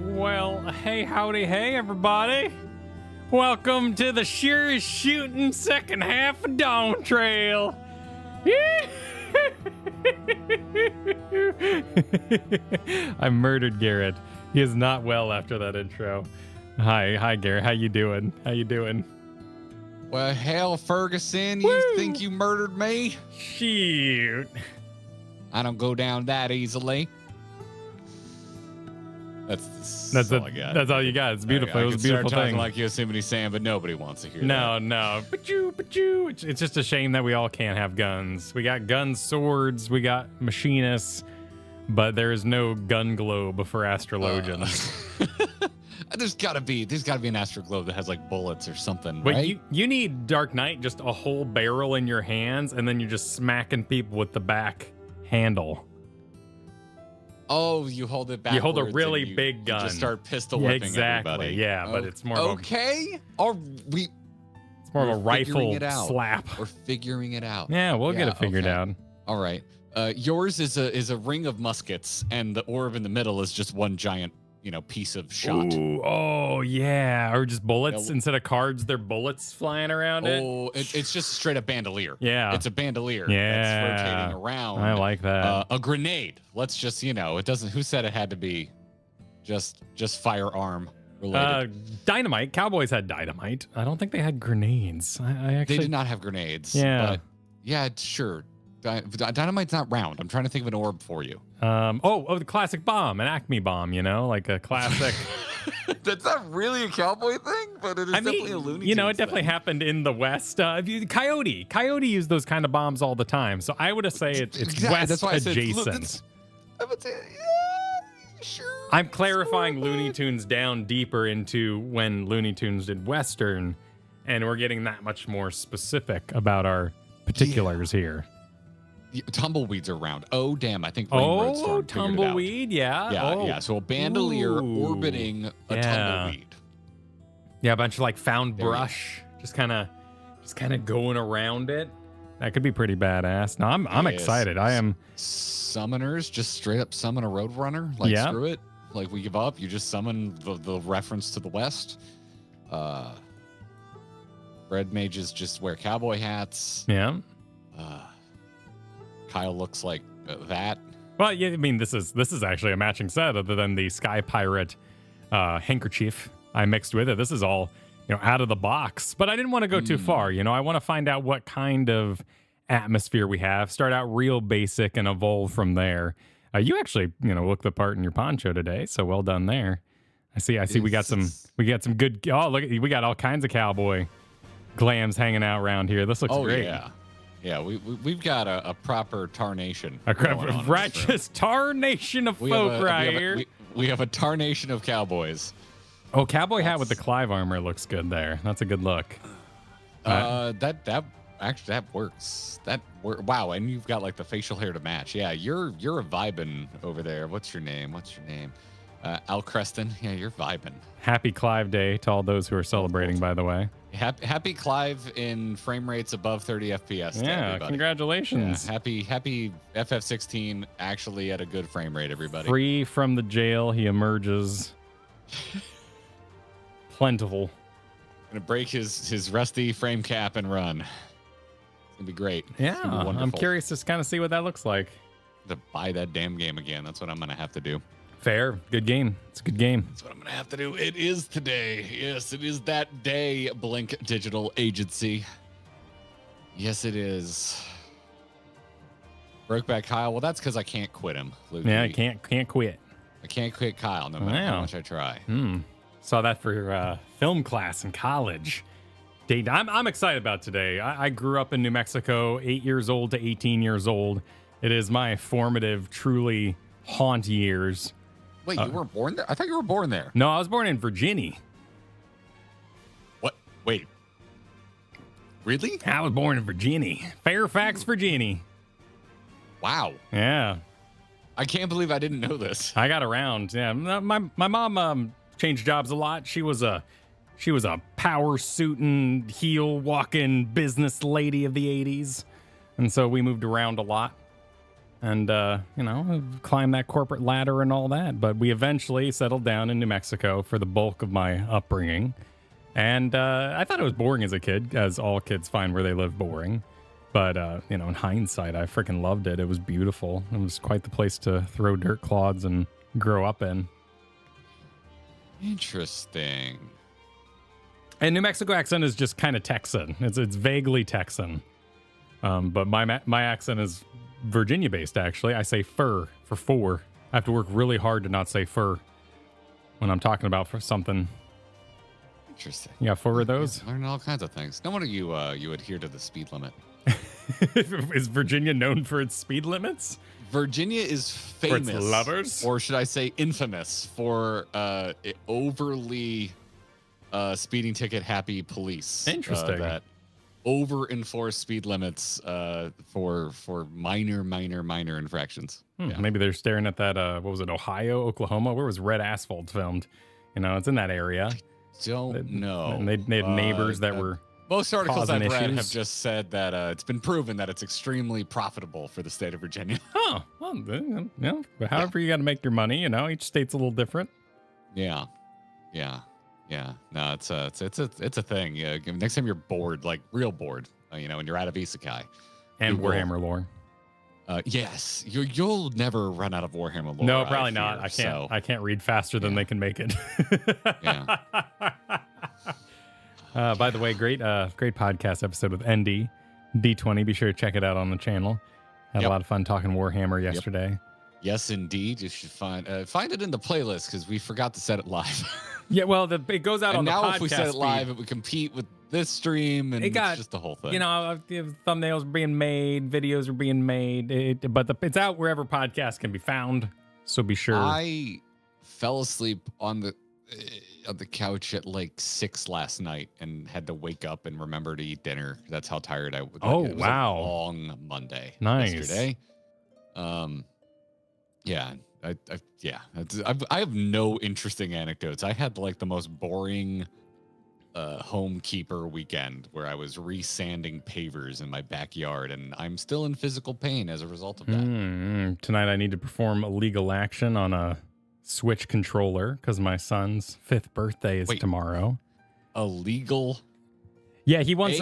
Well, hey, howdy, hey, everybody. Welcome to the surest shooting second half of Dawntrail. I murdered Garrett. He is not well after that intro. Hi, Garrett. How you doing? Well, hell, Ferguson, Woo! you think you murdered me? Shoot. I don't go down that easily. That's all I got. That's all you got. It's beautiful. I It was a could start beautiful talking thing. like Yosemite Sam, but nobody wants to hear that. No. But it's just a shame that we all can't have guns. We got guns, swords, we got machinists, but there is no gun globe for astrologians. There's gotta be an Astroglobe that has like bullets or something. But right? you need Dark Knight, just a whole barrel in your hands, and then you're just smacking people with the back handle. Oh, you hold it back. You hold a really big gun. You just start pistol whipping exactly. everybody. Yeah, but it's more of a, it's more of a rifle slap. We're figuring it out. Yeah, we'll get it figured out. All right. Yours is a ring of muskets, and the orb in the middle is just one giant piece of shot. Ooh, oh yeah, or just bullets instead of cards. They're bullets flying around it. Oh, it's just a straight up bandolier. Yeah, it's a bandolier. Yeah, that's rotating around. I like that. A grenade. Let's just it doesn't. Who said it had to be just firearm related? Dynamite. Cowboys had dynamite. I don't think they had grenades. I actually they did not have grenades. Yeah, but yeah, sure. Dynamite's not round. I'm trying to think of an orb for you. The classic bomb, an Acme bomb, like a classic. That's not really a cowboy thing, but it is definitely a Looney Tunes it definitely thing. happened in the West. Coyote used those kind of bombs all the time. So I would say it's West that's why adjacent. I would say, yeah, sure. I'm clarifying Looney Tunes down deeper into when Looney Tunes did Western, and we're getting that much more specific about our particulars here. Tumbleweeds are round. Oh, damn. I think Rainbirdstorm tumbleweed, yeah. Yeah. So a bandolier orbiting a tumbleweed. Yeah, a bunch of found brush, just kind of going around it. That could be pretty badass. No, I'm excited. I am. Summoners just straight up summon a Roadrunner. Screw it. We give up. You just summon the reference to the West. Red mages just wear cowboy hats. Yeah. Kyle looks like that. Well, yeah, I mean, this is actually a matching set other than the Sky Pirate handkerchief I mixed with it. This is all, out of the box. But I didn't want to go too far. I want to find out what kind of atmosphere we have. Start out real basic and evolve from there. You actually, look the part in your poncho today, so well done there. I see. We got some good. Oh, look, we got all kinds of cowboy glams hanging out around here. This looks great. Yeah, we've got a proper tarnation. A righteous tarnation of folk right here. We have a tarnation of cowboys. Oh, cowboy hat with the Clive armor looks good there. That's a good look. That works. Wow, and you've got the facial hair to match. Yeah, you're a vibin' over there. What's your name? Al Creston. Yeah, you're vibin'. Happy Clive Day to all those who are celebrating, by the way. Happy Clive in frame rates above 30 FPS. Yeah, congratulations. Yeah, happy FF16 actually at a good frame rate, everybody. Free from the jail, he emerges. Plentiful. Gonna break his rusty frame cap and run. It's gonna be great. Yeah, I'm curious to kind of see what that looks like. To buy that damn game again. That's what I'm gonna have to do. Fair. Good game. It's a good game. That's what I'm going to have to do. It is today. Yes, it is that day, Blink Digital Agency. Yes, it is. Brokeback Kyle. Well, that's because I can't quit him, Luke. Yeah, I can't quit. I can't quit Kyle no matter how much I try. Saw that for film class in college. I'm excited about today. I grew up in New Mexico, 8 years old to 18 years old. It is my formative, truly haunt years. Wait, you weren't born there? I thought you were born there. No, I was born in Virginia. What? Wait. Really? I was born in Virginia. Fairfax, Virginia. Wow. Yeah. I can't believe I didn't know this. I got around. Yeah. My mom changed jobs a lot. She was a power suiting, heel walking business lady of the 80s. And so we moved around a lot. And, climb that corporate ladder and all that. But we eventually settled down in New Mexico for the bulk of my upbringing. And I thought it was boring as a kid, as all kids find where they live boring. But, in hindsight, I freaking loved it. It was beautiful. It was quite the place to throw dirt clods and grow up in. Interesting. And New Mexico accent is just kind of Texan. It's vaguely Texan. But my accent is Virginia-based, actually. I say fur for four. I have to work really hard to not say fur when I'm talking about for something. Interesting. You got four of those? Learning all kinds of things. No wonder you adhere to the speed limit. Is Virginia known for its speed limits? Virginia is famous. For its lovers? Or should I say infamous for overly speeding ticket happy police. Interesting. That over-enforce speed limits for minor infractions. Yeah. Maybe they're staring at that, what was it, Ohio, Oklahoma? Where was Red Asphalt filmed? It's in that area. Don't know. And they had neighbors that were most articles I've read issues. have just said that it's been proven that it's extremely profitable for the state of Virginia. Oh, well, however you got to make your money, each state's a little different. Yeah. No, it's a thing. Yeah. Next time you're bored, like real bored, and you're out of isekai. And Warhammer lore. Yes, you'll never run out of Warhammer lore. No, probably not. I can't read faster than they can make it. Yeah. By the way, great podcast episode with ND D20. Be sure to check it out on the channel. Had a lot of fun talking Warhammer yesterday. Yes, indeed. You should find it in the playlist because we forgot to set it live. Yeah, well, it goes out on the podcast. Now, if we set it live, it would compete with this stream, and it's just the whole thing. Thumbnails are being made, videos are being made, it's out wherever podcasts can be found. So be sure. I fell asleep on the couch at like 6 last night and had to wake up and remember to eat dinner. That's how tired I was. Oh, it was wow! A long Monday. Nice. Yesterday. Yeah. I have no interesting anecdotes. I had like the most boring homekeeper weekend where I was resanding pavers in my backyard, and I'm still in physical pain as a result of that. Tonight I need to perform a legal action on a Switch controller because my son's 5th birthday is tomorrow. A legal? Yeah, he wants.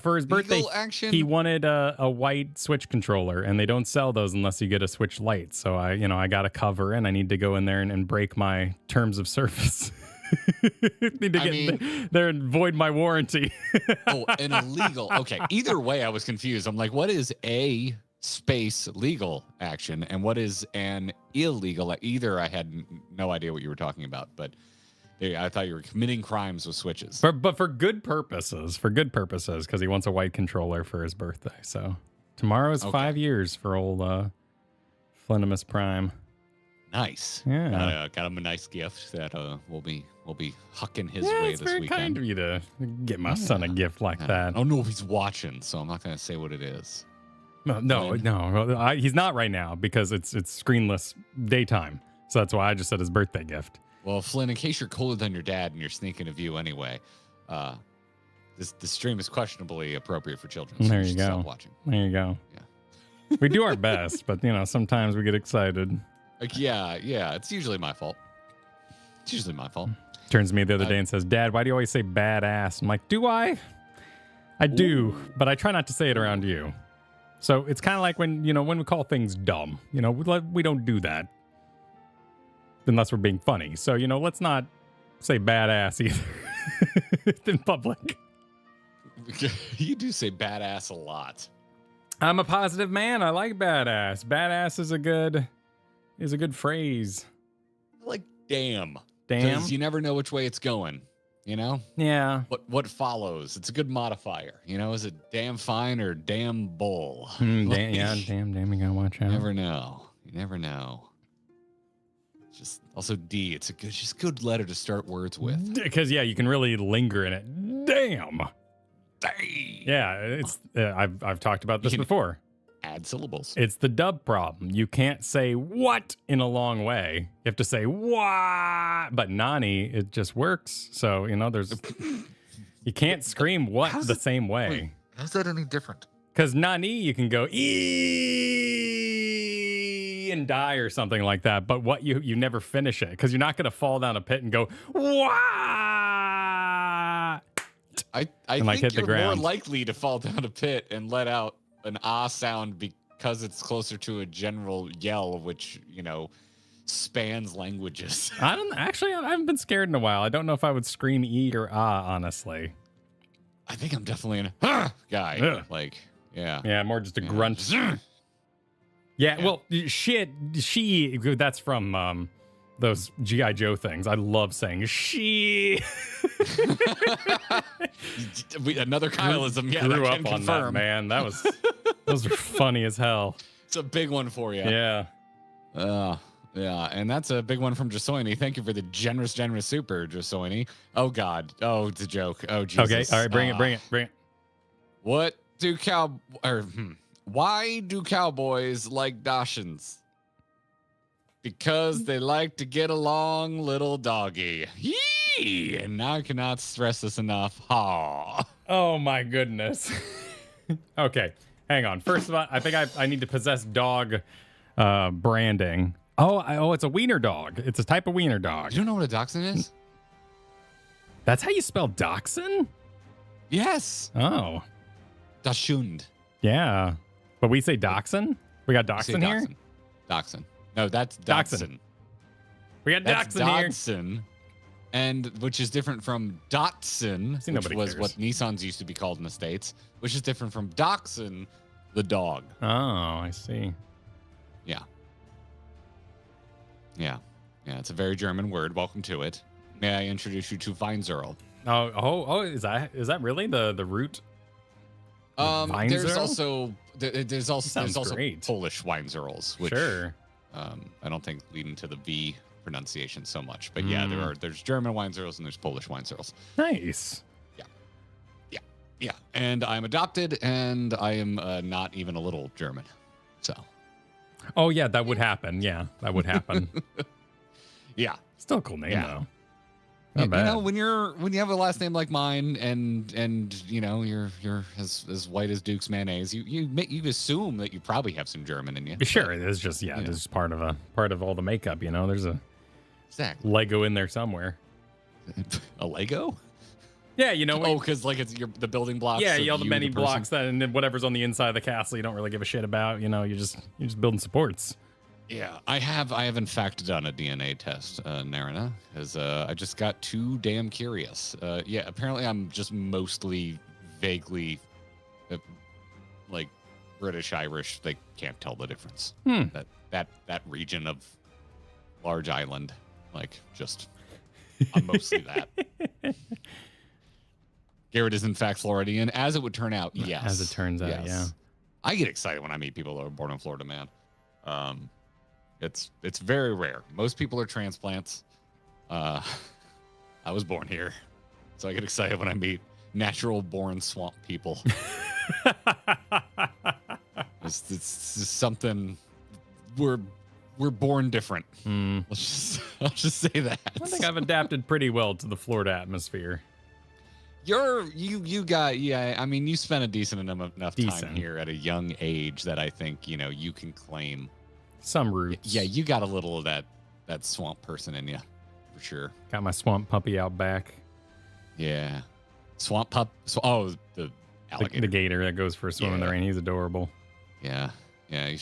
For his birthday, action? He wanted a white Switch controller, and they don't sell those unless you get a Switch Lite. So I got a cover, and I need to go in there and break my terms of service. Need to get there and void my warranty. An illegal. Okay. Either way, I was confused. I'm like, what is a space legal action, and what is an illegal? Either I had no idea what you were talking about, but. I thought you were committing crimes with Switches. But for good purposes, because he wants a white controller for his birthday. So tomorrow is 5 years for old Flinimus Prime. Nice. Yeah. Got him a nice gift that we'll be hucking his way this weekend. It's very kind of you to get my son a gift like that. I don't know if he's watching, so I'm not going to say what it is. No, he's not right now because it's screenless daytime. So that's why I just said his birthday gift. Well, Flynn, in case you're cooler than your dad and you're sneaking a view anyway, this stream is questionably appropriate for children. So there you go. Stop watching. There you go. Yeah. We do our best, but sometimes we get excited. Yeah, it's usually my fault. Turns to me the other day and says, "Dad, why do you always say badass?" I'm like, "Do I? I do, but I try not to say it around you." So it's kind of like when we call things dumb. We don't do that. Unless we're being funny. So, let's not say badass either in public. You do say badass a lot. I'm a positive man. I like badass. Badass is a good phrase. Like damn. Damn. Because you never know which way it's going, Yeah. What follows? It's a good modifier. Is it damn fine or damn bull? Damn, you gotta watch out. You never know. Just also D. It's just a good letter to start words with. Because you can really linger in it. Damn. Yeah, it's I've talked about this before. Add syllables. It's the dub problem. You can't say what in a long way. You have to say what. But Nani, it just works. So there's you can't scream what the same way. Wait, how's that any different? Because Nani, you can go and die or something like that, but what you never finish it because you're not going to fall down a pit and go wah. I think hit the you're ground. more likely to fall down a pit and let out an ah sound because it's closer to a general yell, which spans languages. I haven't been scared in a while. I don't know if I would scream e or ah, honestly. I think I'm definitely an guy. Ugh. Yeah, more just a grunt. Yeah, well, she, that's from those G.I. Joe things. I love saying she. Another Kyleism. Yeah, grew that up can on confirm. that, man. Those are funny as hell. It's a big one for you. Yeah. Yeah, and that's a big one from Jasoini. Thank you for the generous super, Jasoini. Oh, God. Oh, it's a joke. Oh, Jesus. Okay, all right, bring it. What do why do cowboys like Dachshunds? Because they like to get along, little doggy. Yee! And now I cannot stress this enough. Ha! Oh, my goodness. Okay, hang on. First of all, I think I need to possess dog branding. Oh, it's a wiener dog. It's a type of wiener dog. You don't know what a dachshund is? That's how you spell dachshund? Yes. Oh. Dachshund. Yeah. But we say dachshund? We got You say dachshund here? Dachshund. No, that's Dachshund. Dachshund. We got That's dachshund here. Dachshund, and which is different from Datsun, See, which nobody was cares. what Nissans used to be called in the States, which is different from Dachshund, the dog. Oh, I see. Yeah. Yeah. Yeah, it's a very German word. Welcome to it. May I introduce you to Weinzierl? Oh, is that really the root? There's Weinzierl? also great. Polish Weinzierls, which Sure. I don't think leading to the V pronunciation so much, but yeah, there's German Weinzierls and there's Polish Weinzierls. Nice. Yeah, and I'm adopted, and I am not even a little German, so Oh yeah, that would happen. Yeah, that would happen. yeah. Still a cool name Yeah. though. You Not bad. know, when you have a last name like mine, and you know you're as white as Duke's mayonnaise, you assume that you probably have some German in you. Sure, it's just it's just part of all the makeup. You know, there's a Exactly. Lego in there somewhere. A Lego? Yeah, you know. Oh, because like it's the building blocks. Yeah, of all the you, many person. blocks that, and then whatever's on the inside of the castle, you don't really give a shit about. You know, you're just building supports. Yeah, I have in fact done a DNA test, Narina, because I just got too damn curious. Yeah, apparently I'm just mostly vaguely like British Irish. They can't tell the difference. That region of large island, like just I'm mostly that. Garrett is in fact Floridian, as it would turn out. Yes, As it turns out, yes. yeah. I get excited when I meet people that are born in Florida, man. It's very rare. Most people are transplants. I was born here, so I get excited when I meet natural born swamp people. it's just something we're We're born different. I'll just say that. I think I've adapted pretty well to the Florida atmosphere. You got, yeah, I mean, you spent a decent enough time Decent. here at a young age that I think, you know, you can claim. Some roots. Yeah, you got a little of that swamp person in you, for sure. Got my swamp puppy out back. Yeah. Swamp pup. The alligator. The gator that goes for a swim in the Yeah. rain. He's adorable. Yeah. Yeah.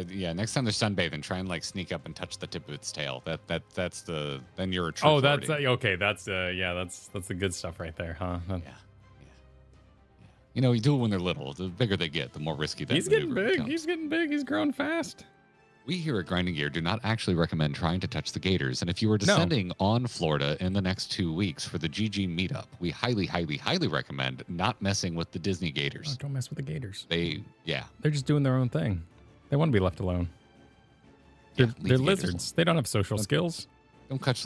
Yeah. Next time they're sunbathing, try and like sneak up and touch the tip of its tail. Then you're a true. Oh, that's Floridian. okay. That's the good stuff right there, huh? Yeah. You know, you do it when they're little. The bigger they get, the more risky that He's getting maneuver big. becomes. He's getting big. He's growing fast. We here at Grinding Gear do not actually recommend trying to touch the gators. And if you are descending on Florida in the next 2 weeks for the GG meetup, we highly, highly, highly recommend not messing with the Disney Oh, gators. don't mess with the gators. They're They're just doing their own thing. They want to be left alone. Yeah, They're leave the gators lizards. They don't have social skills. Don't touch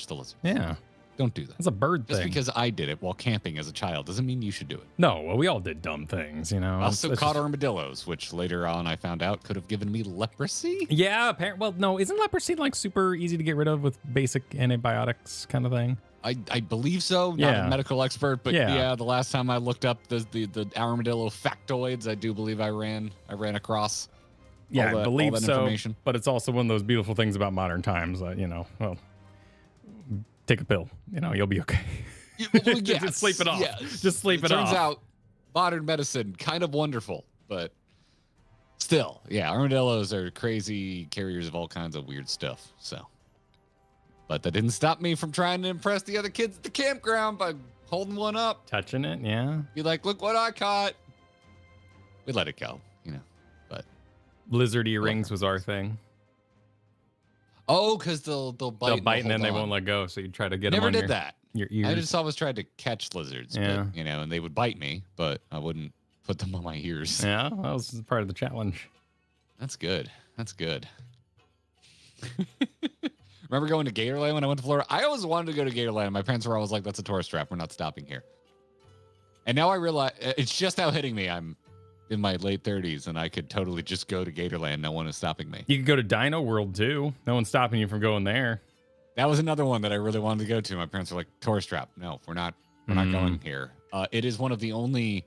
the lizard. Yeah, Don't do that. it's a bird Just thing. because I did it while camping as a child doesn't mean you should do it. No, well, we all did dumb things, you know. I also It's caught just- armadillos, which later on I found out could have given me leprosy. Yeah, apparently. Well, no, isn't leprosy like super easy to get rid of with basic antibiotics kind of thing? I believe so. Not Yeah. a medical expert, but Yeah. yeah, the last time I looked up the armadillo factoids, I do believe I ran across. Yeah, all I that believe so. information. But it's also one of those beautiful things about modern times. You know, well, take a pill. You know, you'll be okay. Just sleep it off. Yes. Just sleep it Turns off. out modern medicine kind of wonderful, but still, yeah, armadillos are crazy carriers of all kinds of weird stuff. So, but that didn't stop me from trying to impress the other kids at the campground by holding one up. Touching it, yeah. Be like, look what I caught. We let it go, you know. But Lizard earrings was our thing. because they'll bite. They'll bite and then they hold won't on. let go. So you try to get Never them on did that. your ears. I just always tried to catch lizards, Yeah. but, you know, and they would bite me, but I wouldn't put them on my ears. Yeah, that was part of the challenge. That's good. That's good. Remember going to Gatorland when I went to Florida? I always wanted to go to Gatorland. My parents were always like, that's a tourist trap. We're not stopping here. And now I realize it's just now hitting me. I'm in my late 30s and I could totally just go to Gatorland. No one is stopping me. You could go to Dino World too. No one's stopping you from going there. That was another one that I really wanted to go to. My parents were like, tourist trap. No, we're not going here. It is one of the only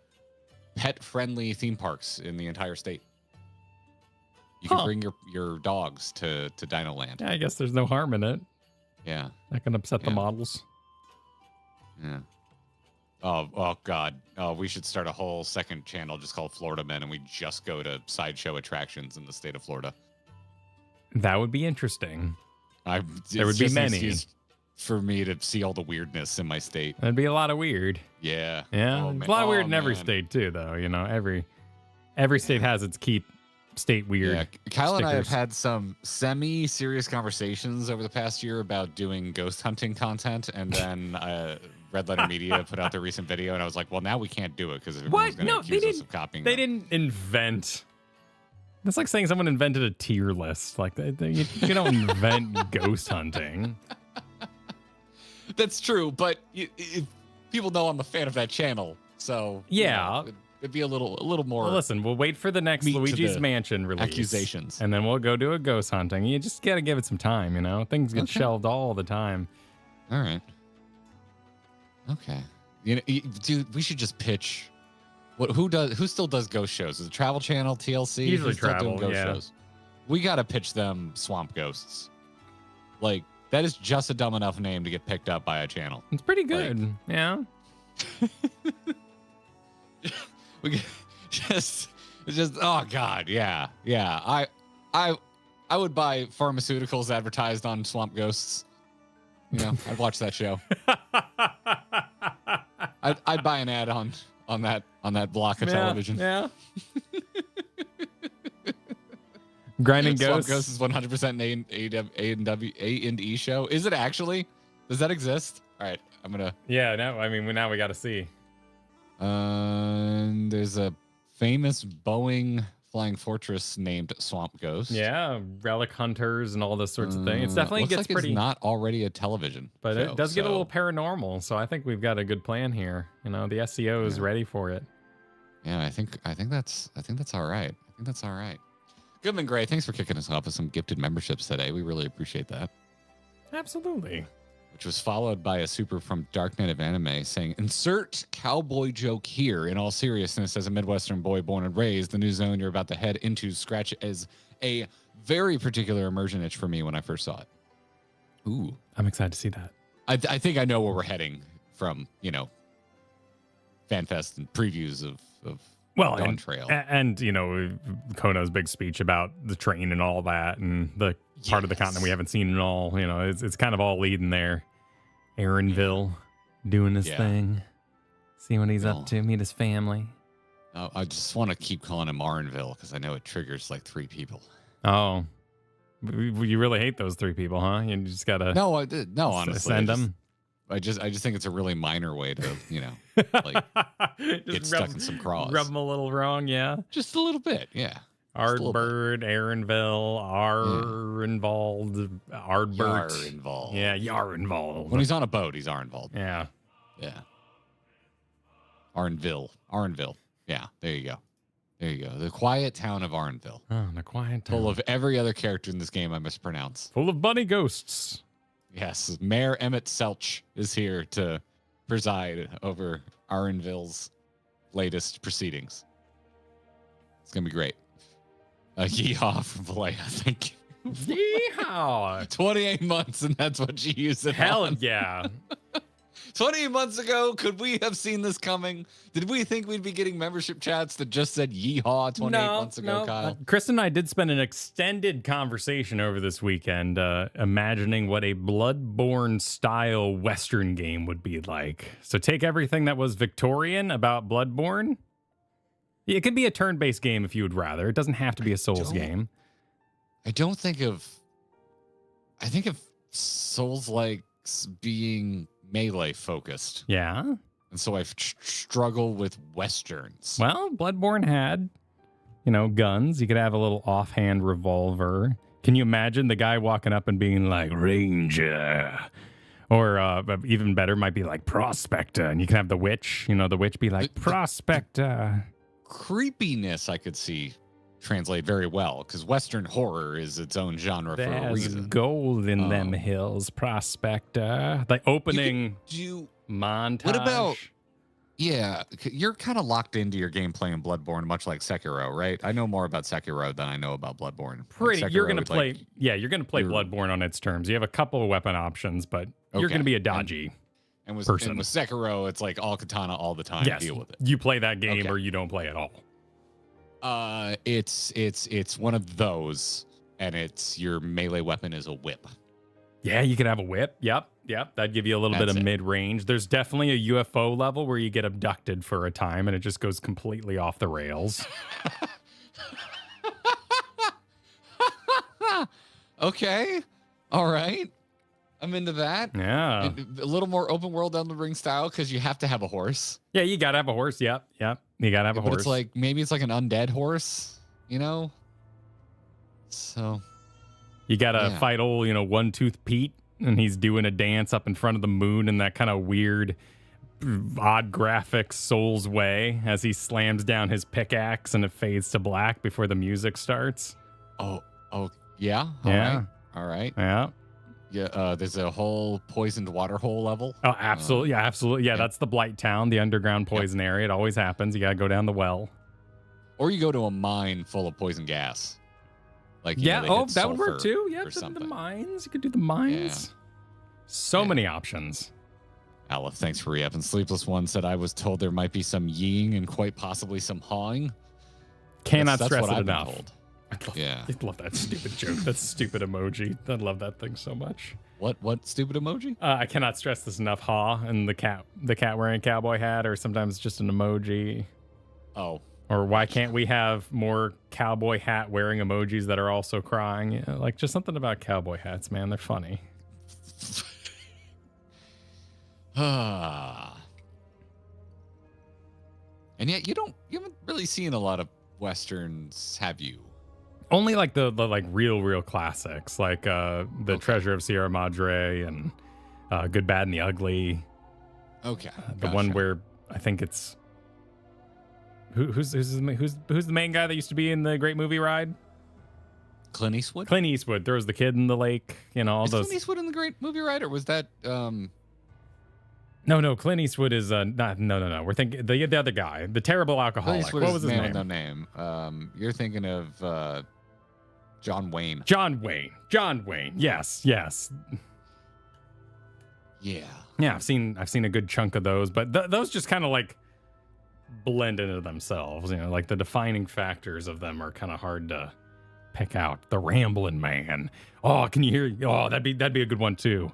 pet-friendly theme parks in the entire state. You can bring your dogs to Dino Land. Yeah, I guess there's no harm in it. Yeah. That can upset the models. Yeah. Oh God. Oh, we should start a whole second channel just called Florida Men, and we just go to sideshow attractions in the state of Florida. That would be interesting. There would be just an many. excuse for me to see all the weirdness in my state. That'd be a lot of weird. Yeah. Yeah. Oh, There's a lot of weird in every man. state too, though. You know, every state has its key state weird. Yeah. Kyle and I have stickers. had some semi-serious conversations over the past year about doing ghost hunting content, and then Red Letter Media put out their recent video, and I was like, well, now we can't do it because everyone's going to accuse us of copying They them. didn't invent. That's like saying someone invented a tier list. Like you don't invent ghost hunting. That's true, but if people know I'm a fan of that channel, so Yeah. it'd be a little more. Well, listen, we'll wait for the next meat to Luigi's the Mansion release. accusations. And then we'll go do a ghost hunting. You just got to give it some time, you know? Things get shelved all the time. All right. Okay. Dude, we should just pitch. Who still does ghost shows? Is it Travel Channel, TLC? Usually Who's still doing Travel, ghost yeah. shows? We got to pitch them Swamp Ghosts. Like, that is just a dumb enough name to get picked up by a channel. It's pretty good. Yeah. We get, just oh God, yeah. I would buy pharmaceuticals advertised on Swamp Ghosts. You know, I'd watch that show. I'd buy an ad on that block of television. Yeah. Grinding Swamp Ghosts. Ghosts is 100% A&E show. Is it actually? Does that exist? All right, I'm gonna. Yeah, no, I mean, now we got to see. There's a famous Boeing Flying Fortress named Swamp Ghost. Yeah, relic hunters and all this sorts of things. It definitely looks gets like pretty. It's not already a television, But show, it does get a so- little paranormal, so I think we've got a good plan here. You know, the SEO is ready for it. Yeah, I think that's all right. I think that's all right. Goodman Gray, thanks for kicking us off with some gifted memberships today. We really appreciate that. Absolutely. Which was followed by a super from Dark Knight of Anime saying, insert cowboy joke here. In all seriousness, as a Midwestern boy born and raised, the new zone you're about to head into scratch is a very particular immersion itch for me when I first saw it. Ooh. I'm excited to see that. I think I know where we're heading from, FanFest and previews of Well, Dawntrail. and you know, Kono's big speech about the train and all that, and the part of the continent we haven't seen at all. You know, it's kind of all leading there. Erenville doing his thing. See what he's up to. Meet his family. Oh, I just want to keep calling him Erenville because I know it triggers like 3 people. Oh, you really hate those 3 people, huh? You just gotta No, honestly, send them. I just think it's a really minor way to, like get stuck in some craws. Rub them a little wrong, yeah. Just a little bit, yeah. Ardbird, Erenville, Ardbert. Yarinvolved. Yeah, Yarinvolved. When he's on a boat, he's Arinvolved. Yeah. Yeah. Erenville. Yeah, there you go. The quiet town of Erenville. Oh, the quiet town. Full of every other character in this game I mispronounce. Full of bunny ghosts. Yes, Mayor Emmett Selch is here to preside over Erenville's latest proceedings. It's going to be great. Yeehaw from Valet, I think. Yeehaw. 28 months, and that's what you use it Hell on. yeah. 28 months ago, could we have seen this coming? Did we think we'd be getting membership chats that just said yeehaw 28 months ago, Kyle? Chris and I did spend an extended conversation over this weekend imagining what a Bloodborne-style Western game would be like. So take everything that was Victorian about Bloodborne. It could be a turn-based game if you would rather. It doesn't have to be a Souls game. I think of Souls-like being melee focused. Yeah. And so I struggle with Westerns. Well, Bloodborne had, guns. You could have a little offhand revolver. Can you imagine the guy walking up and being like, Ranger? Or even better, might be like Prospector. And you can have the witch, the witch be like, Prospector. Creepiness I could see translate very well, because Western horror is its own genre for a There's reason. gold in them hills, Prospector. Like opening Do montage. what about Yeah, you're kind of locked into your gameplay in Bloodborne, much like Sekiro, right? I know more about Sekiro than I know about Bloodborne. You're gonna play, you're gonna play Bloodborne on its terms. You have a couple of weapon options, but you're gonna be a dodgy person. And with Sekiro, it's like all katana all the time. Yes, deal with it. You play that game or you don't play at all. It's one of those, and it's your melee weapon is a whip. Yeah, you could have a whip. Yep. That'd give you a little bit of mid-range. There's definitely a UFO level where you get abducted for a time and it just goes completely off the rails. Okay. All right. I'm into that. Yeah. A little more open world Elden Ring style because you have to have a horse. Yeah, you gotta have a horse. Yep. You gotta have a horse. But it's like, maybe it's like an undead horse, you know? So... You gotta fight old, One Tooth Pete, and he's doing a dance up in front of the moon in that kind of weird, odd graphics Souls way as he slams down his pickaxe and it fades to black before the music starts. Oh, yeah. All right. Yeah. Yeah. There's a whole poisoned water hole level. Oh, absolutely. Absolutely. Yeah, that's the Blight Town, the underground poison area. It always happens. You gotta go down the well. Or you go to a mine full of poison gas. Like, that would work too. Yeah, the mines. You could do the mines. Yeah. So many options. Aleph, thanks for re-upping. Sleepless One said, I was told there might be some yeeing and quite possibly some hawing. Cannot stress it enough. I love that stupid joke. That stupid emoji. I love that thing so much. What stupid emoji? I cannot stress this enough. Haw and the cat wearing a cowboy hat, or sometimes just an emoji. Oh. Or why can't we have more cowboy hat wearing emojis that are also crying? Like, just something about cowboy hats, man. They're funny. And yet you haven't really seen a lot of Westerns, have you? Only like the real classics, like the Treasure of Sierra Madre and Good, Bad, and the Ugly. Okay. The one where I think it's who's the main guy that used to be in the Great Movie Ride? Clint Eastwood. Clint Eastwood throws the kid in the lake. All those. Clint Eastwood in the Great Movie Ride, or was that? No. Clint Eastwood is not. No. We're thinking the other guy, the terrible alcoholic. What was his name? No name. You're thinking of John Wayne. John Wayne. Yes. Yeah. Yeah, I've seen a good chunk of those, but those just kind of like blend into themselves. Like the defining factors of them are kind of hard to pick out. The Ramblin' Man. Oh, can you hear? Oh, that'd be a good one too,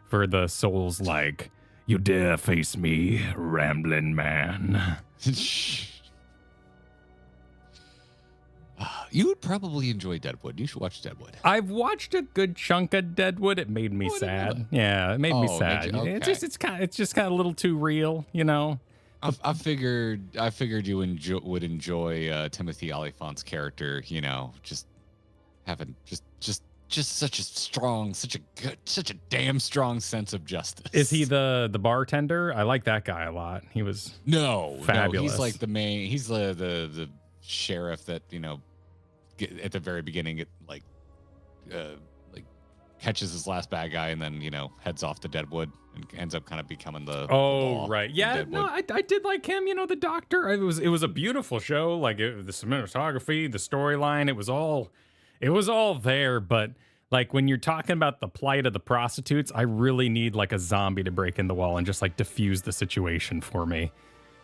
for the Souls like. You dare face me, Ramblin' Man. You would probably enjoy Deadwood. You should watch Deadwood. I've watched a good chunk of Deadwood. It made me sad. Yeah, it made me sad. Okay. It's just kind of a little too real, I figured you would enjoy Timothy Olyphant's character. Just having just such a damn strong sense of justice. Is he the bartender? I like that guy a lot. He was fabulous. No, he's like the main. He's the sheriff that at the very beginning it catches his last bad guy and then heads off to Deadwood and ends up kind of becoming the law right. Yeah, no, I did like him. The doctor. It was a beautiful show. Like the cinematography, the storyline. It was all there, but like when you're talking about the plight of the prostitutes, I really need like a zombie to break in the wall and just like diffuse the situation for me.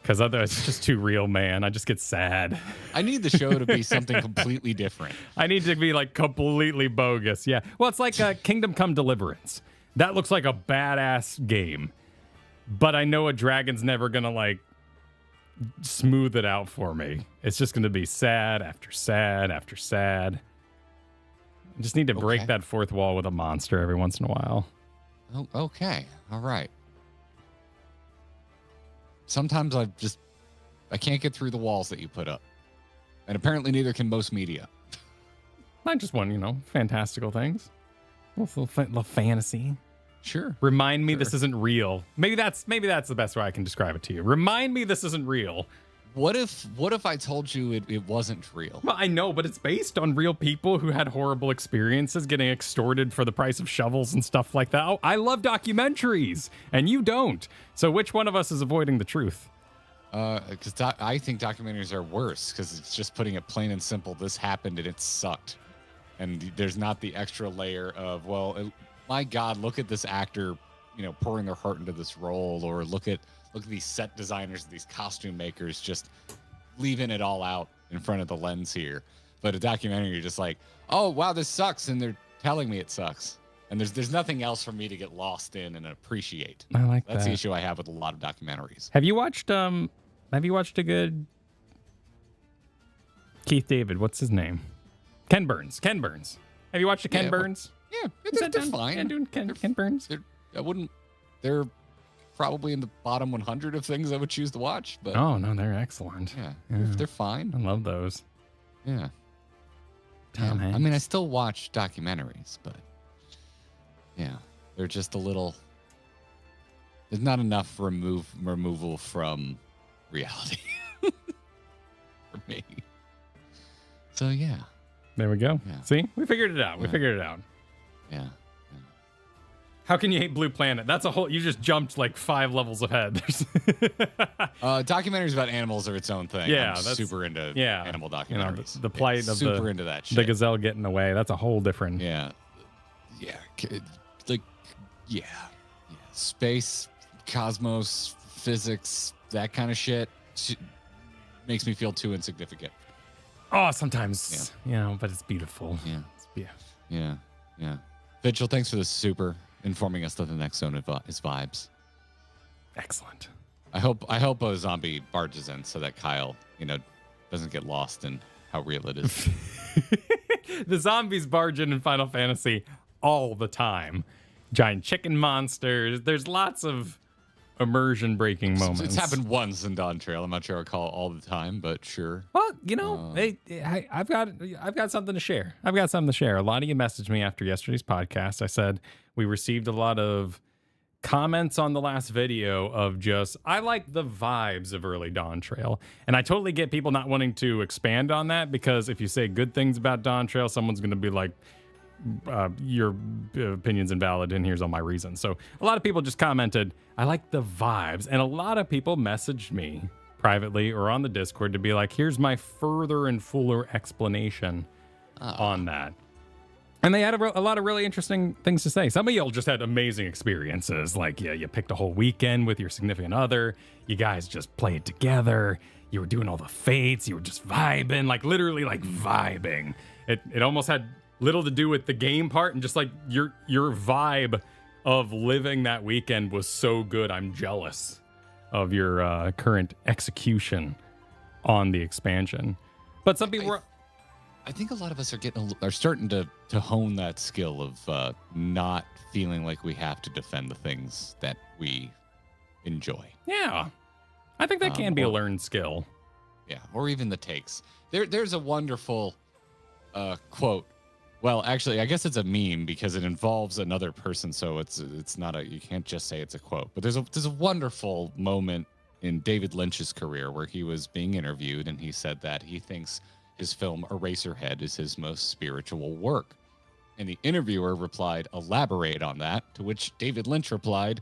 Because otherwise it's just too real, man. I just get sad. I need the show to be something completely different. I need to be like completely bogus. Yeah. Well, it's like Kingdom Come Deliverance. That looks like a badass game. But I know a dragon's never going to like smooth it out for me. It's just going to be sad after sad after sad. I just need to break that fourth wall with a monster every once in a while. Oh, okay. All right. Sometimes I can't get through the walls that you put up. And apparently neither can most media. Not just one, fantastical things. A little fantasy. Sure. Remind me this isn't real. Maybe that's the best way I can describe it to you. Remind me this isn't real. What if I told you it wasn't real? Well, I know, but it's based on real people who had horrible experiences getting extorted for the price of shovels and stuff like that. Oh, I love documentaries, and you don't. So which one of us is avoiding the truth? Because I think documentaries are worse because it's just putting it plain and simple. This happened and it sucked, and there's not the extra layer of my God, look at this actor, pouring their heart into this role, or look at these set designers, these costume makers, just leaving it all out in front of the lens here. But a documentary, you're just like, oh wow, this sucks, and they're telling me it sucks, and there's nothing else for me to get lost in and appreciate. I like That's that. the issue I have with a lot of documentaries. Have you watched a good Keith David? What's his name? Ken Burns. Have you watched a Ken Burns? Yeah, they're fine. Yeah, doing Ken Burns. They're probably in the bottom 100 of things I would choose to watch. But oh no, they're excellent. Yeah. They're fine. I love those. Yeah. Tom Hanks. I mean, I still watch documentaries, but yeah, they're just a little. There's not enough removal from reality for me. So yeah. There we go. Yeah. See, we figured it out. Yeah. How can you hate Blue Planet? That's a whole. You just jumped like 5 levels ahead. Documentaries about animals are its own thing. Yeah, I'm that's super into animal documentaries. The plight of super into that shit. The gazelle getting away. That's a whole different. Yeah. Space, cosmos, physics, that kind of shit makes me feel too insignificant. Oh, sometimes, but it's beautiful. Yeah. It's beautiful. Yeah. Vigil, thanks for the super informing us that the next zone is vibes. Excellent. I hope a zombie barges in so that Kyle, doesn't get lost in how real it is. The zombies barge in Final Fantasy all the time. Giant chicken monsters. There's lots of immersion breaking moments. It's happened once in Dawntrail. I'm not sure I call it all the time, but sure. Well, I've got something to share. A lot of you messaged me after yesterday's podcast. I said we received a lot of comments on the last video of just, I like the vibes of early Dawntrail. And I totally get people not wanting to expand on that, because if you say good things about Dawntrail, someone's going to be like, your opinion's invalid and here's all my reasons. So a lot of people just commented, I like the vibes. And a lot of people messaged me privately or on the Discord to be like, here's my further and fuller explanation on that. And they had a lot of really interesting things to say. Some of y'all just had amazing experiences. Like, you picked a whole weekend with your significant other. You guys just played together. You were doing all the fates. You were just vibing, like literally like vibing. It almost had little to do with the game part, and just like your vibe of living that weekend was so good. I'm jealous of your current execution on the expansion. But some people were... I think a lot of us are starting to hone that skill of not feeling like we have to defend the things that we enjoy. Yeah. I think that can be a learned skill. Yeah, or even the takes. There's a wonderful quote. Well, actually, I guess it's a meme because it involves another person, so it's not you can't just say it's a quote. But there's a wonderful moment in David Lynch's career where he was being interviewed, and he said that he thinks his film Eraserhead is his most spiritual work. And the interviewer replied, elaborate on that, to which David Lynch replied,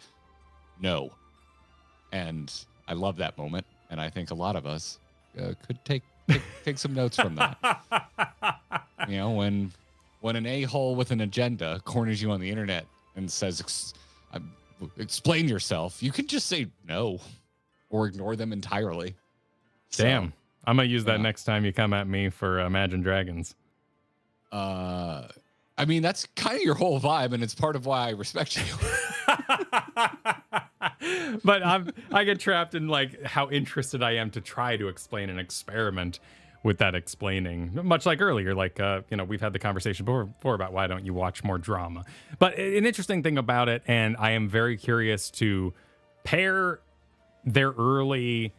no. And I love that moment, and I think a lot of us could take some notes from that. When an a-hole with an agenda corners you on the internet and says, explain yourself, you can just say no or ignore them entirely. Damn. I'm going to use that next time you come at me for Imagine Dragons. I mean, that's kind of your whole vibe, and it's part of why I respect you. But I get trapped in like how interested I am to try to explain an experiment with that explaining, much like earlier, like, we've had the conversation before about why don't you watch more drama. But an interesting thing about it, and I am very curious to pair their early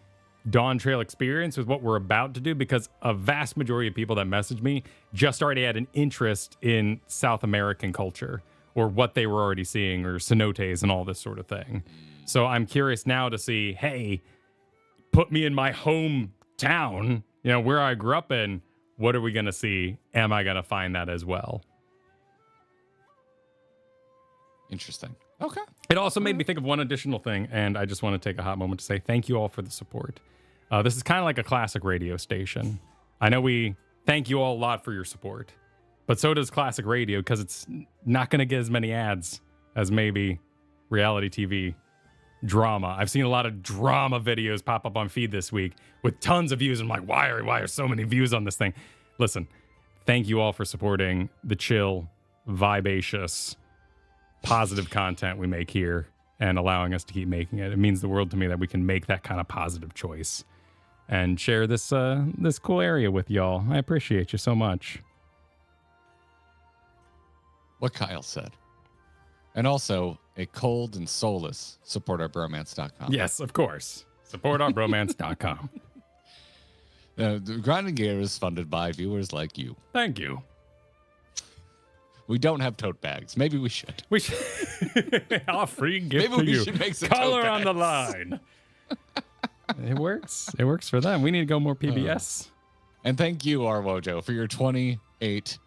Dawntrail experience with what we're about to do, because a vast majority of people that messaged me just already had an interest in South American culture or what they were already seeing, or cenotes and all this sort of thing. So I'm curious now to see, hey, put me in my hometown, where I grew up in. What are we going to see? Am I going to find that as well? Interesting. Okay. It also made me think of one additional thing, and I just want to take a hot moment to say thank you all for the support. This is kind of like a classic radio station. I know we thank you all a lot for your support, but so does classic radio because it's not going to get as many ads as maybe reality TV drama. I've seen a lot of drama videos pop up on feed this week with tons of views. I'm like, why are so many views on this thing? Listen, thank you all for supporting the chill, vivacious, positive content we make here and allowing us to keep making it. It means the world to me that we can make that kind of positive choice and share this this cool area with y'all. I appreciate you so much. What Kyle said. And also, a cold and soulless supportourbromance.com. Yes, of course. Supportourbromance.com. The Grinding Gear is funded by viewers like you. Thank you. We don't have tote bags. Maybe we should. We should. Our free gift Maybe to we you. should make some Color tote on the bags. line. It works. It works for them. We need to go more PBS. And thank you, Arwojo, for your 28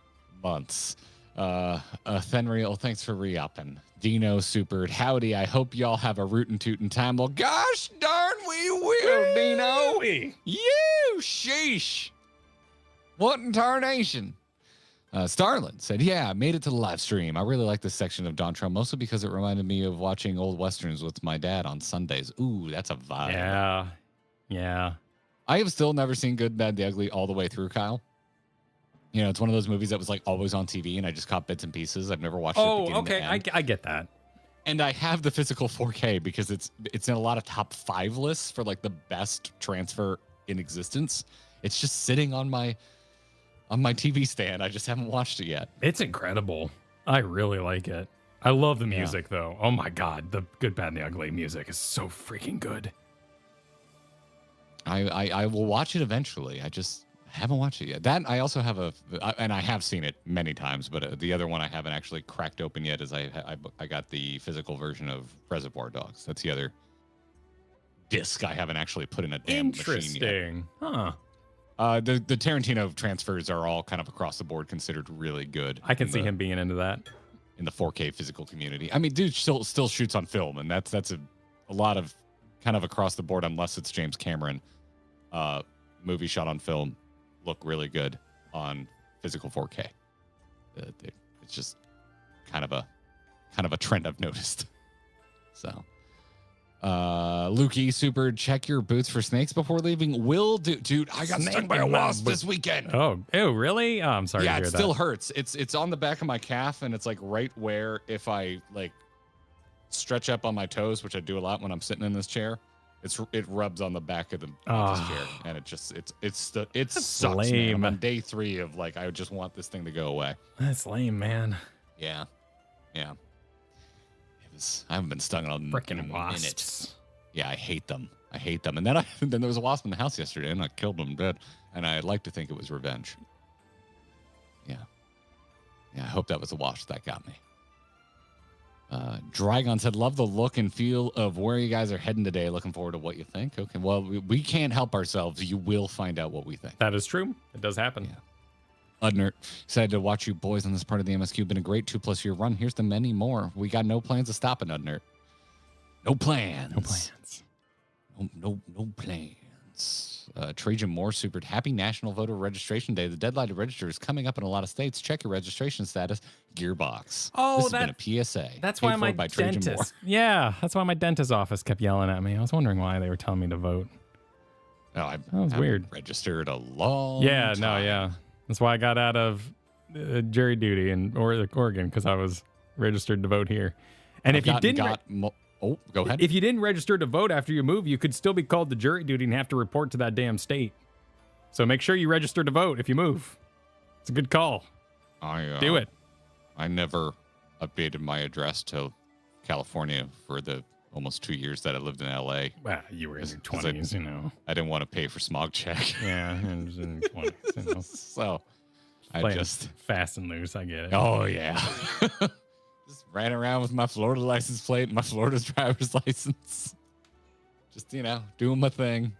months. Thenriel, thanks for re-upping. Dino supered. Howdy, I hope y'all have a rootin' tootin' time. Well, gosh darn we will, Dino. You sheesh. What in tarnation? Starlin said, yeah, I made it to the live stream. I really like this section of Dawntrail, mostly because it reminded me of watching old westerns with my dad on Sundays. Ooh, that's a vibe. Yeah. Yeah. I have still never seen Good, Bad, the Ugly all the way through, Kyle. You know, it's one of those movies that was like always on TV, and I just caught bits and pieces. I've never watched it. Oh, beginning to okay. end. I get that. And I have the physical 4K because it's in a lot of top 5 lists for like the best transfer in existence. It's just sitting on my TV stand. I just haven't watched it yet. It's incredible. I really like it. I love the music, though. Oh, my God. The Good, Bad, and the Ugly music is so freaking good. I will watch it eventually. I just haven't watched it yet. That I also have and I have seen it many times, but the other one I haven't actually cracked open yet is I got the physical version of Reservoir Dogs. That's the other disc I haven't actually put in a damn machine yet. Interesting. Huh. The Tarantino transfers are all kind of across the board considered really good. I can see him being into that. In the 4K physical community. I mean, dude still shoots on film, and that's a lot of kind of across the board, unless it's James Cameron. Movie shot on film look really good on physical 4K. It's just kind of a trend I've noticed. So, Lukey, super, check your boots for snakes before leaving. Will do, dude. I got stung by a wasp this weekend. Oh, really? Oh, I'm sorry. Yeah, to hear it still hurts. It's on the back of my calf, and it's like right where if I like stretch up on my toes, which I do a lot when I'm sitting in this chair. It rubs on the back of the this chair, and it sucks, lame. man. I'm on day 3 of like I just want this thing to go away. That's lame, man. Yeah. I haven't been stung on Frickin' wasps. Yeah, I hate them. And then then there was a wasp in the house yesterday, and I killed them dead. And I like to think it was revenge. Yeah. I hope that was the wasp that got me. Dragon said, love the look and feel of where you guys are heading today. Looking forward to what you think. Okay, well, we can't help ourselves. You will find out what we think. That is true. It does happen. Yeah. Udnert said to watch you boys on this part of the MSQ. Been a great 2+ year run. Here's to many more. We got no plans of stopping, Udnert. No plans. No plans. Trajan Moore supered. Happy National Voter Registration Day. The deadline to register is coming up in a lot of states. Check your registration status. Gearbox. Oh, this has been a PSA. That's why my dentist. Yeah, that's why my dentist's office kept yelling at me. I was wondering why they were telling me to vote. No, I was weird. Registered a long time. Yeah. That's why I got out of jury duty in Oregon, because I was registered to vote here. And if you didn't, go ahead. If you didn't register to vote after you move, you could still be called to jury duty and have to report to that damn state. So make sure you register to vote if you move. It's a good call. Do it. I never updated my address to California for the almost 2 years that I lived in LA. Well, you were in your 20s, you know. I didn't want to pay for smog check. Yeah, I was in your 20s, you know. So I just fast and loose. I get it. Oh, yeah. Just ran around with my Florida license plate and my Florida driver's license. Just, doing my thing.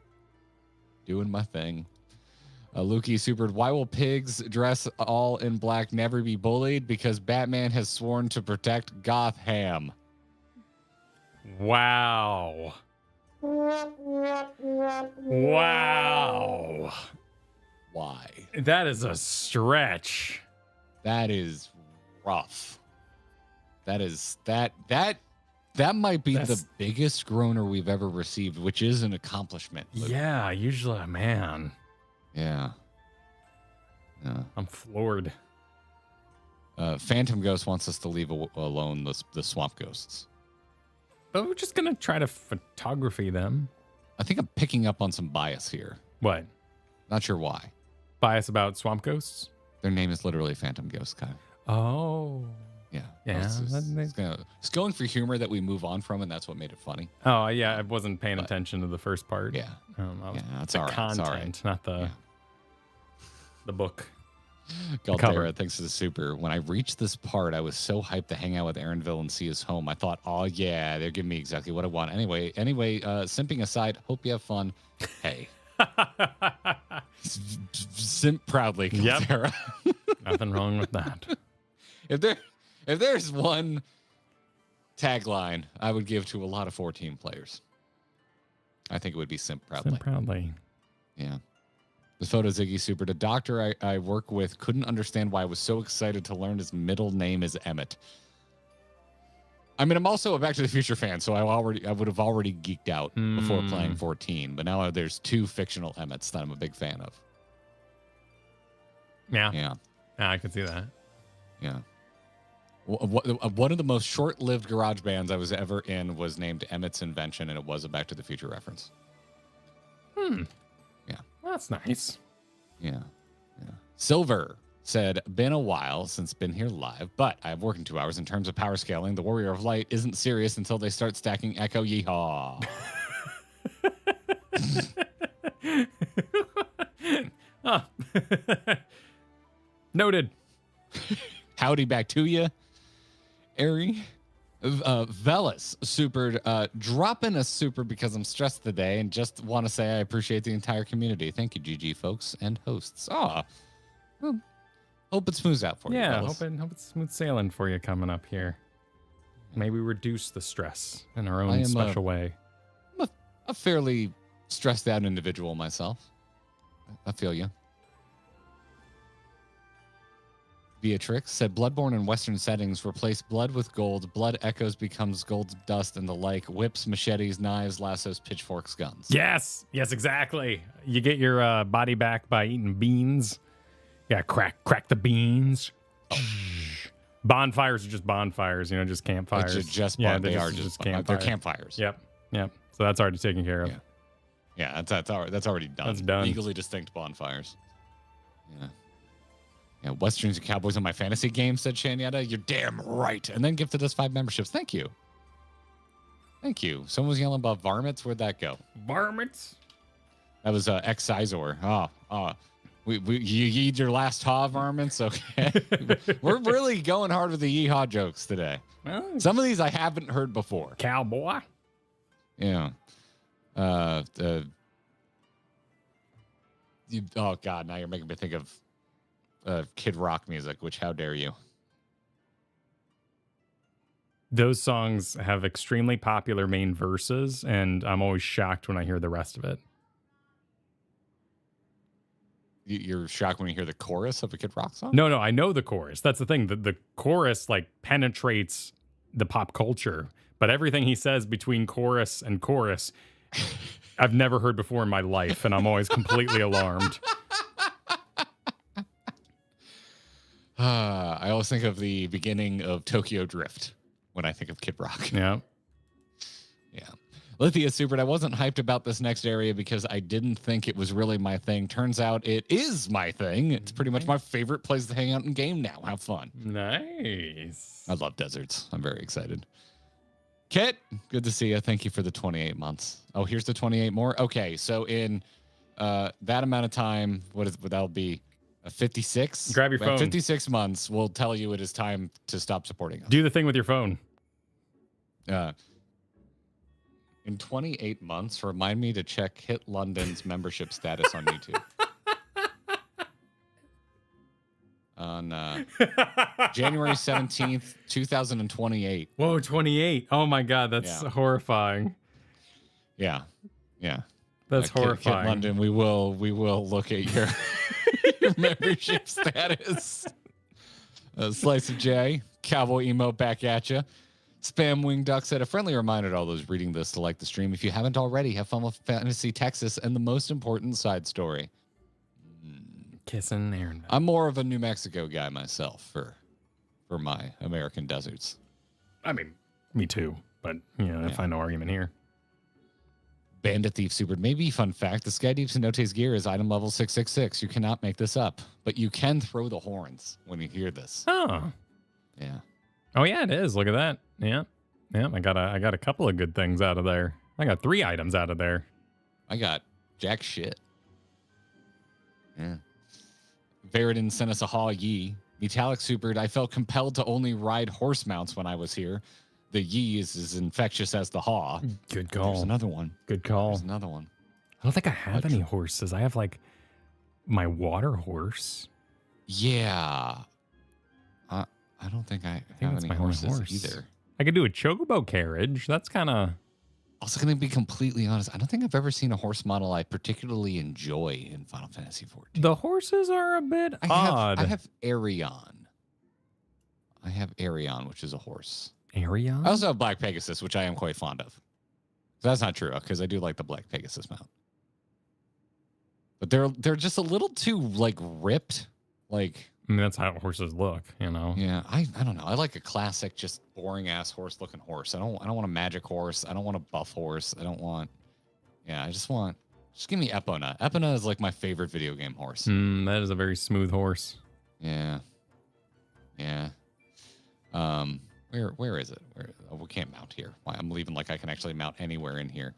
Lukey supered. Why will pigs dress all in black never be bullied? Because Batman has sworn to protect Gotham. Wow. Wow. Why? That is a stretch. That is rough. That might be the biggest groaner we've ever received, which is an accomplishment. Luke. Yeah, usually, man. Yeah. I'm floored. Phantom Ghost wants us to leave alone the swamp ghosts. But we're just gonna try to photography them. I think I'm picking up on some bias here. What? Not sure why. Bias about swamp ghosts? Their name is literally Phantom Ghost, Kai. Oh. Yeah. Yeah. It's going for humor that we move on from, and that's what made it funny. Oh, yeah. I wasn't paying attention to the first part. Yeah. That's all right. Content, not the book. Galdera, thanks to the super. When I reached this part, I was so hyped to hang out with Erenville and see his home. I thought, oh, yeah, they're giving me exactly what I want. Anyway, simping aside, hope you have fun. Hey. Simp proudly, Galdera. Yep. Nothing wrong with that. If there's one tagline I would give to a lot of 14 players, I think it would be simp proudly. Simp proudly. Yeah. The photo Ziggy super. The doctor I work with couldn't understand why I was so excited to learn his middle name is Emmett. I mean, I'm also a Back to the Future fan, so I would have already geeked out before playing 14. But now there's 2 fictional Emmets that I'm a big fan of. Yeah. Yeah. I can see that. Yeah. One of the most short-lived garage bands I was ever in was named Emmett's Invention, and it was a Back to the Future reference. Yeah. That's nice. Yeah. Silver said, been a while since been here live, but I have working 2 hours in terms of power scaling. The Warrior of Light isn't serious until they start stacking Echo Yeehaw. Noted. Howdy back to you, Ari. Velas supered, dropping a super because I'm stressed today and just want to say I appreciate the entire community. Thank you, GG folks and hosts. Well, hope it smooths out for you. Yeah, hope it's smooth sailing for you coming up here. Maybe reduce the stress in our own special way. I'm a fairly stressed out individual myself. I feel you. Beatrix said, Bloodborne in Western settings replace blood with gold. Blood echoes becomes gold dust and the like. Whips, machetes, knives, lassos, pitchforks, guns. Yes, exactly. You get your body back by eating beans. Yeah, crack the beans. Oh. Bonfires are just bonfires, just campfires. They are just campfires. They're campfires. Yep. So that's already taken care of. Yeah, that's already done. That's done. Legally distinct bonfires. Yeah, Westerns and Cowboys on my fantasy game, said Shanyetta. You're damn right. And then gifted us 5 memberships. Thank you. Someone was yelling about varmints. Where'd that go? Varmints? That was Excisor. You eat your last haw, varmints? Okay. We're really going hard with the yeehaw jokes today. Well, some of these I haven't heard before. Cowboy? Yeah. Oh, God. Now you're making me think of Kid Rock music, which how dare you? Those songs have extremely popular main verses, and I'm always shocked when I hear the rest of it. You're shocked when you hear the chorus of a Kid Rock song? No, I know the chorus. That's the thing. The chorus penetrates the pop culture, but everything he says between chorus and chorus, I've never heard before in my life, and I'm always completely alarmed. I always think of the beginning of Tokyo Drift when I think of Kid Rock. Yeah. Lithia supered. I wasn't hyped about this next area because I didn't think it was really my thing. Turns out it is my thing. It's pretty much my favorite place to hang out and game now. Have fun. Nice. I love deserts. I'm very excited. Kit, good to see you. Thank you for the 28 months. Oh, here's the 28 more. Okay, so in that amount of time, that'll be 56. Grab your phone. 56 months will tell you it is time to stop supporting us. Do the thing with your phone. In 28 months, remind me to check Hit London's membership status on YouTube. On January 17th, 2028. Whoa, 28. Oh my God, that's horrifying. Yeah. Yeah. That's Kit horrifying. London, we will look at your, your membership status. Slice of J, Cowboy Emo back at you. Spam Wing Duck said, a friendly reminder to all those reading this to like the stream. If you haven't already, have fun with Fantasy Texas and the most important side story. Kissing Erenville. I'm more of a New Mexico guy myself for my American deserts. I mean, me too. But, I find no argument here. Bandit Thief Super. Maybe fun fact, the Skydeep Cenote's gear is item level 666. You cannot make this up. But you can throw the horns when you hear this. Oh. Yeah. Oh, yeah, it is. Look at that. Yeah. Yeah, I got a couple of good things out of there. I got 3 items out of there. I got jack shit. Yeah. Veridin sent us a Haw Yi. Metallic Supered. I felt compelled to only ride horse mounts when I was here. The Yi is as infectious as the Haw. Good call. There's another one. Good call. There's another one. I don't think I have any horses. I have like my water horse. Yeah. I don't think I have any horses either. I could do a chocobo carriage. That's kind of... Also, going to be completely honest, I don't think I've ever seen a horse model I particularly enjoy in Final Fantasy XIV. The horses are a bit odd. I have Arion. I have Arion, which is a horse. Arion? I also have Black Pegasus, which I am quite fond of. So that's not true, because I do like the Black Pegasus mount. But they're just a little too, like, ripped. Like... I mean, that's how horses look, Yeah, I don't know. I like a classic, just boring-ass horse-looking horse. I don't want a magic horse. I don't want a buff horse. I don't want... Yeah, just give me Epona. Epona is, like, my favorite video game horse. That is a very smooth horse. Yeah. Yeah. Where is it? We can't mount here. I'm leaving like I can actually mount anywhere in here.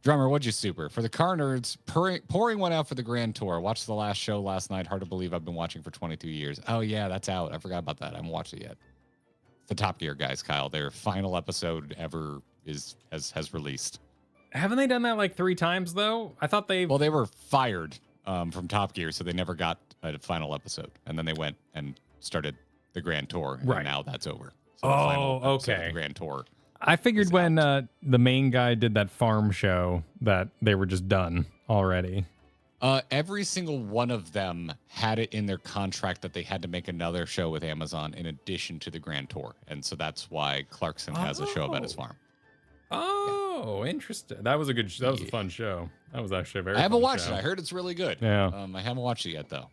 Drummer, what'd you super? For the car nerds, pouring one out for the Grand Tour. Watched the last show last night. Hard to believe I've been watching for 22 years. Oh, yeah, that's out. I forgot about that. I haven't watched it yet. The Top Gear guys, Kyle. Their final episode ever has released. Haven't they done that like 3 times, though? I thought they... Well, they were fired from Top Gear, so they never got a final episode. And then they went and started the Grand Tour, and now that's over. So okay. The Grand Tour. I figured when the main guy did that farm show that they were just done already. Every single one of them had it in their contract that they had to make another show with Amazon in addition to the Grand Tour. And so that's why Clarkson has a show about his farm. Oh, interesting. That was a fun show. That was actually a very I haven't fun watched show. it. I heard it's really good. Yeah. I haven't watched it yet, though.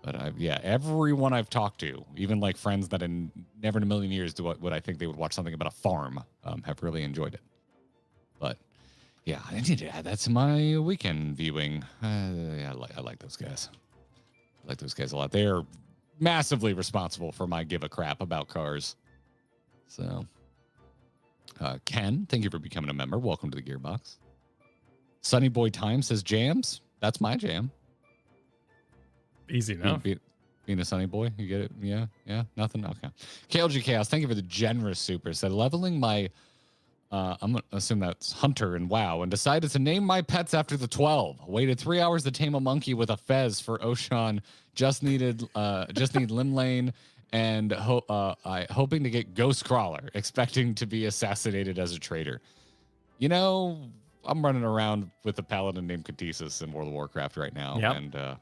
But everyone I've talked to, even like friends that in never in a million years would I think they would watch something about a farm, have really enjoyed it. But yeah, I need to add that to my weekend viewing. I like those guys. I like those guys a lot. They are massively responsible for my give a crap about cars. So, Ken, thank you for becoming a member. Welcome to the Gearbox. Sunny Boy Time says jams. That's my jam. Easy enough. Being a sunny boy, you get it? Yeah, nothing? Okay. KLG Chaos, thank you for the generous super. Said, leveling my, I'm going to assume that's Hunter and WoW, and decided to name my pets after the 12. Waited 3 hours to tame a monkey with a fez for Oshan. Just need Limlane, and hoping to get Ghost Crawler, expecting to be assassinated as a traitor. I'm running around with a paladin named Katesis in World of Warcraft right now, and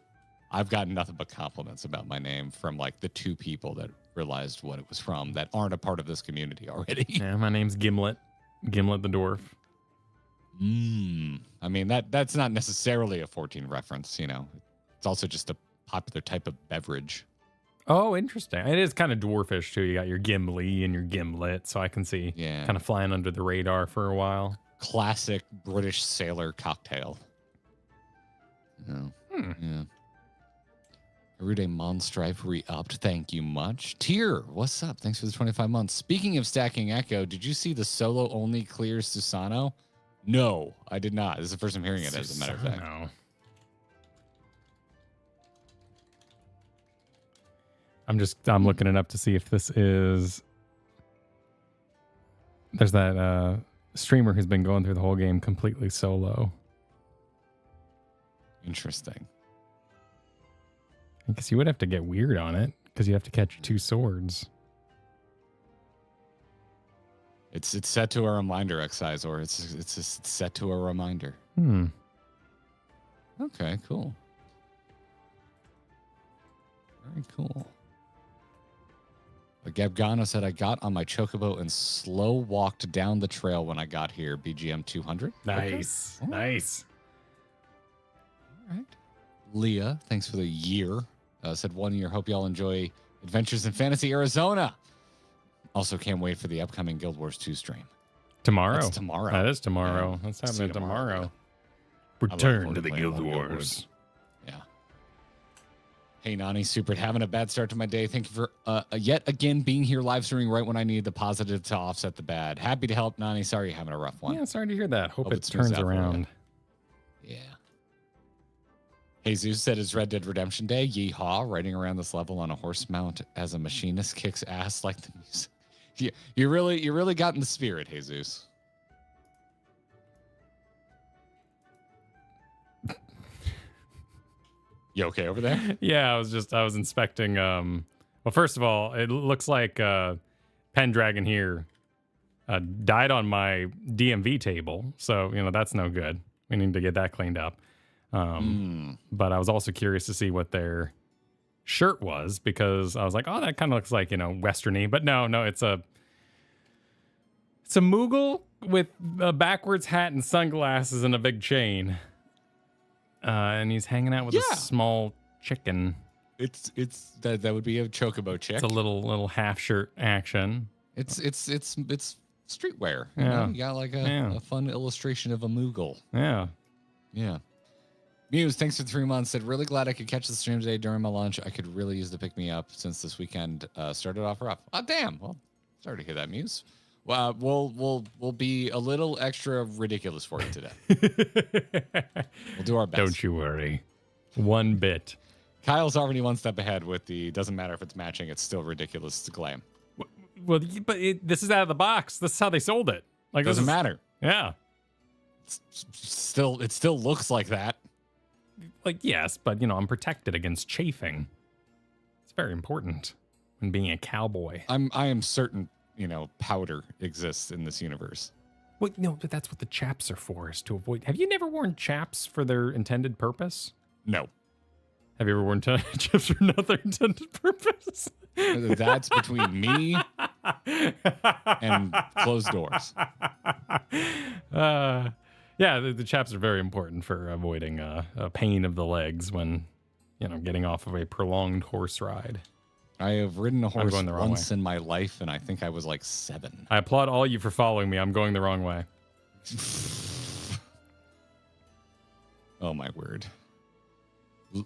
I've gotten nothing but compliments about my name from like the 2 people that realized what it was from that aren't a part of this community already. Yeah, my name's Gimlet. Gimlet the dwarf. I mean, that's not necessarily a 14 reference, It's also just a popular type of beverage. Oh, interesting. It is kind of dwarfish too. You got your Gimli and your Gimlet, so I can see kind of flying under the radar for a while. Classic British sailor cocktail. Yeah. Everyday Monstrife re-upped. Thank you much. Tier, what's up? Thanks for the 25 months. Speaking of stacking Echo, did you see the solo only clears Susano? No, I did not. This is the first I'm hearing it, as a matter of fact. I'm looking it up to see if this is... There's that streamer who's been going through the whole game completely solo. Interesting. I guess you would have to get weird on it because you have to catch 2 swords. It's set to a reminder, Excise, or it's just set to a reminder. Okay, cool. Very cool. Gabgano said, I got on my chocobo and slow walked down the trail when I got here. BGM 200. Nice. Okay. Nice. All right. Leah, thanks for the year. Said 1 year. Hope y'all enjoy Adventures in Fantasy Arizona. Also can't wait for the upcoming Guild Wars 2 stream. Tomorrow. That's tomorrow. That is tomorrow. Yeah. That's happening tomorrow. Yeah. Return to the Guild Wars. Yeah. Hey, Nani, super having a bad start to my day. Thank you for yet again being here live streaming right when I need the positive to offset the bad. Happy to help, Nani. Sorry you're having a rough one. Yeah, sorry to hear that. Hope it smooths turns out for you. around. Yeah. Jesus said it's Red Dead Redemption Day. Yeehaw. Riding around this level on a horse mount as a machinist kicks ass like the music. You really got in the spirit, Jesus. You okay over there? Yeah, I was inspecting. Well, first of all, it looks like Pendragon here died on my DMV table, so that's no good. We need to get that cleaned up. But I was also curious to see what their shirt was, because I was like, oh, that kind of looks like westerny, but no, it's a Moogle with a backwards hat and sunglasses and a big chain. And he's hanging out with a small chicken. It's that would be a chocobo chick. It's a little half shirt action. It's streetwear. You Yeah. know? You got like a fun illustration of a Moogle. Yeah. Yeah. Muse, thanks for 3 months. Said really glad I could catch the stream today during my lunch. I could really use the pick me up since this weekend started off rough. Oh damn. Well, sorry to hear that, Muse. Well, we'll be a little extra ridiculous for you today. We'll do our best. Don't you worry. One bit. Kyle's already one step ahead with the doesn't matter if it's matching, it's still ridiculous to claim. Well, but this is out of the box. This is how they sold it. Like, Doesn't matter. Yeah. It still looks like that. Like, yes, but I'm protected against chafing. It's very important when being a cowboy. I am certain, powder exists in this universe. Well, no, but that's what the chaps are for, is to avoid. Have you never worn chaps for their intended purpose? No. Have you ever worn chaps for another intended purpose? That's between me and closed doors. Yeah, the chaps are very important for avoiding a pain of the legs when, getting off of a prolonged horse ride. I have ridden a horse going the wrong once way. in my life, and I think I was like 7. I applaud all you for following me. I'm going the wrong way. Oh, my word.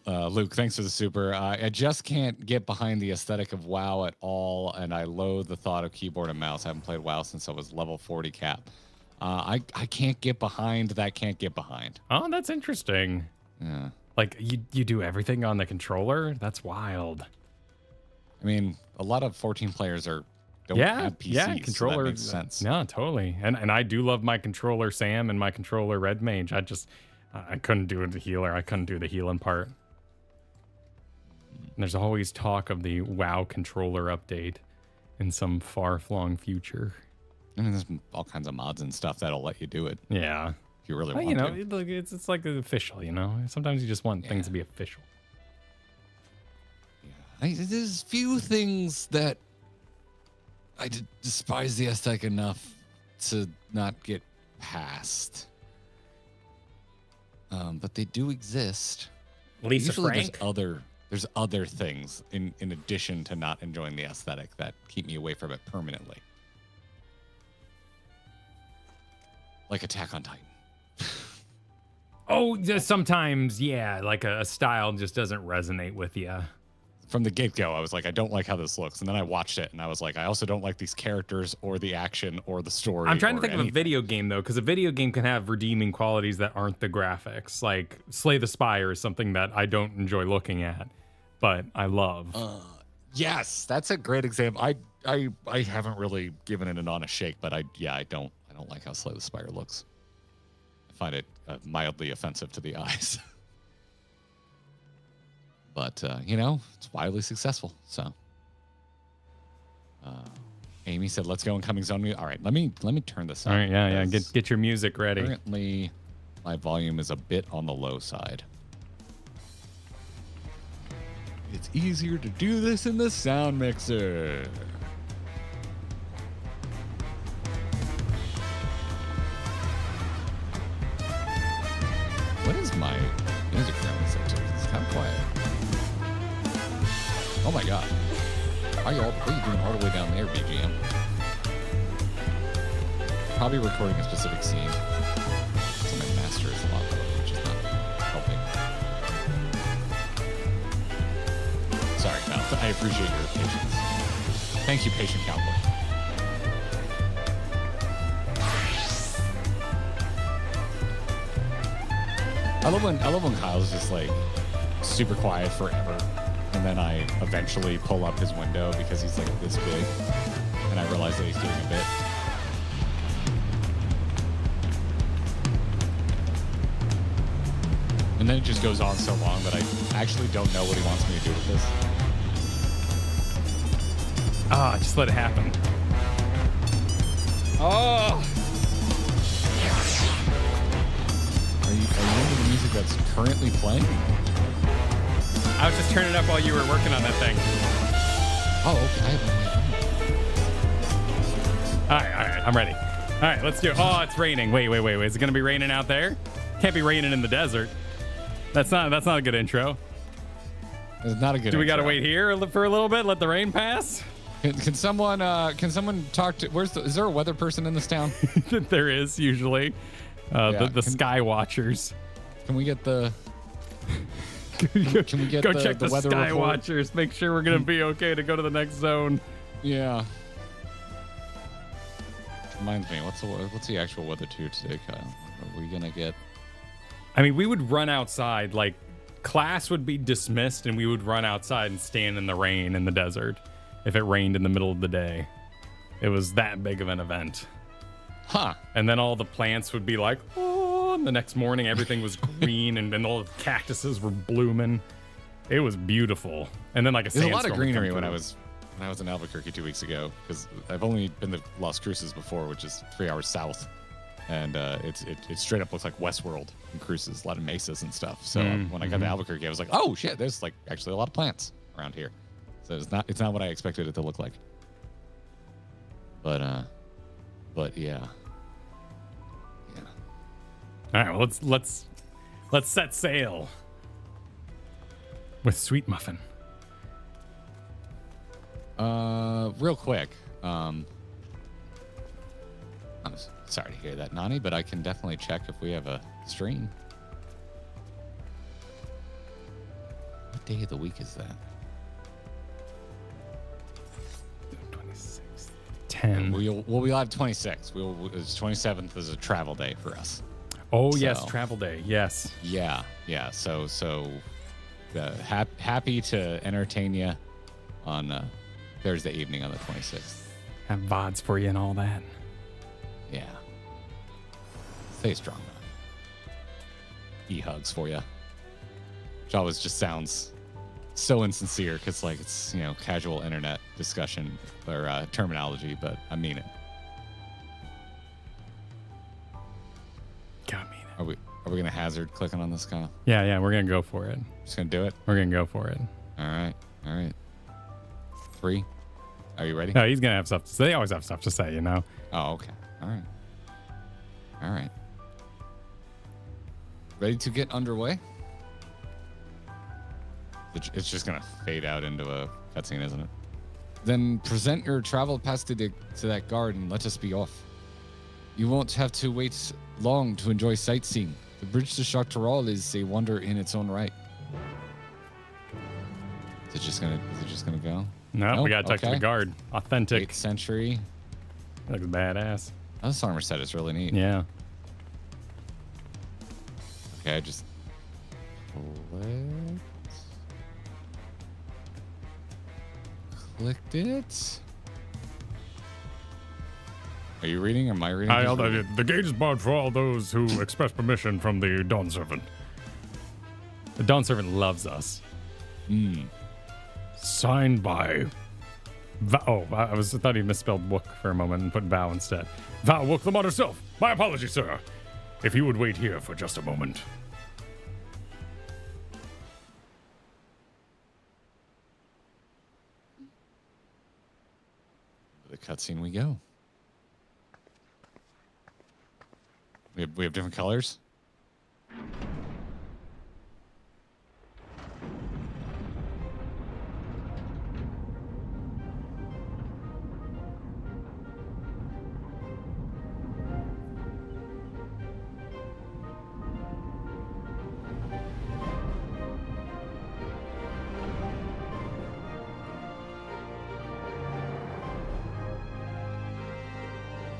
Luke, thanks for the super. I just can't get behind the aesthetic of WoW at all, and I loathe the thought of keyboard and mouse. I haven't played WoW since I was level 40 cap. I can't get behind that. Can't get behind. Oh, that's interesting. Yeah. Like, you do everything on the controller? That's wild. I mean, a lot of 14 players don't have PCs. Yeah, controller. So that makes sense. No, totally. And I do love my controller Sam and my controller Red Mage. I couldn't do it the healer. I couldn't do the healing part. And there's always talk of the WoW controller update in some far-flung future. I mean, there's all kinds of mods and stuff that'll let you do it. Yeah. If you really But, want to. it's like official, Sometimes you just want things to be official. There's few things that I despise the aesthetic enough to not get past. But they do exist. Lisa Usually Frank. there's other things in addition to not enjoying the aesthetic that keep me away from it permanently. Like Attack on Titan. Oh, sometimes, yeah, like a style just doesn't resonate with you. From the get-go, I was like, I don't like how this looks. And then I watched it, and I was like, I also don't like these characters or the action or the story. I'm trying to think anything. of a video game, though, because a video game can have redeeming qualities that aren't the graphics. Like, Slay the Spire is something that I don't enjoy looking at, but I love. Yes, that's a great example. I haven't really given it an honest shake, but I don't like how Slay the Spire looks. I find it mildly offensive to the eyes. But, it's wildly successful, so. Amy said, "Let's go incoming zone." All right, let me turn this up. All right, yeah. Get your music ready. Currently, my volume is a bit on the low side. It's easier to do this in the sound mixer. What is my music currently set to? It's kind of quiet. Oh my god. What are you doing all the way down there, BGM? Probably recording a specific scene. So my master is a lot lower, which is not helping. Sorry, Cal. I appreciate your patience. Thank you, patient cowboy. I love when Kyle's just like super quiet forever, and then I eventually pull up his window because he's like this big, and I realize that he's doing a bit. And then it just goes on so long that I actually don't know what he wants me to do with this. Just let it happen. Oh! Are you into the music that's currently playing? I was just turning it up while you were working on that thing. Oh, okay. All right, I'm ready. All right, let's do it. Oh, it's raining. Wait. Is it going to be raining out there? Can't be raining in the desert. That's not a good intro. It's not a good Do we got to intro. wait here for a little bit? Let the rain pass? Can someone talk to, is there a weather person in this town? There is usually. The Sky Watchers. Can we get the Can we get go the, check the weather Sky report? Watchers. Make sure we're gonna be okay to go to the next zone. Yeah. Reminds me, what's the actual weather to today, Kyle? Are we gonna get? I mean, we would run outside. Like class would be dismissed, and we would run outside and stand in the rain in the desert if it rained in the middle of the day. It was that big of an event. Huh. And then all the plants would be like, oh, and the next morning everything was green and all the cactuses were blooming. It was beautiful. And then like a There's a sandstorm lot of would come greenery when I through. was in Albuquerque 2 weeks ago, because I've only been to Las Cruces before, which is 3 hours south, and it straight up looks like Westworld in Cruces, a lot of mesas and stuff. So when I got to Albuquerque, I was like, oh shit, there's like actually a lot of plants around here. So it's not what I expected it to look like. But yeah. All right, well, let's set sail with Sweet Muffin. Real quick. I'm sorry to hear that, Nani, but I can definitely check if we have a stream. What day of the week is that? 26th, 10. We'll be live 26. 27th is a travel day for us. Oh, yes, So- travel day. Yes. Yeah. So happy to entertain you on Thursday evening on the 26th. Have VODs for you and all that. Yeah. Stay strong, man. E-hugs for you. Which always just sounds so insincere because, like, it's, casual internet discussion or terminology, but I mean it. Got me. Are we gonna hazard clicking on this, Kyle? Yeah, we're gonna go for it. Just gonna do it? We're gonna go for it. All right. 3. Are you ready? No, he's gonna have stuff to say. They always have stuff to say, Oh, okay. All right. Ready to get underway? It's just gonna fade out into a cutscene, isn't it? Then present your travel pass to that guard and let us be off. You won't have to wait long to enjoy sightseeing. The bridge to Tural is a wonder in its own right. Is it just gonna go? No, Nope, we gotta talk to the okay. guard. Authentic. 8th century. Looks badass. Oh, this armor set is really neat. Yeah. Okay, I just clicked it. Are you reading or am I reading? Who's reading? The gate is barred for all those who express permission from the Dawn Servant. The Dawn Servant loves us. Signed by I thought he misspelled Wook for a moment and put Vow instead. Vow Wook the Mod Self. My apologies, sir. If you would wait here for just a moment. The cutscene we go. We have different colors.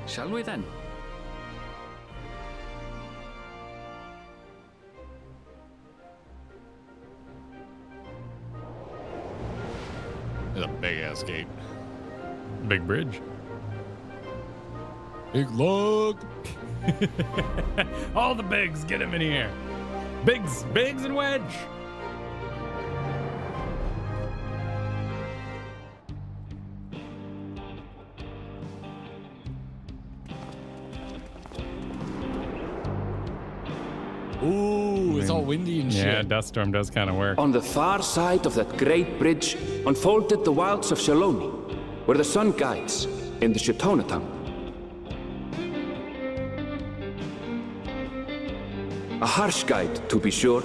Shall we then? There's a big ass gate. Big bridge. Big log. All the bigs, get him in here. Bigs and Wedge. Ooh, it's all windy and shit. Yeah, dust storm does kind of work. On the far side of that great bridge unfolded the wilds of Shaloni, where the sun guides in the Shatona tongue. A harsh guide, to be sure,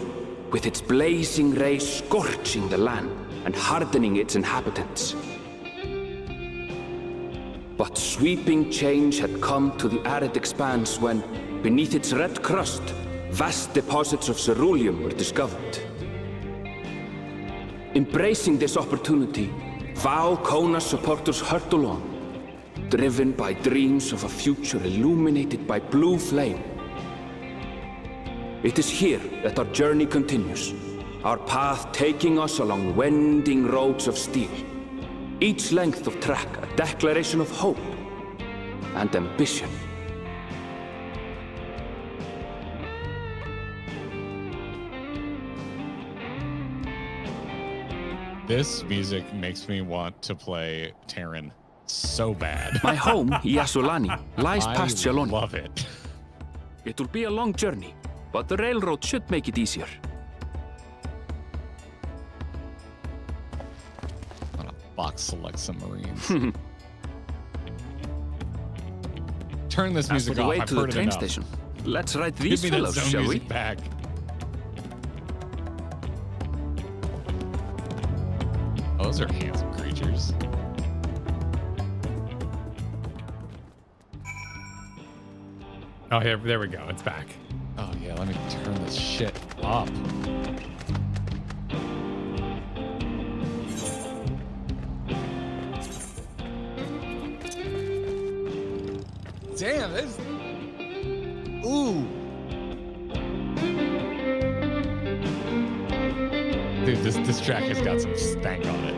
with its blazing rays scorching the land and hardening its inhabitants. But sweeping change had come to the arid expanse when, beneath its red crust, vast deposits of ceruleum were discovered. Embracing this opportunity, Vow Kona supporters hurtle on, driven by dreams of a future illuminated by blue flame. It is here that our journey continues, our path taking us along winding roads of steel. Each length of track a declaration of hope and ambition. This music makes me want to play Terran so bad. My home, Yasulani, lies past I Shaloni. love it. It will be a long journey, but the railroad should make it easier. I'm gonna box select some Marines. Turn this As for music the off. way I've to the heard it train enough. station, let's ride Give these me that fellows, zone shall we? music back. Oh, those are handsome creatures. Oh, here, there we go. It's back. Oh yeah, let me turn this shit up. Damn, this. Ooh. Dude, this track has got some stank on it.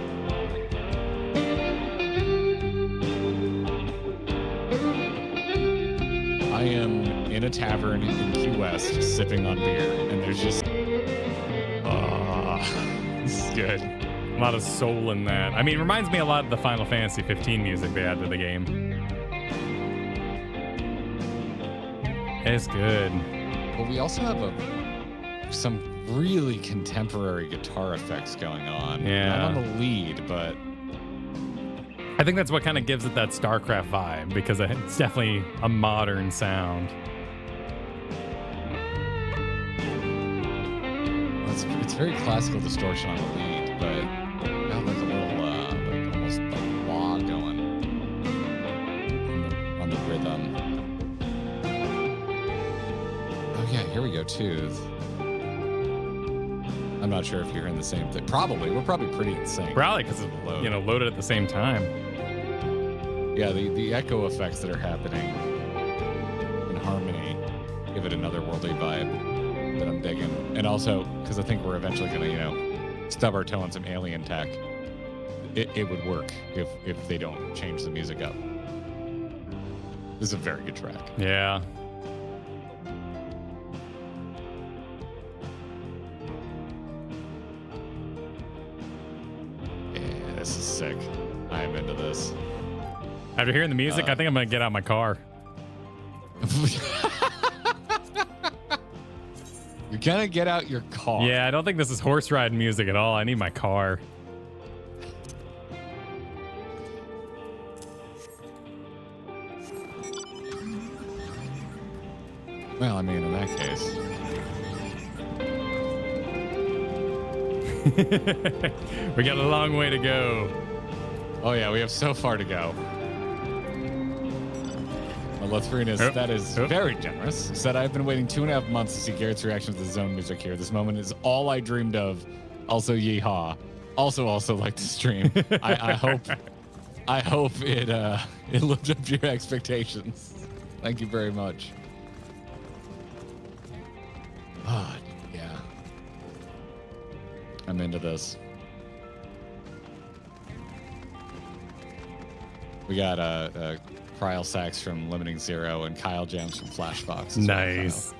I am in a tavern in Key West sipping on beer, and there's just. This is good. A lot of soul in that. I mean, it reminds me a lot of the Final Fantasy 15 music they added to the game. It's good. But we also have some really contemporary guitar effects going on. Yeah. Not on the lead, but I think that's what kind of gives it that StarCraft vibe, because it's definitely a modern sound. it's very classical distortion on the lead, but got like a little like almost a wah going on the rhythm. Oh yeah, here we go too. I'm not sure if you're hearing the same thing. Probably. We're probably pretty in sync. Probably because it's loaded at the same time. Yeah, the echo effects that are happening in harmony give it another worldly vibe that I'm digging. And also, because I think we're eventually going to, stub our toe on some alien tech. It would work if they don't change the music up. This is a very good track. Yeah. Yeah, this is sick. I'm in into this. After hearing the music, I think I'm going to get out my car. You're going to get out your car. Yeah, I don't think this is horse riding music at all. I need my car. Well, I mean, in that case. We got a long way to go. Oh, yeah, we have so far to go. Well, Lathrinas, that is very generous. Said, I've been waiting 2.5 months to see Garrett's reaction to the zone music here. This moment is all I dreamed of. Also, yeehaw. Also like the stream. I hope it lived up to your expectations. Thank you very much. Oh, yeah. I'm into this. We got Cryle Sax from Limiting Zero and Kyle Jams from Flashbox. Nice.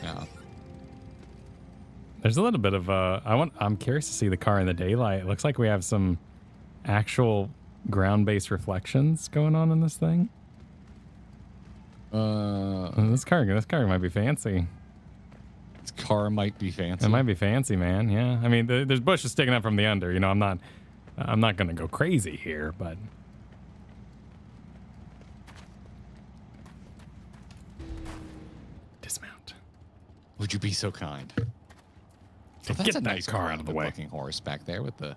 Yeah. There's a little bit of I'm curious to see the car in the daylight. It looks like we have some actual ground-based reflections going on in this thing. This car might be fancy. This car might be fancy. It might be fancy, man. Yeah. I mean, there's bushes sticking up from the under. You know, I'm not gonna go crazy here, but. Dismount. Would you be so kind? So Get that nice car out of the way. Looking horse back there with the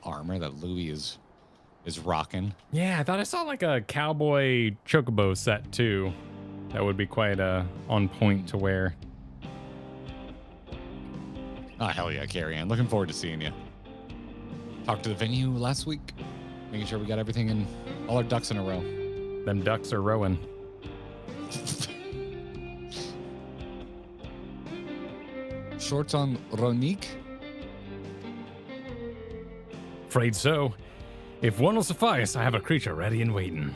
armor that Louis is rocking. Yeah, I thought I saw like a cowboy chocobo set too. That would be quite on point to wear. Oh, hell yeah, Carrie Ann. Looking forward to seeing you. Talked to the venue last week, making sure we got everything in, all our ducks in a row. Them ducks are rowing. Shorts on Ronique? Afraid so. If one will suffice, I have a creature ready and waiting.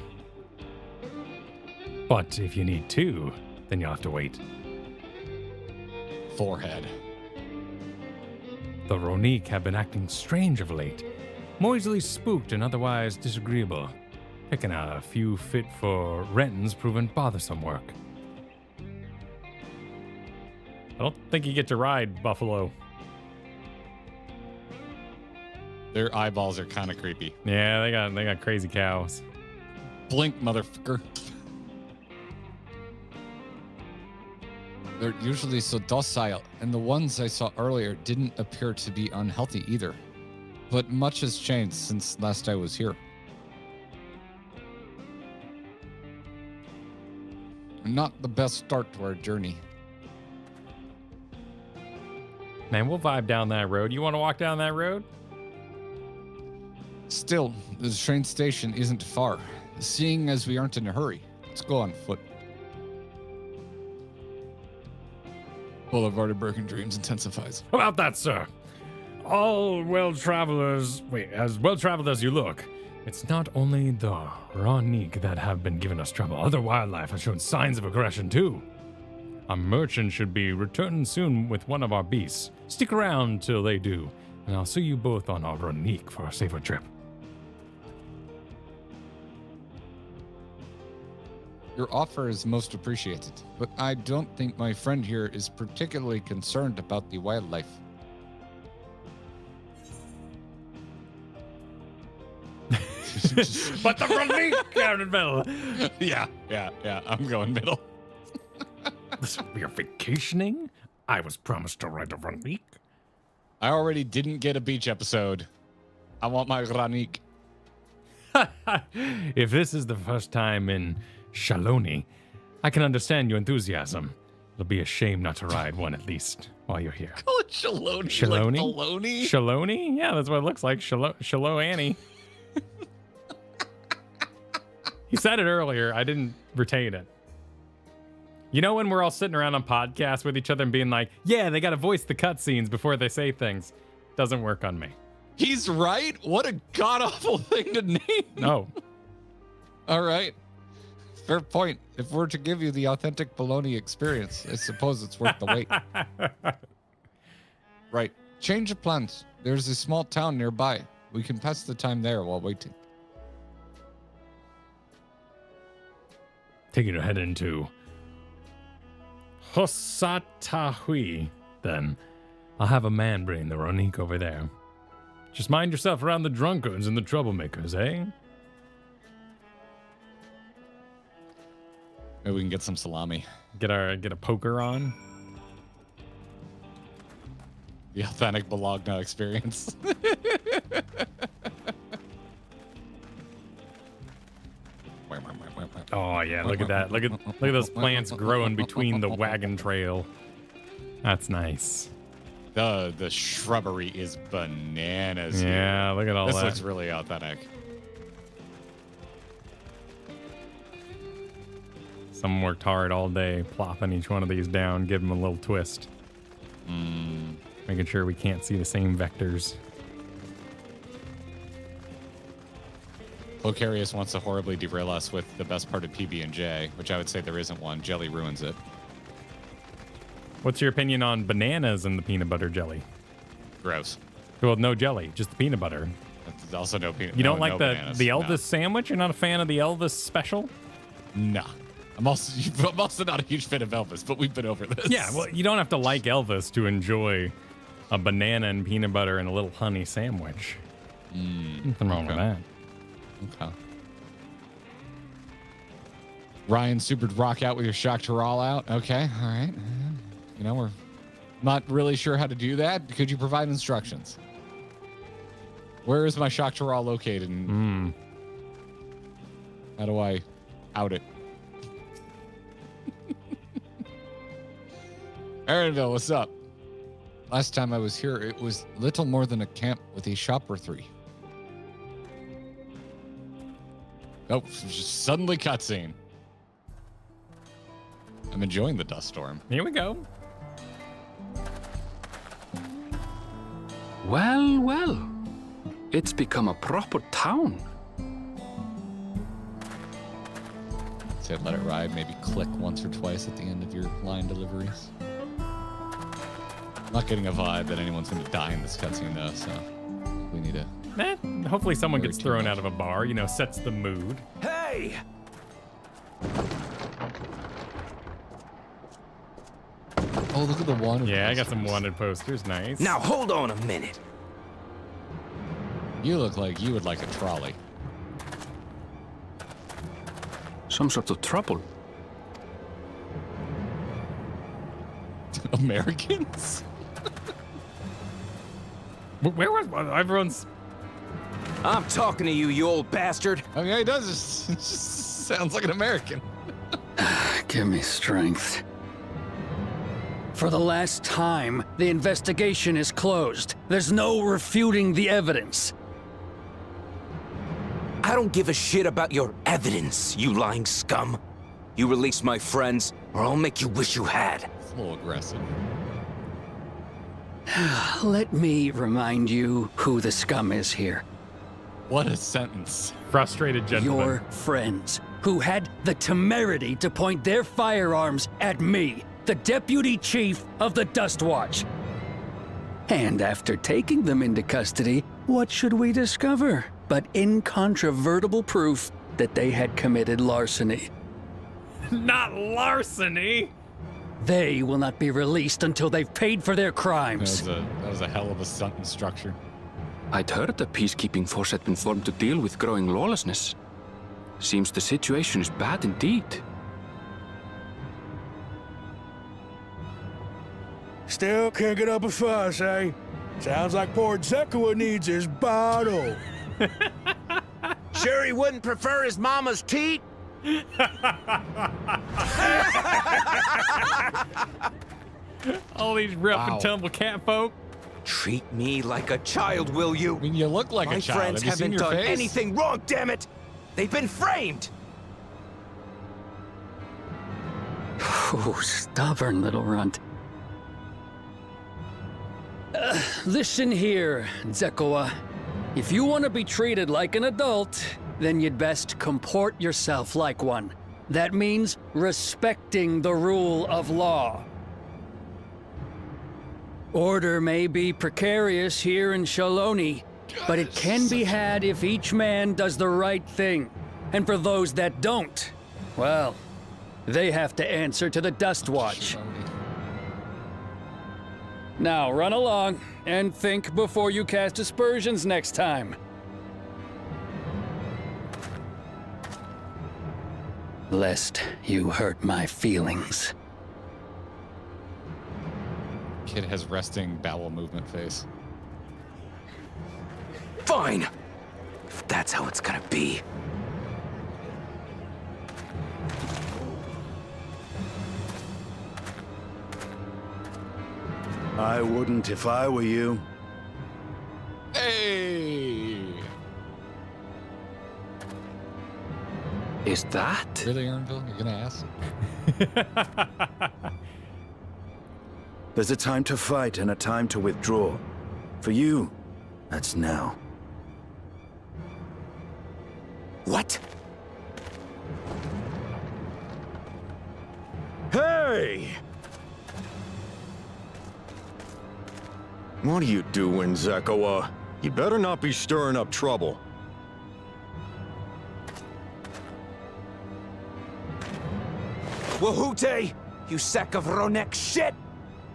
But if you need two, then you'll have to wait. Forehead. The Ronique have been acting strange of late, more easily spooked and otherwise disagreeable, picking out a few fit for Renton's proven bothersome work. I don't think you get to ride Buffalo. Their eyeballs are kind of creepy. Yeah, they got crazy cows. Blink, motherfucker. They're usually so docile, and the ones I saw earlier didn't appear to be unhealthy either. But much has changed since last I was here. Not the best start to our journey. Man, we'll vibe down that road. You want to walk down that road? Still, the train station isn't far. Seeing as we aren't in a hurry, let's go on foot. Boulevard of Broken Dreams intensifies. How about that, sir? As well-traveled as you look, it's not only the Ronique that have been giving us trouble. Other wildlife has shown signs of aggression, too. A merchant should be returning soon with one of our beasts. Stick around till they do, and I'll see you both on our Ronique for a safer trip. Your offer is most appreciated, but I don't think my friend here is particularly concerned about the wildlife. But the Ronique, Erenville! Yeah, I'm going middle. This will be a vacationing? I was promised to ride a Ronique. I already didn't get a beach episode. I want my Ronique. If this is the first time in Shaloni, I can understand your enthusiasm. It'll be a shame not to ride one at least while you're here. Call it Shaloni. Shaloni? Like baloney? Shaloni? Yeah, that's what it looks like. Shalo Annie. He said it earlier. I didn't retain it. You know when we're all sitting around on podcasts with each other and being like, yeah, they got to voice the cutscenes before they say things. Doesn't work on me. He's right? What a god-awful thing to name. No. All right. Fair point. If we're to give you the authentic baloney experience, I suppose it's worth the wait. Right. Change of plans. There's a small town nearby We can pass the time there while waiting. Take you to head into Hosatahui, then. I'll have a man bring the Ronique over there. Just mind yourself around the drunkards and the troublemakers, eh? Maybe we can get some salami. Get a poker on. The authentic Bologna experience. Oh yeah, look at that. Look at those plants growing between the wagon trail. That's nice. The shrubbery is bananas. Yeah, look at all this that. This looks really authentic. Someone worked hard all day, plopping each one of these down, give them a little twist. Making sure we can't see the same vectors. Locarius wants to horribly derail us with the best part of PB&J, which I would say there isn't one. Jelly ruins it. What's your opinion on bananas and the peanut butter jelly? Gross. Well, no jelly, just the peanut butter. That's also no peanut. You don't like the bananas. Elvis sandwich? You're not a fan of the Elvis special? No. I'm also not a huge fan of Elvis, but we've been over this. Yeah, well, you don't have to like Elvis to enjoy a banana and peanut butter and a little honey sandwich. Nothing wrong with that. Okay. Ryan, super rock out with your shock Tural out. Okay, all right. You know, we're not really sure how to do that. Could you provide instructions? Where is my shock Tural located? And how do I out it? Erenville, what's up? Last time I was here, it was little more than a camp with a shop or three. Oh, just suddenly cutscene. I'm enjoying the dust storm. Here we go. Well, well. It's become a proper town. Say let it ride, maybe click once or twice at the end of your line deliveries. Not getting a vibe that anyone's going to die in this cutscene, though, so we need to... Hopefully someone gets thrown out of a bar, you know, sets the mood. Hey! Oh, look at the wanted Yeah, posters. I got some wanted posters. Nice. Now hold on a minute. You look like you would like a trolley. Some sort of trouble. Americans? Where was everyone's? I'm talking to you, you old bastard. Oh, yeah, he does. It just sounds like an American. Give me strength. For the last time, the investigation is closed. There's no refuting the evidence. I don't give a shit about your evidence, you lying scum. You release my friends, or I'll make you wish you had. It's a little aggressive. Let me remind you who the scum is here. What a sentence. Frustrated gentleman. Your friends, who had the temerity to point their firearms at me, the deputy chief of the Dust Watch. And after taking them into custody, what should we discover but incontrovertible proof that they had committed larceny? Not larceny. They will not be released until they've paid for their crimes. That was a hell of a sentence structure. I'd heard the peacekeeping force had been formed to deal with growing lawlessness. Seems the situation is bad indeed. Still can't get up a fuss, eh? Sounds like poor Zekua needs his bottle. Sure he wouldn't prefer his mama's teat? All these rough Wow. and tumble cat folk. Treat me like a child, will you? I mean, you look like My a child. friends Have you seen haven't your done face? anything wrong, damn it! They've been framed! Oh, stubborn little runt. Listen here, Zekua. If you want to be treated like an adult, then you'd best comport yourself like one. That means respecting the rule of law. Order may be precarious here in Shaloni, but it can be had if each man does the right thing. And for those that don't, well, they have to answer to the Dust Watch. Now run along and think before you cast aspersions next time. Lest you hurt my feelings. Kid has resting bowel movement face. Fine! If that's how it's gonna be. I wouldn't if I were you. Hey! Is that? Really, Erenville? You're gonna ask? There's a time to fight and a time to withdraw. For you, that's now. What? Hey! What are you doing, Zekawa? You better not be stirring up trouble. Wahute! You sack of Ronek shit!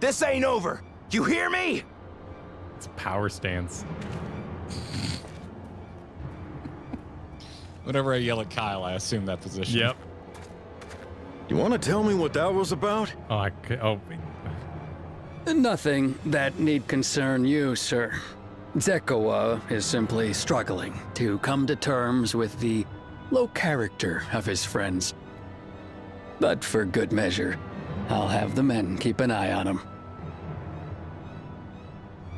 This ain't over! You hear me? It's a power stance. Whenever I yell at Kyle, I assume that position. Yep. You want to tell me what that was about? Oh, I could. Oh, Nothing that need concern you, sir. Zekawa is simply struggling to come to terms with the low character of his friends. But for good measure, I'll have the men keep an eye on him.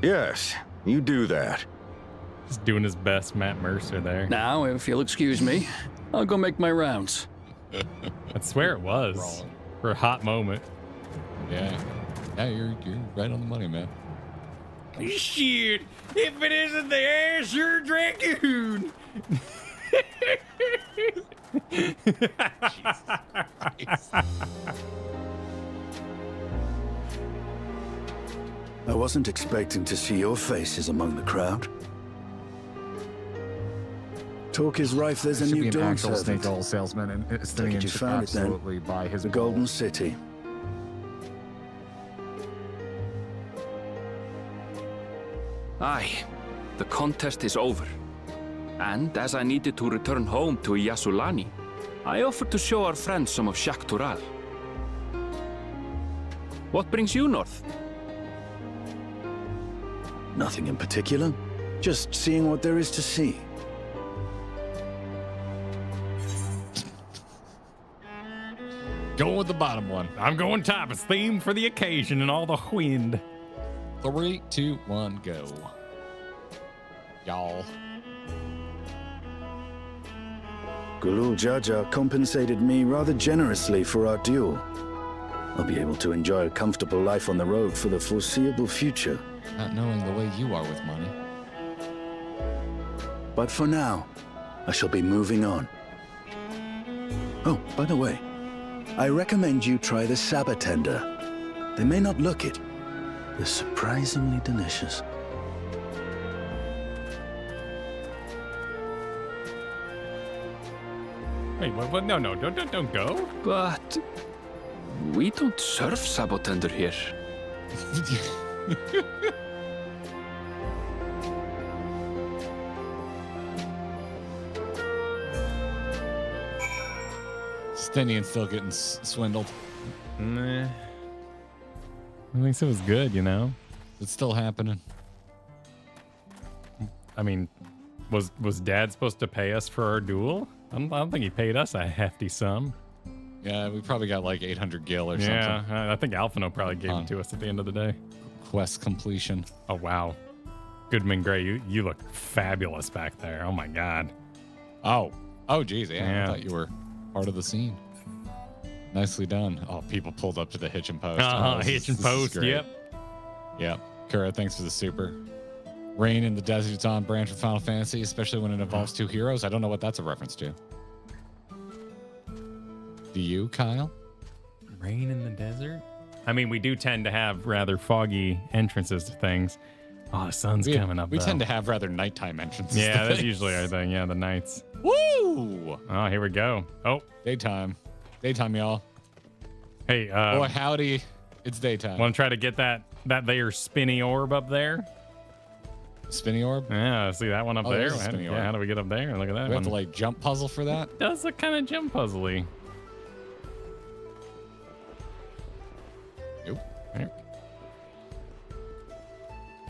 Yes, you do that. he's doing his best, Matt Mercer there. Now, if you'll excuse me, I'll go make my rounds. I swear it was Wrong. for a hot moment. Yeah. Yeah, you're right on the money, man. Shit! If it isn't the Asher Dragoon! I wasn't expecting to see your faces among the crowd. Talk is rife, there's a Should new be an dawn actual snake servant. oil salesman, and Take Estonian it you should found it then. absolutely buy his The bull. Golden City. Aye, the contest is over. And as I needed to return home to Yasulani, I offered to show our friends some of Shak Tural. What brings you north? Nothing in particular. Just seeing what there is to see. Going with the bottom one. I'm going top. It's themed for the occasion and all the wind. 3, 2, 1, go. Y'all. Gulul Jaja compensated me rather generously for our duel. I'll be able to enjoy a comfortable life on the road for the foreseeable future. Not knowing the way you are with money. But for now, I shall be moving on. Oh, by the way, I recommend you try the Sabatender. They may not look it. They're surprisingly delicious. Wait, what? No, don't go. But we don't serve Sabotender here. Stenian's still getting swindled. Nah. At least it was good, you know? It's still happening. I mean, was Dad supposed to pay us for our duel? I don't think he paid us a hefty sum. Yeah, we probably got like 800 gil or Yeah, something. I think Alphino probably gave it to us at the end of the day. Quest completion. Oh, wow. Goodman Gray, you look fabulous back there. Oh, my God. Oh, geez. Yeah, Yeah. I thought you were part of the scene. Nicely done. Oh, people pulled up to the hitch and post. Oh, Hitch and this is post, great. yep. Yep. Kura, thanks for the super. Rain in the Desert's on branch of Final Fantasy, especially when it involves two heroes. I don't know what that's a reference to. Do you, Kyle? Rain in the desert? I mean, we do tend to have rather foggy entrances to things. Oh, the sun's coming up. We though. tend to have rather nighttime entrances. Yeah, to that's things. usually our thing. Yeah, the nights. Woo! Oh, here we go. Oh, Daytime, y'all. hey, Boy, howdy, it's daytime. want to try to get that there spinny orb up there? Spinny orb. Yeah, see that one up Oh, there? there's a spinny orb. Yeah, how do we get up there? Look at that We have one. to like jump puzzle for that. It does look kind of jump puzzly. Nope. Here.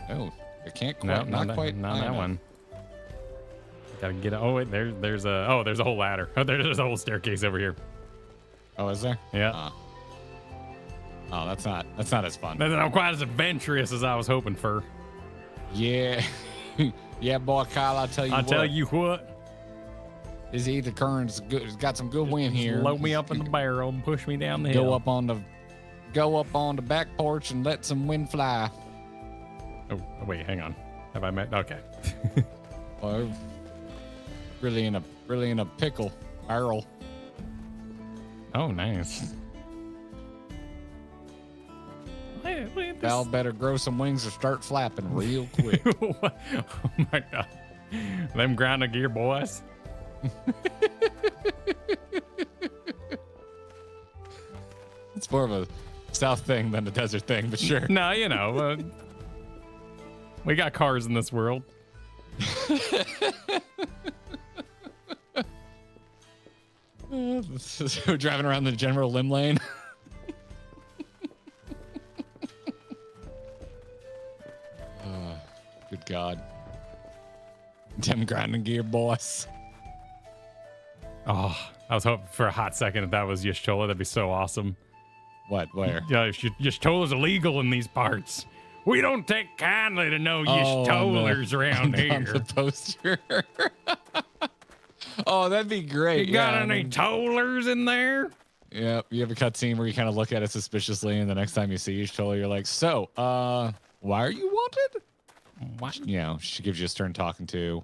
Oh, I can't No, quite. not quite. Not high that enough. one. Gotta get it. Oh wait, there's a whole ladder. Oh, there's a whole staircase over here. Oh, is there? Yeah. Oh, that's not as fun. That's not quite as adventurous as I was hoping for. Yeah. Yeah, boy, Kyle, I'll tell you I'll what. tell you what. This ether current's good. It's got some good wind here. Load me up in the barrel and push me down the hill. Go up on the back porch and let some wind fly. Oh, wait, hang on. Have I met? Okay. Well, really in a pickle barrel. Oh, nice. Look at this. Val better grow some wings or start flapping real quick. Oh my god. Them grinding gear boys. It's more of a south thing than a desert thing, but sure. No, you know, we got cars in this world. So driving around the general limb lane. Good God. Them grinding gear boys. Oh, I was hoping for a hot second that was Yishtola. That'd be so awesome. What? Where? Yeah, Yishtola's illegal in these parts. We don't take kindly to no Yishtolers around on here. the poster. Oh, that'd be great. You got Yeah, I any mean, tollers in there? yeah, you have a cutscene where you kind of look at it suspiciously, and the next time you see Ishtola, you're like, so, why are you wanted? What? You know, she gives you a stern talking to,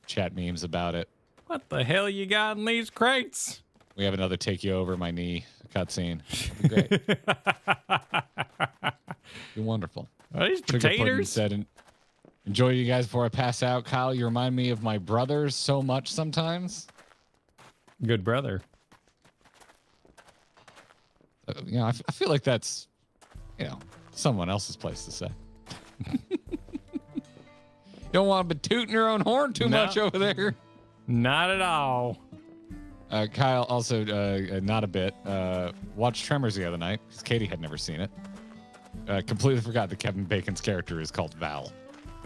chat memes about it. What the hell you got in these crates? We have another take you over my knee cutscene. It'll be great. Be wonderful. Are these Sugar Pudding potatoes? said, enjoy you guys before I pass out. Kyle, you remind me of my brothers so much sometimes. Good brother. You know, I feel like that's, you know, someone else's place to say. You don't want to be tooting your own horn too much over there. Not at all. Kyle also, not a bit, watched Tremors the other night because Katie had never seen it. Completely forgot that Kevin Bacon's character is called Val.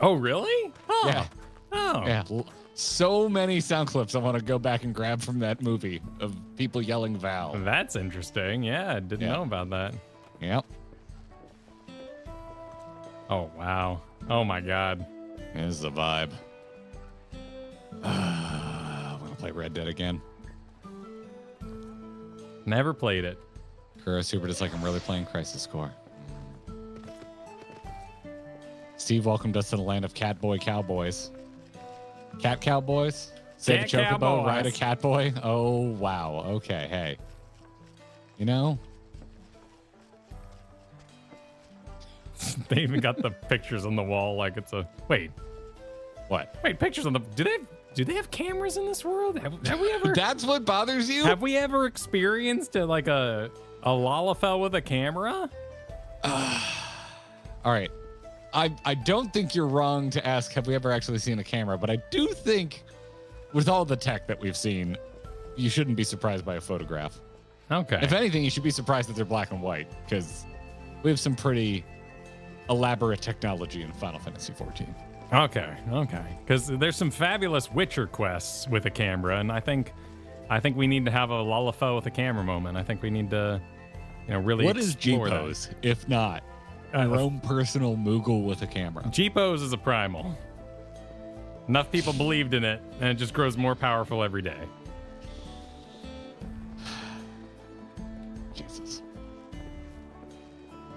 Oh, really? Oh. Yeah. Oh. Yeah. So many sound clips I want to go back and grab from that movie of people yelling Val. That's interesting. Yeah, I didn't know about that. Yep. Oh, wow. Oh, my God. This is the vibe. I'm going to play Red Dead again. Never played it. Kura Super just like I'm really playing Crisis Core. Steve welcomed us to the land of Catboy Cowboys. Cat Cowboys? Save a Cat chocobo, cowboys. ride a catboy? Oh, wow. Okay, hey. You know? They even got the pictures on the wall like it's a... Wait. What? Wait, pictures on the... Do they have cameras in this world? Have we ever... That's what bothers you? Have we ever experienced a Lalafell with a camera? All right. I don't think you're wrong to ask, have we ever actually seen a camera? But I do think with all the tech that we've seen, you shouldn't be surprised by a photograph. Okay. If anything, you should be surprised that they're black and white because we have some pretty elaborate technology in Final Fantasy XIV. Okay. Because there's some fabulous Witcher quests with a camera, and I think we need to have a Lalafell with a camera moment. I think we need to, really What is explore that. G-Pose, if not your own personal Moogle with a camera? G-Pose is a primal. Enough people believed in it, and it just grows more powerful every day. Jesus.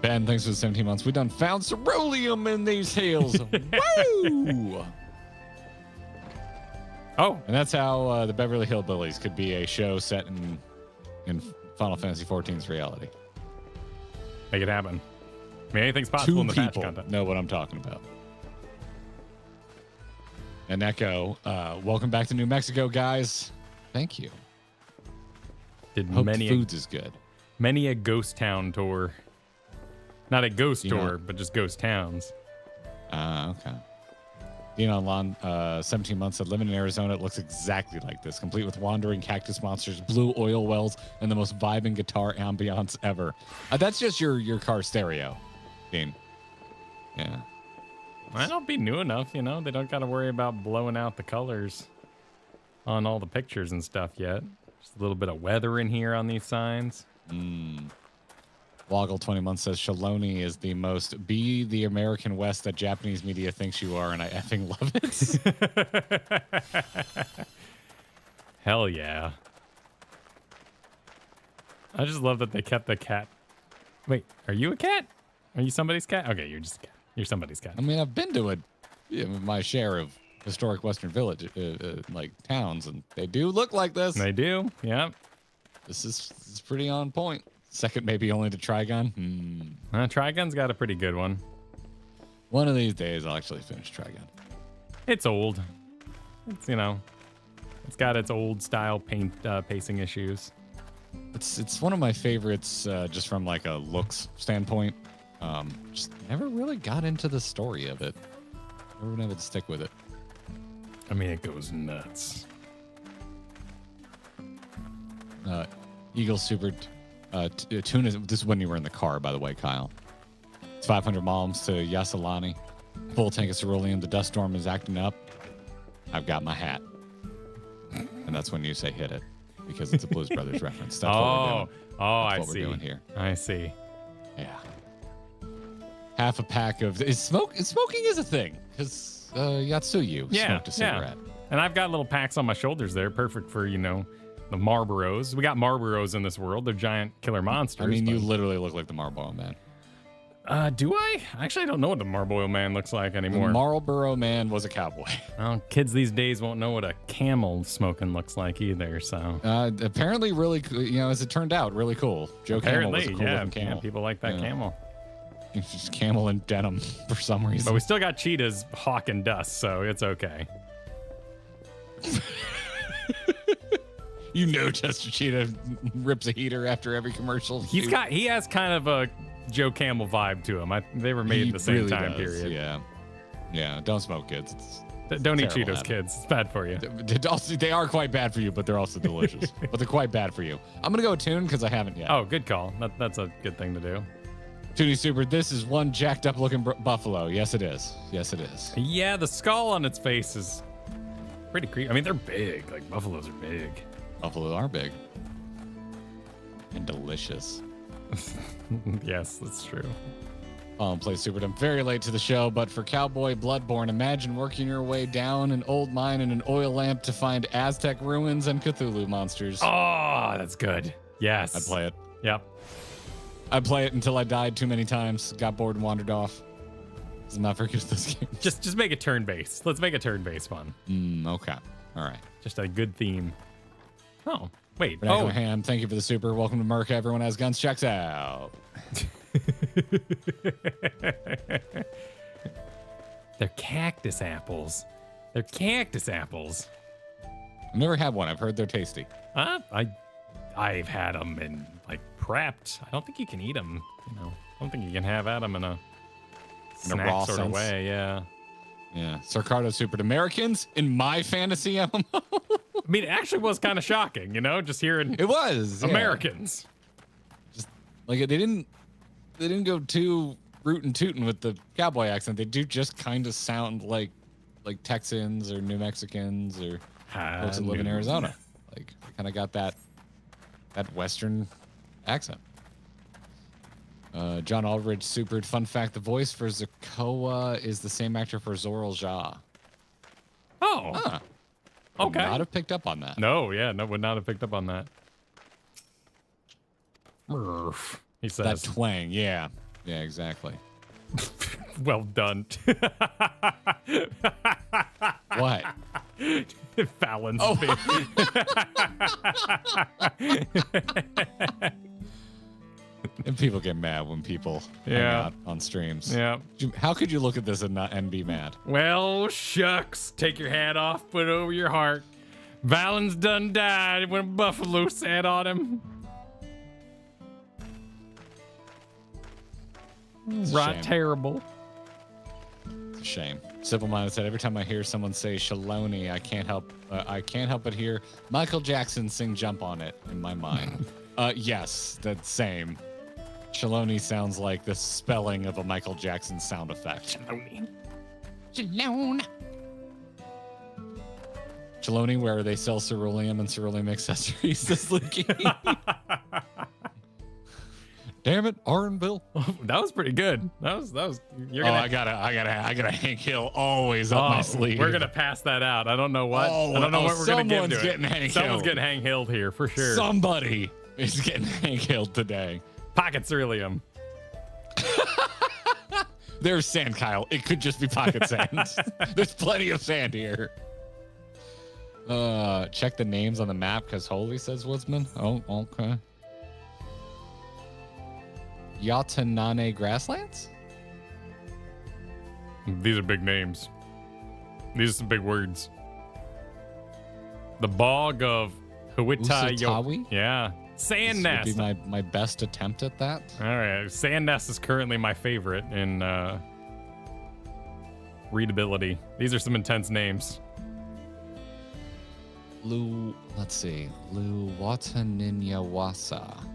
Ben, thanks for the 17 months. We done found ceruleum in these hills. Woo! Oh, And that's how the Beverly Hillbillies could be a show set in Final Fantasy XIV's reality. make it happen. I mean, anything's possible Two in the patch people content. know what I'm talking about. And Echo, welcome back to New Mexico, guys. Thank you. Did Hope many the foods is good. many a ghost town tour. Not a ghost You know- tour, but just ghost towns. Okay. Dean on Lawn, 17 months said, living in Arizona, it looks exactly like this, complete with wandering cactus monsters, blue oil wells, and the most vibing guitar ambiance ever. That's just your car stereo, Dean. Yeah. Might not be new enough, you know? They don't got to worry about blowing out the colors on all the pictures and stuff yet. Just a little bit of weather in here on these signs. Woggle 20 months says, Shaloni is the most be the American West that Japanese media thinks you are, and I effing love it. Hell yeah. I just love that they kept the cat. Wait, are you a cat? Are you somebody's cat? Okay, you're just a cat. You're somebody's cat. I mean, I've been to my share of historic Western village, like towns, and they do look like this. They do, yeah. This is pretty on point. Second, maybe only to Trigon. Trigon's got a pretty good one. One of these days, I'll actually finish Trigon. It's old. It's, you know, it's got its old style pacing issues. It's one of my favorites, just from like a looks standpoint. Just never really got into the story of it. Never been able to stick with it. I mean, it goes nuts. Eagle Super Tuna. This is when you were in the car, by the way, Kyle. It's 500 moms to Yasalani. Full tank of cerulean. The dust storm is acting up. I've got my hat. And that's when you say hit it, because it's a Blues Brothers reference. That's what we're doing. I That's what see. we're doing here. I see. Yeah. Half a pack of smoking is a thing, because Yatsuyu smoked a cigarette. And I've got little packs on my shoulders there, perfect for, you know, the Marlboros. We got Marlboros in this world. They're giant killer monsters. I mean, you but- literally look like the Marlboro Man. Do I? Actually, I don't know what the Marlboro Man looks like The anymore. Marlboro Man was a cowboy. Well, kids these days won't know what a camel smoking looks like either, so. Apparently, really, as it turned out, really cool. Joe Camel was a cool looking camel. Yeah, people like that Yeah. camel. It's just camel and denim for some reason. But we still got cheetahs hawking dust, so it's okay. You know, Chester Cheetah rips a heater after every commercial. He has kind of a Joe Camel vibe to him. They were made at the same really time does, period. Yeah. Don't smoke, kids. Don't eat terrible Cheetos, habit. kids. It's bad for you. They are quite bad for you, but they're also delicious. But they're quite bad for you. I'm gonna go tune because I haven't yet. Oh, good call. That's a good thing to do. Toonie Super, this is one jacked up looking buffalo. Yes, it is. Yes, it is. Yeah, the skull on its face is pretty creepy. I mean, they're big. Like, buffaloes are big. Buffalo are big and delicious. Yes, that's true. Play Superdome very late to the show, but for Cowboy Bloodborne, imagine working your way down an old mine in an oil lamp to find Aztec ruins and Cthulhu monsters. Oh, that's good. Yes. I'd play it. Yep. I'd play it until I died too many times, got bored and wandered off. I'm not very good at this game. Just make it turn-based. Let's make it turn-based one. Okay. All right. Just a good theme. Oh, wait. Renee Oh, Ham, thank you for the super. Welcome to Merca. Everyone has guns. Checks out. they're cactus apples. They're cactus apples. I've never had one. I've heard they're tasty. I've had them and like prepped. I don't think you can eat them. You know, I don't think you can have at them in a snack raw sort of sense. way. Yeah. Yeah. Sarcardo Super. Americans in my fantasy MMO. I mean, it actually was kind of shocking, you know, just hearing It was. Yeah. Americans. Just like they didn't go too rootin' tootin' with the cowboy accent. They do just kind of sound like Texans or New Mexicans or folks that live in Arizona. Like they kind of got that Western accent. John Aldridge supered. Fun fact: the voice for Zakoa is the same actor for Zoral Ja. Oh. Huh. Okay. Would not have picked up on that. No, would not have picked up on that. Murph, he That says. twang. Yeah. Yeah. Exactly. Well done. What? Fallon's Oh. face. And people get mad when people hang Yeah. out on streams. Yeah. How could you look at this and be mad? Well, shucks. Take your hat off, put it over your heart. Valen's done died when a buffalo sat on him. It's a Right, shame. terrible. It's a shame. Simple Minded said, every time I hear someone say Shaloni, I can't help but hear Michael Jackson sing Jump on It in my mind. Yes, that same. Shaloni sounds like the spelling of a Michael Jackson sound effect. Shalone. Shaloni, where they sell ceruleum and ceruleum accessories, says Luki. Damn it, Erenville. That was pretty good. That was. You're Oh, gonna. I gotta Hank Hill always up my sleeve. We're gonna pass that out. I don't know what. Oh, I don't know what we're gonna give someone's to getting it. Hank Someone's Hilled. getting Hank Hilled here for sure. Somebody is getting Hank Hilled today. Pocket ceruleum. There's sand, Kyle. It could just be pocket sand. There's plenty of sand here. Check the names on the map because Holy says Woodsman. Oh, okay. Yatanane Grasslands? These are big names. These are some big words. The Bog of Huitayo. Usatawi? Yeah. Sand This Nest. would be my best attempt at that. All right. Sand Nest is currently my favorite in readability. These are some intense names. Let's see. Luwataninyawasa.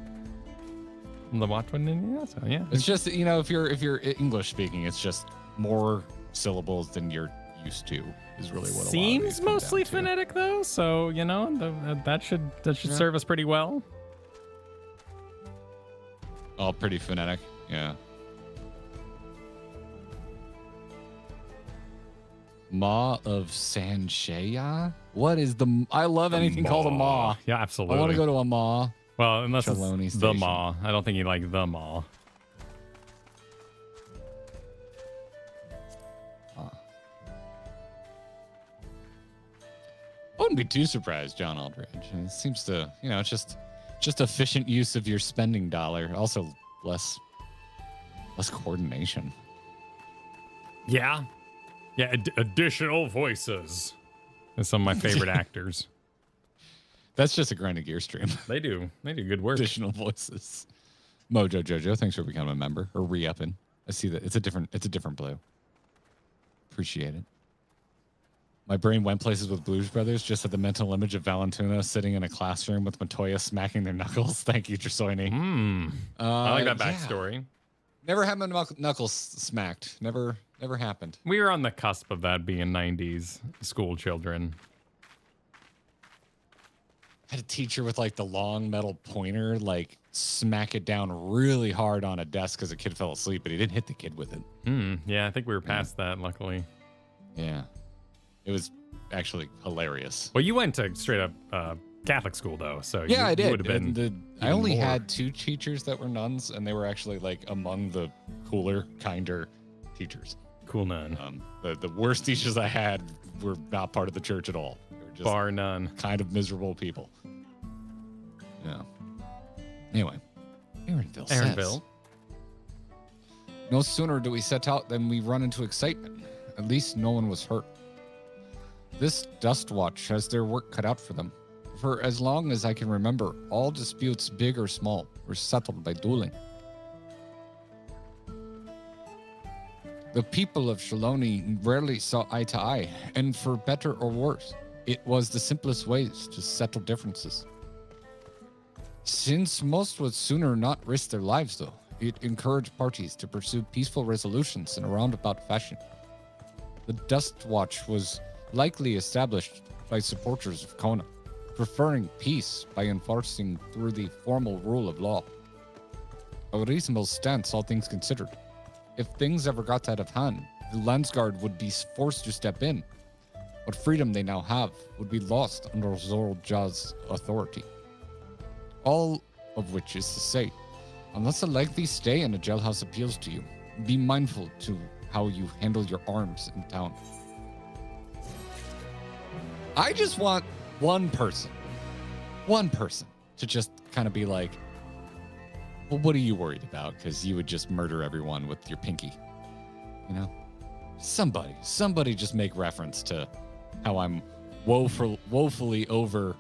The Watchman, yeah. It's just, if you're English speaking, it's just more syllables than you're used to is really what Seems mostly to. phonetic though, so that should serve us pretty well. All pretty phonetic, yeah. Maw of Sanshaya? What is I love anything called a maw. Yeah, absolutely. I want to go to a maw. Well, unless Trelawney it's the Station. maw. I don't think you like the maw. I wouldn't be too surprised, John Aldridge. It seems to, it's just efficient use of your spending dollar. Also, less coordination. Yeah. Yeah, additional voices. That's some of my favorite actors. That's just a Grind of Gear stream. They do good work. Additional voices. Mojo Jojo, thanks for becoming a member or re-upping. I see that it's a different blue. Appreciate it. My brain went places with Blues Brothers, just at the mental image of Valentina sitting in a classroom with Matoya smacking their knuckles. Thank you, Drasoini. I like that yeah. backstory. Never had my knuckles smacked. Never happened. We were on the cusp of that being 90s school children. Had a teacher with like the long metal pointer, like smack it down really hard on a desk because a kid fell asleep, but he didn't hit the kid with it. Yeah, I think we were past that, luckily. Yeah. It was actually hilarious. Well, you went to straight up Catholic school, though, so Yeah, you I did. would have been. I only more. had 2 teachers that were nuns, and they were actually like among the cooler, kinder teachers. Cool nun. The worst teachers I had were not part of the church at all. They were just Bar none. kind of miserable people. Yeah. Anyway, Erenville says, Erenville. no sooner do we set out than we run into excitement. At least no one was hurt. This Dust Watch has their work cut out for them. For as long as I can remember, all disputes, big or small, were settled by dueling. The people of Shaloni rarely saw eye to eye, and for better or worse, it was the simplest ways to settle differences. Since most would sooner not risk their lives, though, it encouraged parties to pursue peaceful resolutions in a roundabout fashion. The Dust Watch was likely established by supporters of Kona, preferring peace by enforcing through the formal rule of law. A reasonable stance, all things considered. If things ever got out of hand, the Landsguard would be forced to step in. What freedom they now have would be lost under Zorja's authority. All of which is to say, unless a lengthy stay in a jailhouse appeals to you, be mindful to how you handle your arms in town. I just want one person to just kind of be like, Well, what are you worried about? Because you would just murder everyone with your pinky. You know? Somebody just make reference to how I'm woefully over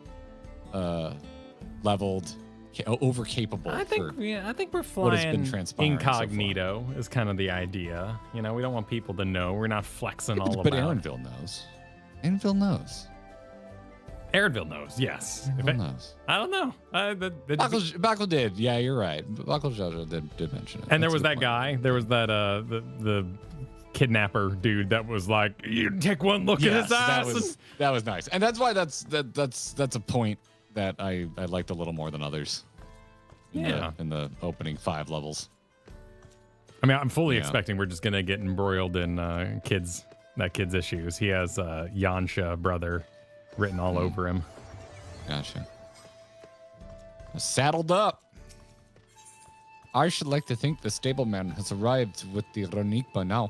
leveled, over capable. I think we're what has been flying transpiring so far. incognito is kind of the idea. You know, we don't want people to know. We're not flexing all But about. Erenville knows. Erenville knows. Erenville knows, yes. Erenville knows. I don't know. Buckle did. Yeah, you're right. Buckle did mention it. And there That's was a good that point. guy. There was that the kidnapper dude that was like, you take one look at his eyes. That was nice, and that's why that's a point that I liked a little more than others. In the opening 5 levels. I mean, I'm fully Yeah. expecting we're just gonna get embroiled in kid's issues. He has Yansha brother written all over him. Gotcha. Saddled up. I should like to think the stableman has arrived with the Ronique by now.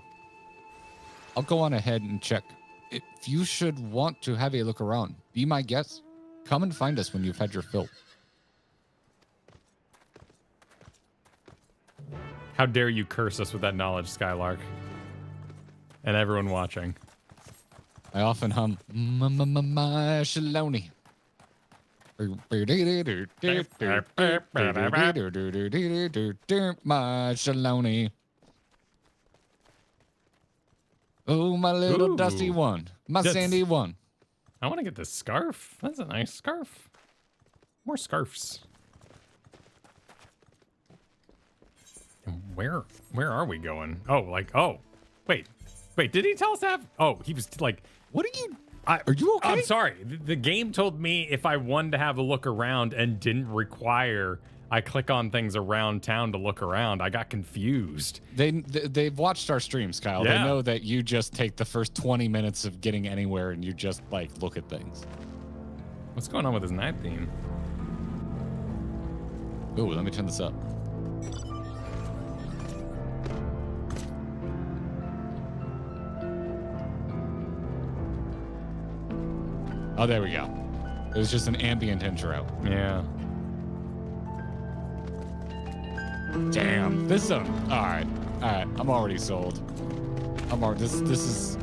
I'll go on ahead and check. If you should want to have a look around, be my guest. Come and find us when you've had your fill. How dare you curse us with that knowledge, Skylark? And everyone watching. I often hum my shaloni. My shaloni. Oh, my little Ooh. dusty one. My That's- sandy one. I want to get this scarf. That's a nice scarf. More scarves. Where are we going? Wait. Did he tell us to have? Oh, he was like, What are you? Are you okay? I'm sorry. The game told me if I wanted to have a look around and didn't require I click on things around town to look around. I got confused. They've watched our streams, Kyle. Yeah. They know that you just take the first 20 minutes of getting anywhere and you just like look at things. What's going on with his night theme? Ooh, let me turn this up. Oh, there we go. It was just an ambient intro. Yeah. Damn, this is all right. I'm already sold. This is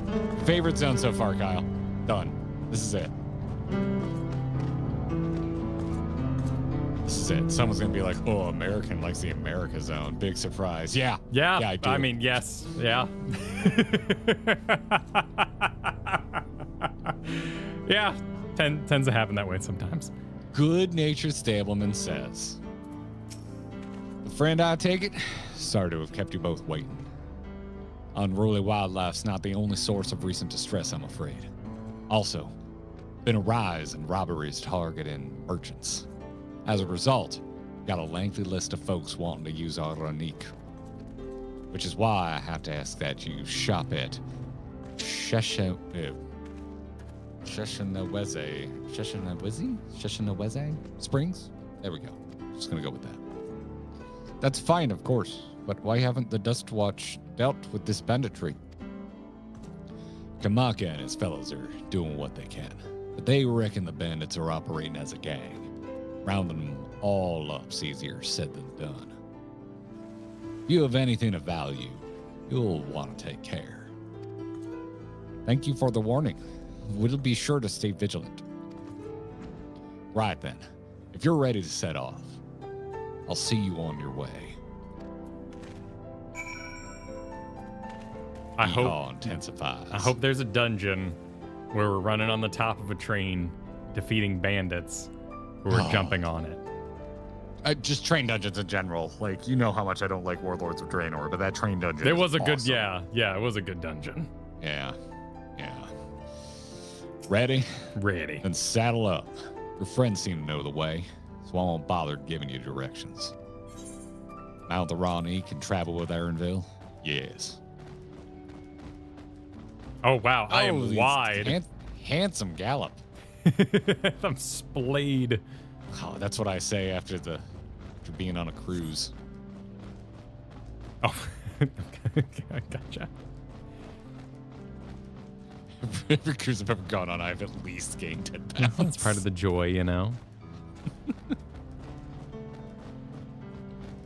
favorite zone so far, Kyle. Done. This is it. This is it. Someone's gonna be like, "Oh, American likes the America zone." Big surprise. Yeah. Yeah. I do. I mean, yes. Yeah. Yeah. Tends to happen that way sometimes. Good-natured stableman says, "The friend, I take it, sorry to have kept you both waiting. Unruly wildlife's not the only source of recent distress, I'm afraid. Also, been a rise in robberies targeting merchants. As a result, got a lengthy list of folks wanting to use our Ronique. Which is why I have to ask that you shop at Sheshenaweze Springs? There we go. Just gonna go with that. That's fine, of course, but why haven't the Dustwatch dealt with this banditry? Kamaka and his fellows are doing what they can, but they reckon the bandits are operating as a gang. Rounding them all up's easier said than done. If you have anything of value, you'll want to take care. Thank you for the warning. We'll be sure to stay vigilant. Right then, if you're ready to set off, I'll see you on your way." I Yeehaw intensifies. hope there's a dungeon where we're running on the top of a train, defeating bandits, where we're jumping on it. Just train dungeons in general. Like, you know how much I don't like Warlords of Draenor, but that train dungeon There is was a good, awesome. yeah, it was a good dungeon. Yeah. Ready? Ready. Then saddle up. Your friends seem to know the way, so I won't bother giving you directions. Mount the Ronique and travel with Erenville? Yes. Oh, wow. I am these wide. Handsome gallop. I'm splayed. Oh, that's what I say after being on a cruise. Oh, gotcha. Every cruise I've ever gone on, I've at least gained 10 pounds. That's part of the joy, you know?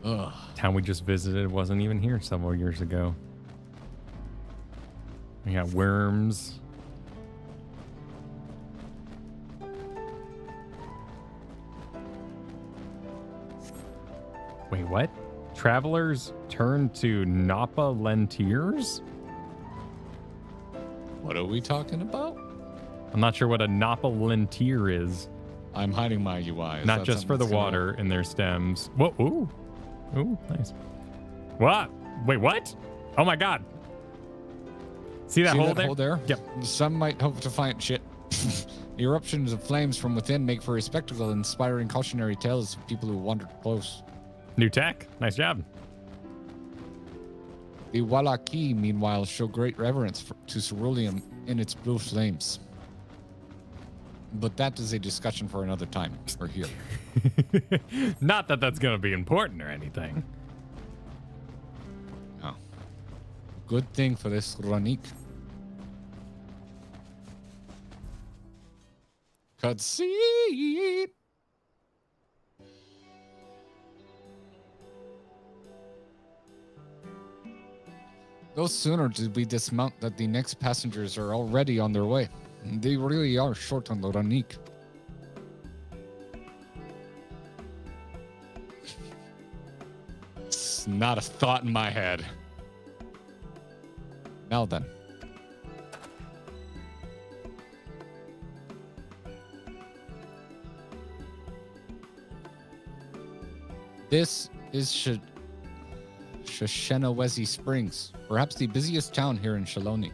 Ugh. Town we just visited wasn't even here several years ago. We got worms. Wait, what? Travelers turn to Napa Lentiers? What are we talking about? I'm not sure what a Napa Lentier is. I'm hiding my UI. Is Not that just for something the that's gonna- water in their stems. Whoa, ooh. Ooh, nice. What? Wait, what? Oh my god. See that See hole that there? hole there? Yep. Some might hope to find shit. Eruptions of flames from within make for a spectacle, inspiring cautionary tales of people who wandered close. New tech. Nice job. The Wallaki, meanwhile, show great reverence to ceruleum in its blue flames. But that is a discussion for another time. We're here. Not that that's going to be important or anything. Oh. Good thing for this Ranik. Cutscene! No sooner did we dismount that the next passengers are already on their way. They really are short on the Ranik. It's not a thought in my head. Now then. This is Shoshenawezi Springs, perhaps the busiest town here in Shaloni.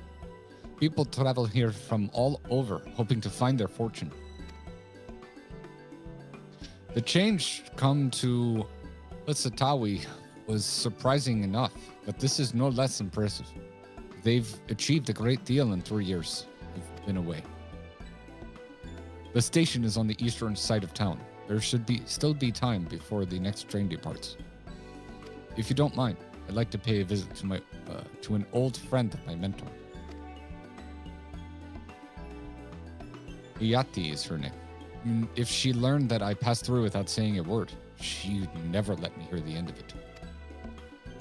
People travel here from all over, hoping to find their fortune. The change come to Lisatawi was surprising enough, but this is no less impressive. They've achieved a great deal in 3 years they've been away. The station is on the eastern side of town. There should still be time before the next train departs. If you don't mind, I'd like to pay a visit to an old friend of my mentor. Iyati is her name. If she learned that I passed through without saying a word, she'd never let me hear the end of it.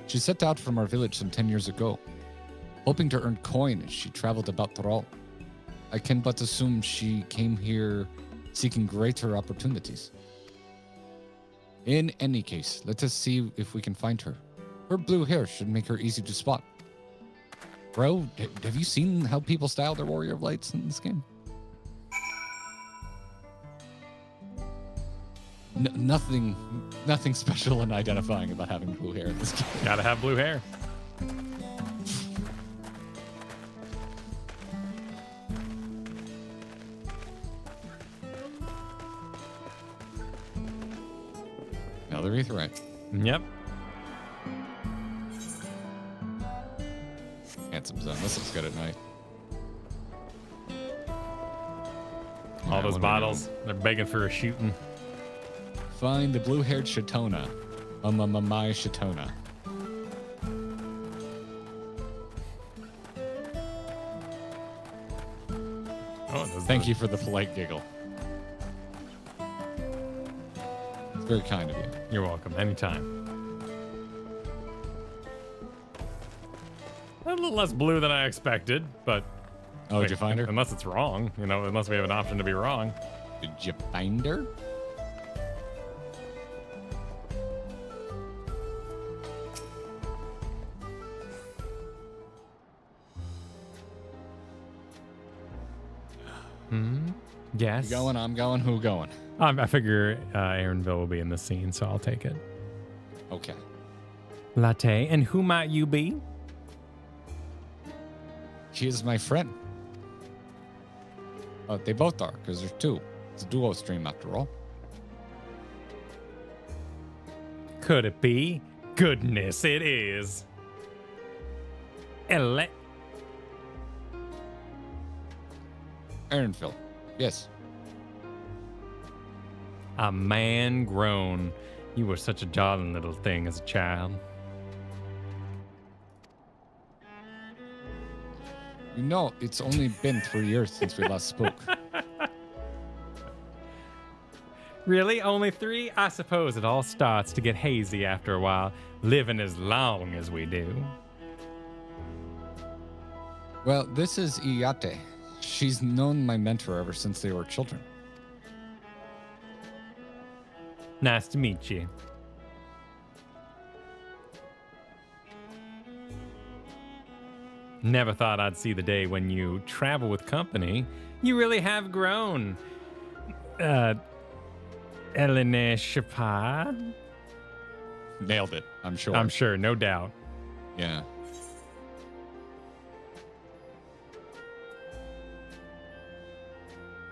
She set out from our village some 10 years ago, hoping to earn coin as she traveled about Trolley. I can but assume she came here seeking greater opportunities. In any case, let us see if we can find her. Her blue hair should make her easy to spot. Bro, have you seen how people style their Warrior of Lights in this game? Nothing special and identifying about having blue hair in this game. Gotta have blue hair. Another Aetheryte. Yep. Handsome zone. This looks good at night. All Yeah, those what are we bottles, they're begging for a shooting. Find the blue-haired Shatona. My Shatona. Oh, Thank you for the polite giggle. It's very kind of you. You're welcome. Anytime. A little less blue than I expected, but... Oh, did you find her? Unless it's wrong, unless we have an option to be wrong. Did you find her? Yes. You going? I'm going. Who going? I figure Erenville will be in the scene, so I'll take it. Okay. Latte, and who might you be? She is my friend. They both are, because there's two. It's a duo stream after all. Could it be? Goodness, it is. Erenville. Yes. A man grown. You were such a darling little thing as a child. You know, it's only been 3 years since we last spoke. Really? Only 3? I suppose it all starts to get hazy after a while, living as long as we do. Well, this is Iyate. She's known my mentor ever since they were children. Nice to meet you. Never thought I'd see the day when you travel with company. You really have grown. Elene Shapa? Nailed it, I'm sure. I'm sure, no doubt. Yeah.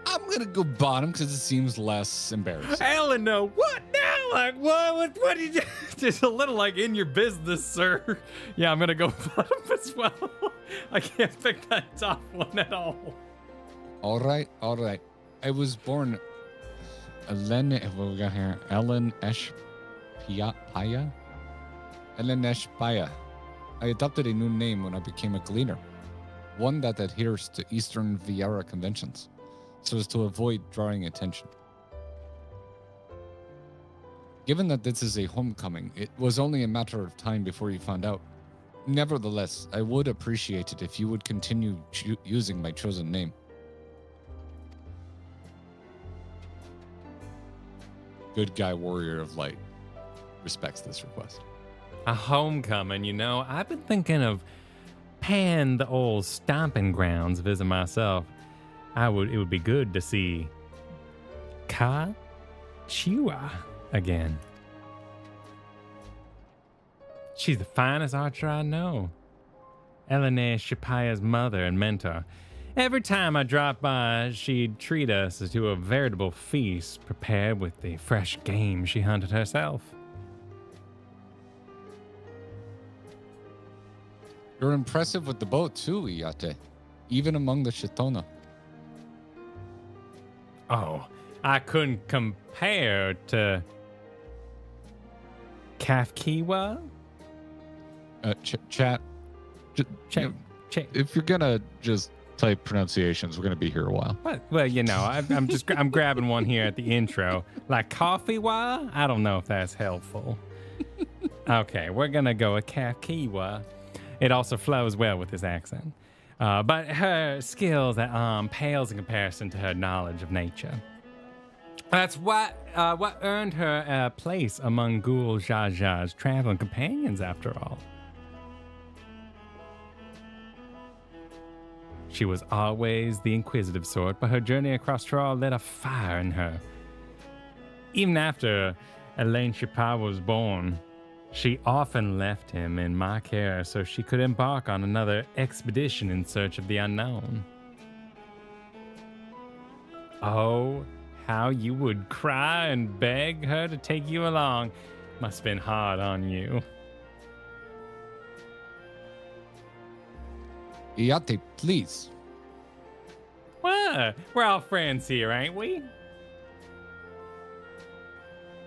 I'm gonna go bottom because it seems less embarrassing. Eleanor, what now? Like, what did you just a little like in your business, sir. Yeah, I'm gonna go bottom as well. I can't pick that top one at all. All right. I was born Ellen, what we got here? Ellen Eshpaya? Ellen Eshpaya. I adopted a new name when I became a gleaner, one that adheres to Eastern Viera conventions, so as to avoid drawing attention. Given that this is a homecoming, it was only a matter of time before you found out. Nevertheless, I would appreciate it if you would continue using my chosen name. Good guy, warrior of light, respects this request. A homecoming, you know. I've been thinking of paying the old stomping grounds visit myself. It would be good to see Ka Chiwa again. She's the finest archer I know. Elene Shapaya's mother and mentor. Every time I dropped by, she'd treat us to a veritable feast prepared with the fresh game she hunted herself. You're impressive with the bow too, Iyate. Even among the Shitona. Oh, I couldn't compare to Kafkiwa? Chat. If you're gonna just type pronunciations, we're gonna be here a while. What? Well, you know, I'm grabbing one here at the intro. Like coffee-wa? I don't know if that's helpful. Okay, we're gonna go with Kafkiwa. It also flows well with his accent. But her skills at pales in comparison to her knowledge of nature. That's what earned her a place among Ghoul Jaja's traveling companions, after all. She was always the inquisitive sort, but her journey across Trolley lit a fire in her. Even after Elaine Shapa was born, she often left him in my care so she could embark on another expedition in search of the unknown. Oh, how you would cry and beg her to take you along. Must have been hard on you. Iyate, please. What? We're all friends here, ain't we?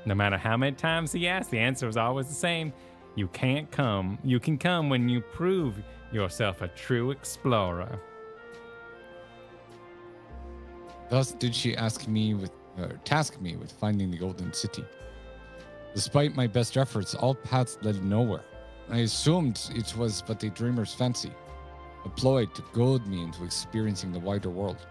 No matter how many times he asked, the answer was always the same. You can't come. You can come when you prove yourself a true explorer. Thus did she task me with finding the Golden City. Despite my best efforts, all paths led nowhere. I assumed it was but a dreamer's fancy, a ploy to goad me into experiencing the wider world.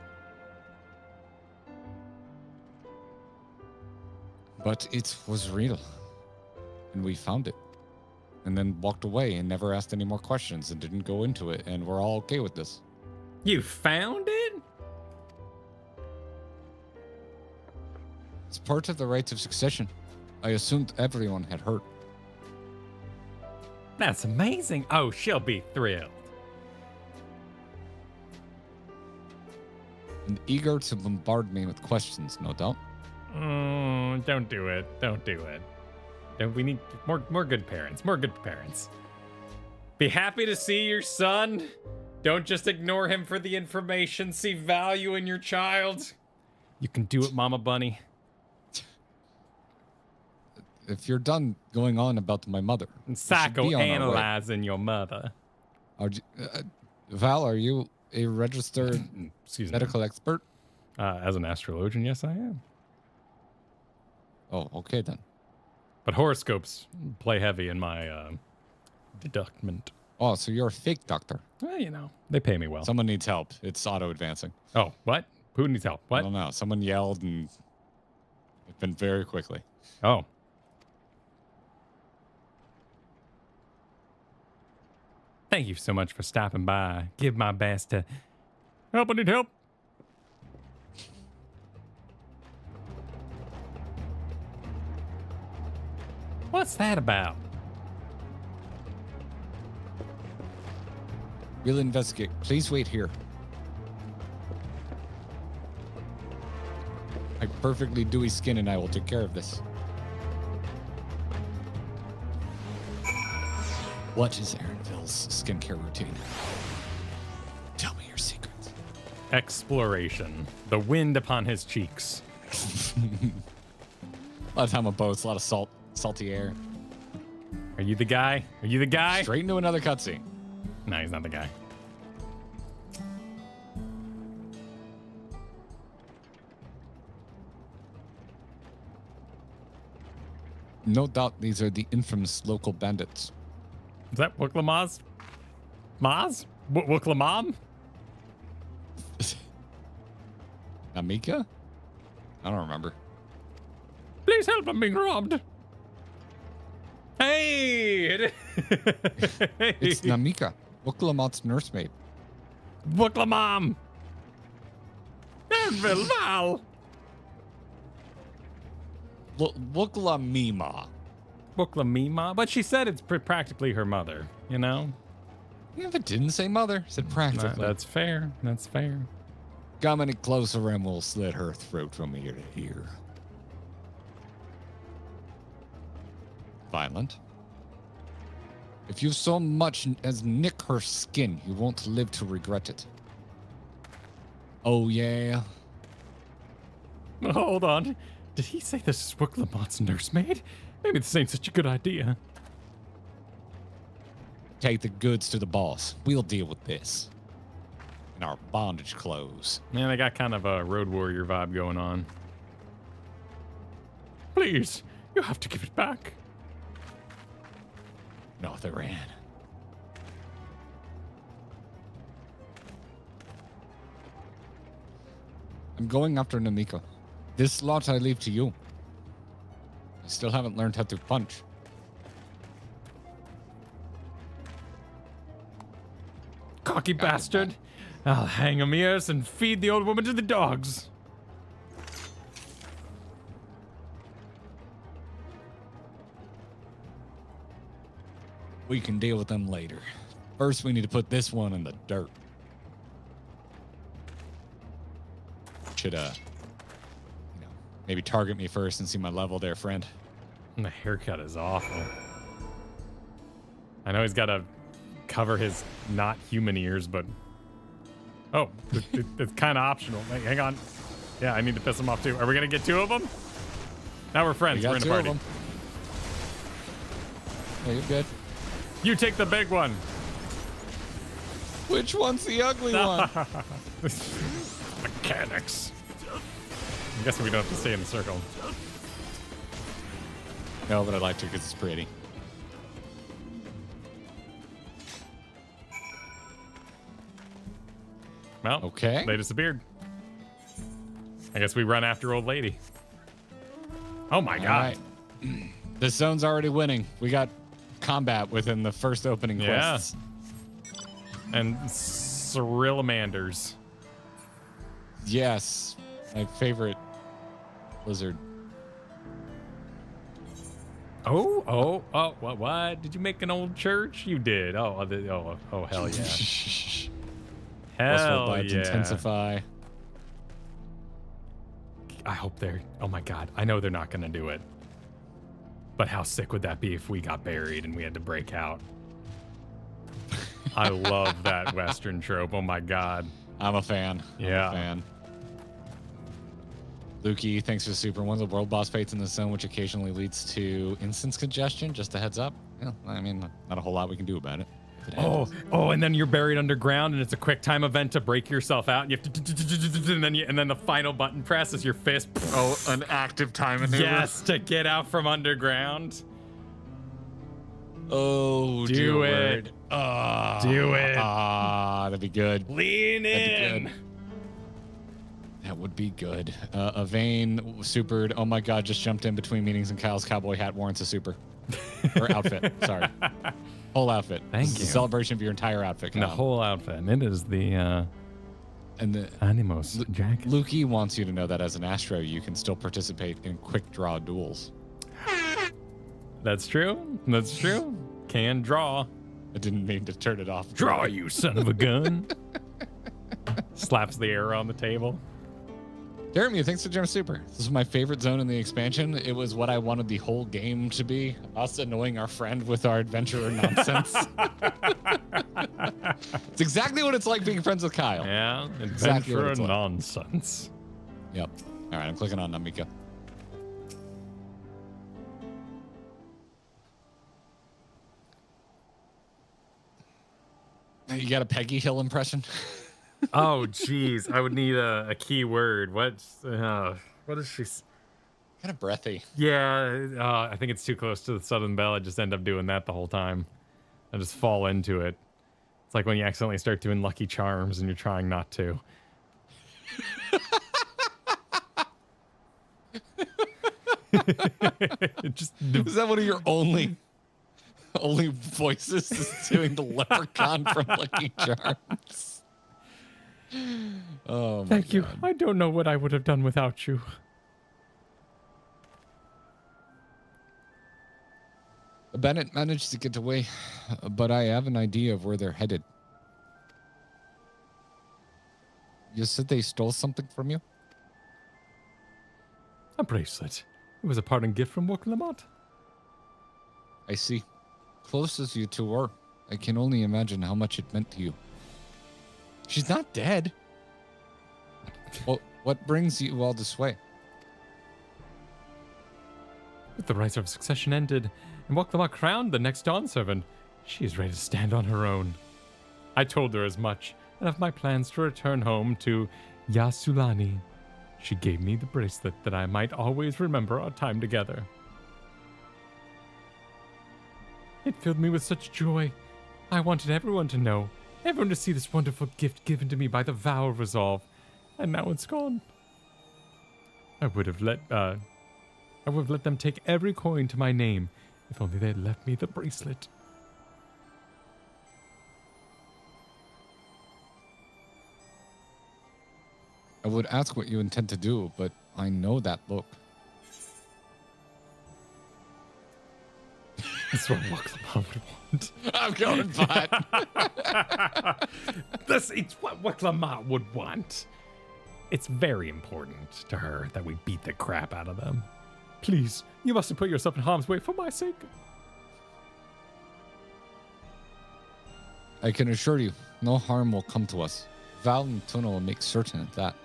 But it was real, and we found it, and then walked away and never asked any more questions and didn't go into it, and we're all okay with this. You found it? It's part of the rites of succession. I assumed everyone had heard. That's amazing. Oh, she'll be thrilled. And eager to bombard me with questions, no doubt. Don't do it. Don't do it. We need more good parents. More good parents. Be happy to see your son. Don't just ignore him for the information. See value in your child. You can do it, Mama Bunny. If you're done going on about my mother, And psychoanalyzing your mother. Val, are you a registered Excuse me. medical expert? As an astrologian, yes, I am. Oh, okay then. But horoscopes play heavy in my deductment. Oh, so you're a fake doctor. Well, you know, they pay me well. Someone needs help. It's auto-advancing. Oh, what? Who needs help? I What? don't know. Someone yelled and it went very quickly. Oh. Thank you so much for stopping by. Give my best to help. I need help. What's that about? We'll investigate. Please wait here. My perfectly dewy skin and I will take care of this. What is Erenville's skincare routine? Tell me your secrets. Exploration. The wind upon his cheeks. A lot of time on boats, a lot of salty air. Are you the guy? Are you the guy? Straight into another cutscene. No, he's not the guy. No doubt these are the infamous local bandits. Is that Wooklama's? Maz? Wooklamam? Namika? I don't remember. Please help, I'm being robbed. Hey! It's Namika, Wooklamat's nursemaid. Wooklamam! Erenville, Val! Wooklamima. Wooklamima? But she said it's practically her mother, you know? Yeah, if it didn't say mother, it said practically. That's fair. That's fair. Come any closer and we'll slit her throat from ear to ear. Violent. If you so much as nick her skin, you won't live to regret it. Oh, yeah. Hold on. Did he say this is Wooklamat's nursemaid? Maybe this ain't such a good idea. Take the goods to the boss. We'll deal with this. In our bondage clothes. Man, they got kind of a Road Warrior vibe going on. Please, you have to give it back. No, they ran. I'm going after Namiko. This lot I leave to you. I still haven't learned how to punch. Cocky bastard. I'll hang him ears and feed the old woman to the dogs. We can deal with them later. First, we need to put this one in the dirt. Should, maybe target me first and see my level there, friend. And the haircut is awful. I know he's got to cover his not human ears, but... Oh, it's kind of optional. Wait, hang on. Yeah, I need to piss him off too. Are we going to get two of them? Now we're friends. We're in a party. Yeah, you're good. You take the big one. Which one's the ugly one? Mechanics. I'm guessing we don't have to stay in the circle. No, but I'd like to because it's pretty. Well, okay. They disappeared. I guess we run after old lady. Oh my God. Right. This zone's already winning. We got combat within the first opening quests. And Cyrillamanders. Yes. My favorite lizard. What? Did you make an old church? You did. Oh, hell yeah. Hell vibes yeah. intensify. I hope they're... Oh my God. I know they're not going to do it. But how sick would that be if we got buried and we had to break out? I love that Western trope. Oh my God. I'm a fan. Yeah. I'm a fan. Lukey, thanks for the super. One of the world boss fates in the zone, which occasionally leads to instance congestion. Just a heads up. Yeah, I mean, not a whole lot we can do about it. And then you're buried underground, and it's a quick time event to break yourself out. And you have to, and then the final button press is your fist. Oh, an active time maneuver. Yes, to get out from underground. Oh, do dear it. Word. Do it. That'd be good. Lean in. That would be good. A vein supered. Oh my God, just jumped in between meetings and Kyle's cowboy hat warrants a super. Or outfit. Sorry. Whole outfit. Thank This is you. a celebration of your entire outfit, Kyle. The whole outfit. And it is the and the Animos jacket. Lukey wants you to know that as an Astro, you can still participate in quick draw duels. That's true. That's true. Can draw. I didn't mean to turn it off. Draw, you son of a gun. Slaps the arrow on the table. Jeremy, thanks for Gem Super. This is my favorite zone in the expansion. It was what I wanted the whole game to be. Us annoying our friend with our adventurer nonsense. It's exactly what it's like being friends with Kyle. Yeah, Exactly what adventure it's like. nonsense. Yep. All right, I'm clicking on Namika. You got a Peggy Hill impression? Oh, jeez. I would need a key word. What is she? Kind of breathy. Yeah, I think it's too close to the Southern Belle. I just end up doing that the whole time. I just fall into it. It's like when you accidentally start doing Lucky Charms and you're trying not to. Is that one of your only voices? Is doing the leprechaun from Lucky Charms? Oh, my Thank you. God. I don't know what I would have done without you. Bennett managed to get away, but I have an idea of where they're headed. You said they stole something from you? A bracelet. It was a parting gift from Wok Lamont. I see. Close as you two were, I can only imagine how much it meant to you. She's not dead. Well, what brings you all this way? With the rites of succession ended and Wok Lamont crowned the next Dawn servant, she is ready to stand on her own. I told her as much, and of my plans to return home to Yasulani. She gave me the bracelet that I might always remember our time together. It filled me with such joy. I wanted everyone to know, everyone to see this wonderful gift given to me by the vow of resolve, and now it's gone. I would have let them take every coin to my name if only they had left me the bracelet. I would ask what you intend to do, but I know that look. That's what Wok Lamont would want. I'm going pot. It's what Wok Lamont would want. It's very important to her that we beat the crap out of them. Please, you mustn't put yourself in harm's way for my sake. I can assure you, no harm will come to us. Val and Tuna will make certain of that.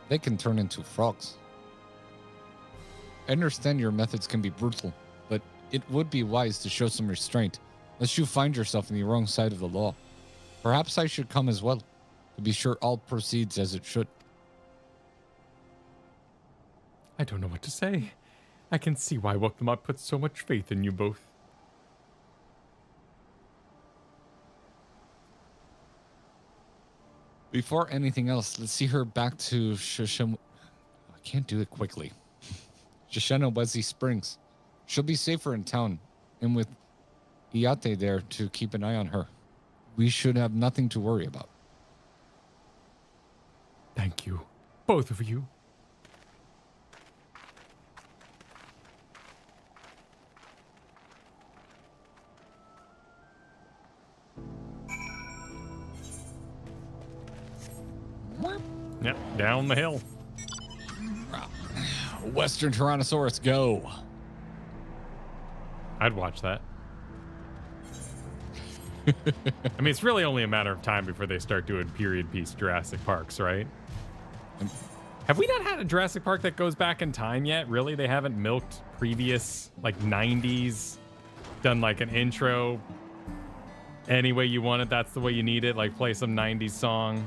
They can turn into frogs. I understand your methods can be brutal, but it would be wise to show some restraint, lest you find yourself on the wrong side of the law. Perhaps I should come as well, to be sure all proceeds as it should. I don't know what to say. I can see why Wok Lamont put so much faith in you both. Before anything else, let's see her back to I can't do it quickly. Wesley Springs. She'll be safer in town, and with Iate there to keep an eye on her, we should have nothing to worry about. Thank you, both of you. Yep, down the hill. Western Tyrannosaurus, go. I'd watch that. I mean, it's really only a matter of time before they start doing period piece Jurassic Parks, right? Have we not had a Jurassic Park that goes back in time yet? Really? They haven't milked previous, like, 90s done like an intro any way you want it, that's the way you need it. Like play some 90s song.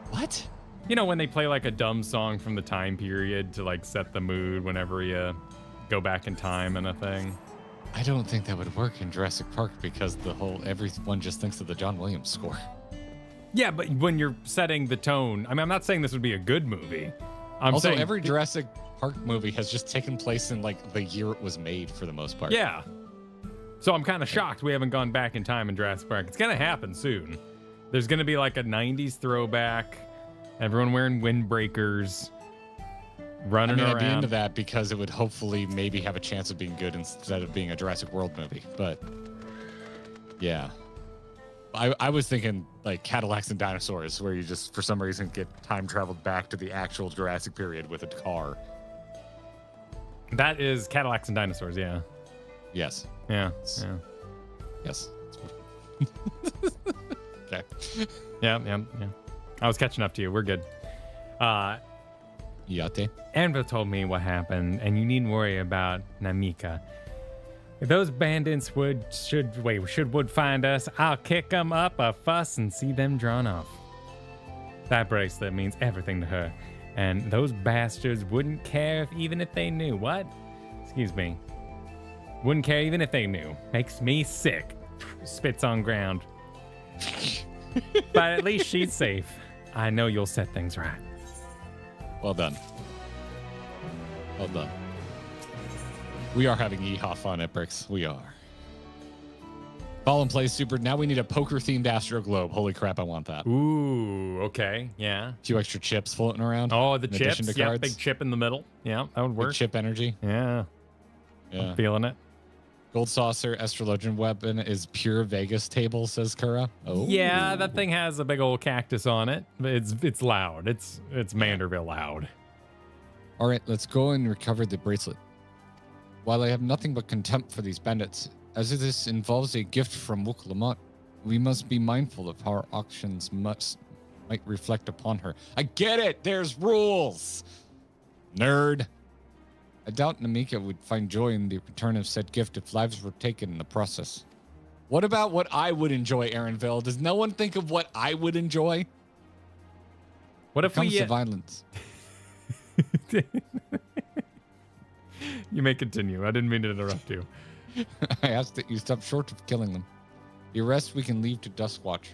What? You know, when they play like a dumb song from the time period to like set the mood whenever you go back in time and a thing. I don't think that would work in Jurassic Park because everyone just thinks of the John Williams score. Yeah, but when you're setting the tone, I mean, I'm not saying this would be a good movie. I'm Also, saying every Jurassic Park movie has just taken place in like the year it was made for the most part. Yeah. So I'm kind of shocked we haven't gone back in time in Jurassic Park. It's going to happen soon. There's going to be like a 90s throwback, everyone wearing windbreakers, running around. I'd be into that because it would hopefully maybe have a chance of being good instead of being a Jurassic World movie. But yeah, I was thinking like Cadillacs and Dinosaurs, where you just for some reason get time traveled back to the actual Jurassic period with a car. That is Cadillacs and Dinosaurs, yeah. Yes. Yeah. Yeah. Yes. Okay. Yeah. I was catching up to you. We're good. Yate. Erenville told me what happened, and you needn't worry about Namika. If those bandits should find us, I'll kick them up a fuss and see them drawn off. That bracelet means everything to her, and those bastards wouldn't care even if they knew. What? Excuse me. Wouldn't care even if they knew. Makes me sick. Spits on ground. But at least she's safe. I know you'll set things right. Well done. Well done. We are having yeehaw fun at Bricks. We are. Fall and play super. Now we need a poker-themed Astro Globe. Holy crap, I want that. Ooh, okay. Yeah. A few extra chips floating around. Oh, the in addition chips. to Yeah, cards. big chip in the middle. Yeah, that would work. Big chip energy. Yeah. Yeah. I'm feeling it. Gold saucer astrologian weapon is pure Vegas table, says Kura. Oh. Yeah, that thing has a big old cactus on it. It's loud. It's Manderville loud. All right, let's go and recover the bracelet. While I have nothing but contempt for these bandits, as this involves a gift from Wook Lamont, we must be mindful of how our actions might reflect upon her. I get it. There's rules. Nerd. I doubt Namika would find joy in the return of said gift if lives were taken in the process. What about what I would enjoy, Erenville? Does no one think of what I would enjoy? What if When it comes we to violence? You may continue. I didn't mean to interrupt you. I ask that you stop short of killing them. The rest we can leave to Duskwatch.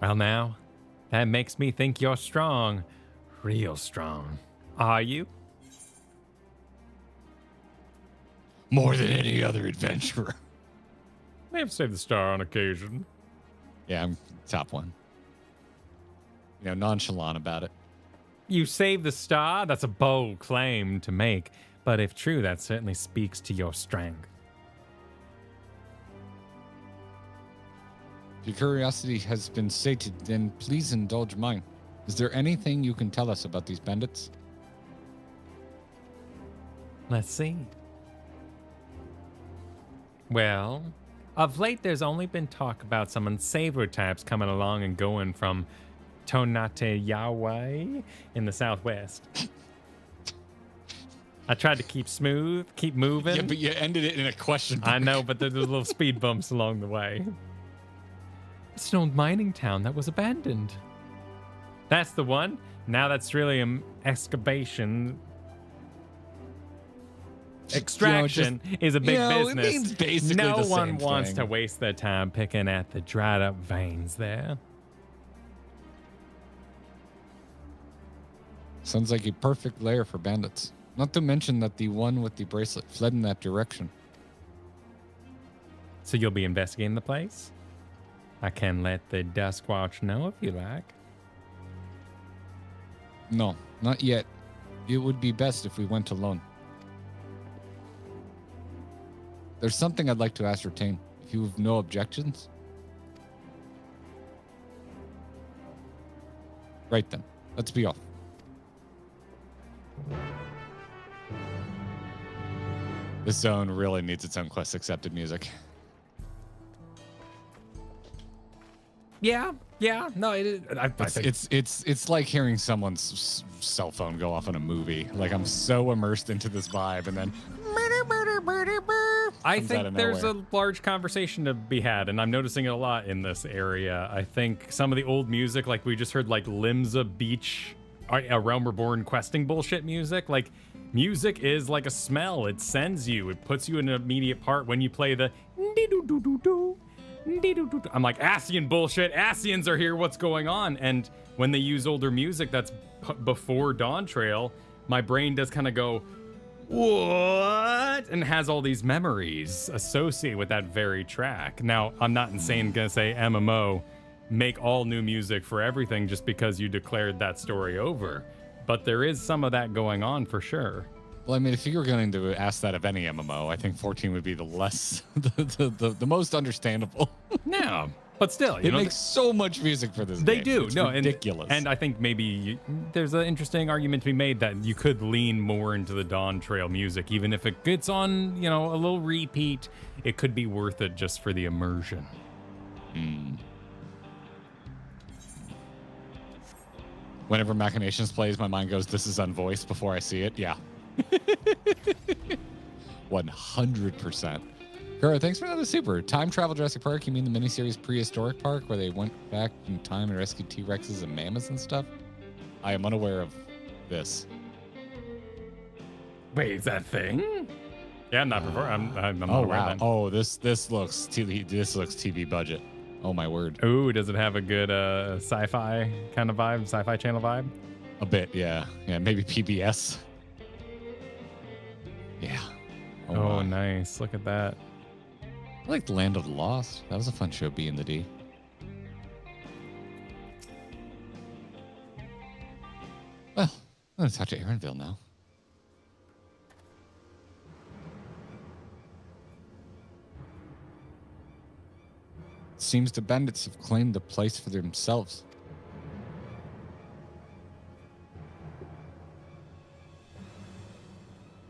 Well, now, that makes me think you're strong. Real strong. Are you? More than any other adventurer. May have saved the star on occasion. Yeah, I'm top one. You know, nonchalant about it. You saved the star? That's a bold claim to make. But if true, that certainly speaks to your strength. If your curiosity has been sated, then please indulge mine. Is there anything you can tell us about these bandits? Let's see. Well, of late there's only been talk about some unsavory types coming along and going from Tonate Yahweh in the southwest. I tried to keep smooth, keep moving. Yeah, but you ended it in a question mark. I know, but there's little speed bumps along the way. It's an old mining town that was abandoned. That's the one. Now that's really an excavation. Extraction is a big business. It means basically no the same one wants thing. to waste their time picking at the dried up veins there. Sounds like a perfect lair for bandits. Not to mention that the one with the bracelet fled in that direction. So you'll be investigating the place? I can let the Duskwatch know if you like. No, not yet. It would be best if we went alone. There's something I'd like to ascertain. If you have no objections. Right then. Let's be off. This zone really needs its own quest accepted music. Yeah, no, it is. I think It's like hearing someone's cell phone go off in a movie. Like I'm so immersed into this vibe, and then I comes out think of there's nowhere. a large conversation to be had, and I'm noticing it a lot in this area. I think some of the old music, like we just heard, like Limsa Beach, a Realm Reborn questing bullshit music. Like music is like a smell. It sends you. It puts you in an immediate part when you play the. I'm like, Ascian bullshit. Ascians are here. What's going on? And when they use older music that's before Dawntrail, my brain does kind of go, what? And has all these memories associated with that very track. Now, I'm not gonna say MMO, make all new music for everything just because you declared that story over. But there is some of that going on for sure. Well, I mean, if you were going to ask that of any MMO, I think 14 would be the less, the most understandable. No, but still, It makes so much music for this They game. do. It's No, ridiculous. And I think maybe there's an interesting argument to be made that you could lean more into the Dawntrail music, even if it gets on, a little repeat. It could be worth it just for the immersion. Whenever Machinations plays, my mind goes, "This is unvoiced." Before I see it, yeah. 100%. Garrett, thanks for another super. Time Travel Jurassic Park, you mean the miniseries Prehistoric Park, where they went back in time and rescued T-Rexes and mammoths and stuff? I am unaware of this. Wait, is that a thing? Yeah, I'm not before. I'm not Oh aware of wow. that. Oh, this looks TV. This looks TV budget. Oh my word. Ooh, does it have a good sci-fi kind of vibe, sci-fi channel vibe? A bit, yeah. Yeah, maybe PBS. Yeah. Oh, my. nice. Look at that. I like Land of the Lost. That was a fun show, B and the D. Well, I'm going to talk to Erenville now. Seems the bandits have claimed the place for themselves.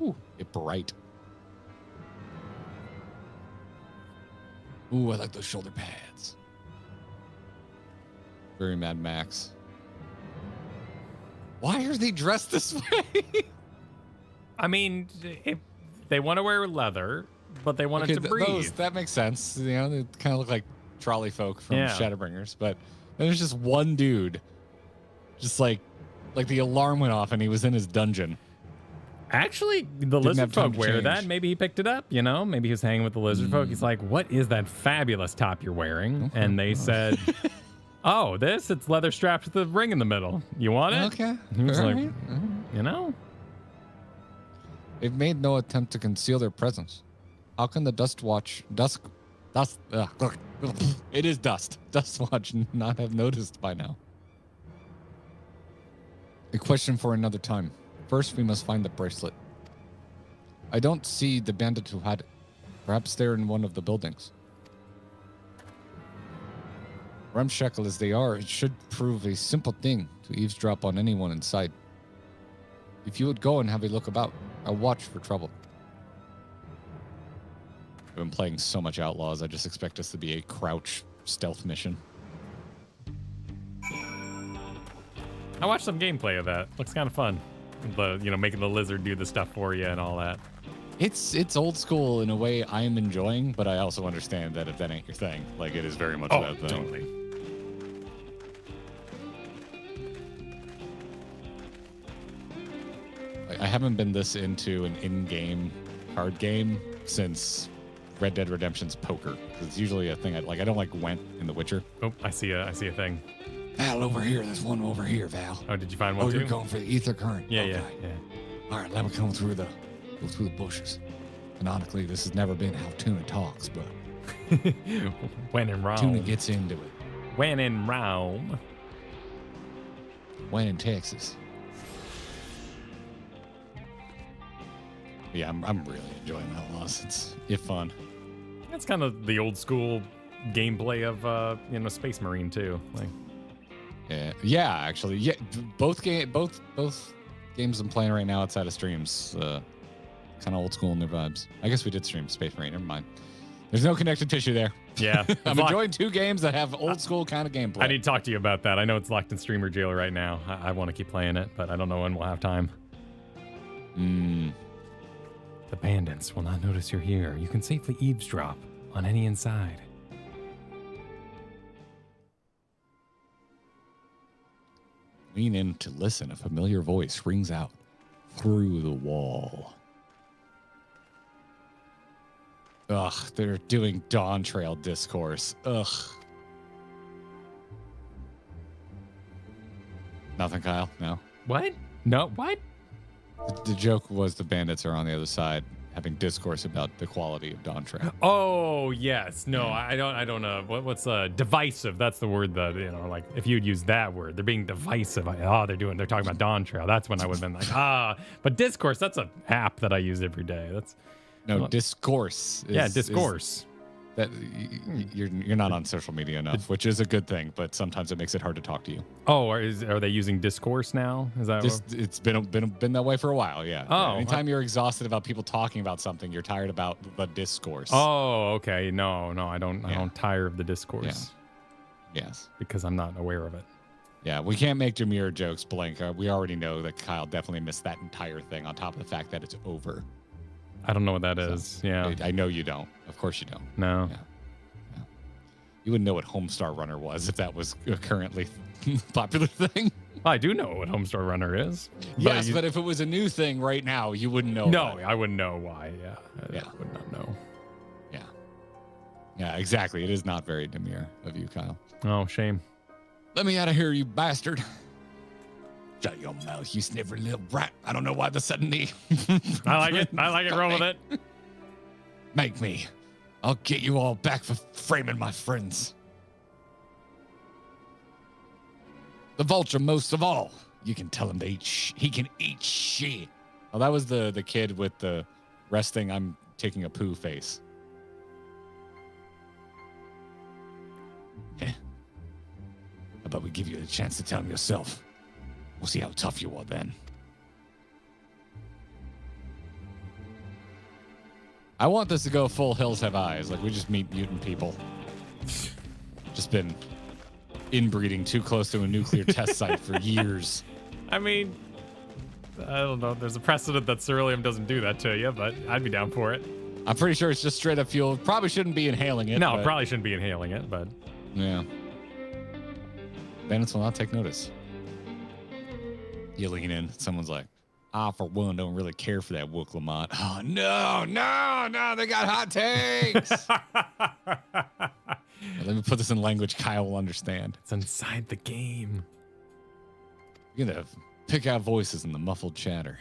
Ooh, it's bright. Ooh, I like those shoulder pads. Very Mad Max. Why are they dressed this way? I mean, they want to wear leather, but they want it to breathe. That makes sense. You know, they kind of look like trolley folk from Yeah. Shadowbringers, but then there's just one dude, just like the alarm went off and he was in his dungeon. Actually, the Didn't lizard have time folk to wear change. that. Maybe he picked it up, Maybe he was hanging with the lizard folk. He's like, what is that fabulous top you're wearing? Okay. And they said, oh, it's leather strapped with a ring in the middle. You want it? Okay. He was All like, right. They've made no attempt to conceal their presence. How can the Dustwatch it is Dust. Dustwatch not have noticed by now? A question for another time. First, we must find the bracelet. I don't see the bandit who had it. Perhaps they're in one of the buildings. Ramshackle as they are, it should prove a simple thing to eavesdrop on anyone inside. If you would go and have a look about, I'll watch for trouble. I've been playing so much Outlaws, I just expect us to be a crouch stealth mission. I watched some gameplay of that. Looks kind of fun. Making the lizard do the stuff for you and all that. It's old school in a way I am enjoying, but I also understand that if that ain't your thing, like it is very much that thing. Totally. Like, I haven't been this into an in-game card game since Red Dead Redemption's poker. It's usually a thing I don't like Gwent in The Witcher. Oh, I see a thing. Val, over here. There's one over here, Val. Oh, did you find one too? You're going for the ether current. Yeah, Okay. yeah. All right, let me go through the bushes. Canonically, this has never been how Tuna talks, but When in Rome. Tuna gets into it. When in Rome. When in Texas. Yeah, I'm really enjoying Outlaws. It's fun. That's kind of the old school gameplay of Space Marine too. Like, Yeah, actually, yeah. Both games I'm playing right now outside of streams, kind of old school in their vibes. I guess we did stream Space Marine. Never mind. There's no connective tissue there. Yeah. I'm enjoying 2 games that have old school kind of gameplay. I need to talk to you about that. I know it's locked in streamer jail right now. I want to keep playing it, but I don't know when we'll have time. The bandits will not notice you're here. You can safely eavesdrop on any inside. Lean in to listen. A familiar voice rings out through the wall. Ugh, they're doing Dawntrail discourse. Ugh. Nothing, Kyle? No? What? No, what? The joke was the bandits are on the other side having discourse about the quality of Dawntrail. Oh, yes. No, I don't know. What's divisive? That's the word that, like if you'd use that word, they're being divisive. They're talking about Dawntrail. That's when I would have been like, but discourse, that's an app that I use every day. That's discourse. Discourse. That you're not on social media enough, which is a good thing, but sometimes it makes it hard to talk to you. Oh, are they using discourse now? Is that it's been that way for a while? Yeah. Oh, anytime you're exhausted about people talking about something, you're tired about the discourse. Oh, okay. No, I don't. I don't tire of the discourse. Yeah. Yes. Because I'm not aware of it. Yeah, we can't make Jameer jokes, Blink. We already know that Kyle definitely missed that entire thing. On top of the fact that it's over. I don't know what that is. Yeah. I know you don't. Of course you don't. No. Yeah. You wouldn't know what Homestar Runner was if that was a currently popular thing. I do know what Homestar Runner is. Yes, but if it was a new thing right now, you wouldn't know. No, I wouldn't know why. Yeah. I would not know. Yeah. Yeah, exactly. It is not very demure of you, Kyle. Oh, shame. Let me out of here, you bastard. Shut your mouth, you sniveling little rat. I don't know why the sudden knee. I like it. Roll with it. Make me. I'll get you all back for framing my friends. The vulture most of all. You can tell him to eat he can eat shit. Oh, that was the kid with the resting I'm taking a poo face. Yeah. How about we give you a chance to tell him yourself? We'll see how tough you are then. I want this to go full Hills Have Eyes. Like, we just meet mutant people. Just been inbreeding too close to a nuclear test site for years. I mean, I don't know. There's a precedent that Ceruleum doesn't do that to you, but I'd be down for it. I'm pretty sure it's just straight up fuel. Probably shouldn't be inhaling it. No, probably shouldn't be inhaling it, but... Yeah. Bandits will not take notice. You lean in. Someone's like, for one, don't really care for that Wook Lamont. Oh, no, they got hot takes. Let me put this in language Kyle will understand. It's inside the game. You're going to pick out voices in the muffled chatter.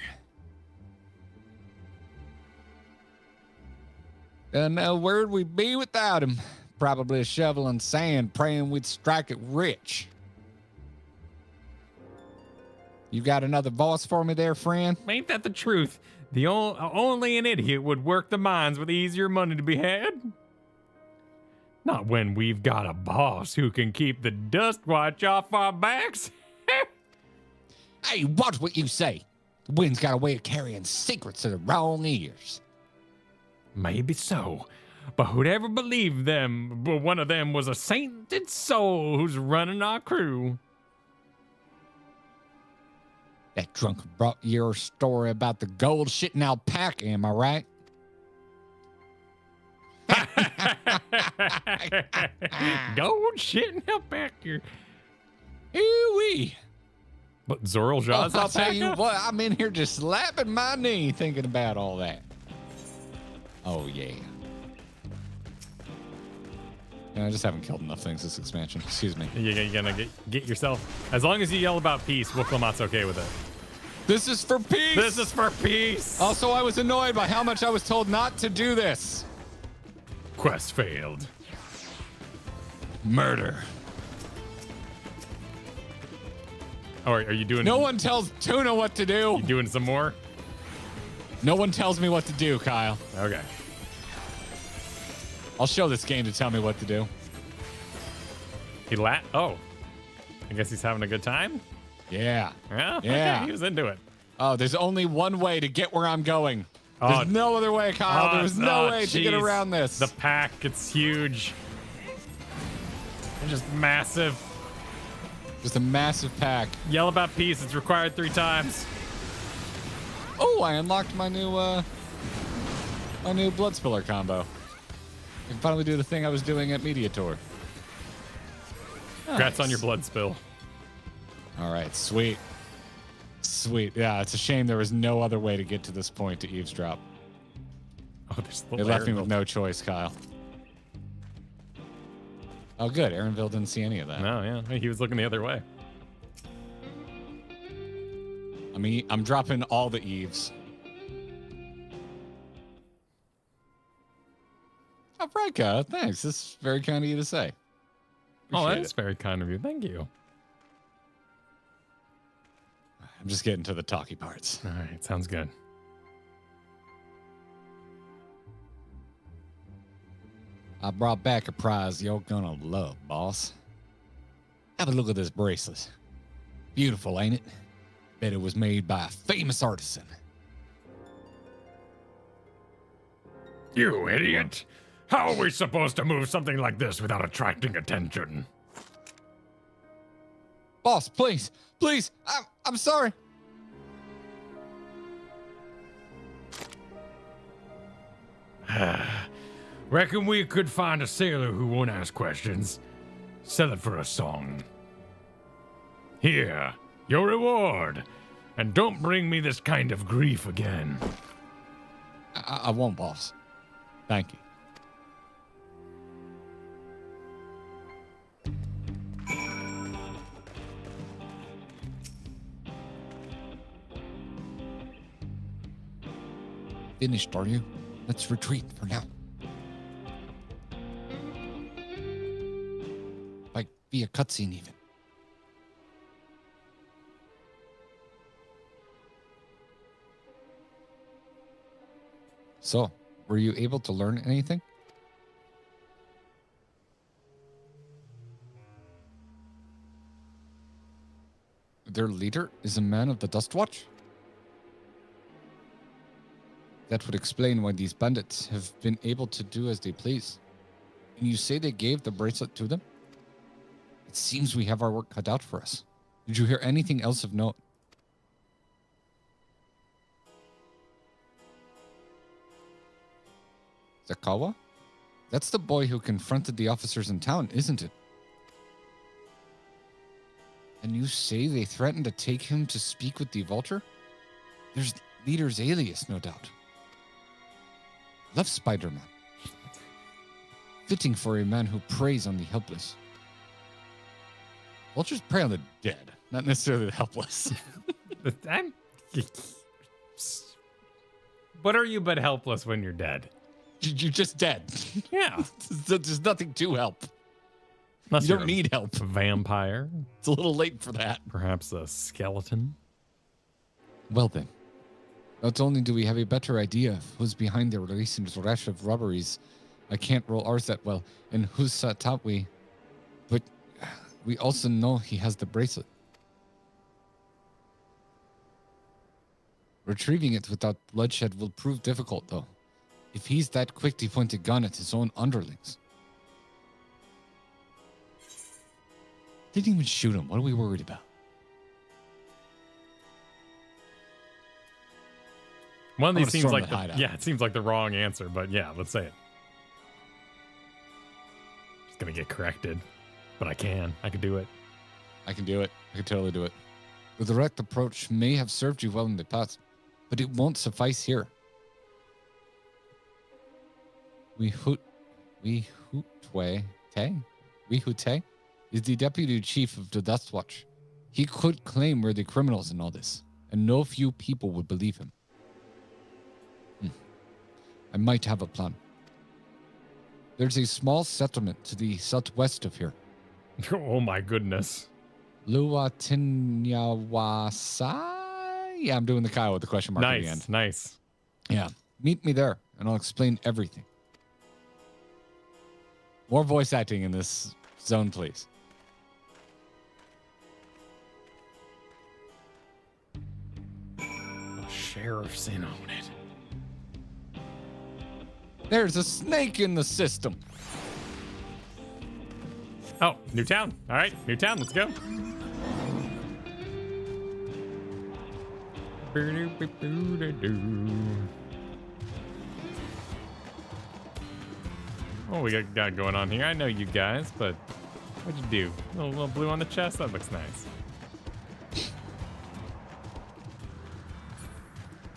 Now, where'd we be without him? Probably a shovel and sand, praying we'd strike it rich. You got another voice for me there, friend? Ain't that the truth? The only an idiot would work the mines with easier money to be had. Not when we've got a boss who can keep the dust watch off our backs. Hey, watch what you say. The wind's got a way of carrying secrets to the wrong ears. Maybe so. But who'd ever believe them? But one of them was a sainted soul who's running our crew. That drunk brought your story about the gold shitting alpaca, am I right? Gold shitting alpaca. Ooh-wee. But Zoral Jaw's I'll alpaca? tell you what, I'm in here just slapping my knee thinking about all that. Oh, yeah. I just haven't killed enough things this expansion. Excuse me. You're gonna get yourself... As long as you yell about peace, Wook Lamont's okay with it. This is for peace! This is for peace! Also, I was annoyed by how much I was told not to do this. Quest failed. Murder. Oh, are you doing... No one tells Tuna what to do. You doing some more? No one tells me what to do, Kyle. Okay. I'll show this game to tell me what to do. Oh. I guess he's having a good time? Yeah. Yeah? Yeah. Okay, he was into it. Oh, there's only one way to get where I'm going. There's no other way, Kyle. There's no way to get jeez. around this. The pack, it's huge. It's just massive. Just a massive pack. Yell about peace. It's required 3 times. Oh, I unlocked my new blood spiller combo. I can finally do the thing I was doing at Media Tour. Congrats on Nice. your blood spill. All right, sweet. Sweet. Yeah, it's a shame there was no other way to get to this point to eavesdrop. Oh, there's the It left me Erenville. with no choice, Kyle. Oh, good. Erenville didn't see any of that. No, yeah. He was looking the other way. I mean, I'm dropping all the eaves. Oh, Franca, thanks. This is very kind of you to say. Oh, Appreciate that's it. very kind of you. Thank you. I'm just getting to the talky parts. All right, sounds good. I brought back a prize you're gonna love, boss. Have a look at this bracelet. Beautiful, ain't it? Bet it was made by a famous artisan. You idiot! How are we supposed to move something like this without attracting attention? Boss, please, please, I'm sorry. Reckon we could find a sailor who won't ask questions. Sell it for a song. Here, your reward. And don't bring me this kind of grief again. I won't, boss. Thank you. Finished, are you? Let's retreat for now. Like via cutscene, even. So, were you able to learn anything? Their leader is a man of the Dustwatch? That would explain why these bandits have been able to do as they please. And you say they gave the bracelet to them? It seems we have our work cut out for us. Did you hear anything else of note? Zakawa? That's the boy who confronted the officers in town, isn't it? And you say they threatened to take him to speak with the Vulture? There's leader's alias, no doubt. Love Spider-Man. Fitting for a man who preys on the helpless. Vultures prey on the dead, not necessarily the helpless. I'm... What are you but helpless when you're dead? You're just dead. Yeah. There's nothing to help. Unless You you're don't need help. a vampire. It's a little late for that. Perhaps a skeleton. Well then, not only do we have a better idea of who's behind the recent rash of robberies, I can't roll ours that well, and who's top we, but we also know he has the bracelet. Retrieving it without bloodshed will prove difficult, though. If he's that quick to point a gun at his own underlings. Didn't even shoot him. What are we worried about? One of these gonna seems storm like the hideout. yeah, it seems like the wrong answer, but yeah, let's say it. Just gonna get corrected, but I could do it. I can do it. I can totally do it. The direct approach may have served you well in the past, but it won't suffice here. Wehute is the deputy chief of the Dustwatch. He could claim we're the criminals in all this, and no few people would believe him. I might have a plan. There's a small settlement to the southwest of here. Oh my goodness. Luatinyawasa? Yeah, I'm doing the Kyle with the question mark at the end. Nice. Yeah. Meet me there, and I'll explain everything. More voice acting in this zone, please. The sheriff's in on it. There's a snake in the system. Oh, new town. All right, new town. Let's go. What we got going on here? I know you guys, but what'd you do? A little blue on the chest? That looks nice.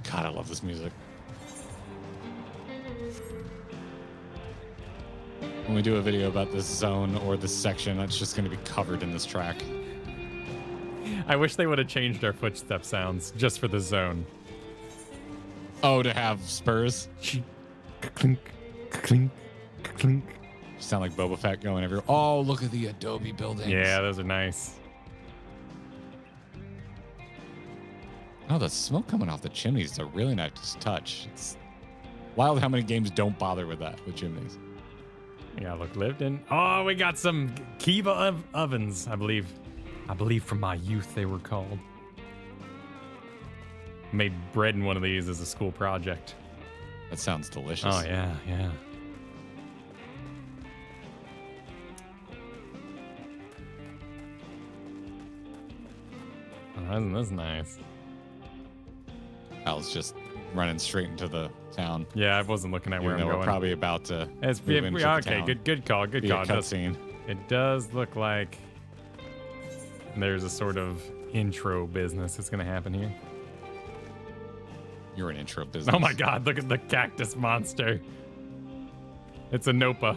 God, I love this music. When we do a video about this zone or this section, it's just going to be covered in this track. I wish they would have changed our footstep sounds just for the zone. Oh, to have spurs? Clink, clink, clink. Sound like Boba Fett going everywhere. Oh, look at the adobe buildings. Yeah, those are nice. Oh, the smoke coming off the chimneys is a really nice touch. It's wild how many games don't bother with that, with chimneys. Yeah, look, lived in. Oh, we got some Kiva ovens, I believe. I believe from my youth they were called. Made bread in one of these as a school project. That sounds delicious. Oh, yeah, yeah. Oh, that's nice. Al's just running straight into the town. Yeah, I wasn't looking at where I'm going. We're probably about to It's, move into the okay, town. good call, good Be call. a cutscene. It does look like there's a sort of intro business that's going to happen here. You're an intro business. Oh my god, look at the cactus monster. It's a Nopa.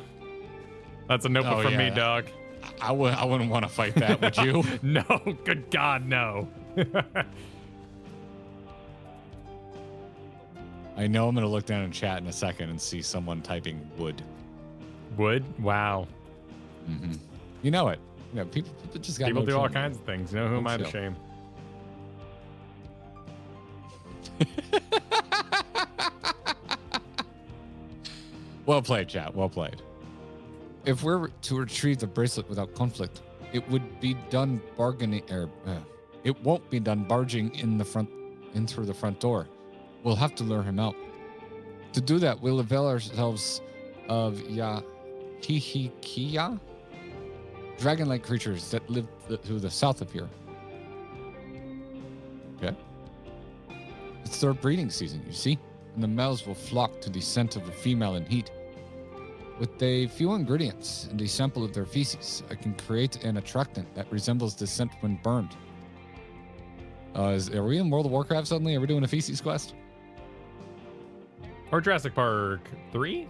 That's a Nopa from me, dog. I wouldn't want to fight that, would you? No, good god, no. I know I'm going to look down in chat in a second and see someone typing wood. Wood? Wow. Mm-hmm. You know it. You know, people just got People no do all shame. kinds of things. You know, who am I to chill. shame? Well played, chat. Well played. If we're to retrieve the bracelet without conflict, it would be done bargaining. It won't be done barging in through the front door. We'll have to lure him out. To do that, we'll avail ourselves of Yahihikiya, dragon-like creatures that live to the south of here. Okay. It's their breeding season, you see, and the males will flock to the scent of the female in heat. With a few ingredients and a sample of their feces, I can create an attractant that resembles the scent when burned. Are we in World of Warcraft suddenly? Are we doing a feces quest? Or Jurassic Park 3?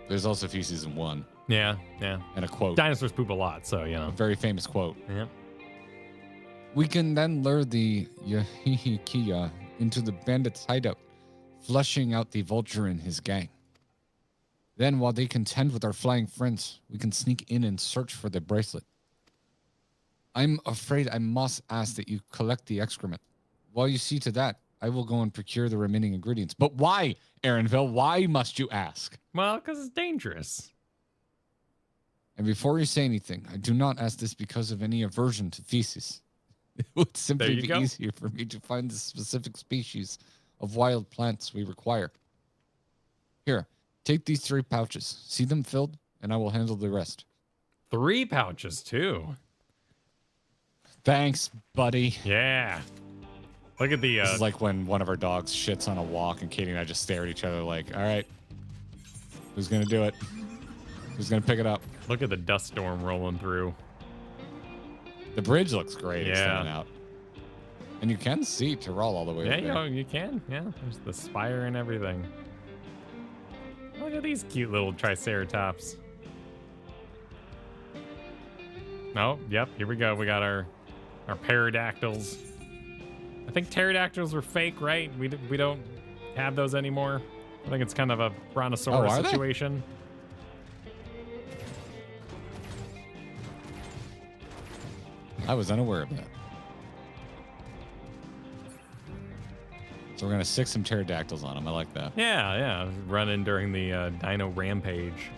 There's also feces in 1. Yeah, yeah. And a quote. Dinosaurs poop a lot, so, you know. A very famous quote. Yeah. We can then lure the Yahihikiya into the bandits' hideout, flushing out the vulture and his gang. Then, while they contend with our flying friends, we can sneak in and search for the bracelet. I'm afraid I must ask that you collect the excrement. While you see to that, I will go and procure the remaining ingredients. But why, Erenville? Why must you ask? Well, because it's dangerous. And before you say anything, I do not ask this because of any aversion to feces. It would simply be easier for me to find the specific species of wild plants we require. Here, take these 3 pouches. See them filled, and I will handle the rest. 3 pouches, too. Thanks, buddy. Yeah. Look at the... This is like when one of our dogs shits on a walk, and Katie and I just stare at each other like, all right, who's going to do it? Who's going to pick it up? Look at the dust storm rolling through. The bridge looks great. Yeah. Extending out. And you can see Tural all the way over there. You can. Yeah, there's the spire and everything. Look at these cute little triceratops. Oh, yep, here we go. We got our pterodactyls. I think pterodactyls were fake, right? We don't have those anymore. I think it's kind of a brontosaurus situation. I was unaware of that. So we're going to stick some pterodactyls on them. I like that. Yeah. Running during the Dino Rampage.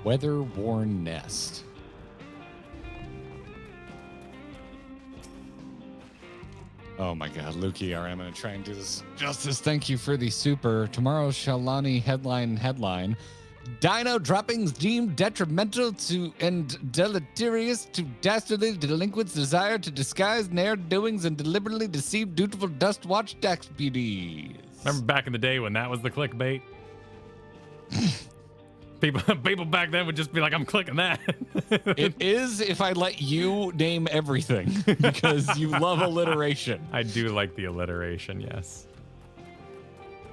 Weather-worn nest. Oh my God, Luki, all right, I'm going to try and do this justice. Thank you for the super. Tomorrow's Shalani headline. Dino droppings deemed detrimental to and deleterious to dastardly delinquents' desire to disguise their doings and deliberately deceive dutiful Dustwatch deputies. Remember back in the day when that was the clickbait? People back then would just be like, I'm clicking that. It is if I let you name everything because you love alliteration. I do like the alliteration, yes.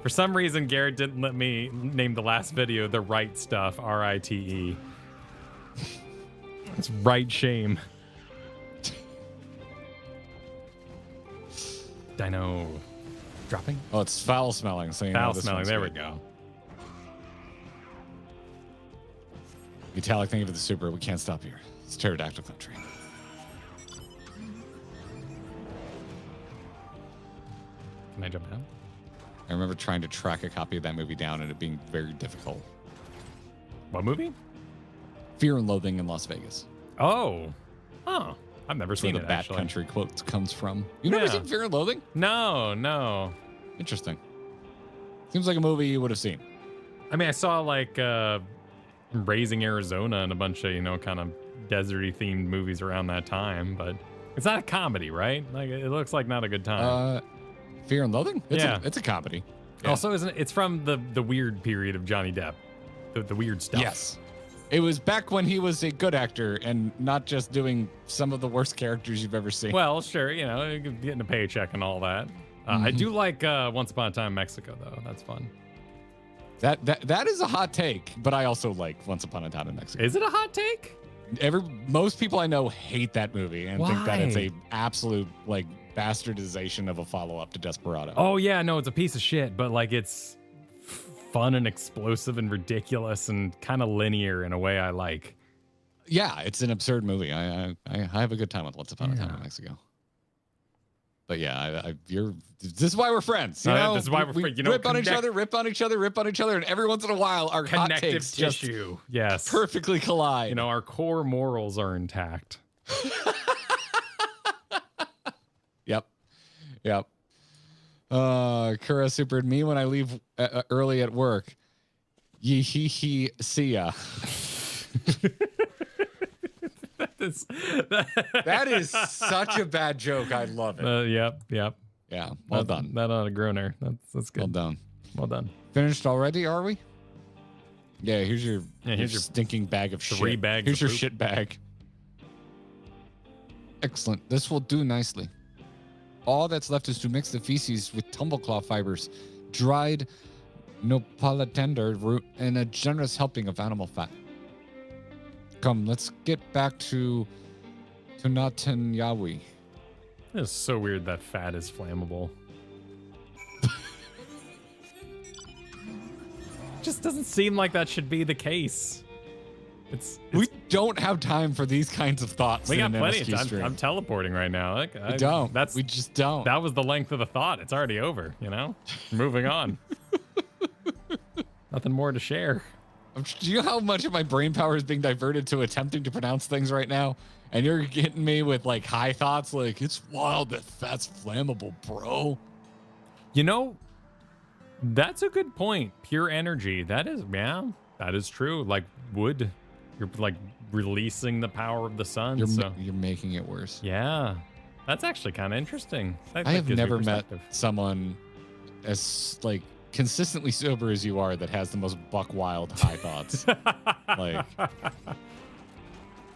For some reason, Garrett didn't let me name the last video the right stuff, R-I-T-E. It's right shame. Dino dropping? Oh, it's foul smelling. So Foul smelling, there we go. Metallic, thank you for the super. We can't stop here. It's pterodactyl country. Can I jump down? I remember trying to track a copy of that movie down and it being very difficult. What movie? Fear and Loathing in Las Vegas. Oh. Oh. I've never That's seen where it, the actually. Backcountry quote comes from. You've never seen Fear and Loathing? No. Interesting. Seems like a movie you would have seen. I mean, I saw like Raising Arizona and a bunch of, kind of deserty themed movies around that time, but it's not a comedy, right? Like it looks like not a good time. Fear and Loathing? Yeah. It's a comedy. Yeah. Also, isn't it? It's from the weird period of Johnny Depp, the weird stuff. Yes. It was back when he was a good actor and not just doing some of the worst characters you've ever seen. Well, sure, getting a paycheck and all that. I do like Once Upon a Time in Mexico, though. That's fun. That is a hot take, but I also like Once Upon a Time in Mexico. Is it a hot take? Most people I know hate that movie and think that it's Why? a absolute like bastardization of a follow-up to Desperado. Oh yeah, no, it's a piece of shit, but like it's fun and explosive and ridiculous and kind of linear in a way I like. Yeah, it's an absurd movie. I have a good time with Once Upon a Time in Mexico. But yeah, this is why we're friends. You know? This is why we're friends. Rip on each other, and every once in a while, our hot Connective takes tissue. Yes. just perfectly collide. Our core morals are intact. Yep. Kura supered me when I leave early at work. Yee hee hee, see ya. That is such a bad joke. I love it. Yep. Yeah, well done. That ought to groaner. That's good. Well done. Finished already, are we? Yeah, here's your here's your stinking bag of three shit. bags Here's of your poop. shit bag. Excellent. This will do nicely. All that's left is to mix the feces with tumbleclaw fibers, dried nopalatander root, and a generous helping of animal fat. Come, let's get back to Netanyahu. It's so weird that fat is flammable. Just doesn't seem like that should be the case. We don't have time for these kinds of thoughts. We got in an plenty MSQ of time. stream. I'm teleporting right now. We don't. We just don't. That was the length of the thought. It's already over, Moving on. Nothing more to share. Do you know how much of my brain power is being diverted to attempting to pronounce things right now? And you're getting me with like high thoughts like, it's wild that fat's flammable, bro. That's a good point. Pure energy. That is true. Like wood. You're like releasing the power of the sun. You're making it worse. Yeah. That's actually kind of interesting. I have never met someone as like consistently sober as you are that has the most buck wild high thoughts. Like,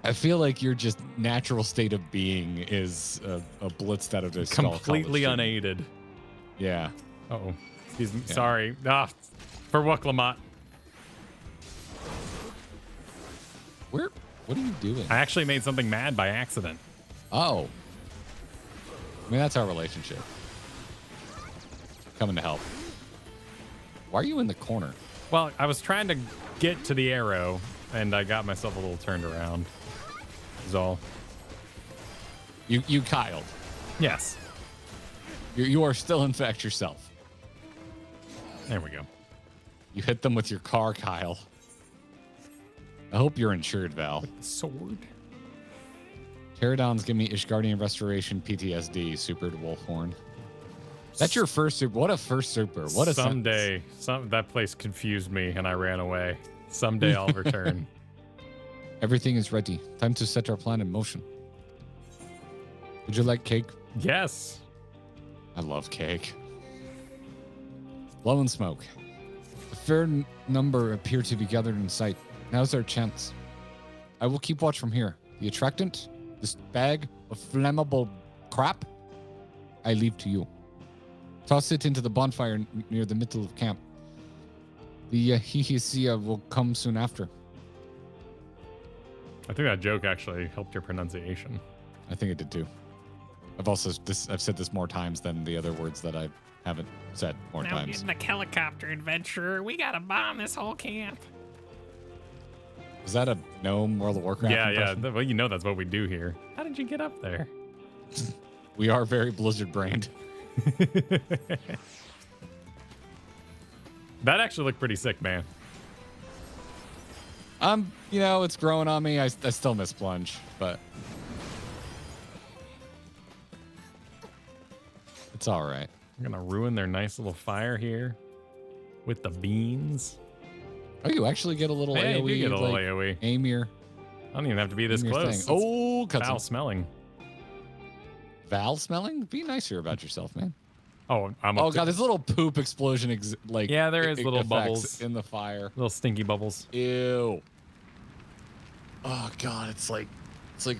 I feel like your just natural state of being is a blitzed out of this completely unaided. Yeah. Uh-oh. Excuse me. Yeah. Sorry. For Wuklamat. What are you doing? I actually made something mad by accident. Oh. I mean, that's our relationship. Coming to help. Why are you in the corner? Well, I was trying to get to the arrow, and I got myself a little turned around. Is all. You Kyled. Yes. You are still in fact yourself. There we go. You hit them with your car, Kyle. I hope you're insured, Val. Sword. Pterodons give me Ishgardian Restoration PTSD, Super Wolfhorn. That's your first super. What a first super. What a someday. That place confused me and I ran away. Someday I'll return. Everything is ready. Time to set our plan in motion. Would you like cake? Yes. I love cake. Blowing smoke. A fair number appear to be gathered in sight. Now's our chance. I will keep watch from here. The attractant, this bag of flammable crap, I leave to you. Toss it into the bonfire near the middle of camp. The Hihisia will come soon after. I think that joke actually helped your pronunciation. I think it did too. I've said this more times than the other words that I haven't said more times. In the helicopter adventurer, we gotta bomb this whole camp. Is that a gnome World of Warcraft? Yeah. Well, you know that's what we do here. How did you get up there? We are very Blizzard brained. That actually looked pretty sick, man. It's growing on me. I still miss Plunge, but it's all right. I'm gonna ruin their nice little fire here with the beans. Oh, you actually get a little Hey, AoE. you get a little like, AoE. Aim your. I don't even have to be this aim your close. thing. Oh, Foul smelling. Val smelling? Be nicer about yourself, man. Oh, Oh god, this little poop explosion Yeah, there is little effects bubbles in the fire. Little stinky bubbles. Ew. Oh god, it's like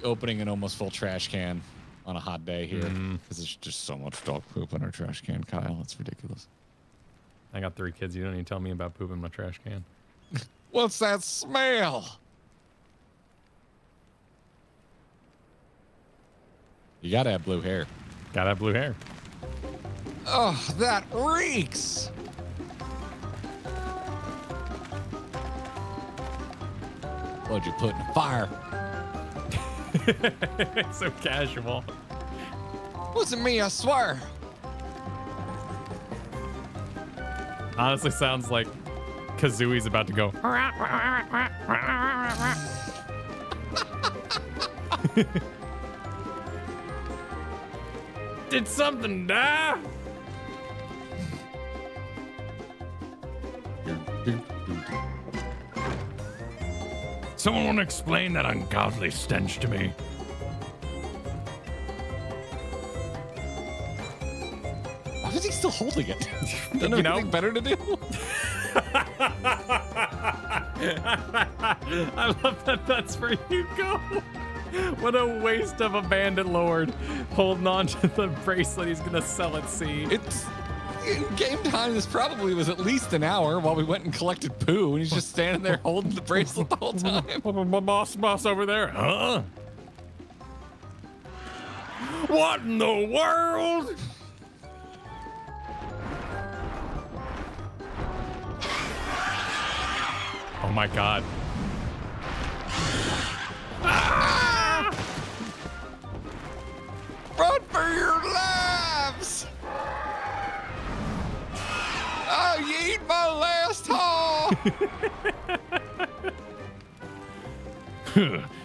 opening an almost full trash can on a hot day here because there's just so much dog poop in our trash can, Kyle. It's ridiculous. I got 3 kids. You don't even tell me about poop in my trash can. What's that smell? You gotta have blue hair. Gotta have blue hair. Oh, that reeks! What'd you put in the fire? So casual. Wasn't me, I swear. Honestly, sounds like Kazooie's about to go. Did something die? Someone want to explain that ungodly stench to me? Why is he still holding it? Doesn't You know? anything better to do? I love that that's where you go. What a waste of a bandit lord holding on to the bracelet he's gonna sell at sea. It's in game time. This probably was at least an hour while we went and collected poo, and he's just standing there holding the bracelet the whole time. Boss over there, huh? What in the world? Oh my god. Run for your lives! Oh, you eat my last haul!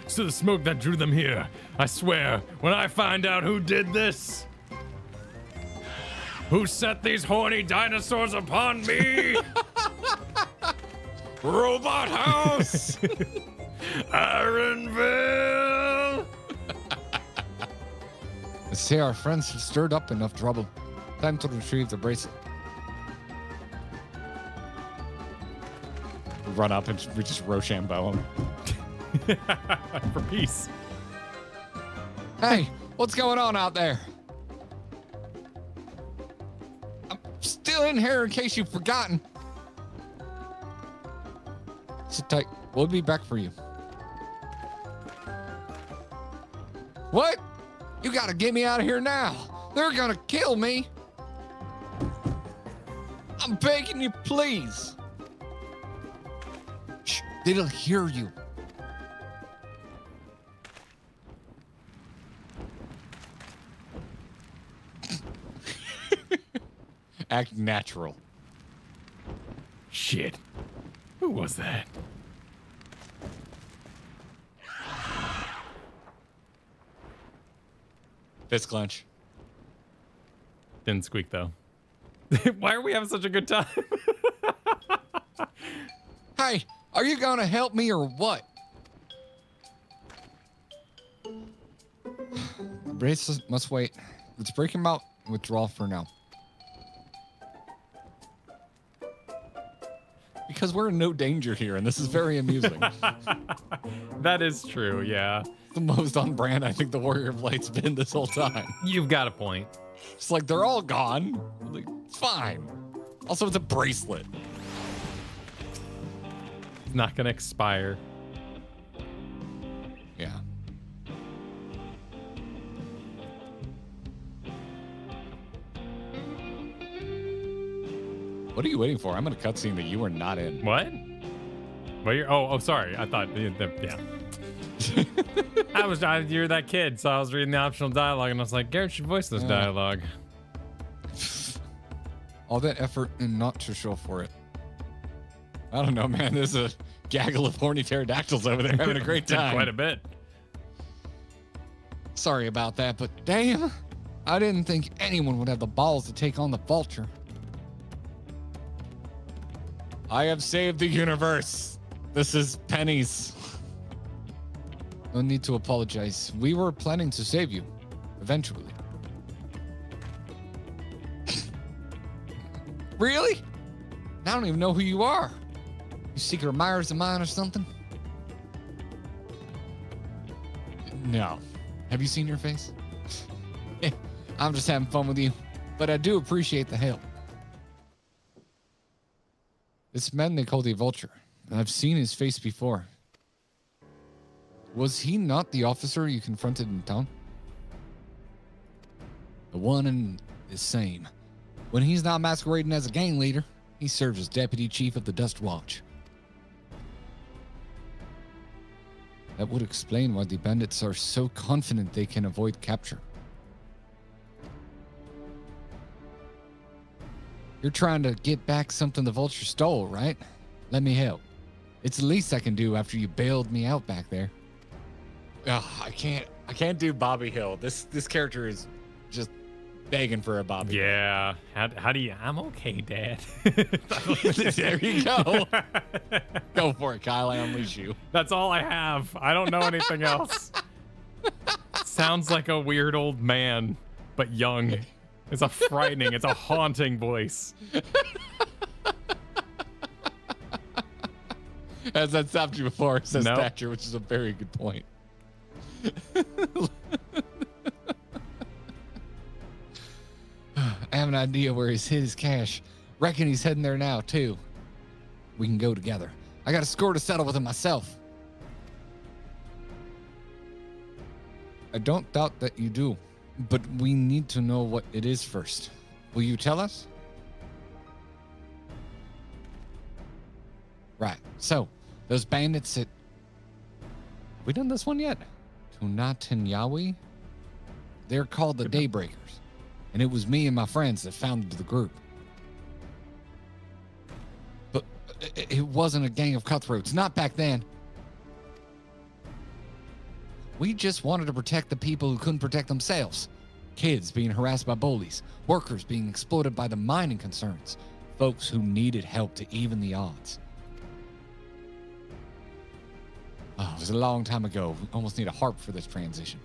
So the smoke that drew them here. I swear, when I find out who did this, who set these horny dinosaurs upon me, Robot House, Erenville. I say our friends have stirred up enough trouble. Time to retrieve the bracelet. We run up and we just Rochambeau him. For peace. Hey, what's going on out there? I'm still in here in case you've forgotten. Sit tight. We'll be back for you. What? You gotta get me out of here now. They're gonna kill me. I'm begging you, please. Shh, they'll hear you. Act natural. Shit. Who was that? Fist clench. Didn't squeak though. Why are we having such a good time? Hey, are you gonna help me or what? Bracelets must wait. Let's break him out and withdraw for now. Because we're in no danger here, and this is very amusing. That is true, yeah. The most on brand I think the Warrior of Light's been this whole time. You've got a point. It's like they're all gone. Like, it's fine. Also, it's a bracelet. It's not gonna expire. Yeah. What are you waiting for? I'm in a cutscene that you are not in. What? Well, you're. Oh, sorry. I thought. Yeah. You're that kid, so I was reading the optional dialogue, and I was like, Garrett should voice this dialogue. All that effort and not to show for it. I don't know, man. There's a gaggle of horny pterodactyls over there having a great time. Quite a bit. Sorry about that, but damn, I didn't think anyone would have the balls to take on the vulture. I have saved the universe. This is pennies. No need to apologize. We were planning to save you, eventually. Really? I don't even know who you are. You secret admirers of mine or something? No. Have you seen your face? I'm just having fun with you, but I do appreciate the help. This man they call the Vulture. I've seen his face before. Was he not the officer you confronted in town? The one and the same. When he's not masquerading as a gang leader, he serves as deputy chief of the Dust Watch. That would explain why the bandits are so confident they can avoid capture. You're trying to get back something the Vulture stole, right? Let me help. It's the least I can do after you bailed me out back there. Ugh, I can't do Bobby Hill. This character is just begging for a Bobby. Yeah. How do you? I'm okay, Dad. There you go. Go for it, Kyle. I unleash you. That's all I have. I don't know anything else. Sounds like a weird old man, but young. It's a frightening, it's a haunting voice. As I stopped you before, it says Nope. Thatcher, which is a very good point. I have an idea where he's hid his cash. Reckon he's heading there now, too. We can go together. I got a score to settle with him myself. I don't doubt that you do, but we need to know what it is first. Will you tell us? Right. So, those bandits at... Have we done this one yet? Tunatinyawi? They're called the Daybreakers. And it was me and my friends that founded the group. But it wasn't a gang of cutthroats. Not back then. We just wanted to protect the people who couldn't protect themselves. Kids being harassed by bullies. Workers being exploited by the mining concerns. Folks who needed help to even the odds. Oh, it was a long time ago. We almost need a harp for this transition.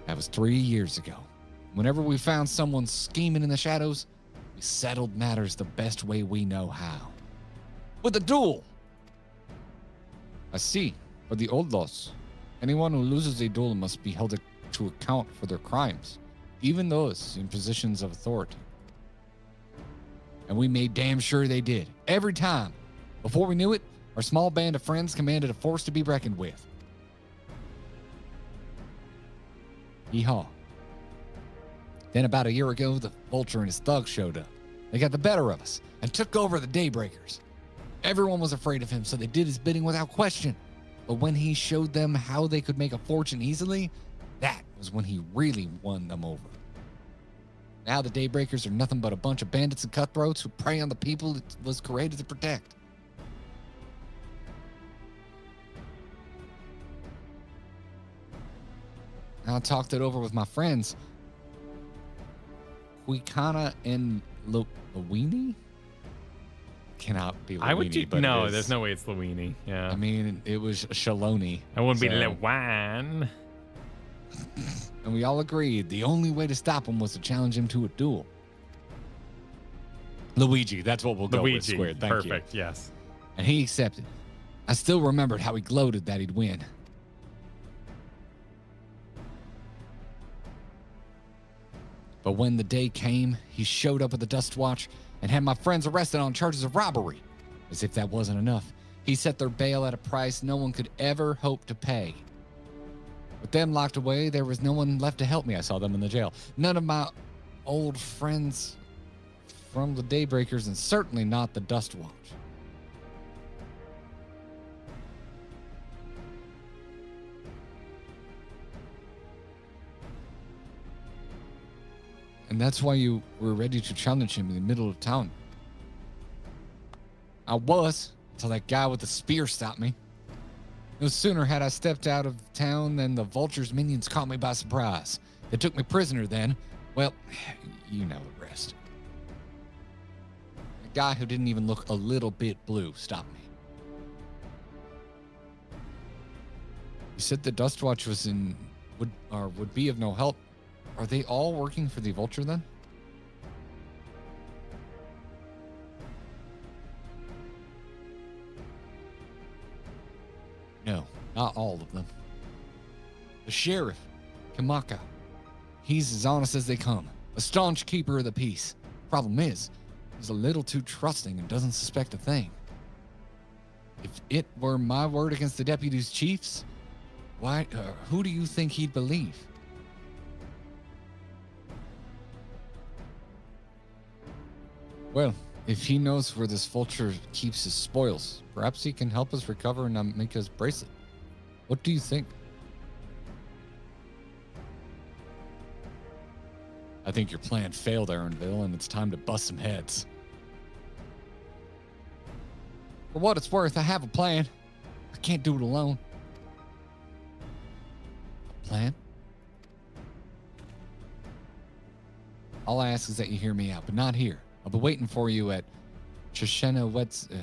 That was 3 years ago. Whenever we found someone scheming in the shadows, we settled matters the best way we know how. With a duel! I see. For the old laws, anyone who loses a duel must be held to account for their crimes, even those in positions of authority. And we made damn sure they did. Every time. Before we knew it, our small band of friends commanded a force to be reckoned with. Yeehaw. Then about a year ago, the Vulture and his thugs showed up. They got the better of us and took over the Daybreakers. Everyone was afraid of him, so they did his bidding without question. But when he showed them how they could make a fortune easily, that was when he really won them over. Now the Daybreakers are nothing but a bunch of bandits and cutthroats who prey on the people it was created to protect. I talked it over with my friends. Quicana and Luini? Cannot be Luini, I would do, but no, it is. there's no way it's Luini. Yeah. I mean, it was Shaloni. I wouldn't be so- Lewan. And we all agreed the only way to stop him was to challenge him to a duel. Luigi, that's what we'll go with, Luigi. squared. Thank you. Perfect, yes. And he accepted. I still remembered how he gloated that he'd win. But when the day came, he showed up at the Dust Watch and had my friends arrested on charges of robbery. As if that wasn't enough, he set their bail at a price no one could ever hope to pay. With them locked away, there was no one left to help me. I saw them in the jail. None of my old friends from the Daybreakers, and certainly not the Dust Watch. And that's why you were ready to challenge him in the middle of town. I was, until that guy with the spear stopped me. No sooner had I stepped out of town than the Vulture's minions caught me by surprise. They took me prisoner then. Well, you know the rest. A guy who didn't even look a little bit blue stopped me. You said the Dustwatch was would be of no help. Are they all working for the Vulture then? No, not all of them. The sheriff, Kamaka, he's as honest as they come, a staunch keeper of the peace. Problem is, he's a little too trusting and doesn't suspect a thing. If it were my word against the deputy's chiefs, who do you think he'd believe? Well, if he knows where this vulture keeps his spoils, perhaps he can help us recover and make his bracelet. What do you think? I think your plan failed, Erenville, and it's time to bust some heads. For what it's worth, I have a plan. I can't do it alone. A plan? All I ask is that you hear me out, but not here. I'll be waiting for you at Shishenawetsi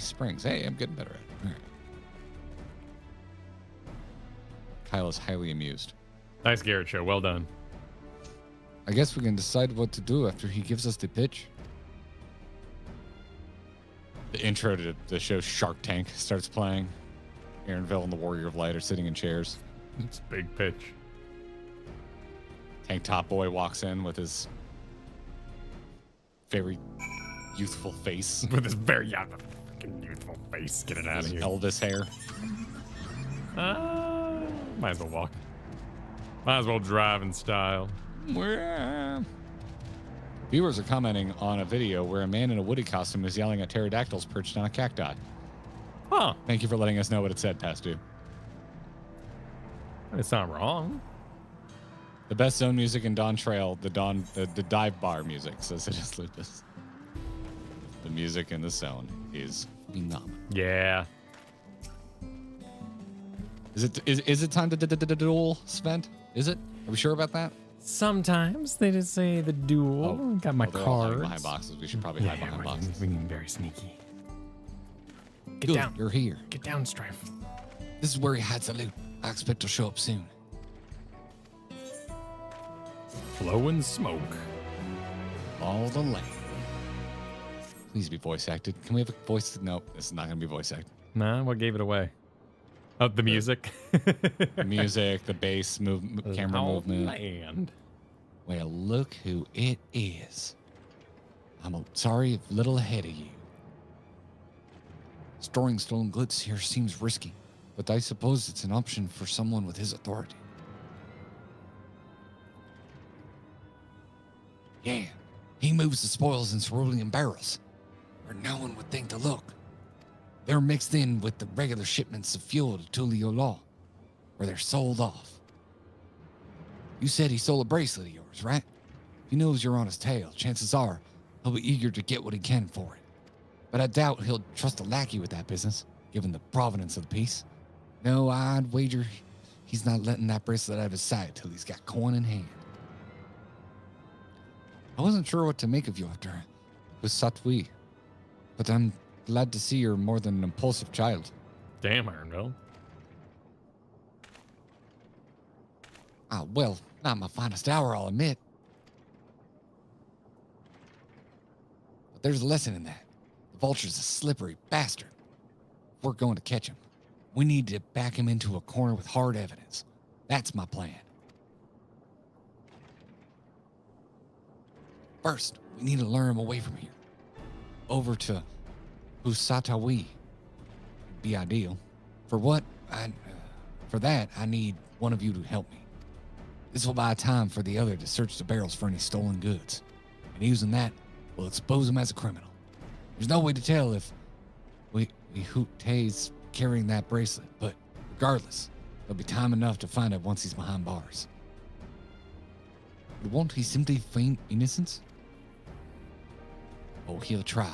Springs. Hey, I'm getting better at it. All right. Kyle is highly amused. Nice Garrett show. Well done. I guess we can decide what to do after he gives us the pitch. The intro to the show Shark Tank starts playing. Erenville and the Warrior of Light are sitting in chairs. It's a big pitch. Tank Top Boy walks in with his very youthful face. With his very young, fucking youthful face. Get it out of His here. Elvis hair. Might as well walk. Might as well drive in style. Viewers are commenting on a video where a man in a Woody costume is yelling at pterodactyls perched on a cacti. Huh. Thank you for letting us know what it said, Pastu. It's not wrong. The best zone music in Dawntrail, the dive bar music, says it is Lupus. The music in the zone is phenomenal. Yeah. Is it time to duel, Svent? Is it? Are we sure about that? Sometimes they just say the duel. Got my they're all hiding cards. behind boxes. We should probably hide behind boxes. We're being very sneaky. Get Good, down. you're here. Get down, Strife. This is where he hides the loot. I expect he'll show up soon. Flowing smoke. All the land. Please be voice acted. Can we have a voice? Nope, this is not going to be voice acted. Nah, what gave it away? Oh, the music. The music, the bass, camera movement. Land. Well, look who it is. I'm sorry, a little ahead of you. Storing stolen goods here seems risky, but I suppose it's an option for someone with his authority. Yeah, he moves the spoils in cerulean barrels, where no one would think to look. They're mixed in with the regular shipments of fuel to Tural, where they're sold off. You said he stole a bracelet of yours, right? If he knows you're on his tail, chances are he'll be eager to get what he can for it. But I doubt he'll trust a lackey with that business, given the provenance of the piece. No, I'd wager he's not letting that bracelet out of his sight till he's got coin in hand. I wasn't sure what to make of you after it was Satwi, but I'm glad to see you're more than an impulsive child. Damn, Erenville. Ah, well, not my finest hour, I'll admit. But there's a lesson in that. The vulture's a slippery bastard. If we're going to catch him, we need to back him into a corner with hard evidence. That's my plan. First, we need to lure him away from here. Over to Husatawi. Be ideal. For that, I need one of you to help me. This will buy time for the other to search the barrels for any stolen goods. And using that, we'll expose him as a criminal. There's no way to tell if we Tay's carrying that bracelet, but regardless, there'll be time enough to find it once he's behind bars. But won't he simply feign innocence? Oh, he'll try.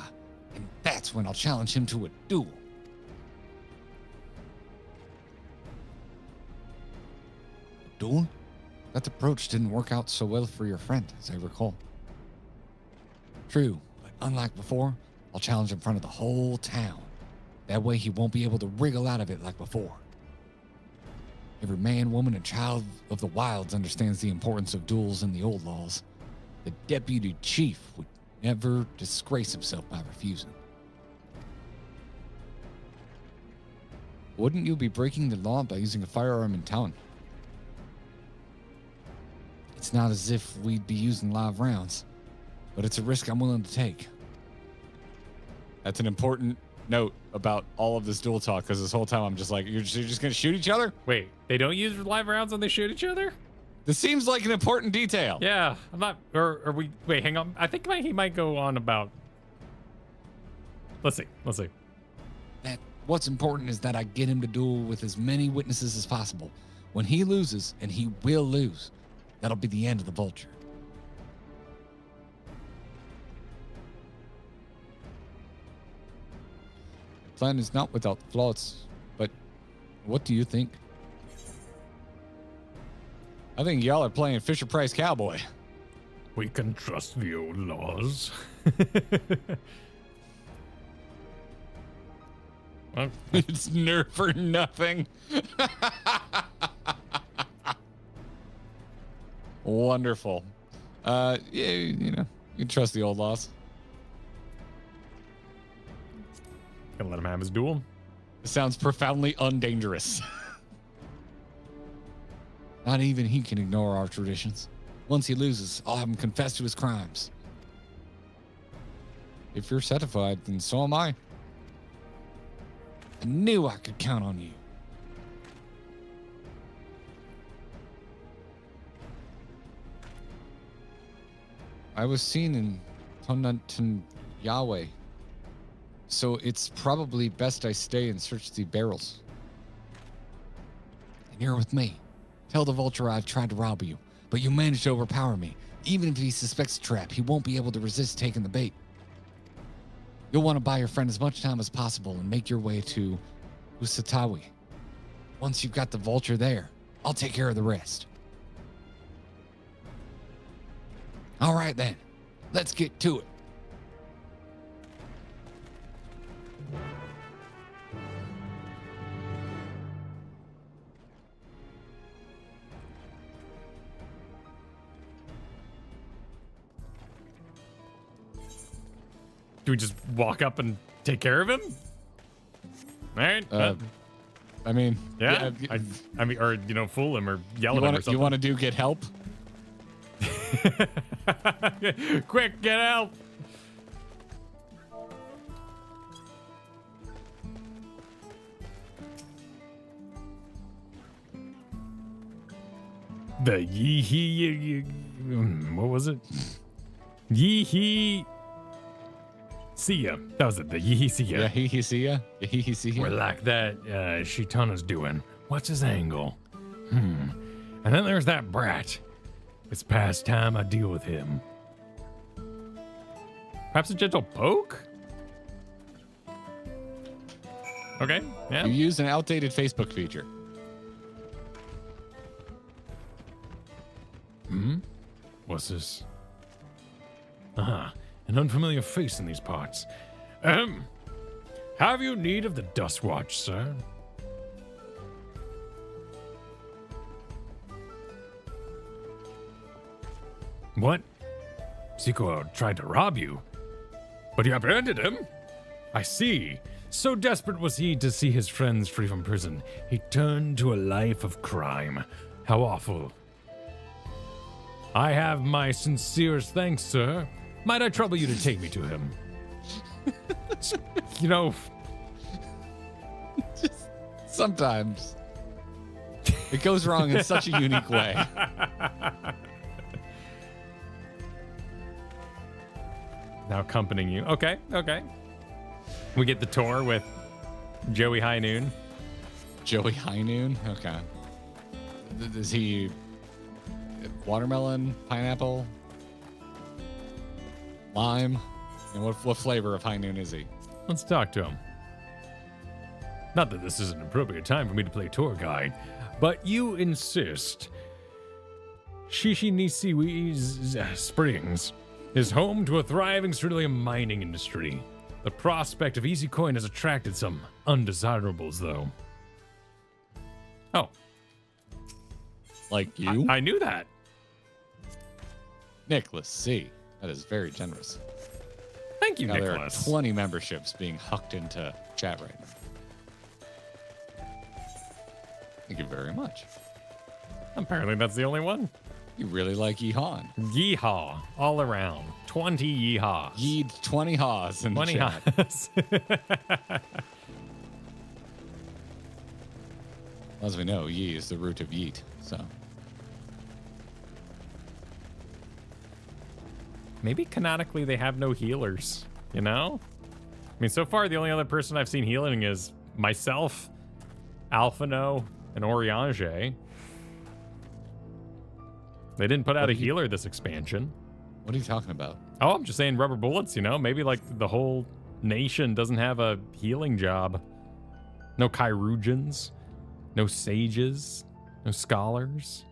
And that's when I'll challenge him to a duel. A duel? That approach didn't work out so well for your friend, as I recall. True, but unlike before, I'll challenge him in front of the whole town. That way he won't be able to wriggle out of it like before. Every man, woman, and child of the wilds understands the importance of duels in the old laws. The deputy chief would never disgrace himself by refusing. Wouldn't you be breaking the law by using a firearm in town? It's not as if we'd be using live rounds, but it's a risk I'm willing to take. That's an important note about all of this duel talk, because this whole time I'm just like, you're just going to shoot each other? Wait, they don't use live rounds when they shoot each other? This seems like an important detail. Yeah, I'm not, or we, wait, hang on. I think he might go on about, let's see. That what's important is that I get him to duel with as many witnesses as possible. When he loses, and he will lose, that'll be the end of the vulture. The plan is not without flaws, but what do you think? I think y'all are playing Fisher Price Cowboy. We can trust the old laws. Well, It's nerve for nothing. Wonderful. Yeah, you know, you can trust the old laws. gonna let him have his duel. It sounds profoundly undangerous. Not even he can ignore our traditions. Once he loses, I'll have him confess to his crimes. If you're satisfied, then so am I. I knew I could count on you. I was seen in Tonantan Yahweh, so it's probably best I stay and search the barrels. And you're with me. Tell the vulture I've tried to rob you, but you managed to overpower me. Even if he suspects a trap, he won't be able to resist taking the bait. You'll want to buy your friend as much time as possible and make your way to Usatawi. Once you've got the vulture there, I'll take care of the rest. All right then, let's get to it. Do we just walk up and take care of him? All right. I mean, yeah. I mean, or you know, fool him or yell at him or something. You want to do get help? Quick, get help! The yee-hee... What was it? Yee-hee... See ya. That was it, the yee-hee see ya. Yeah, he see ya. Yeah, he see ya. We're like that Shitana's doing. What's his angle? And then there's that brat. It's past time I deal with him. Perhaps a gentle poke? Okay, yeah. You used an outdated Facebook feature. What's this? An unfamiliar face in these parts. Have you need of the Dust Watch, sir? What? Zico tried to rob you, but you apprehended him? I see. So desperate was he to see his friends free from prison, he turned to a life of crime. How awful. I have my sincerest thanks, sir. Might I trouble you to take me to him? You know... Just sometimes it goes wrong in such a unique way. Now accompanying you. Okay. We get the tour with Joey High Noon. Joey High Noon? Okay. Is he watermelon, pineapple, lime? And what flavor of High Noon is he? Let's talk to him. Not that this is an appropriate time for me to play tour guide, but you insist. Shishinisiwi's Springs is home to a thriving cerulean mining industry. The prospect of easy coin has attracted some undesirables, though. Oh. Like you? I knew that. Nicholas C. That is very generous. Thank you, Now Nicholas. There are 20 memberships being hucked into chat right now. Thank you very much. Apparently that's the only one. You really like Yeehaw. Yeehaw. All around. 20 yeehaws. Yeed 20 haws in 20 the chat. haws. As we know, Yee is the root of yeet, so. Maybe canonically they have no healers, you know? I mean, so far the only other person I've seen healing is myself, Alphino, and Oriange. They didn't put out a healer this expansion. What are you talking about? Oh, I'm just saying rubber bullets, you know? Maybe like the whole nation doesn't have a healing job. No Kyrugians, no sages, no scholars.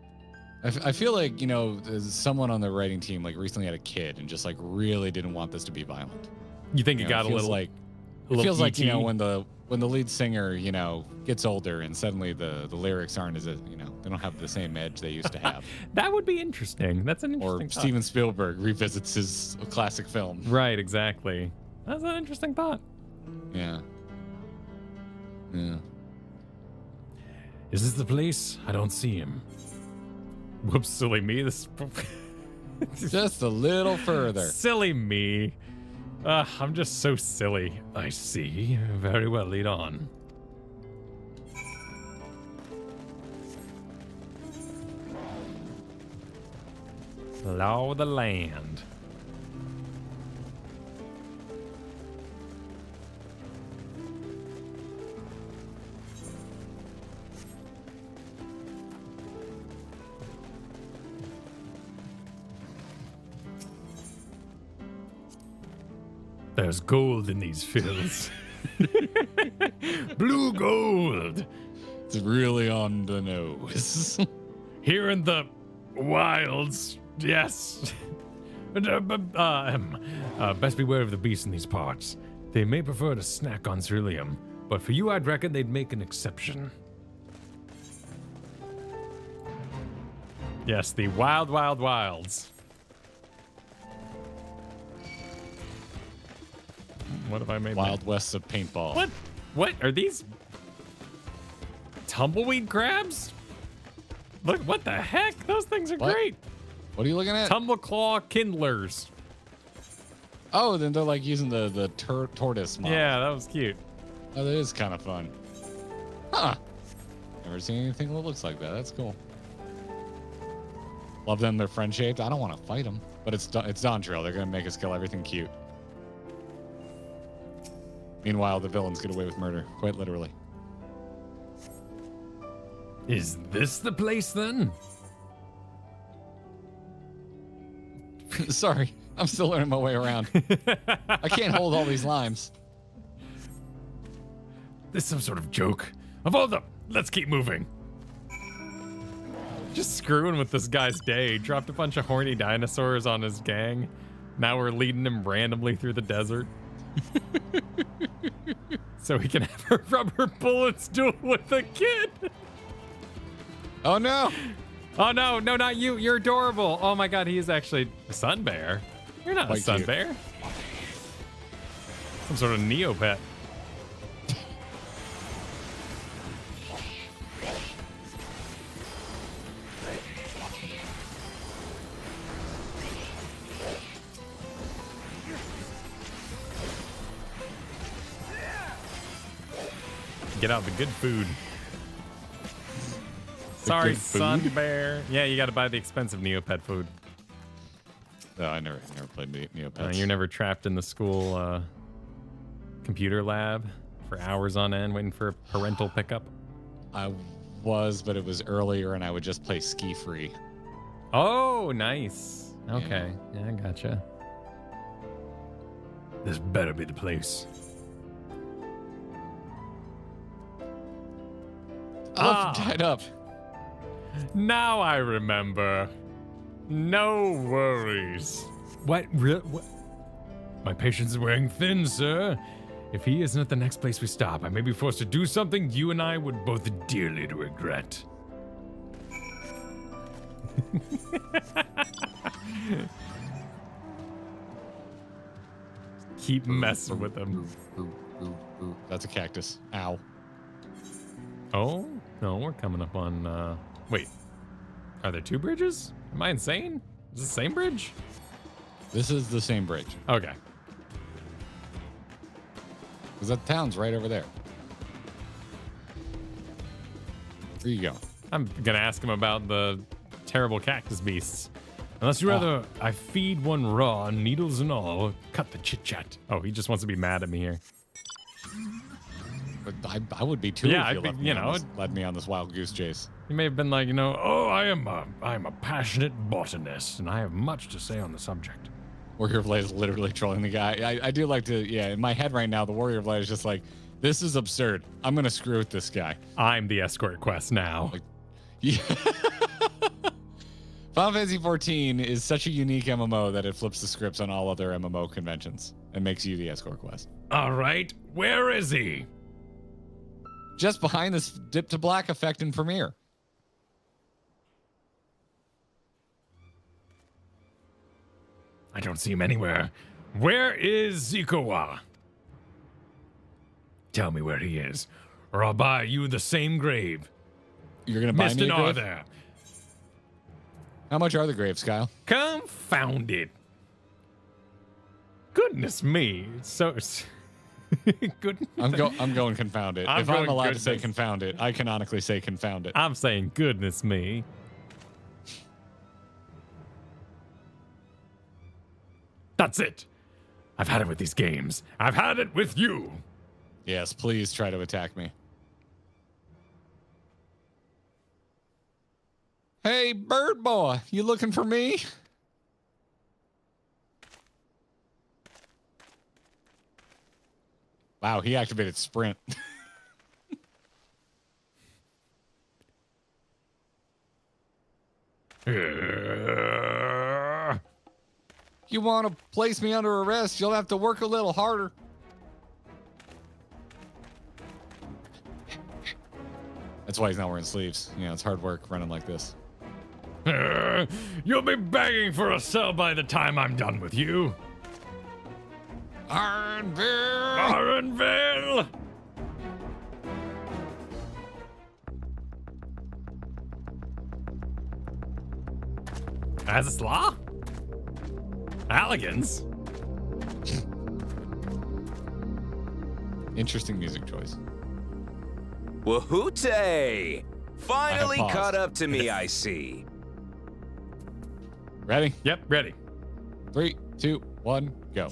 I feel like, you know, someone on the writing team like recently had a kid and just like really didn't want this to be violent. You think it got a little like a it little feels like, you ET? know, when the lead singer, you know, gets older and suddenly the lyrics aren't as, you know, they don't have the same edge they used to have. That would be interesting. That's an interesting Or thought. Steven Spielberg revisits his classic film. Right, exactly. That's an interesting thought. Yeah. Yeah. Is this the place? I don't see him. Whoops, silly me. This Just a little further. silly me. I'm just so silly. I see. Very well, lead on. Law of the land. There's gold in these fields. Blue gold. It's really on the nose. Here in the wilds, yes. Best beware of the beasts in these parts. They may prefer to snack on ceruleum, but for you, I'd reckon they'd make an exception. Yes, the wild, wild, wilds. What have I made? Wild West of paintball. What? What are these? Tumbleweed crabs? Look, what the heck? Those things are What? great. What are you looking at? Tumbleclaw kindlers. Oh, then they're like using the tortoise model. Yeah, that was cute. Oh, that is kind of fun. Huh. Never seen anything that looks like that. That's cool. Love them. They're friend-shaped. I don't want to fight them, but it's Dawntrail. They're going to make us kill everything cute. Meanwhile, the villains get away with murder, quite literally. Is this the place then? Sorry, I'm still learning my way around. I can't hold all these limes. This is some sort of joke. Of all the... Let's keep moving. Just screwing with this guy's day. Dropped a bunch of horny dinosaurs on his gang. Now we're leading him randomly through the desert. So he can have a rubber bullets duel with the kid. Oh no! Oh no, no, not you. You're adorable. Oh my god, he is actually a sun bear. You're not Quite a sun cute. bear. Some sort of Neopet. Get out the good food. Sorry, good food? sun bear. Yeah, you got to buy the expensive Neopet food. No, I never played Neopets. You're never trapped in the school computer lab for hours on end waiting for parental pickup. I was, but it was earlier, and I would just play ski free. Oh, nice. Okay, yeah, I gotcha. This better be the place. Oh, tied up. Now I remember. No worries. What? What? My patience is wearing thin, sir. If he isn't at the next place we stop, I may be forced to do something you and I would both dearly regret. Keep messing with him. That's a cactus. Ow. Oh, no, we're coming up on, wait. Are there two bridges? Am I insane? Is this the same bridge? This is the same bridge. Okay. Because that town's right over there. Where you going? I'm gonna ask him about the terrible cactus beasts. Unless you rather I feed one raw, needles and all, cut the chit-chat. Oh, he just wants to be mad at me here. But I would be too. Yeah, if I'd be, led me on this wild goose chase. He may have been like, Oh, I am a passionate botanist, and I have much to say on the subject. Warrior of Light is literally trolling the guy. I do like to, in my head right now, the Warrior of Light is just like, this is absurd. I'm going to screw with this guy. I'm the escort quest now. Like, yeah. Final Fantasy XIV is such a unique MMO that it flips the scripts on all other MMO conventions and makes you the escort quest. All right, where is he? Just behind this dip to black effect in Premiere. I don't see him anywhere. Where is Zikowa? Tell me where he is, or I'll buy you the same grave. You're going to buy Missed me an a R grave? there. How much are the graves, Kyle? Confound it. Goodness me. So good. I'm going confound it. I'm If I'm going allowed to say goodness. confound it, I canonically say confound it. I'm saying goodness me. That's it. I've had it with these games. I've had it with you. Yes, please try to attack me. Hey, bird boy, you looking for me? Wow, he activated sprint. You want to place me under arrest, you'll have to work a little harder. That's why he's not wearing sleeves. You know, it's hard work running like this. You'll be begging for a cell by the time I'm done with you. Erenville! Erenville! As a slaw? Alligans? Interesting music choice. Wahoote! Finally paused. caught up to me, I see. Ready? Yep, ready. 3, 2, 1, go.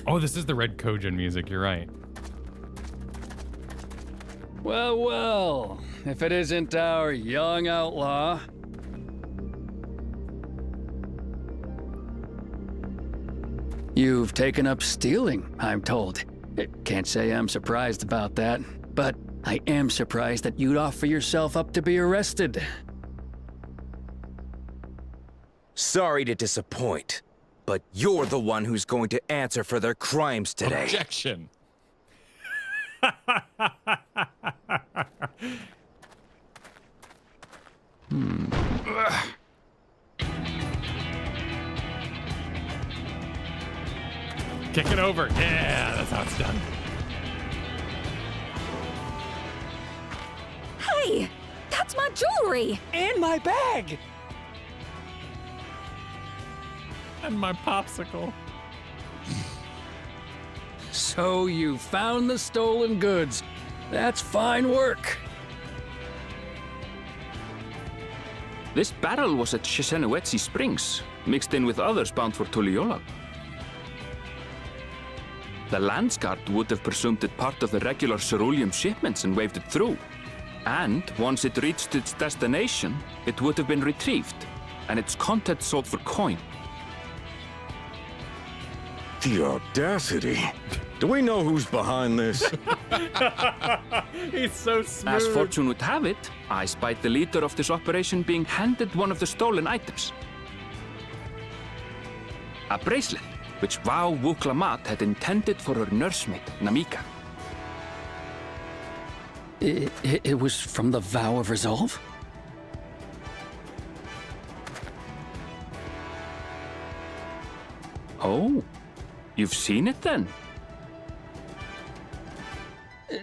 Oh, this is the Red Kojin music. You're right. Well, well, if it isn't our young outlaw. You've taken up stealing, I'm told. Can't say I'm surprised about that, but I am surprised that you'd offer yourself up to be arrested. Sorry to disappoint, but you're the one who's going to answer for their crimes today. Objection. Kick it over. Yeah, that's how it's done. Hey, that's my jewelry. And my bag! And my popsicle. So you found the stolen goods. That's fine work. This barrel was at Shishanuetsi Springs, mixed in with others bound for Tuliyola. The Landsguard would have presumed it part of the regular ceruleum shipments and waved it through. And once it reached its destination, it would have been retrieved, and its contents sold for coin. The audacity. Do we know who's behind this? He's so smooth. As fortune would have it, I spied the leader of this operation being handed one of the stolen items. A bracelet, which Vau Wuklamat had intended for her nursemaid, Namika. It was from the Vow of Resolve? Oh, you've seen it then?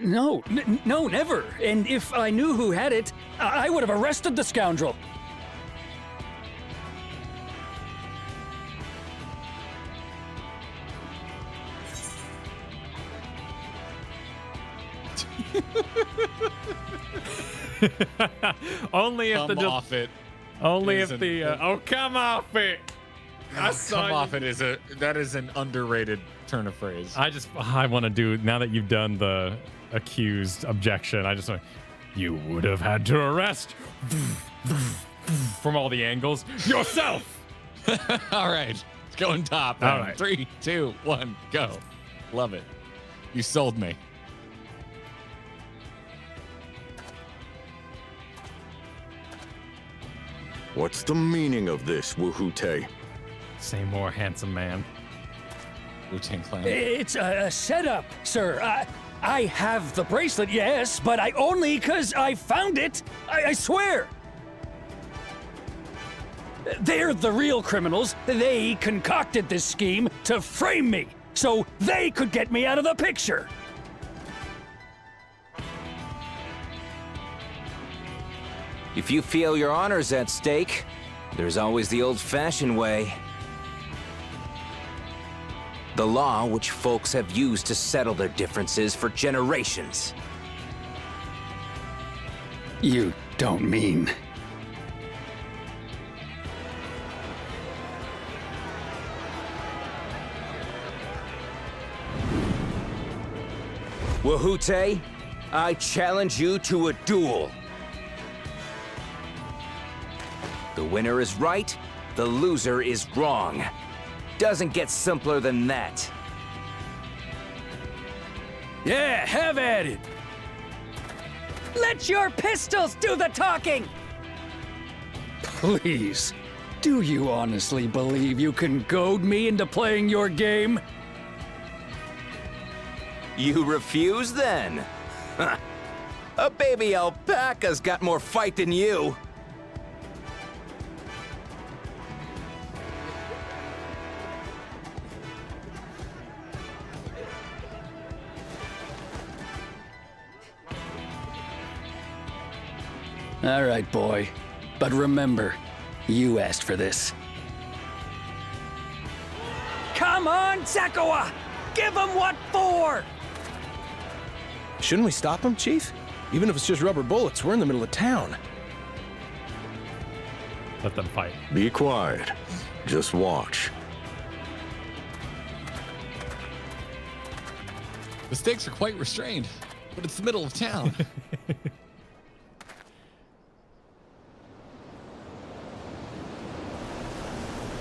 No, no, never. And if I knew who had it, I would have arrested the scoundrel. Only if Come the off it. only if isn't- the oh come off it. I saw Come you. off it that is an underrated turn of phrase. I want to do, now that you've done the accused objection, I just want, you would have had to arrest from all the angles yourself. All right. It's going top. All Then. right. 3, 2, 1, go. Love it. You sold me. What's the meaning of this, Wuhute? Say more, handsome man. Wu-Tang Clan. It's a setup, sir. I have the bracelet, yes, but I only because I found it. I swear. They're the real criminals. They concocted this scheme to frame me, so they could get me out of the picture. If you feel your honor's at stake, there's always the old-fashioned way. The law which folks have used to settle their differences for generations. You don't mean... Wuhute, I challenge you to a duel. The winner is right, the loser is wrong. Doesn't get simpler than that. Yeah, have at it. Let your pistols do the talking. Please, do you honestly believe you can goad me into playing your game? You refuse then? A baby alpaca's got more fight than you. All right, boy. But remember, you asked for this. Come on, Zakawa! Give him what for! Shouldn't we stop him, Chief? Even if it's just rubber bullets, we're in the middle of town. Let them fight. Be quiet. Just watch. The stakes are quite restrained, but it's the middle of town.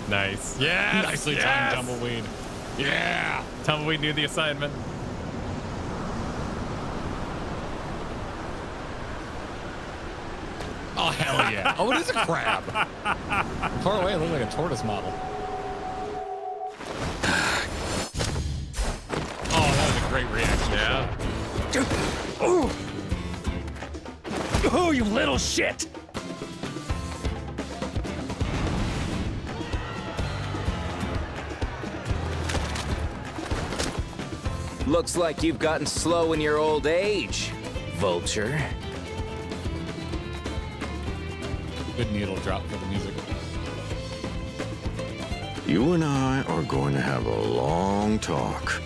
Nice. Yes. Nicely yes! timed tumbleweed. Yeah. Tumbleweed knew the assignment. Oh, hell yeah. Oh, it is a crab. Far away, it looked like a tortoise model. Oh, that was a great reaction. Yeah. Oh, you little shit! Looks like you've gotten slow in your old age, vulture. Good needle drop for the music. You and I are going to have a long talk.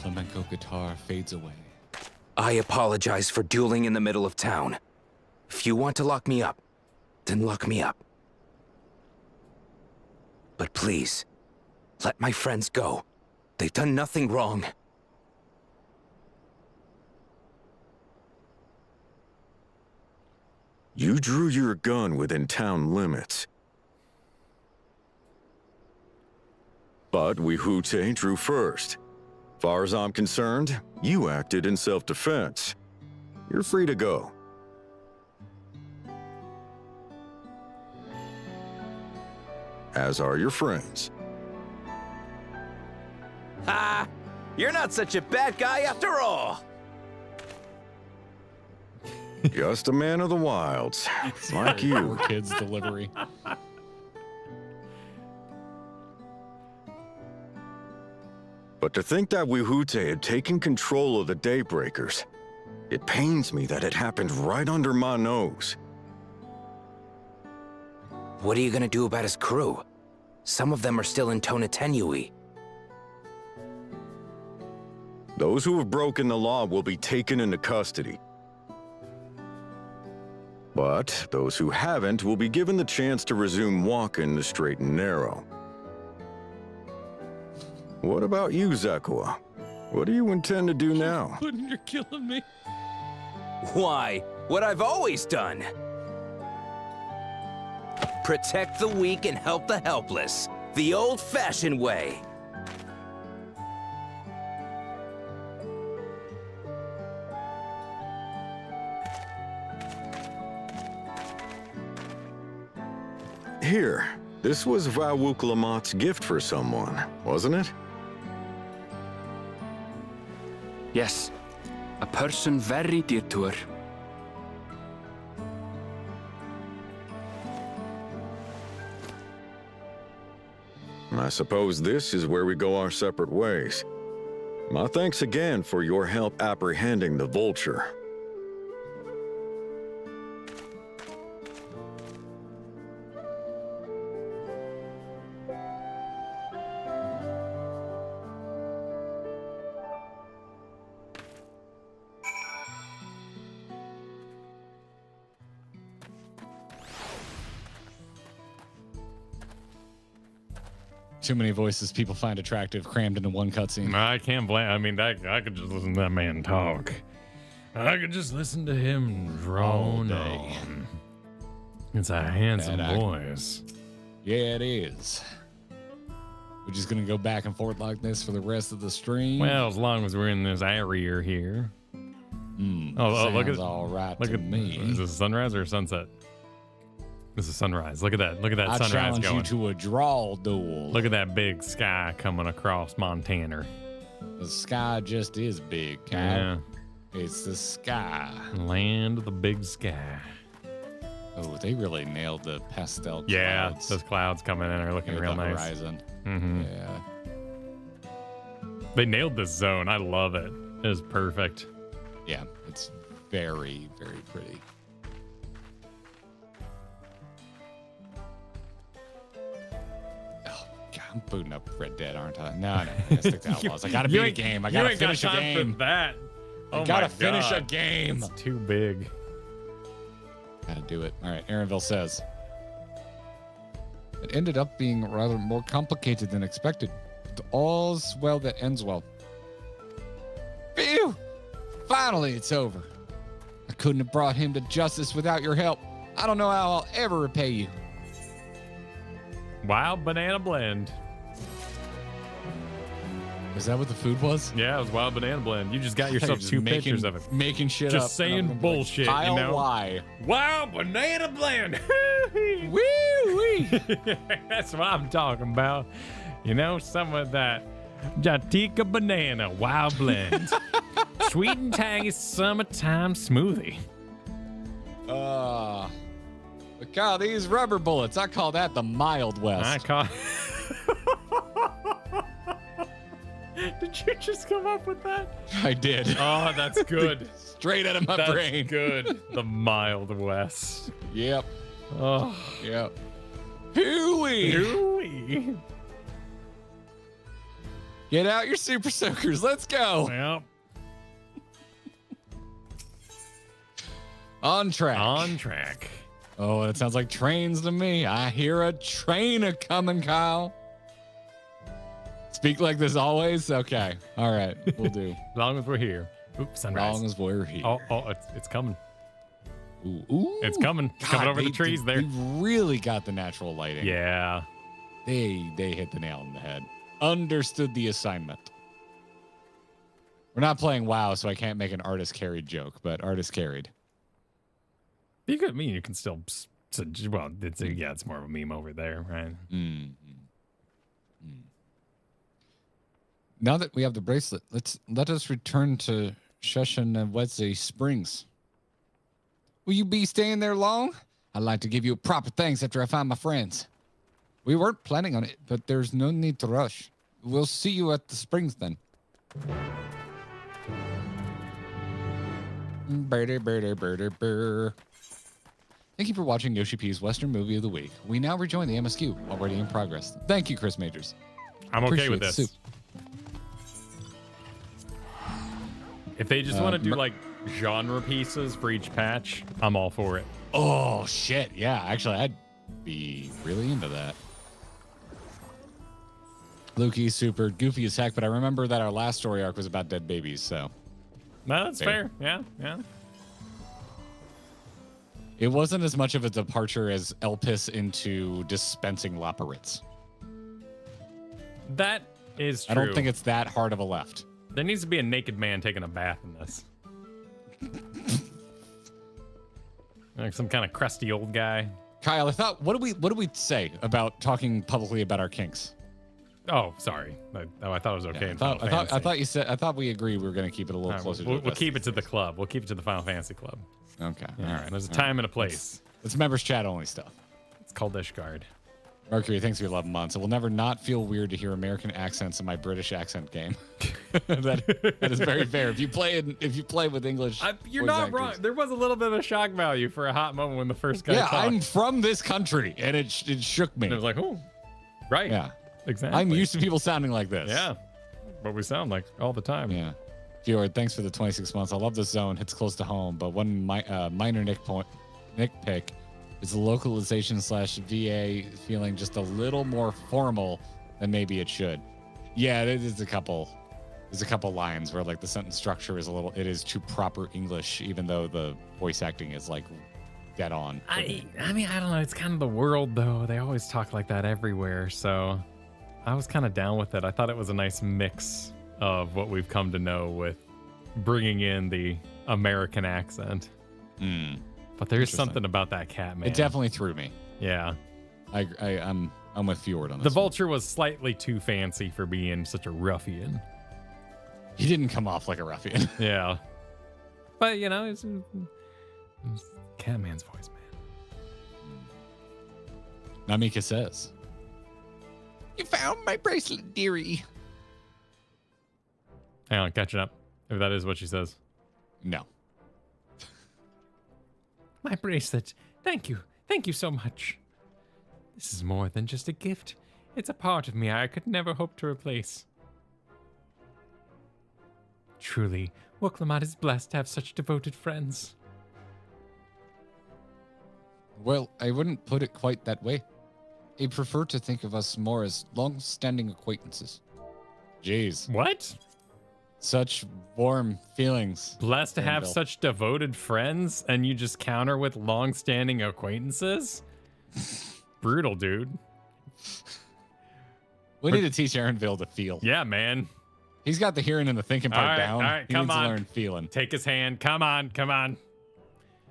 Flamenco guitar fades away. I apologize for dueling in the middle of town. If you want to lock me up, then lock me up. But please, let my friends go. They've done nothing wrong. You drew your gun within town limits. But Wihute drew first. Far as I'm concerned, you acted in self-defense. You're free to go. As are your friends. Ha! You're not such a bad guy after all! Just a man of the wilds, like you. Poor kid's delivery. But to think that Wihute had taken control of the Daybreakers, it pains me that it happened right under my nose. What are you gonna do about his crew? Some of them are still in Tonatenui. Those who have broken the law will be taken into custody. But those who haven't will be given the chance to resume walking the straight and narrow. What about you, Zakua? What do you intend to do now? You're killing me. Why? What I've always done. Protect the weak and help the helpless. The old-fashioned way. Here, this was Vawuklamat's gift for someone, wasn't it? Yes, a person very dear to her. I suppose this is where we go our separate ways. My thanks again for your help apprehending the vulture. Too many voices people find attractive crammed into one cutscene. I can't blame. I mean, I could just listen to that man talk. I could just listen to him drone on. It's a handsome voice. Yeah, it is. We're just gonna go back and forth like this for the rest of the stream. Well, as long as we're in this area here. Look at all right. Look to at me. Is this sunrise or sunset? This is sunrise. Look at that. Look at that I sunrise challenge going. you to a draw duel. Look at that big sky coming across Montana. The sky just is big, Yeah. It's the sky. Land of the big sky. Oh, they really nailed the pastel Yeah, clouds. those clouds coming in are looking near real the nice. Horizon. Mm-hmm. Yeah. They nailed this zone. I love it. It is perfect. Yeah, it's very, very pretty. Oh, God, I'm booting up Red Dead, aren't I? No, I gotta stick to Outlaws. I gotta beat a game. I gotta finish a game. For that. Oh I gotta my finish a God. game. It's too big. Gotta do it. All right, Erenville says. It ended up being rather more complicated than expected. All's well that ends well. Phew! Finally, it's over. I couldn't have brought him to justice without your help. I don't know how I'll ever repay you. Wild banana blend. Is that what the food was? Yeah, it was wild banana blend. You just got yourself two pictures of it. Making shit up. Just saying bullshit, Kyle, you know? why? Wild banana blend. Woo-wee! That's what I'm talking about. You know, some of that Jatika banana wild blend. Sweet and tangy summertime smoothie. But Kyle, these rubber bullets, I call that the mild west. I call. Did you just come up with that? I did. Oh, that's good. Straight out of my brain. Good. The mild west. Yep. Oh. Yep. Hooey. Hooey. Get out your super soakers. Let's go. Yep. On track. On track. Oh, it sounds like trains to me. I hear a train a coming, Kyle. Speak like this always? Okay. All right. We'll do. As long as we're here. Oops, sunrise. As long as we're here. Oh, it's coming. Ooh. It's coming. It's coming over the trees there. They really got the natural lighting. Yeah. They hit the nail on the head. Understood the assignment. We're not playing WoW, so I can't make an artist carried joke, but artist carried. You could you can still. Well, it's more of a meme over there, right? Now that we have the bracelet, let us return to Shushanaweze Springs. Will you be staying there long? I'd like to give you proper thanks after I find my friends. We weren't planning on it, but there's no need to rush. We'll see you at the springs then. Thank you for watching Yoshi P's Western Movie of the Week. We now rejoin the MSQ, already in progress. Thank you, Chris Majors. I'm okay with this. If they just want to do like genre pieces for each patch, I'm all for it. Oh, shit. Yeah, actually, I'd be really into that. Lukey, super goofy as heck, but I remember that our last story arc was about dead babies, so. No, that's fair. Yeah. It wasn't as much of a departure as Elpis into dispensing Loporits. That is true. I don't think it's that hard of a left. There needs to be a naked man taking a bath in this. Like some kind of crusty old guy. Kyle, I thought, what do we say about talking publicly about our kinks? Oh, sorry. I thought it was okay. Yeah, I thought you said. I thought we agreed we were going to keep it a little closer. We'll keep it to the club. We'll keep it to the Final Fantasy Club. Okay. Yeah, all right. There's a time and a place. It's members chat only stuff. It's called Ishgard. Mercury, thanks for your 11 months. It will never not feel weird to hear American accents in my British accent game. that is very fair. If you play with English, you're not wrong. There was a little bit of a shock value for a hot moment when the first guy talked. I'm from this country, and it shook me. And it was like, oh, right. Yeah, exactly. I'm used to people sounding like this. Yeah, what we sound like all the time. Yeah. Fjord, thanks for the 26 months. I love this zone. Hits close to home, but one minor nitpick is the localization / VA feeling just a little more formal than maybe it should. Yeah, there's a couple lines where like the sentence structure is it is too proper English, even though the voice acting is like dead on. I mean, I don't know. It's kind of the world though. They always talk like that everywhere. So I was kind of down with it. I thought it was a nice mix of what we've come to know with bringing in the American accent. But there's something about that cat, man. It definitely threw me. Yeah. I'm with Fjord on this. The vulture was slightly too fancy for being such a ruffian. He didn't come off like a ruffian. Yeah. But, you know, it's Catman's voice, man. Namika says, "You found my bracelet, dearie." Hang on, catching up. If that is what she says. No. My bracelet. Thank you. Thank you so much. This is more than just a gift. It's a part of me I could never hope to replace. Truly, Woklamat is blessed to have such devoted friends. Well, I wouldn't put it quite that way. I prefer to think of us more as long-standing acquaintances. Jeez. What? Such warm feelings. Blessed to have Erenville. such devoted friends, and you just counter with long-standing acquaintances? Brutal, dude. We need to teach Erenville to feel. Yeah, man. He's got the hearing and the thinking part All right, down. all right, He come needs on. to learn feeling. Take his hand. Come on, come on.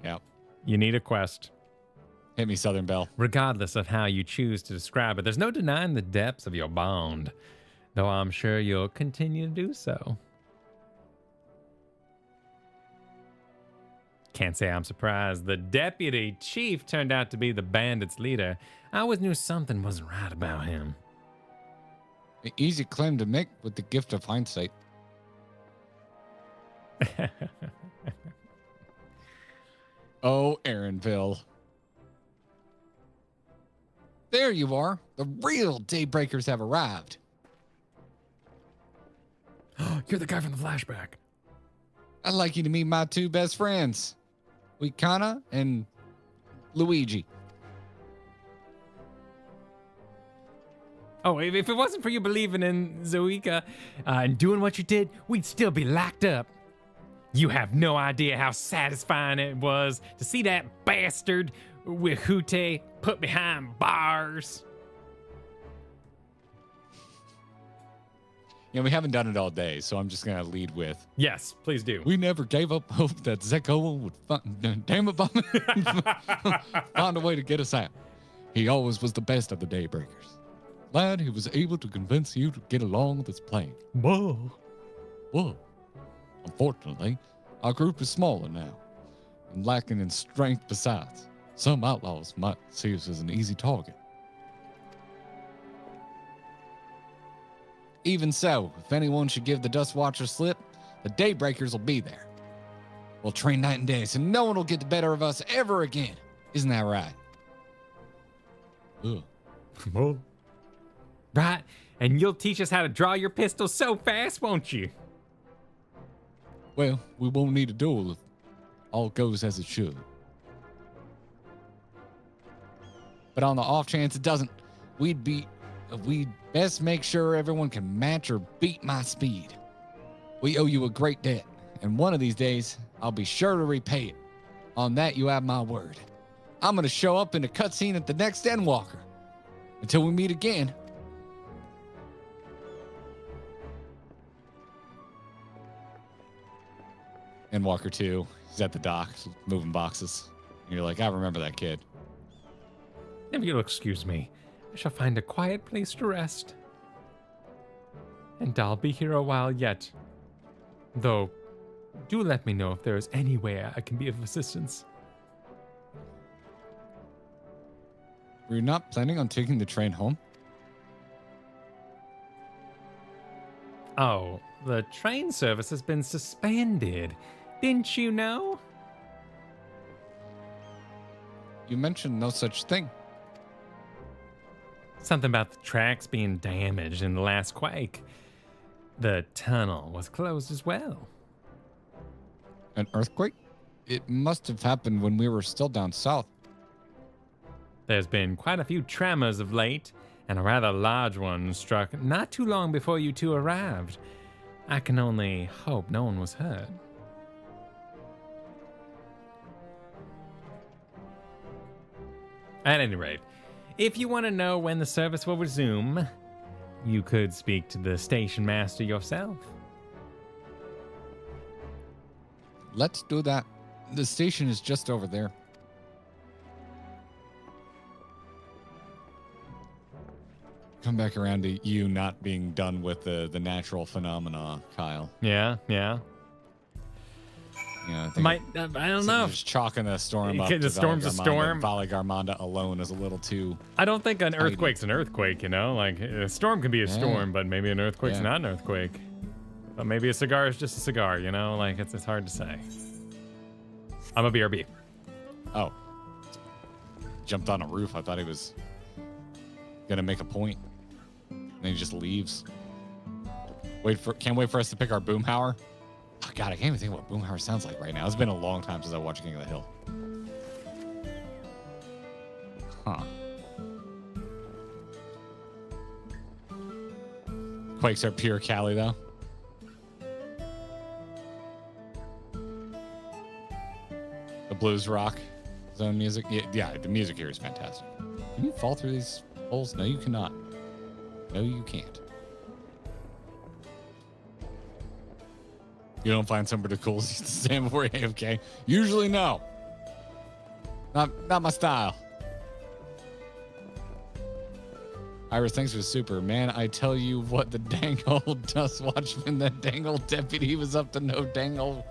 Yep. You need a quest. Hit me, Southern Belle. Regardless of how you choose to describe it, there's no denying the depths of your bond, though I'm sure you'll continue to do so. Can't say I'm surprised. The deputy chief turned out to be the bandits' leader. I always knew something wasn't right about him. An easy claim to make with the gift of hindsight. Oh, Erenville. There you are. The real Daybreakers have arrived. You're the guy from the flashback. I'd like you to meet my two best friends, Wikana and Luigi. Oh, if it wasn't for you believing in Zoika and doing what you did, we'd still be locked up. You have no idea how satisfying it was to see that bastard Wihute put behind bars. You know, we haven't done it all day, so I'm just going to lead with. Yes, please do. We never gave up hope that Zeko would find a way to get us out. He always was the best of the Daybreakers. Glad he was able to convince you to get along with his plan. Whoa. Whoa. Unfortunately, our group is smaller now, and lacking in strength besides. Some outlaws might see us as an easy target. Even so, if anyone should give the Dust Watcher slip, the Daybreakers will be there. We'll train night and day, so no one will get the better of us ever again. Isn't that right? Ugh. Whoa. Right, and you'll teach us how to draw your pistol so fast, won't you? Well, we won't need a duel if all goes as it should. But on the off chance it doesn't, we'd best make sure everyone can match or beat my speed. We owe you a great debt, and one of these days, I'll be sure to repay it. On that, you have my word. I'm going to show up in a cutscene at the next Endwalker. Until we meet again. Endwalker 2, he's at the dock, moving boxes. And you're like, I remember that kid. If you'll excuse me, I shall find a quiet place to rest. And I'll be here a while yet. Though, do let me know if there is any way I can be of assistance. Were you not planning on taking the train home? Oh, the train service has been suspended. Didn't you know? You mentioned no such thing. Something about the tracks being damaged in the last quake. The tunnel was closed as well. An earthquake? It must have happened when we were still down south. There's been quite a few tremors of late, and a rather large one struck not too long before you two arrived. I can only hope no one was hurt. At any rate, if you want to know when the service will resume, you could speak to the station master yourself. Let's do that. The station is just over there. Come back around to you not being done with the natural phenomena, Kyle. Yeah. Yeah, I think I don't know. just chalking the storm up. The to storm's a storm. Valley Garmonda alone is a little too. I don't think an earthquake's an earthquake, you know? Like, a storm can be a storm, but maybe an earthquake's not an earthquake. But maybe a cigar is just a cigar, you know? Like, it's hard to say. I'm a BRB. Oh. Jumped on a roof. I thought he was going to make a point. And then he just leaves. Can't wait for us to pick our Boomhauer. Oh, God, I can't even think what Boomhauer sounds like right now. It's been a long time since I watched King of the Hill. Huh. Earthquakes are pure Cali, though. The blues rock zone music. Yeah, the music here is fantastic. Can you fall through these holes? No, you cannot. No, you can't. You don't find somebody cool to stand before AFK? Usually, no. Not my style. Iris, thanks for the super. Man, I tell you what, the dang old Dust Watchman, that dang old deputy was up to no dang old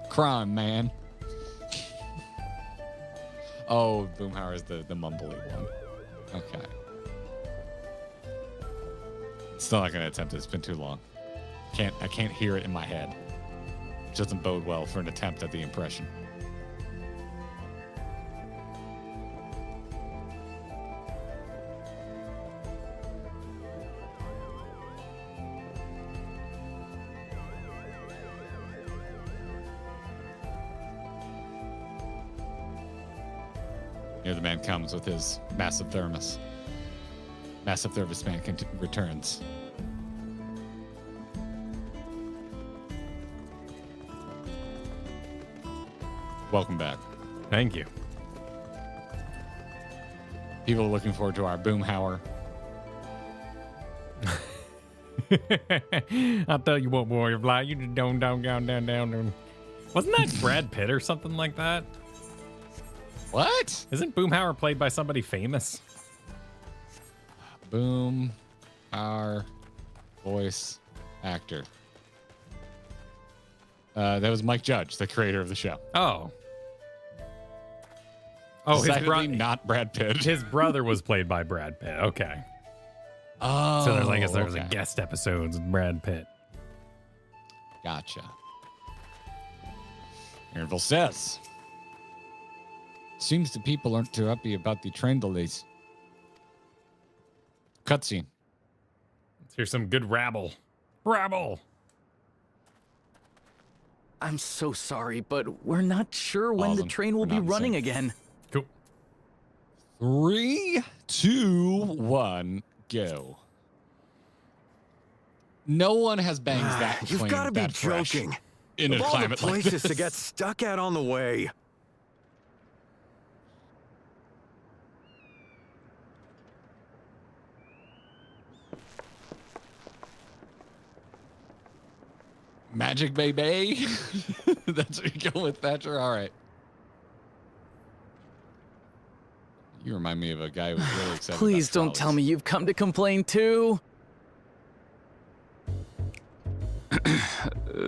crime, man. Oh, Boomhauer is the mumbly one. Okay. Still not gonna attempt it. It's been too long. I can't hear it in my head. It doesn't bode well for an attempt at the impression. Here the man comes with his massive thermos. Massive thermos man returns. Welcome back. Thank you. People are looking forward to our Boomhauer. I'll tell you what, Warrior Fly, you just down. Wasn't that Brad Pitt or something like that? What? Isn't Boomhauer played by somebody famous? Boomhauer voice actor. That was Mike Judge, the creator of the show. Oh. Oh, Decidedly not Brad Pitt. His brother was played by Brad Pitt. Okay. Oh, so I guess there was a guest episodes with Brad Pitt. Gotcha. Erenville says, seems the people aren't too happy about the train delays. Cutscene. Let's hear some good rabble. Rabble! I'm so sorry, but we're not sure when Awesome. the train will be running again. Cool. 3, 2, 1, go. No one has bangs that You've clean, got to be that fresh joking. in a Of all the climate like places this. to get stuck at on the way. Magic baby. That's what you go with, Thatcher. All right. You remind me of a guy who was really excited. Please about don't tell me you've come to complain too.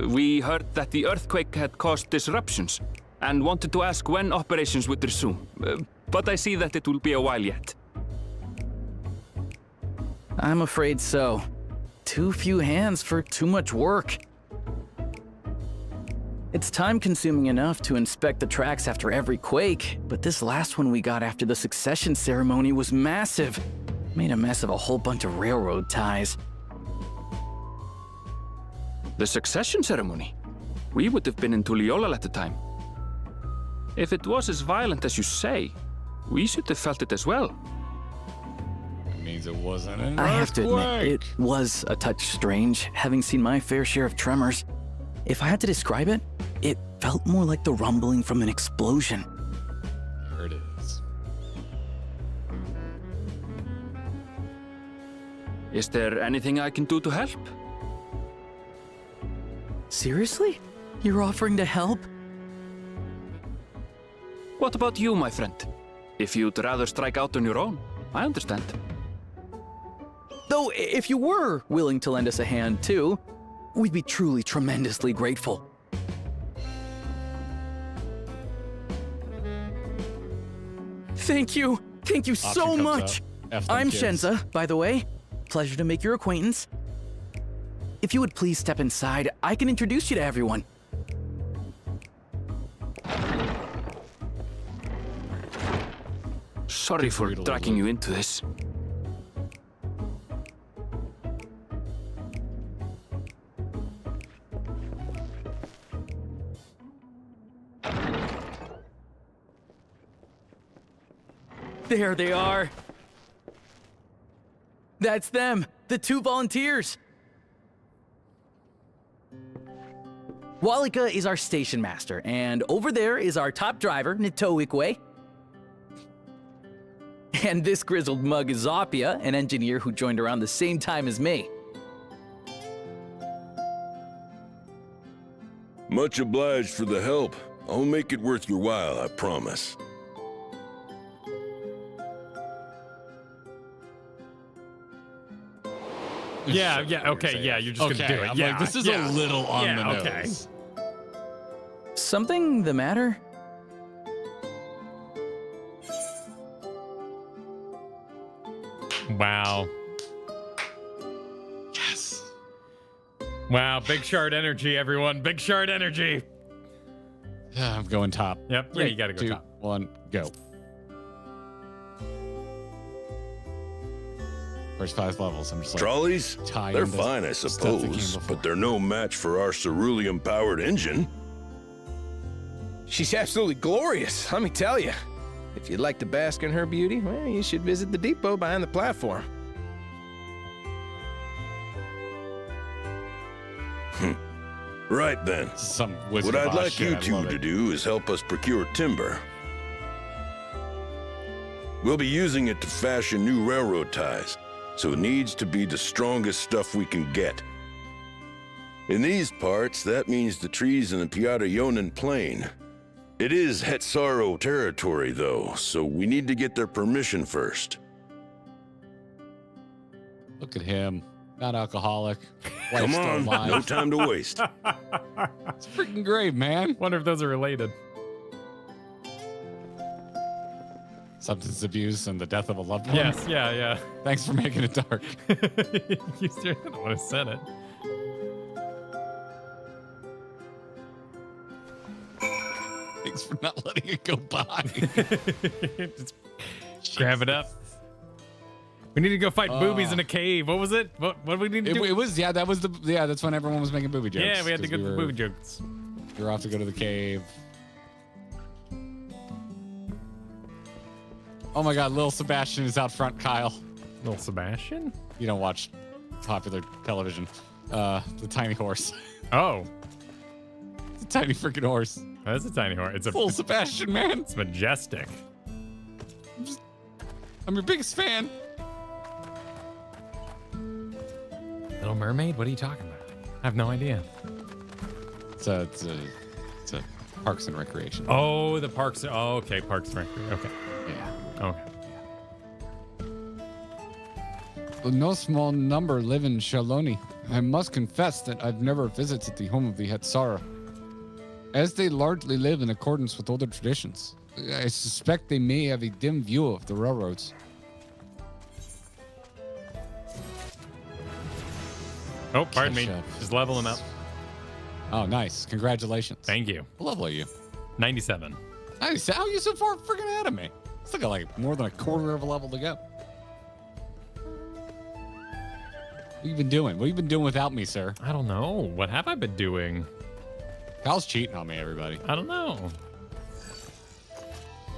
We heard that the earthquake had caused disruptions and wanted to ask when operations would resume. But I see that it will be a while yet. I'm afraid so. Too few hands for too much work. It's time-consuming enough to inspect the tracks after every quake, but this last one we got after the succession ceremony was massive. Made a mess of a whole bunch of railroad ties. The succession ceremony? We would have been in Tural at the time. If it was as violent as you say, we should have felt it as well. It means it wasn't an I have to admit, earthquake. it was a touch strange, having seen my fair share of tremors. If I had to describe it, it felt more like the rumbling from an explosion. There it is. Is there anything I can do to help? Seriously? You're offering to help? What about you, my friend? If you'd rather strike out on your own, I understand. Though, if you were willing to lend us a hand too, we'd be truly tremendously grateful. Thank you. Thank you so comes much. up. F them I'm kids. Shenza, by the way. Pleasure to make your acquaintance. If you would please step inside, I can introduce you to everyone. Sorry for dragging you into this. There they are. That's them, the two volunteers. Walika is our station master, and over there is our top driver, Nitoikwe. And this grizzled mug is Zopia, an engineer who joined around the same time as me. Much obliged for the help. I'll make it worth your while, I promise. Yeah, okay, yeah, you're just gonna do it. I'm yeah, like, this is a little on the nose. Something the matter? Wow. Yes. Wow, big shard energy, everyone. Big shard energy. I'm going top. Yep. Yeah, you gotta go 2, top. 1, go. First 5 levels. I'm just like Trolleys? They're fine, I suppose, but they're no match for our cerulean-powered engine. She's absolutely glorious, let me tell you. If you'd like to bask in her beauty, well, you should visit the depot behind the platform. Right then. What I'd like you two to do is help us procure timber. We'll be using it to fashion new railroad ties, so it needs to be the strongest stuff we can get. In these parts, that means the trees in the Piata-Yonan Plain. It is Hetsaro territory, though, so we need to get their permission first. Look at him. Not alcoholic. Come on, no time to waste. It's freaking great, man. Wonder if those are related. Substance abuse and the death of a loved one. Yes, yeah. Thanks for making it dark. You still don't want to said it. Thanks for not letting it go by. Just grab it up. We need to go fight boobies in a cave. What was it? What did we need to do? It was, that's when everyone was making booby jokes. Yeah, we had to go to the booby jokes. We were off to go to the cave. Oh my God, Lil Sebastian is out front, Kyle. Lil Sebastian? You don't watch popular television. The tiny horse. Oh. It's a tiny freaking horse. That's a tiny horse. It's a Lil Sebastian, man. It's majestic. I'm your biggest fan. Little Mermaid? What are you talking about? I have no idea. It's a Parks and Recreation. Oh, the parks. Oh, okay. Parks and Recreation. Okay. Yeah. Okay. No small number live in Shaloni. I must confess that I've never visited the home of the Hetsara, as they largely live in accordance with older traditions. I suspect they may have a dim view of the railroads. Oh, pardon me. Just leveling up. Oh, nice. Congratulations. Thank you. What level are you? 97. Nice. How are you so far freaking ahead of me? Still got like more than a quarter of a level to go. What have you been doing? What have you been doing without me, sir? I don't know. What have I been doing? Kyle's cheating on me, everybody. I don't know.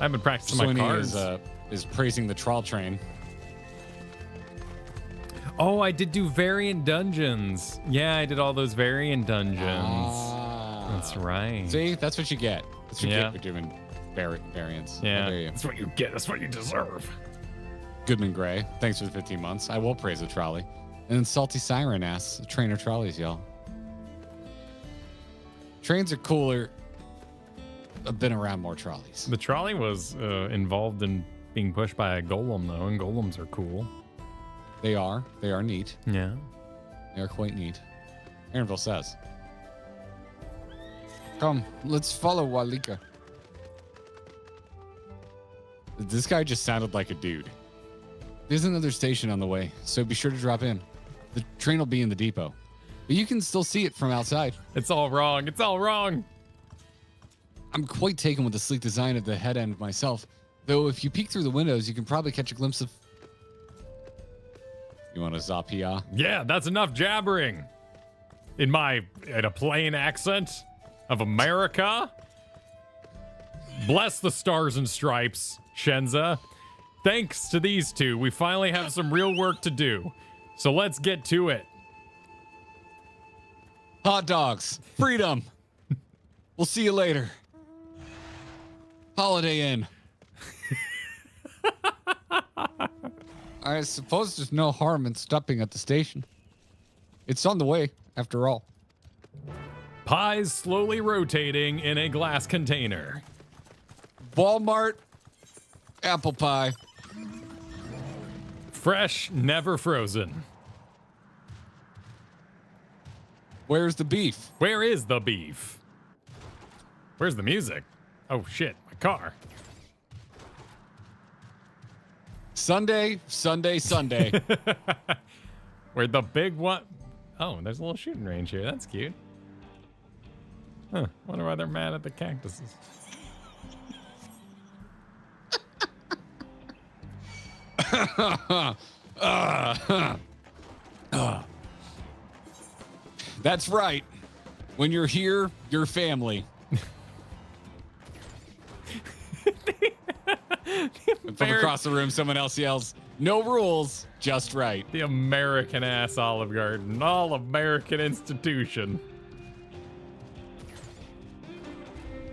I've been practicing my cards. Is praising the trawl train. Oh, I did do variant dungeons. Yeah, I did all those variant dungeons. That's right. See, that's what you get. That's what you get for doing variants. Yeah, you. That's what you get. That's what you deserve. Goodman Gray, thanks for the 15 months. I will praise the trolley. And then Salty Siren asks, trainer trolleys, y'all. Trains are cooler. I've been around more trolleys. The trolley was involved in being pushed by a golem, though, and golems are cool. They are. They are neat. Yeah. They are quite neat. Erenville says. Come, let's follow Walika. This guy just sounded like a dude. There's another station on the way, so be sure to drop in. The train will be in the depot, but you can still see it from outside. It's all wrong. It's all wrong. I'm quite taken with the sleek design of the head end myself, though if you peek through the windows, you can probably catch a glimpse of... You want a Zapia? Yeah, that's enough jabbering. In a plain accent of America. Bless the stars and stripes, Shenza. Thanks to these two, we finally have some real work to do. So let's get to it. Hot dogs. Freedom. We'll see you later. Holiday Inn. I suppose there's no harm in stopping at the station. It's on the way, after all. Pies slowly rotating in a glass container. Walmart apple pie. Fresh, never frozen. Where's the beef? Where is the beef? Where's the music? Oh shit, my car. Sunday, Sunday, Sunday. Where the big one? Oh, there's a little shooting range here. That's cute. Huh. Wonder why they're mad at the cactuses. That's right. When you're here, you're family. From across the room, someone else yells, "No rules, just right." The American ass Olive Garden, all American institution.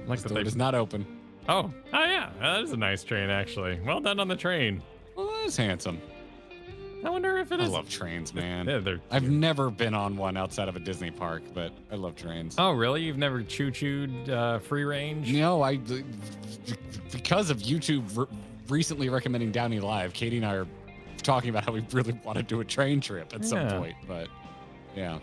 Like the door is not open. Oh yeah, that is a nice train actually. Well done on the train. Well, that is handsome. I wonder if it is. I love trains, man. Yeah, I've never been on one outside of a Disney park, but I love trains. Oh, really? You've never choo-chooed free range? No, because of YouTube recently recommending Downey Live, Katie and I are talking about how we really want to do a train trip at some point, but yeah.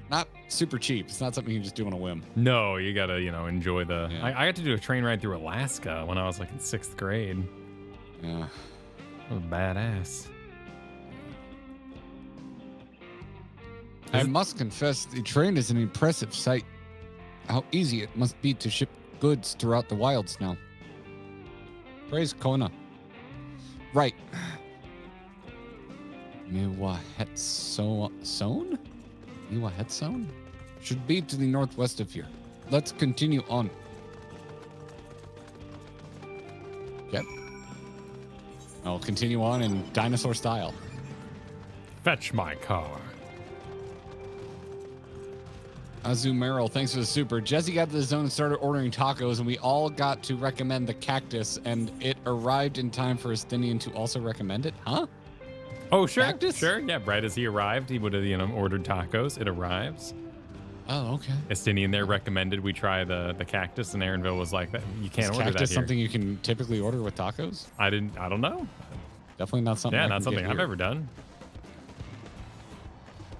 Not super cheap. It's not something you can just do on a whim. No, you gotta, enjoy the... Yeah. I got to do a train ride through Alaska when I was like in 6th grade. Yeah. That was badass. I must confess, the train is an impressive sight. How easy it must be to ship goods throughout the wilds now. Praise Kona. Right. Miwahetson? Miwahetson? Should be to the northwest of here. Let's continue on. Yep. I'll continue on in dinosaur style. Fetch my car. Azu Merrill, thanks for the super. Jesse got to the zone and started ordering tacos, and we all got to recommend the cactus, and it arrived in time for Estinian to also recommend it. Huh? Oh, sure. Cactus? Sure. Yeah, right as he arrived, he would have, ordered tacos. It arrives. Oh, okay. Estinian there recommended we try the cactus, and Erenville was like, "You can't order that here." Cactus something you can typically order with tacos? I don't know. Definitely not something. Yeah, not something I've ever done.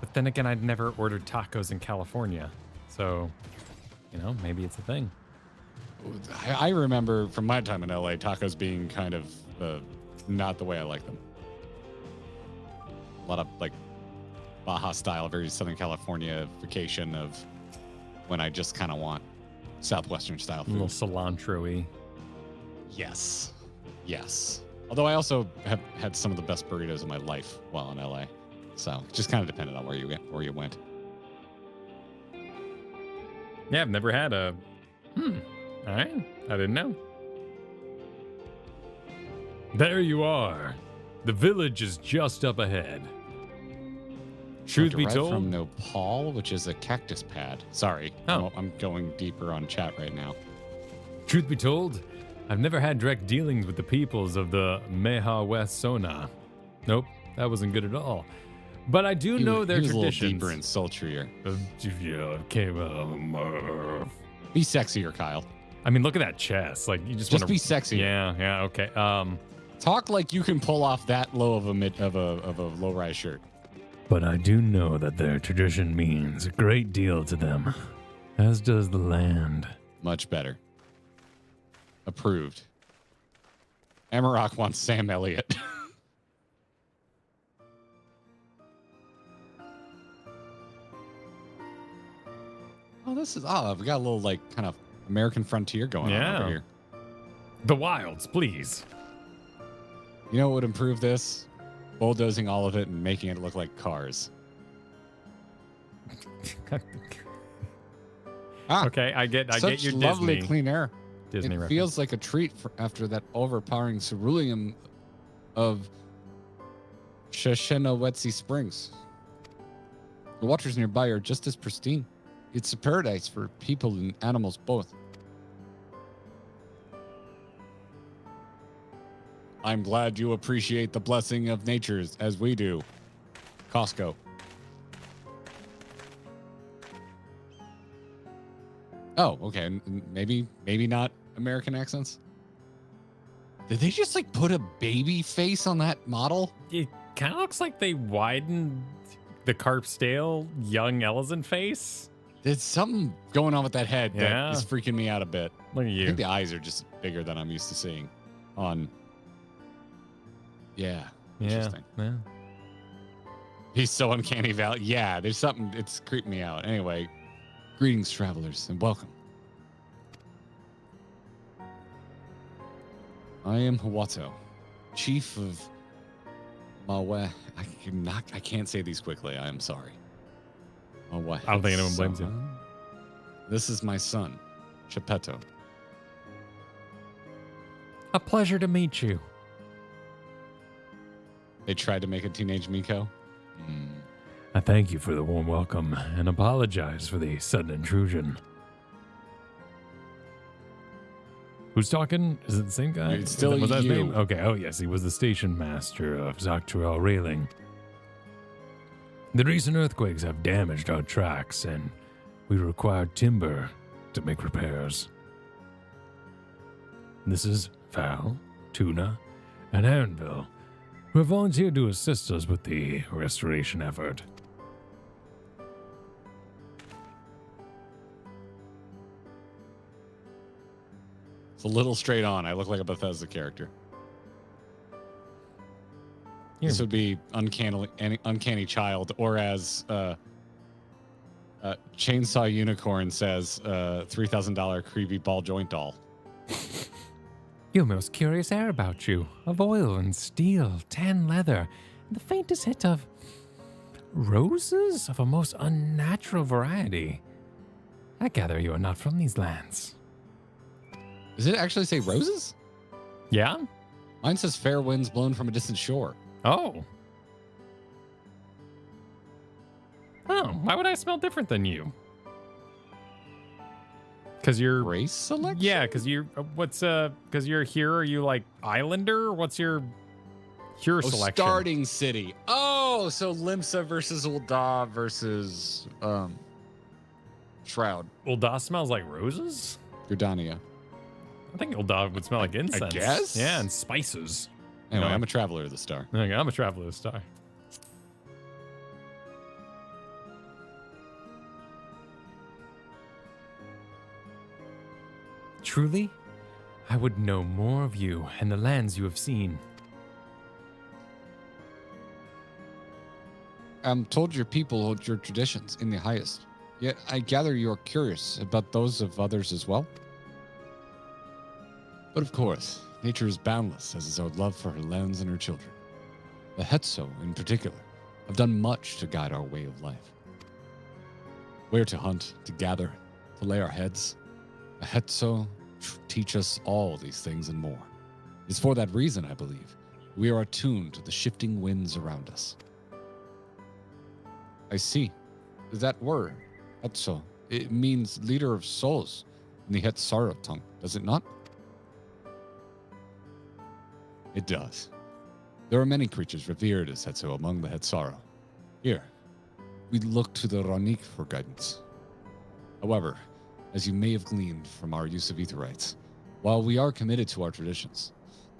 But then again, I'd never ordered tacos in California, so maybe it's a thing. I remember from my time in LA, tacos being kind of not the way I like them. A lot of like Baja style, very Southern California vacation of when I just kind of want Southwestern style food. A little cilantro-y. Yes. Although I also have had some of the best burritos of my life while in LA. So it just kind of depended on where you went. Yeah, I've never had a... All right. I didn't know. There you are. The village is just up ahead. Truth be told... from Nepal, which is a cactus pad. Sorry. Oh. I'm going deeper on chat right now. Truth be told, I've never had direct dealings with the peoples of the Meha West Sona. Nope, that wasn't good at all. But I do know their traditions. A little deeper and sultrier. Be sexier, Kyle. I mean, look at that chest. Like, you just want to be sexy. Yeah, okay. Talk like you can pull off that low of a low-rise shirt. But I do know that their tradition means a great deal to them, as does the land. Much better. Approved. Amarok wants Sam Elliott. Oh, we got a little like kind of American frontier going on over here. The wilds, please. You know what would improve this? Bulldozing all of it and making it look like cars. Okay, I get your Disney. Lovely clean air. Disney it reference. Feels like a treat after that overpowering ceruleum of Shoshenowetsi Springs. The waters nearby are just as pristine. It's a paradise for people and animals both. I'm glad you appreciate the blessing of nature as we do. Costco. Oh, okay. Maybe not American accents. Did they just like put a baby face on that model? It kind of looks like they widened the Carpstale young Ellison face. There's something going on with that head Yeah. that is freaking me out a bit. Look at I you. think the eyes are just bigger than I'm used to seeing on. Yeah. Interesting. Yeah. He's so uncanny valley. Yeah, there's something. It's creeping me out. Anyway, greetings, travelers, and welcome. I am Hawato, chief of Mawe. I can't say these quickly. I am sorry. Mawe. I don't think anyone blames you. This is my son, Geppetto. A pleasure to meet you. They tried to make a teenage Miko. I thank you for the warm welcome and apologize for the sudden intrusion. Who's talking? Is it the same guy? It's still Was that his you. name? Okay. Oh, yes. He was the station master of Tural Railing. The recent earthquakes have damaged our tracks, and we require timber to make repairs. This is Val, Tuna, and Erenville, who have volunteered to assist us with the restoration effort. It's a little straight on. I look like a Bethesda character. This would be uncanny child, or as Chainsaw Unicorn says, $3,000 creepy ball joint doll. You have most curious air about you, of oil and steel, tan leather, and the faintest hint of roses of a most unnatural variety. I gather you are not from these lands. Does it actually say roses? Yeah? Mine says fair winds blown from a distant shore. Oh. Oh, why would I smell different than you? Because you're race selection? Yeah, because you're because you're here. Are you like Islander? What's your selection? Starting city. Oh, so Limsa versus Ul'dah versus Shroud. Ul'dah smells like roses. Gridania. I think Ul'dah would smell like incense. guess? Yeah, and spices. Anyway, No. I'm a traveler of the star. Okay, I'm a traveler of the star. Truly, I would know more of you and the lands you have seen. I'm told your people hold your traditions in the highest. Yet I gather you're curious about those of others as well. But of course, nature is boundless, as is our love for her lands and her children. The Hetso, in particular, have done much to guide our way of life. Where to hunt, to gather, to lay our heads. The Hetso teach us all these things and more. It's for that reason, I believe, we are attuned to the shifting winds around us. I see. That word, Hetso, it means leader of souls in the Hetsara tongue, does it not? It does. There are many creatures revered as Hetso among the Hetsara. Here, we look to the Ranik for guidance. However, as you may have gleaned from our use of Etherites, while we are committed to our traditions,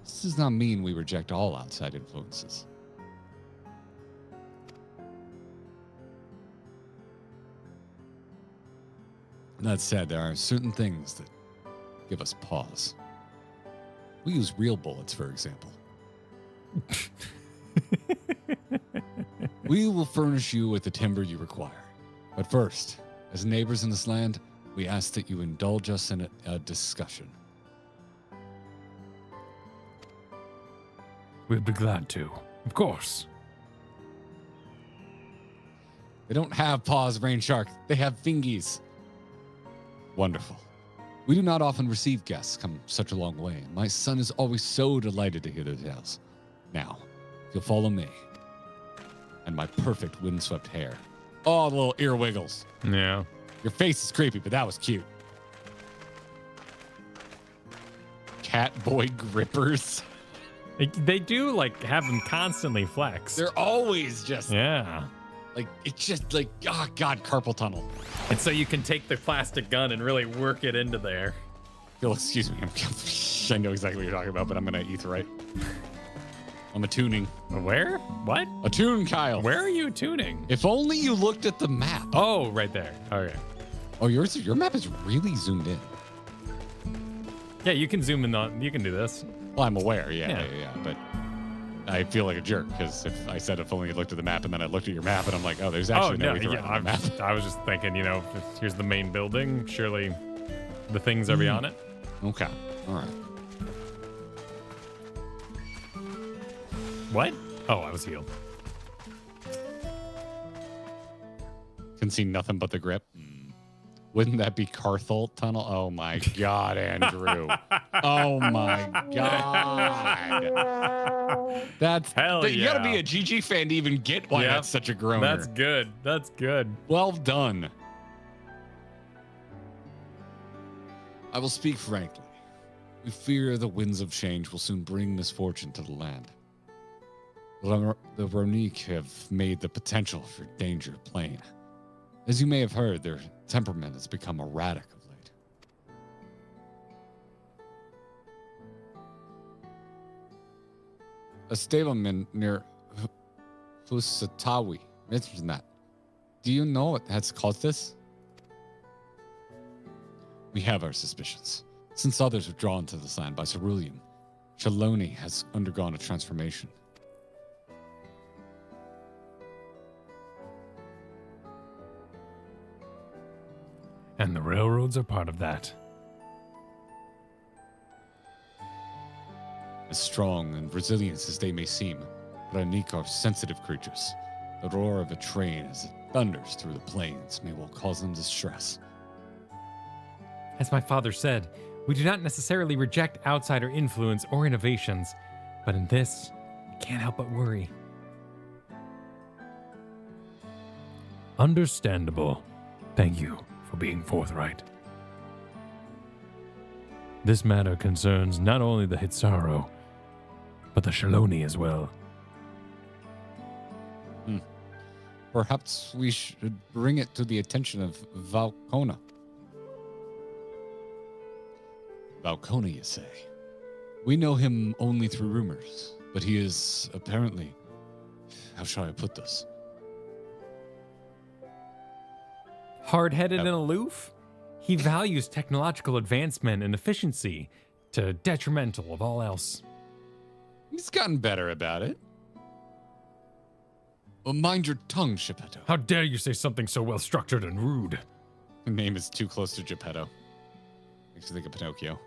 this does not mean we reject all outside influences. That said, there are certain things that give us pause. We use real bullets, for example. We will furnish you with the timber you require. But first, as neighbors in this land, we ask that you indulge us in a discussion. We'd be glad to, of course. They don't have paws, Rain Shark. They have fingies. Wonderful. We do not often receive guests come such a long way. My son is always so delighted to hear their tales. Now, if you'll follow me. And my perfect windswept hair. Oh, the little ear wiggles. Yeah. Your face is creepy, but that was cute. Catboy grippers. They do like have them constantly flex. They're always just yeah. like it's just like oh god, carpal tunnel. And so you can take the plastic gun and really work it into there. Phil, excuse me. I know exactly what you're talking about, but I'm gonna etherite. I'm attuning. Where? What? Attune, Kyle. Where are you tuning? If only you looked at the map. Oh, right there. Okay. Oh, your map is really zoomed in. Yeah, you can zoom in on. You can do this. Well, I'm aware. Yeah. But I feel like a jerk because if I said if only you looked at the map and then I looked at your map and I'm like, oh, there's actually no etherite on the map. I was just thinking, here's the main building. Surely the things are beyond it. Okay. All right. What? Oh, I was healed. Can see nothing but the grip. Wouldn't that be Carthol Tunnel? Oh my God, Andrew. Oh my God. That's hell yeah. You gotta be a GG fan to even get why that's such a groaner. That's good. That's good. Well done. I will speak frankly. We fear the winds of change will soon bring misfortune to the land. The Ronique have made the potential for danger plain. As you may have heard, their temperament has become erratic of late. A stableman near Fusatawi mentioned that. Do you know what has caused this? We have our suspicions. Since others were drawn to this land by ceruleum, Trelawney has undergone a transformation. And the railroads are part of that. As strong and resilient as they may seem, Ronique are sensitive creatures. The roar of a train as it thunders through the plains may well cause them distress. As my father said, we do not necessarily reject outsider influence or innovations, but in this, we can't help but worry. Understandable. Thank you for being forthright. This matter concerns not only the Hitsaro, but the Shaloni as well. Perhaps we should bring it to the attention of Valcona. Valcona, you say? We know him only through rumors, but he is apparently... How shall I put this? Hard-headed and aloof? He values technological advancement and efficiency to detrimental of all else. He's gotten better about it. Well, mind your tongue, Geppetto. How dare you say something so well-structured and rude? The name is too close to Geppetto. Makes you think of Pinocchio.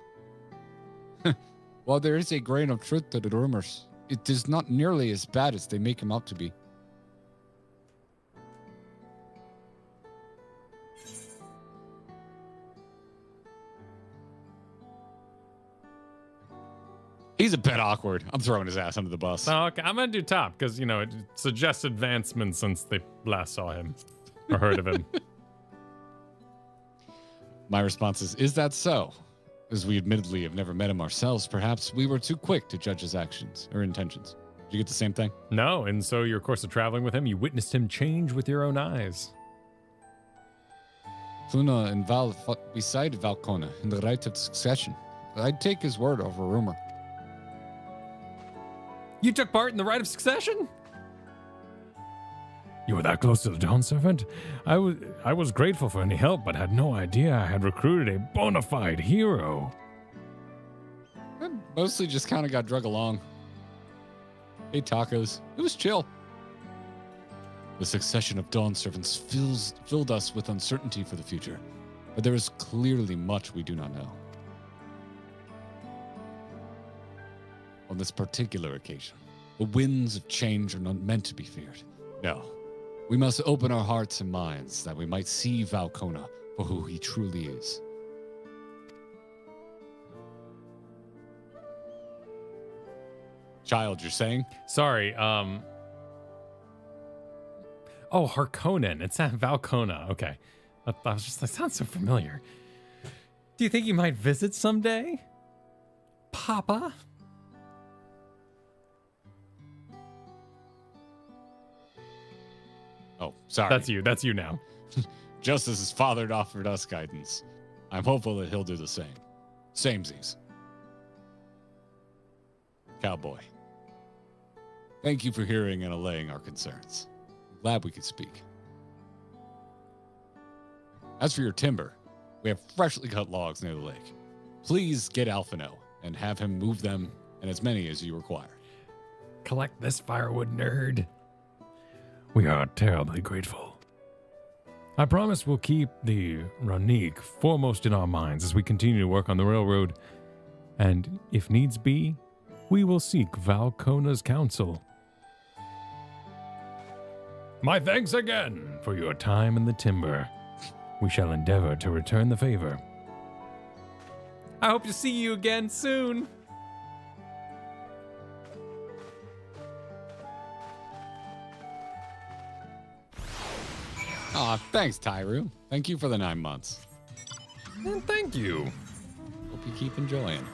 While there is a grain of truth to the rumors, it is not nearly as bad as they make him out to be. He's a bit awkward. I'm throwing his ass under the bus. Oh, okay. I'm going to do top because, it suggests advancement since they last saw him or heard of him. My response is that so? As we admittedly have never met him ourselves, perhaps we were too quick to judge his actions or intentions. Did you get the same thing? No, and so your course of traveling with him, you witnessed him change with your own eyes. Funa and Val fought beside Valcona in the right of succession. I'd take his word over rumor. You took part in the rite of succession? You were that close to the Dawn Servant? I was grateful for any help, but had no idea I had recruited a bona fide hero. I mostly just kind of got drug along. Ate tacos. It was chill. The succession of Dawn Servants filled us with uncertainty for the future, but there is clearly much we do not know. On this particular occasion, the winds of change are not meant to be feared. No. We must open our hearts and minds that we might see Valcona for who he truly is. Child, you're saying? Sorry, Oh, Harkonnen. It's not Valcona. Okay. I was just, that sounds so familiar. Do you think you might visit someday? Papa? Oh, sorry. That's you now. Just as his father had offered us guidance, I'm hopeful that he'll do the same. Samesies. Cowboy. Thank you for hearing and allaying our concerns. Glad we could speak. As for your timber, we have freshly cut logs near the lake. Please get Alphino and have him move them and as many as you require. Collect this firewood, nerd. We are terribly grateful. I promise we'll keep the Ronique foremost in our minds as we continue to work on the railroad, and if needs be, we will seek Valcona's counsel. My thanks again for your time in the timber. We shall endeavor to return the favor. I hope to see you again soon. Aw, thanks, Tyru. Thank you for the 9 months. And thank you. Hope you keep enjoying.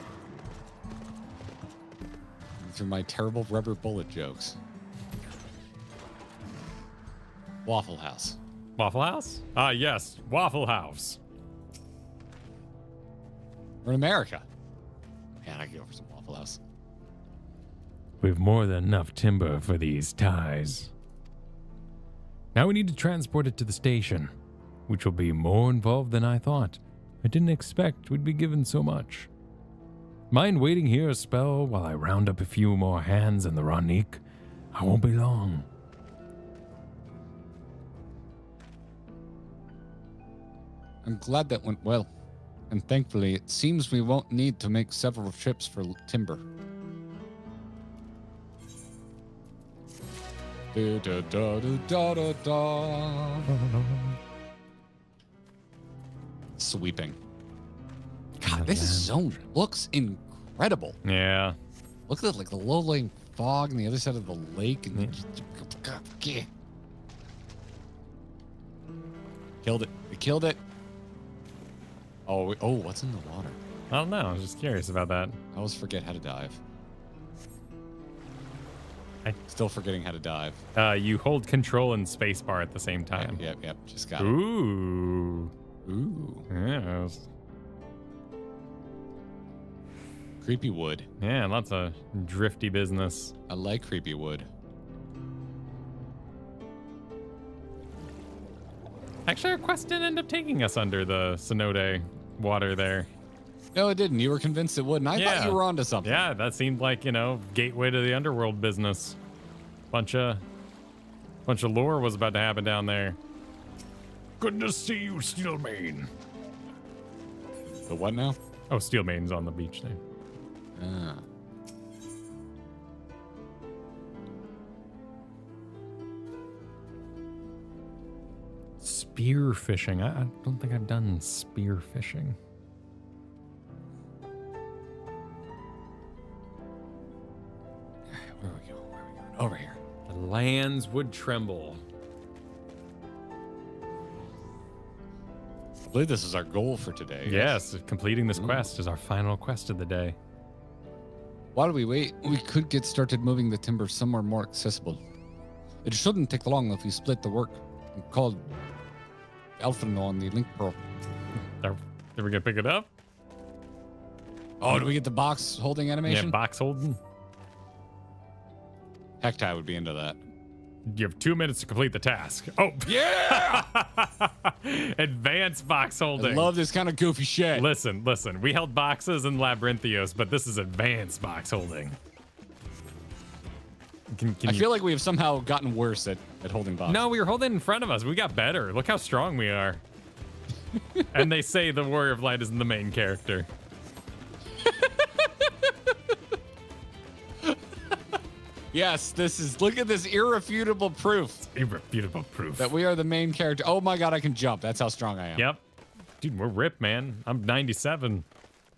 These are my terrible rubber bullet jokes. Waffle House. Waffle House? Ah, yes, Waffle House. We're in America. Man, I could go for some Waffle House. We've more than enough timber for these ties. Now we need to transport it to the station, which will be more involved than I thought. I didn't expect we'd be given so much. Mind waiting here a spell while I round up a few more hands in the Ronique? I won't be long. I'm glad that went well. And thankfully, it seems we won't need to make several trips for timber. Sweeping. God, this zone looks incredible. Yeah. Look at like the low-lying fog on the other side of the lake. And Killed it. We killed it. Oh, what's in the water? I don't know. I was just curious about that. I always forget how to dive. Still forgetting how to dive. You hold control and spacebar at the same time. Yep. Just got it. Ooh. Yes. Creepy wood. Yeah, lots of drifty business. I like creepy wood. Actually, our quest didn't end up taking us under the Synode water there. No, it didn't. You were convinced it would, and I thought you were onto something. Yeah, that seemed like, gateway to the underworld business. Bunch of lore was about to happen down there. Good to see you, Steelmane. The what now? Oh, Steelmane's on the beach there. Ah. Spear fishing. I don't think I've done spear fishing. Where are we going? Over here. The lands would tremble. I believe this is our goal for today. Yes, completing this quest is our final quest of the day. Why do we wait? We could get started moving the timber somewhere more accessible. It shouldn't take long if we split the work and call Alphino on the link pearl. Are we gonna pick it up? Oh, do we get the box holding animation? Yeah, box holding. Hektai would be into that. You have 2 minutes to complete the task. Oh, yeah! Advanced box holding. I love this kind of goofy shit. Listen. We held boxes in Labyrinthios, but this is advanced box holding. I feel like we have somehow gotten worse at holding boxes. No, we were holding in front of us. We got better. Look how strong we are. And they say the Warrior of Light isn't the main character. Yes, look at this irrefutable proof. Irrefutable proof. That we are the main character. Oh my god, I can jump. That's how strong I am. Yep. Dude, we're ripped, man. I'm 97.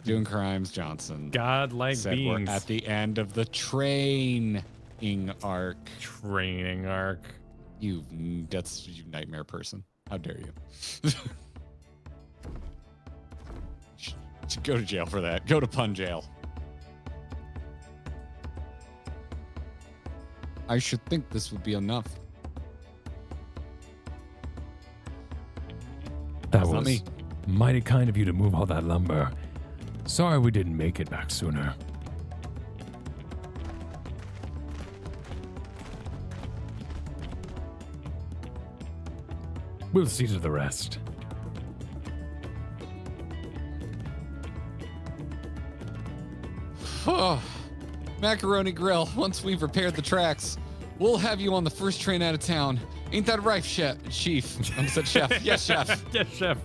Doing crimes, Johnson. Godlike beings. We're at the end of the training arc. Training arc. You nightmare person. How dare you? should go to jail for that. Go to pun jail. I should think this would be enough. That That's not was me. mighty kind of you to move all that lumber. Sorry we didn't make it back sooner. We'll see to the rest. Oh, Macaroni Grill, once we've repaired the tracks, we'll have you on the first train out of town. Ain't that right, Chief? I said chef. Yes, chef. Yes, chef.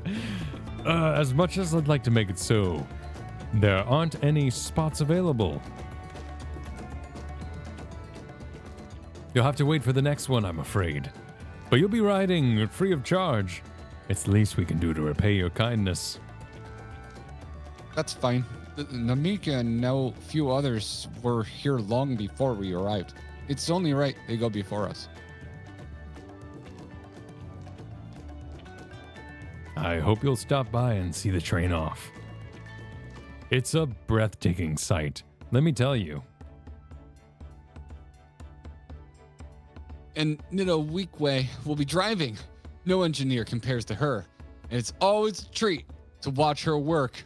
As much as I'd like to make it so, there aren't any spots available. You'll have to wait for the next one, I'm afraid. But you'll be riding free of charge. It's the least we can do to repay your kindness. That's fine. Namika and now few others were here long before we arrived. It's only right they go before us. I hope you'll stop by and see the train off. It's a breathtaking sight, let me tell you. And Nito Weekway will be driving. No engineer compares to her. And it's always a treat to watch her work.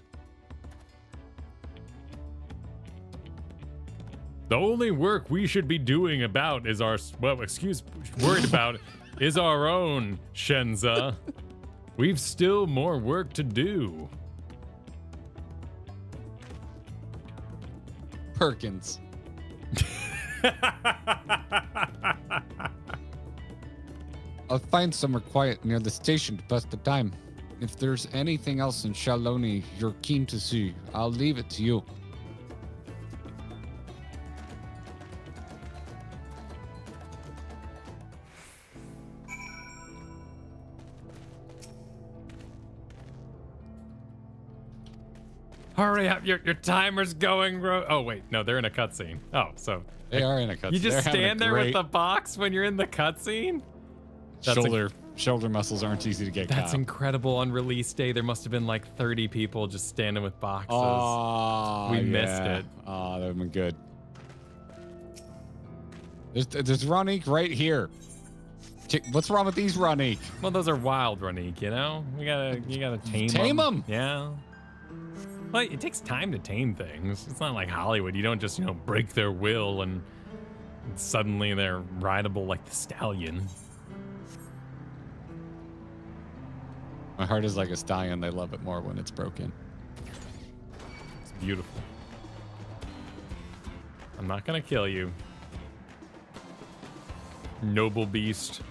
The only work we should be doing about is our, worried about is our own, Shenza. We've still more work to do. Perkins. I'll find somewhere quiet near the station to pass the time. If there's anything else in Shaloni you're keen to see, I'll leave it to you. Hurry up, your timer's going. Oh, wait, no, they're in a cutscene. Oh, so. They are in a cutscene. You just They're stand there with great- the box when you're in the cutscene? Shoulder muscles aren't easy to get That's caught. incredible. On release day, there must have been like 30 people just standing with boxes. Oh, we missed it. Oh, that would have been good. There's Ronique right here. What's wrong with these Ronique? Well, those are wild, Ronique, you know? You gotta tame them. Tame them. Yeah. Well, it takes time to tame things. It's not like Hollywood. You don't just, break their will and suddenly they're rideable like the stallion. My heart is like a stallion. They love it more when it's broken. It's beautiful. I'm not gonna kill you. Noble beast.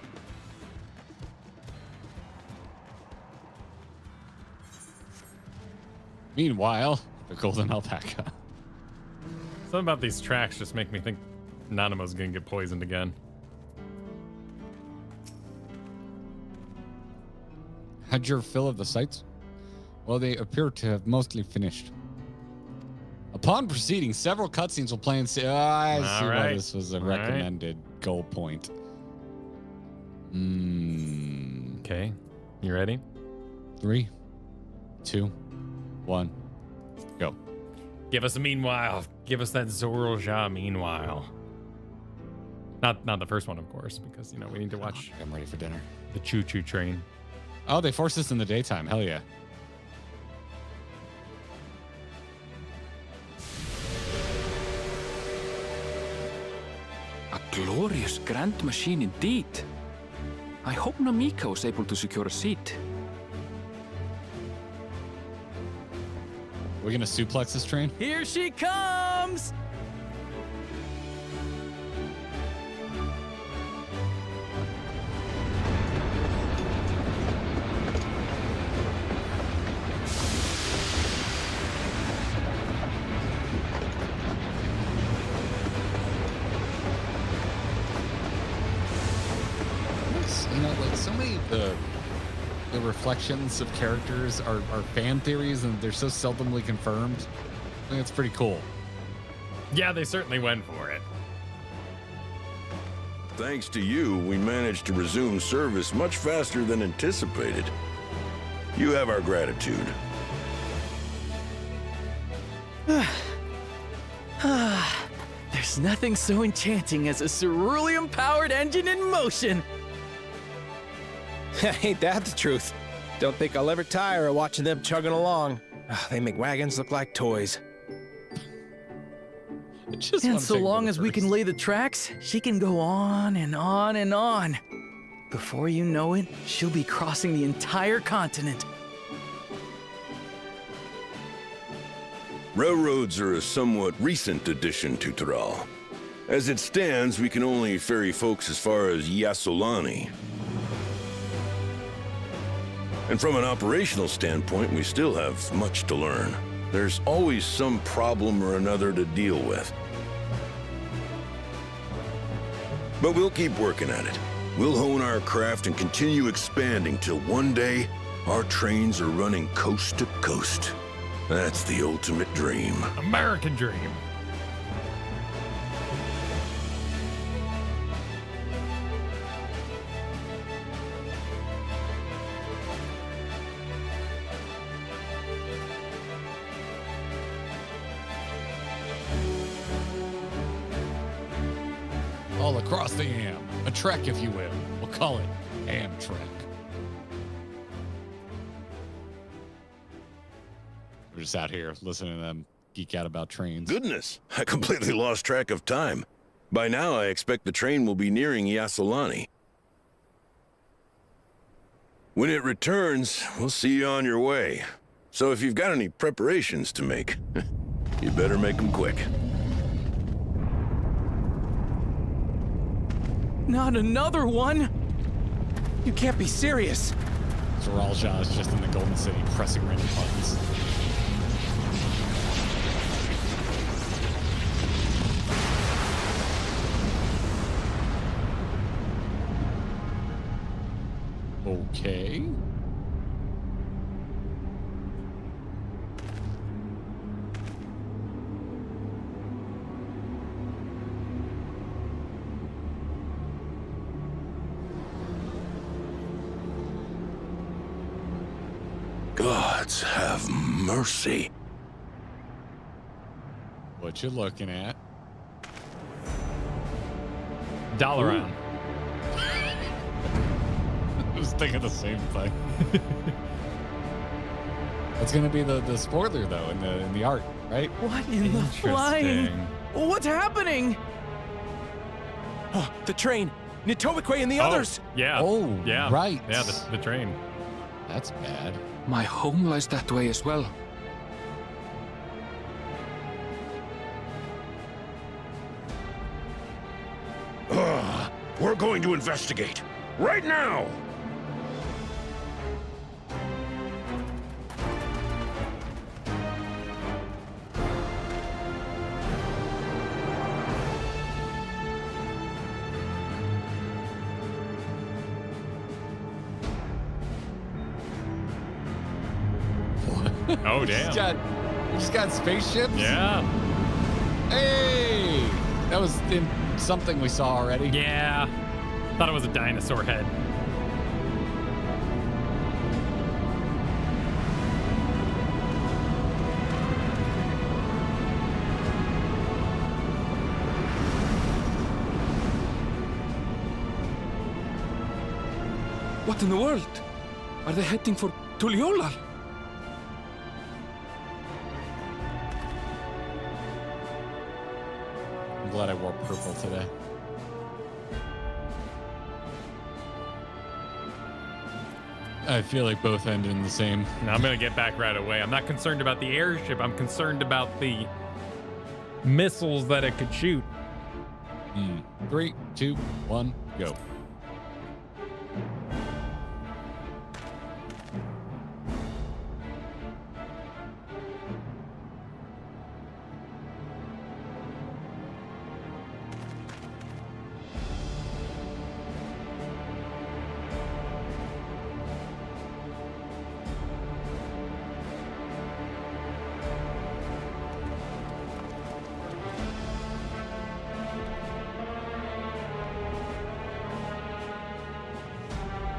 Meanwhile, the golden alpaca. Something about these tracks just make me think Nanamo's gonna get poisoned again. Had your fill of the sights? Well, they appear to have mostly finished. Upon proceeding, several cutscenes will play and say, I see why this was a recommended goal point. Okay, you ready? 3, 2, 1, go. Give us a meanwhile. Give us that Zorja meanwhile. Not the first one, of course, because we need to watch. I'm ready for dinner. The choo-choo train. Oh, they forced us in the daytime. Hell yeah. A glorious grand machine indeed. I hope Namika was able to secure a seat. We're gonna suplex this train? Here she comes! So many of the reflections of characters are fan theories, and they're so seldomly confirmed. I think it's pretty cool. Yeah, they certainly went for it. Thanks to you, we managed to resume service much faster than anticipated. You have our gratitude. There's nothing so enchanting as a cerulean-powered engine in motion. Ain't that the truth? Don't think I'll ever tire of watching them chugging along. They make wagons look like toys. And so long as we can lay the tracks, she can go on and on and on. Before you know it, she'll be crossing the entire continent. Railroads are a somewhat recent addition to Tural. As it stands, we can only ferry folks as far as Yasolani. And from an operational standpoint, we still have much to learn. There's always some problem or another to deal with. But we'll keep working at it. We'll hone our craft and continue expanding till one day, our trains are running coast to coast. That's the ultimate dream. American dream. All across the Am. A trek, if you will. We'll call it Amtrak. We're just out here listening to them geek out about trains. Goodness, I completely lost track of time. By now, I expect the train will be nearing Yasolani. When it returns, we'll see you on your way. So if you've got any preparations to make, you better make them quick. Not another one! You can't be serious. Tural is just in the Golden City pressing random buttons. Okay. Gods have mercy. What you looking at? Dalaran. I was thinking the same thing. That's gonna be the spoiler though in the art, right? What in the flying? What's happening? Oh, the train! Nitowikwe and the others! Yeah. Oh, yeah. right. Yeah, the train. That's bad. My home lies that way as well. We're going to investigate. Right now! Oh, damn. We just got spaceships? Yeah. Hey! That was in something we saw already. Yeah. Thought it was a dinosaur head. What in the world? Are they heading for Tuliolal? I'm glad I wore purple today. I feel like both end in the same. No, I'm going to get back right away. I'm not concerned about the airship. I'm concerned about the missiles that it could shoot. 3, 2, 1, go.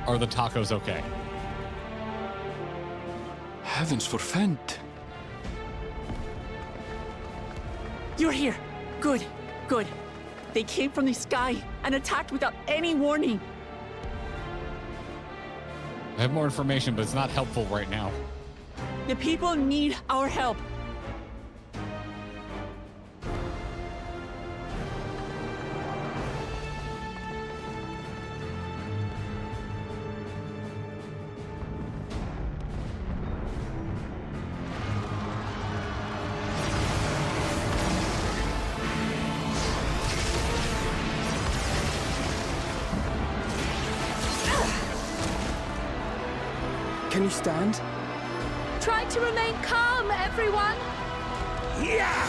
Are the tacos okay? Heavens forfend. You're here. Good, good. They came from the sky and attacked without any warning. I have more information, but it's not helpful right now. The people need our help. Can you stand? Try to remain calm, everyone. Yeah!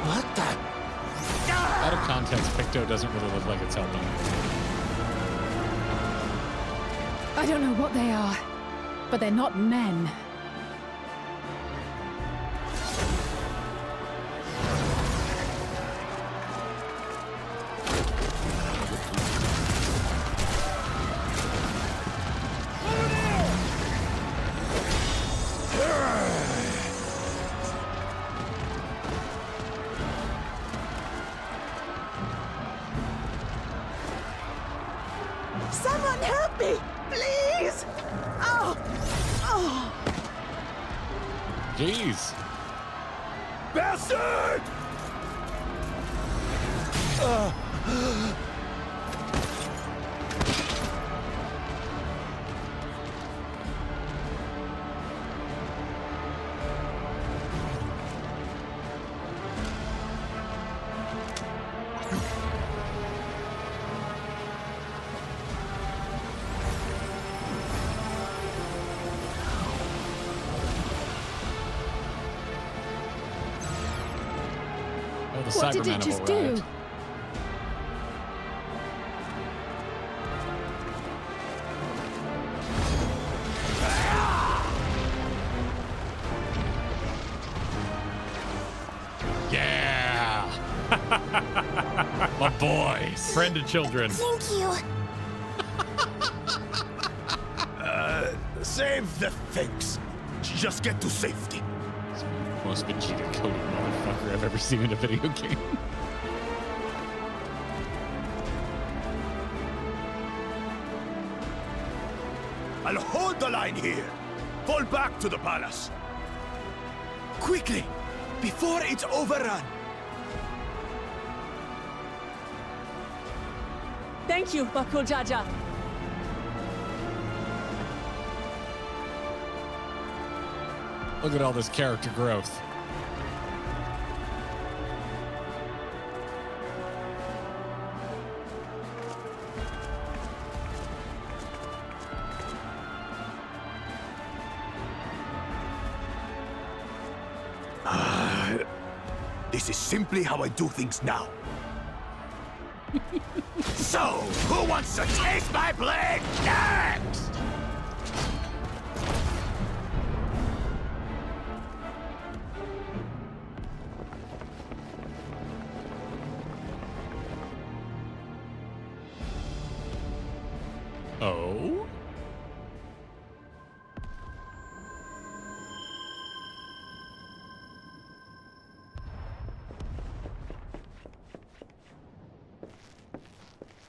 What the? Out of context, Picto doesn't really look like it's helping. I don't know what they are, but they're not men. Someone help me, please! Oh! Oh! Jeez. Bastard! What did it just do? Yeah! My boys. Friend of children. Thank you. Save the things. Just get to safety. Most Vegeta coded motherfucker I've ever seen in a video game. I'll hold the line here. Fall back to the palace. Quickly, before it's overrun. Thank you, Bakul Jaja. Look at all this character growth. This is simply how I do things now. So, who wants to taste my blade next? Oh?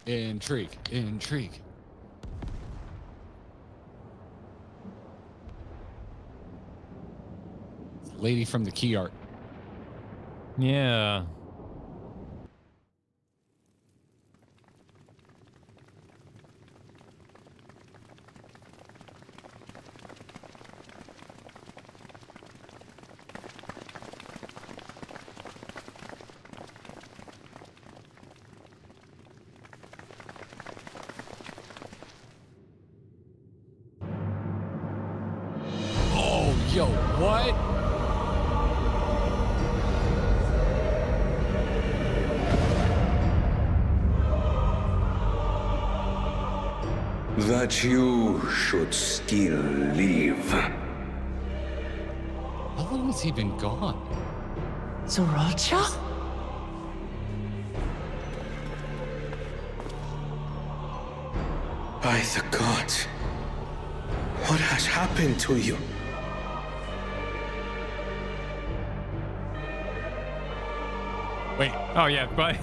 Intrigue, intrigue. Lady from the key art. Yeah. Yo, what? That you should still live. How long has he been gone? Zoralcha? By the gods, what has happened to you? Wait. Oh, yeah, but...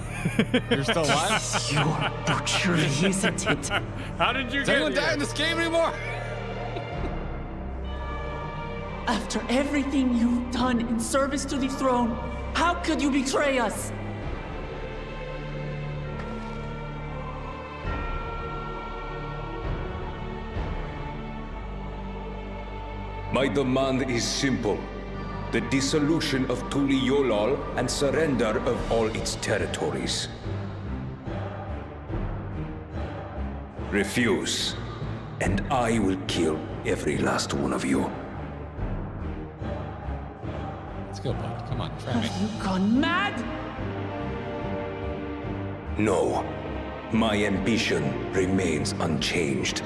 You're still alive? Your butchery, isn't it? How did you Does get anyone here? die in this game anymore? After everything you've done in service to the throne, how could you betray us? My demand is simple. The dissolution of Tural and surrender of all its territories. Refuse, and I will kill every last one of you. Let's go, bud. Come on, try me. Have you gone mad? No, my ambition remains unchanged.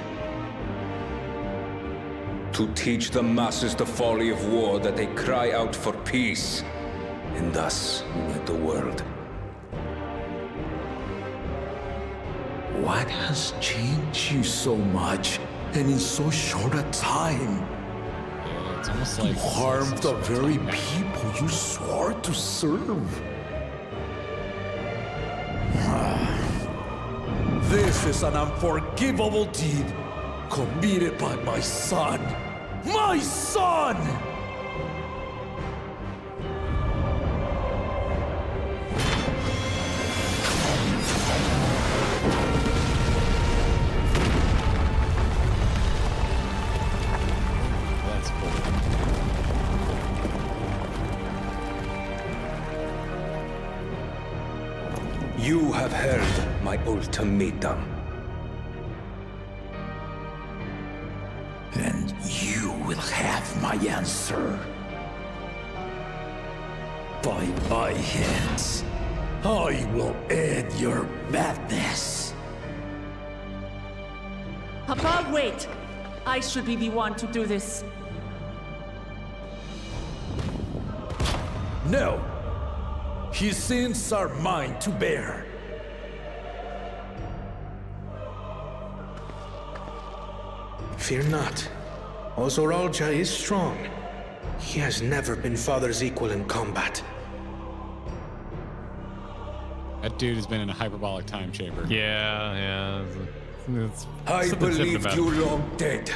To teach the masses the folly of war, that they cry out for peace, and thus unite the world. What has changed you so much, and in so short a time? Yeah, it's almost To like harm the very people you swore to serve. This is an unforgivable deed committed by my son. My son! That's cool. You have heard my ultimatum. And you will have my answer. By my hands, I will end your madness. Papa, wait! I should be the one to do this. No. His sins are mine to bear. Fear not. Ozoralja is strong. He has never been father's equal in combat. That dude has been in a hyperbolic time chamber. Yeah. It's I something believed about you it. long dead.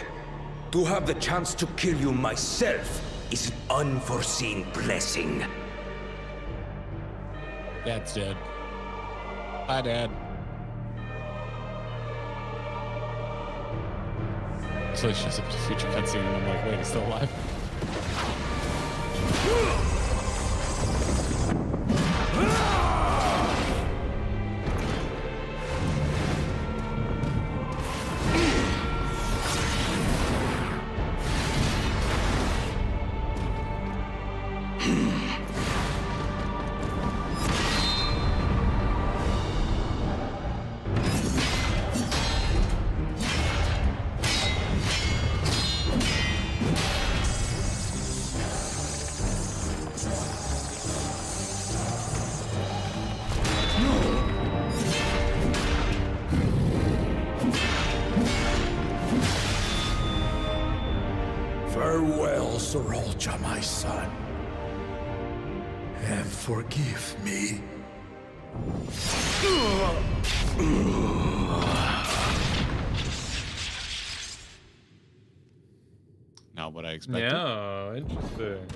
To have the chance to kill you myself is an unforeseen blessing. Dad's dead. Bye, Dad. So it's just a future cutscene, and I'm like, wait, he's still alive? Farewell, Sorolja, my son. And forgive me. Not what I expected. Yeah, interesting.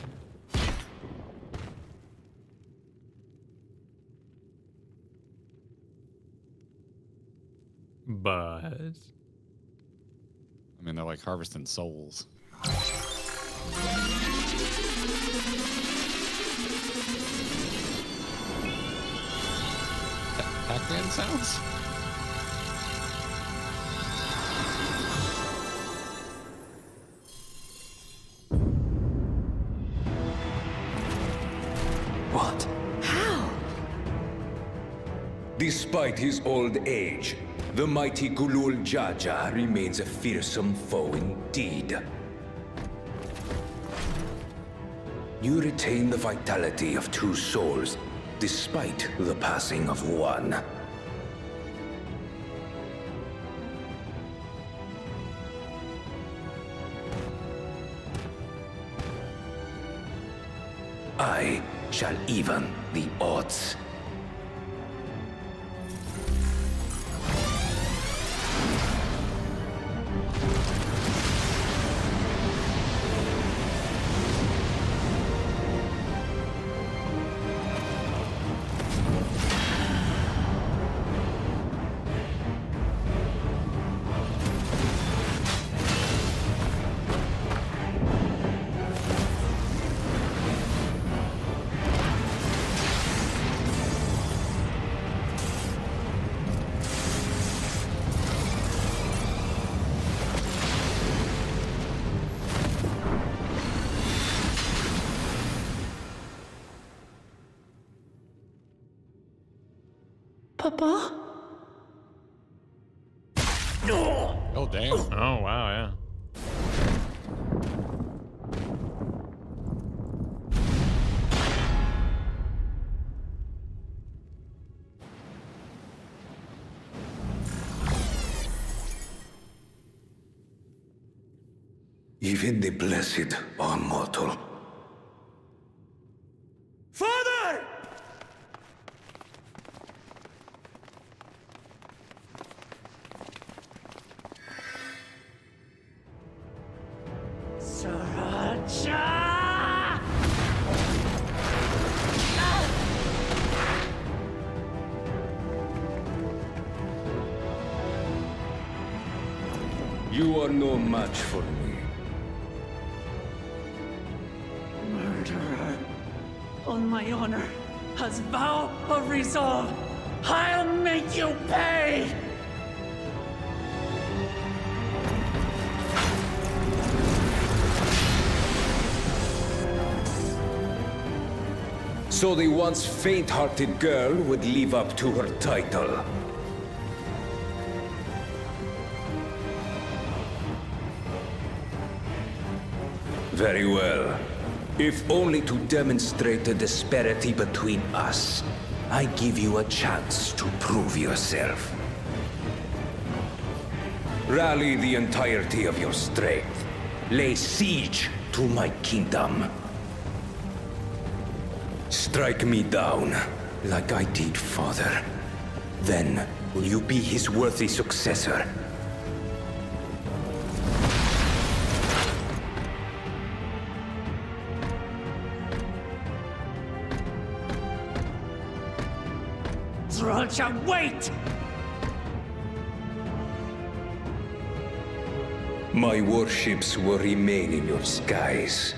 But I mean, they're like harvesting souls. Pac-Man sounds? What? How? Despite his old age, the mighty Gulul Jaja remains a fearsome foe indeed. You retain the vitality of two souls, despite the passing of one. I shall even the odds. Papa? Oh, damn. Oh, wow, yeah. Even the blessed are mortal. Father! Sriracha! You are no match for me. Murderer. On my honor, as vow of resolve, I'll make you pay! So the once faint-hearted girl would live up to her title. Very well. If only to demonstrate the disparity between us, I give you a chance to prove yourself. Rally the entirety of your strength. Lay siege to my kingdom. Strike me down, like I did father. Then, will you be his worthy successor? Sriracha, wait! My warships will remain in your skies.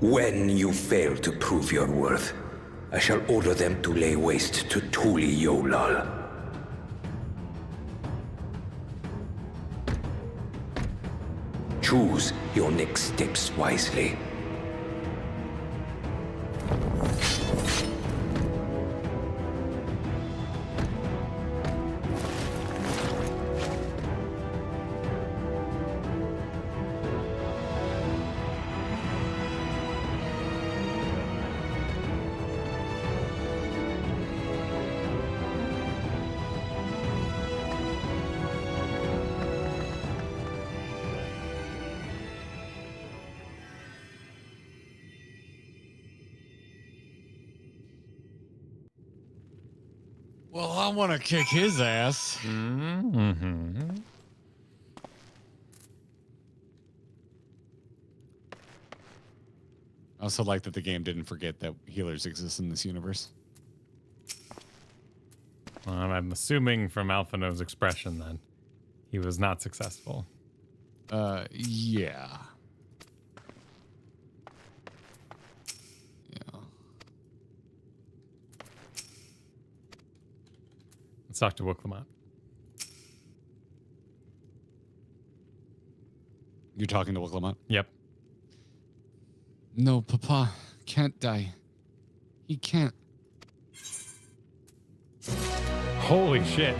When you fail to prove your worth, I shall order them to lay waste to Tural. Choose your next steps wisely. Well, I want to kick his ass. Mm-hmm. I also like that the game didn't forget that healers exist in this universe. I'm assuming from Alphino's expression that he was not successful. Yeah. Let's talk to Wuklamot. You're talking to Wuklamot? Yep. No, Papa can't die. He can't. Holy shit.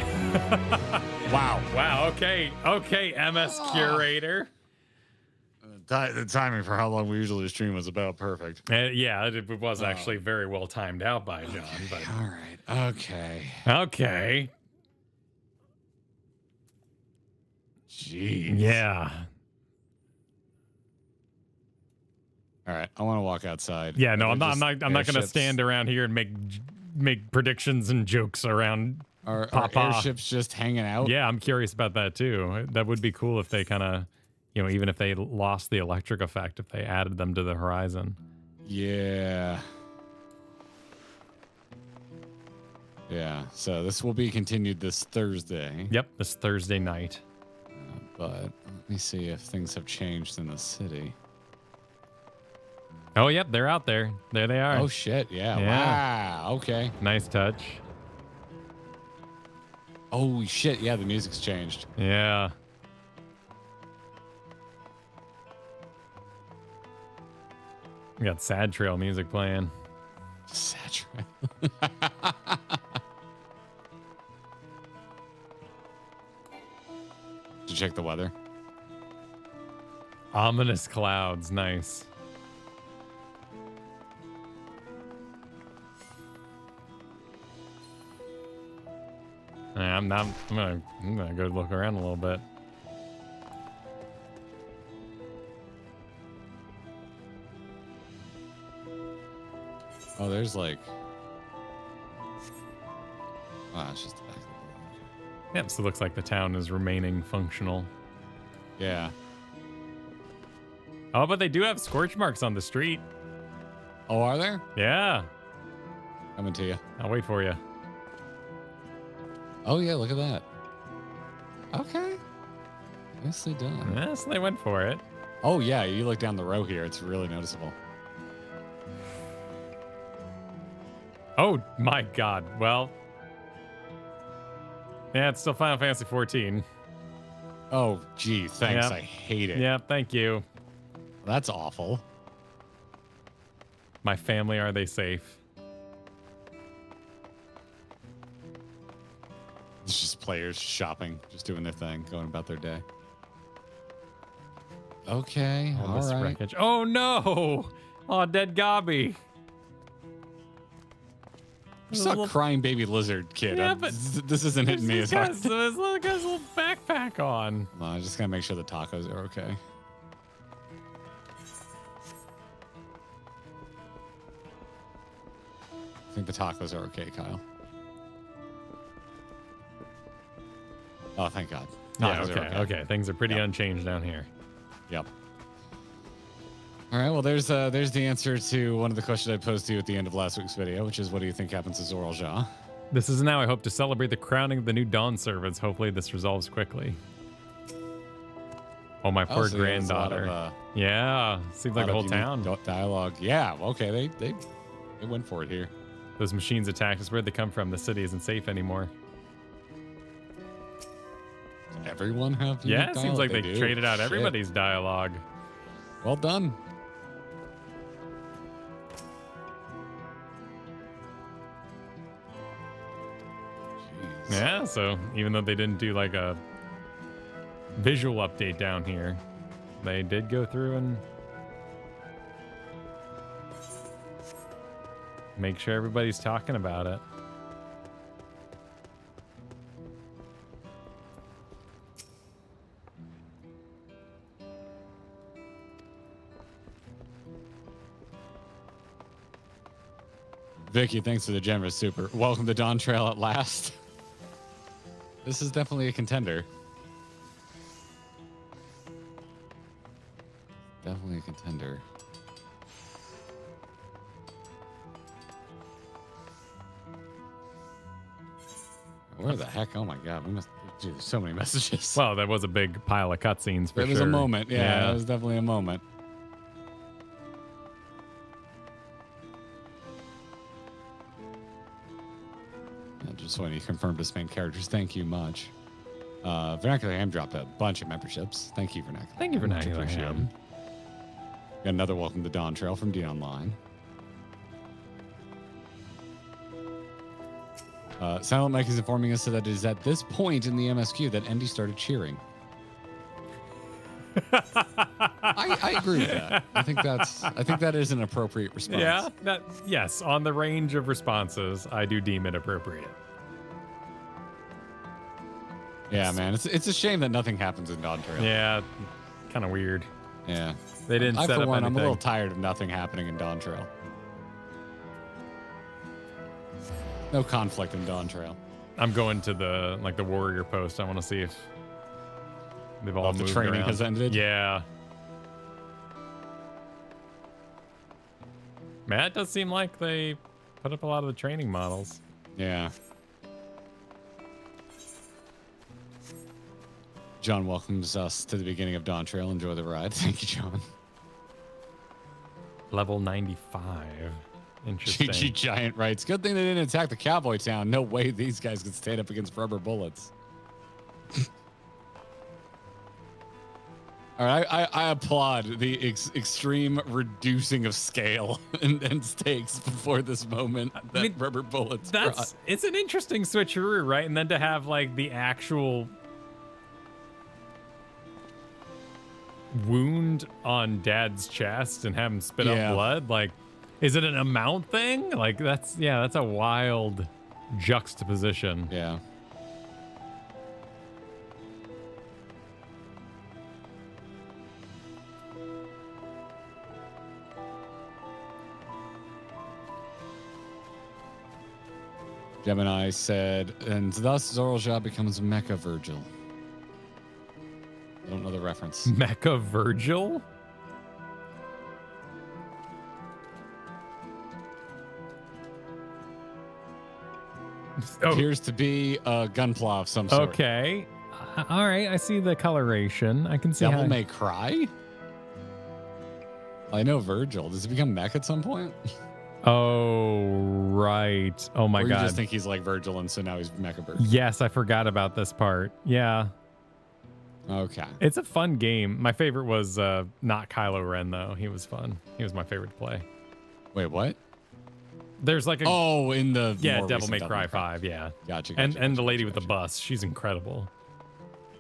Wow. Wow. Okay. Okay, MS Curator. The timing for how long we usually stream was about perfect. Yeah, it was actually very well timed out by John. But all right. Okay. Okay. Jeez. Yeah. All right. I want to walk outside. Yeah. No, I'm not going to airships. stand around here and make predictions and jokes around. Are Papa. airships just hanging out? Yeah, I'm curious about that too. That would be cool if they kind of, even if they lost the electric effect, if they added them to the horizon. Yeah. Yeah. So this will be continued this Thursday. Yep, this Thursday night. But let me see if things have changed in the city. Oh, yep, they're out there. There they are. Oh, shit. Yeah. Wow. Okay. Nice touch. Oh, shit. Yeah, the music's changed. Yeah. We got sad trail music playing. Saturate. Did you check the weather? Ominous clouds. Nice. I'm gonna go look around a little bit. Oh, there's like. Oh, it's just the back of the building. Yep, so it looks like the town is remaining functional. Yeah. Oh, but they do have scorch marks on the street. Oh, are there? Yeah. Coming to you. I'll wait for you. Oh, yeah, look at that. Okay. Nicely done. Yes, they went for it. Oh, yeah, you look down the row here. It's really noticeable. Oh, my God. Well. Yeah, it's still Final Fantasy 14. Oh, gee, thanks. Yep. I hate it. Yeah, thank you. That's awful. My family, are they safe? It's just players shopping, just doing their thing, going about their day. Okay, All all this right. wreckage. Oh, no. Oh, dead Gobby. You saw a crying baby lizard kid. Yeah, but this isn't hitting me as hard. This little guy's little backpack on. No, I just gotta make sure the tacos are okay. I think the tacos are okay, Kyle. Oh, thank God. Yeah, Tacos are okay. Things are pretty unchanged down here. Yep. All right, well, there's the answer to one of the questions I posed to you at the end of last week's video, which is, what do you think happens to Zoral Ja? This is now, I hope, to celebrate the crowning of the new Dawn servants. Hopefully this resolves quickly. Oh, my poor so there's a lot granddaughter. of, Yeah, seems like the whole town. Dialogue. Yeah, okay, they went for it here. Those machines attack us. Where'd they come from? The city isn't safe anymore. Does everyone have Yeah, unique it seems like dialogue? they do. traded out Shit. everybody's dialogue. Well done. Yeah, so even though they didn't do like a visual update down here, they did go through and make sure everybody's talking about it. Vicky, thanks for the generous super. Welcome to Dawntrail at last. This is definitely a contender. Definitely a contender. Where the heck? Oh my God, we must do so many messages. Well, that was a big pile of cutscenes for It sure. was a moment. Yeah, that was definitely a moment. Just when he confirmed his main characters, thank you much. Vernacular Ham dropped a bunch of memberships. Thank you, Vernacular. Thank you, Much Vernacular appreciated. Ham. Got another welcome to Dawntrail from D Online. Silent Mike is informing us that it is at this point in the MSQ that Andy started cheering. I agree with that. I think that is an appropriate response. Yeah, yes, on the range of responses, I do deem it appropriate. Yeah, man, it's a shame that nothing happens in Dawntrail. Yeah, kind of weird. Yeah, they didn't set for up one, I'm a little anything. tired of nothing happening in Dawntrail. No conflict in Dawntrail. I'm going to the warrior post. I want to see if they've all the moved training around. has ended? Yeah. Man, it does seem like they put up a lot of the training models. Yeah. John welcomes us to the beginning of Dawntrail. Enjoy the ride. Thank you, John. Level 95. Interesting. GG Giant writes, good thing they didn't attack the cowboy town. No way these guys could stand up against rubber bullets. All right, I applaud the extreme reducing of scale and stakes before this moment that rubber bullets brought. It's an interesting switcheroo, right? And then to have like the actual wound on Dad's chest and have him spit up blood, like, is it an amount thing? Like that's a wild juxtaposition. Yeah. Gemini said, and thus Zorlja becomes Mecha Virgil. I don't know the reference. Mecha Virgil? Appears to be a gunpla of some sort. Okay. All right. I see the coloration. I can see Devil how... May Cry? I know Virgil. Does he become mech at some point? Oh, right. Oh, my or God. You just think he's like Virgil, and so now he's Mecha Virgil. Yes, I forgot about this part. Yeah. Okay. It's a fun game. My favorite was not Kylo Ren, though. He was fun. He was my favorite to play. Wait, what? There's like a... Oh, in the... Yeah, Devil May Cry 5, yeah. Gotcha. And the lady with the bus. She's incredible.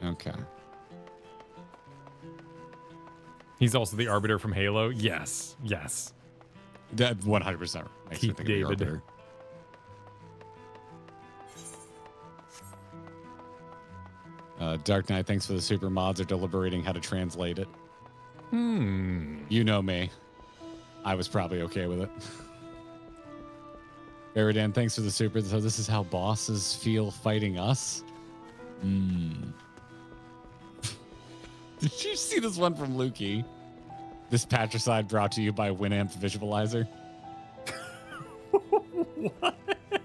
Okay. He's also the Arbiter from Halo. Yes. Yes. That 100% makes me think David. of the Arbiter. Dark Knight, thanks for the super mods. Are deliberating how to translate it. You know me. I was probably okay with it. Veridan, thanks for the super. So this is how bosses feel fighting us? Did you see this one from Lukey? This patricide brought to you by Winamp Visualizer. What?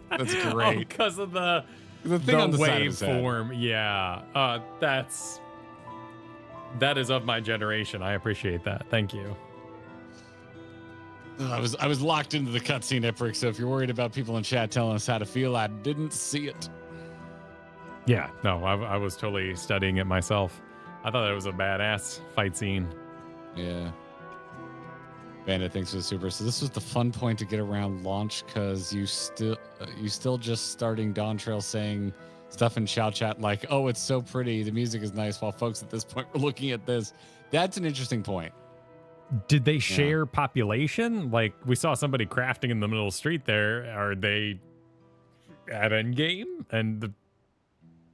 That's great. Because of the thing on the side of his head. waveform. Yeah. That is of my generation. I appreciate that. Thank you. I was locked into the cutscene, Eprick, so if you're worried about people in chat telling us how to feel, I didn't see it. Yeah. No, I was totally studying it myself. I thought it was a badass fight scene. Yeah. Bandit, thanks for the super. So this was the fun point to get around launch because you still just starting Dawntrail saying stuff in Shout Chat like, oh, it's so pretty, the music is nice, while folks at this point were looking at this. That's an interesting point. Did they share population? Like we saw somebody crafting in the middle of the street there. Are they at endgame? And the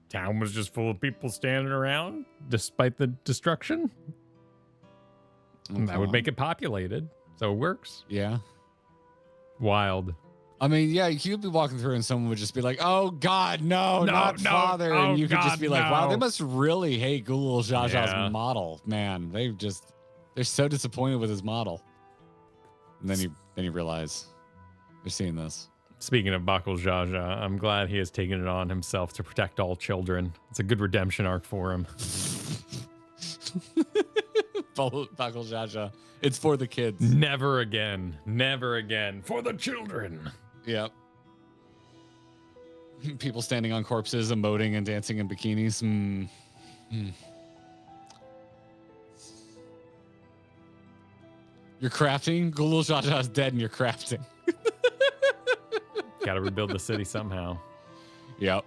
town was just full of people standing around despite the destruction? Okay. That would make it populated. So it works. Yeah. Wild. I mean, yeah, you'd be walking through and someone would just be like, oh, God, no, not Father. Oh, and you could just be like, wow, no. they must really hate Gulul Jaja's model. Man, they're so disappointed with his model. And then you realize they're seeing this. Speaking of Bakul Jaja, I'm glad he has taken it on himself to protect all children. It's a good redemption arc for him. Bakul Jaja. It's for the kids. Never again. Never again. For the children. Yep. People standing on corpses, emoting and dancing in bikinis. You're crafting? Gulul Jaja is dead and you're crafting. Got to rebuild the city somehow. Yep.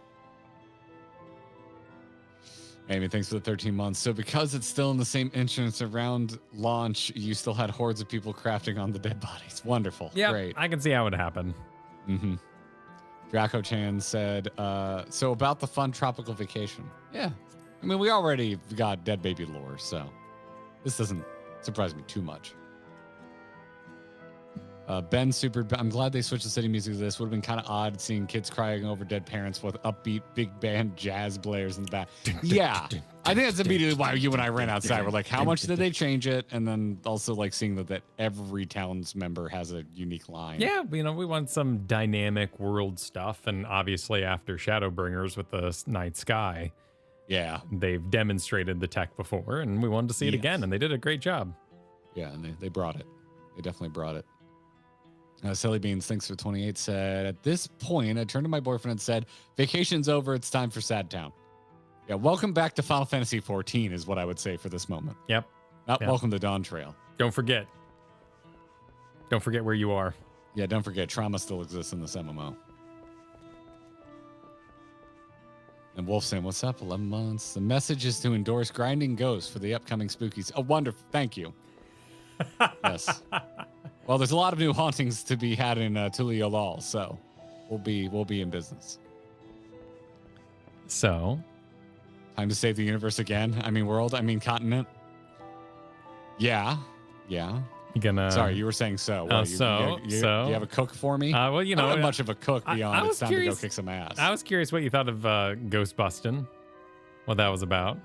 Amy, thanks for the 13 months. So because it's still in the same entrance around launch, you still had hordes of people crafting on the dead bodies. Wonderful. Yeah, Great. I can see how it happened. Mm-hmm. Draco Chan said, so about the fun tropical vacation. Yeah. I mean, we already got dead baby lore, so this doesn't surprise me too much. Ben Super, I'm glad they switched the city music to this. Would have been kind of odd seeing kids crying over dead parents with upbeat big band jazz players in the back. Yeah, I think that's immediately why you and I ran outside. We're like, how much did they change it? And then also like seeing that every town's member has a unique line. Yeah, we want some dynamic world stuff. And obviously after Shadowbringers with the night sky, yeah, they've demonstrated the tech before and we wanted to see it again. And they did a great job. Yeah, and they brought it. They definitely brought it. Silly Beans, thanks for 28, said, at this point, I turned to my boyfriend and said, vacation's over, it's time for Sad Town. Yeah, welcome back to Final Fantasy 14 is what I would say for this moment. Yep. Welcome to Dawntrail. Don't forget. Don't forget where you are. Yeah, don't forget, trauma still exists in this MMO. And Wolf saying, what's up? 11 months. The message is to endorse Grinding Ghosts for the upcoming spookies. Oh, wonderful. Thank you. Yes. Well, there's a lot of new hauntings to be had in Tural, so we'll be in business. So, time to save the universe again. I mean, world. I mean, continent. Yeah. You gonna? Sorry, you were saying so. What, you have a cook for me? Well, you know, I'm not much of a cook beyond it's time to go kick some ass. I was curious what you thought of Ghost Bustin', what that was about.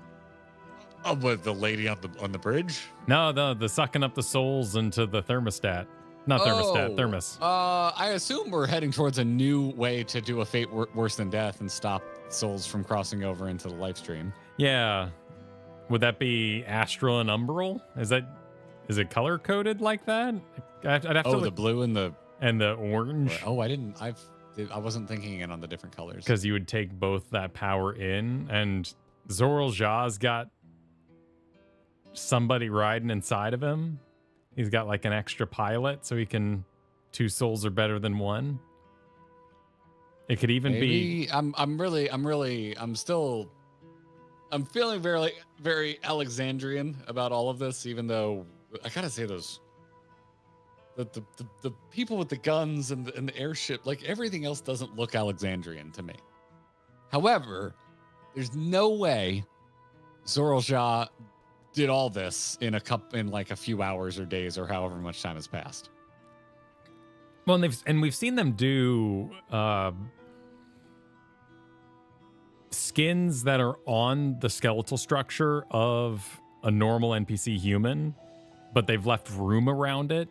Oh, with the lady on the bridge? No, the sucking up the souls into the thermostat. Not thermostat, thermos. I assume we're heading towards a new way to do a fate worse than death and stop souls from crossing over into the life stream. Yeah. Would that be astral and umbral? Is it color coded like that? I'd have to look. The blue and the orange. Oh, I wasn't thinking it on the different colors. Because you would take both that power in, and Zoral Jah's got somebody riding inside of him. He's got like an extra pilot, so he can. 2 souls are better than 1. It could even be. I'm feeling very, very Alexandrian about all of this, even though I gotta say the people with the guns and the airship, like everything else doesn't look Alexandrian to me. However, there's no way Zoral Jah did all this in like a few hours or days or however much time has passed. Well, and we've seen them do skins that are on the skeletal structure of a normal NPC human, but they've left room around it.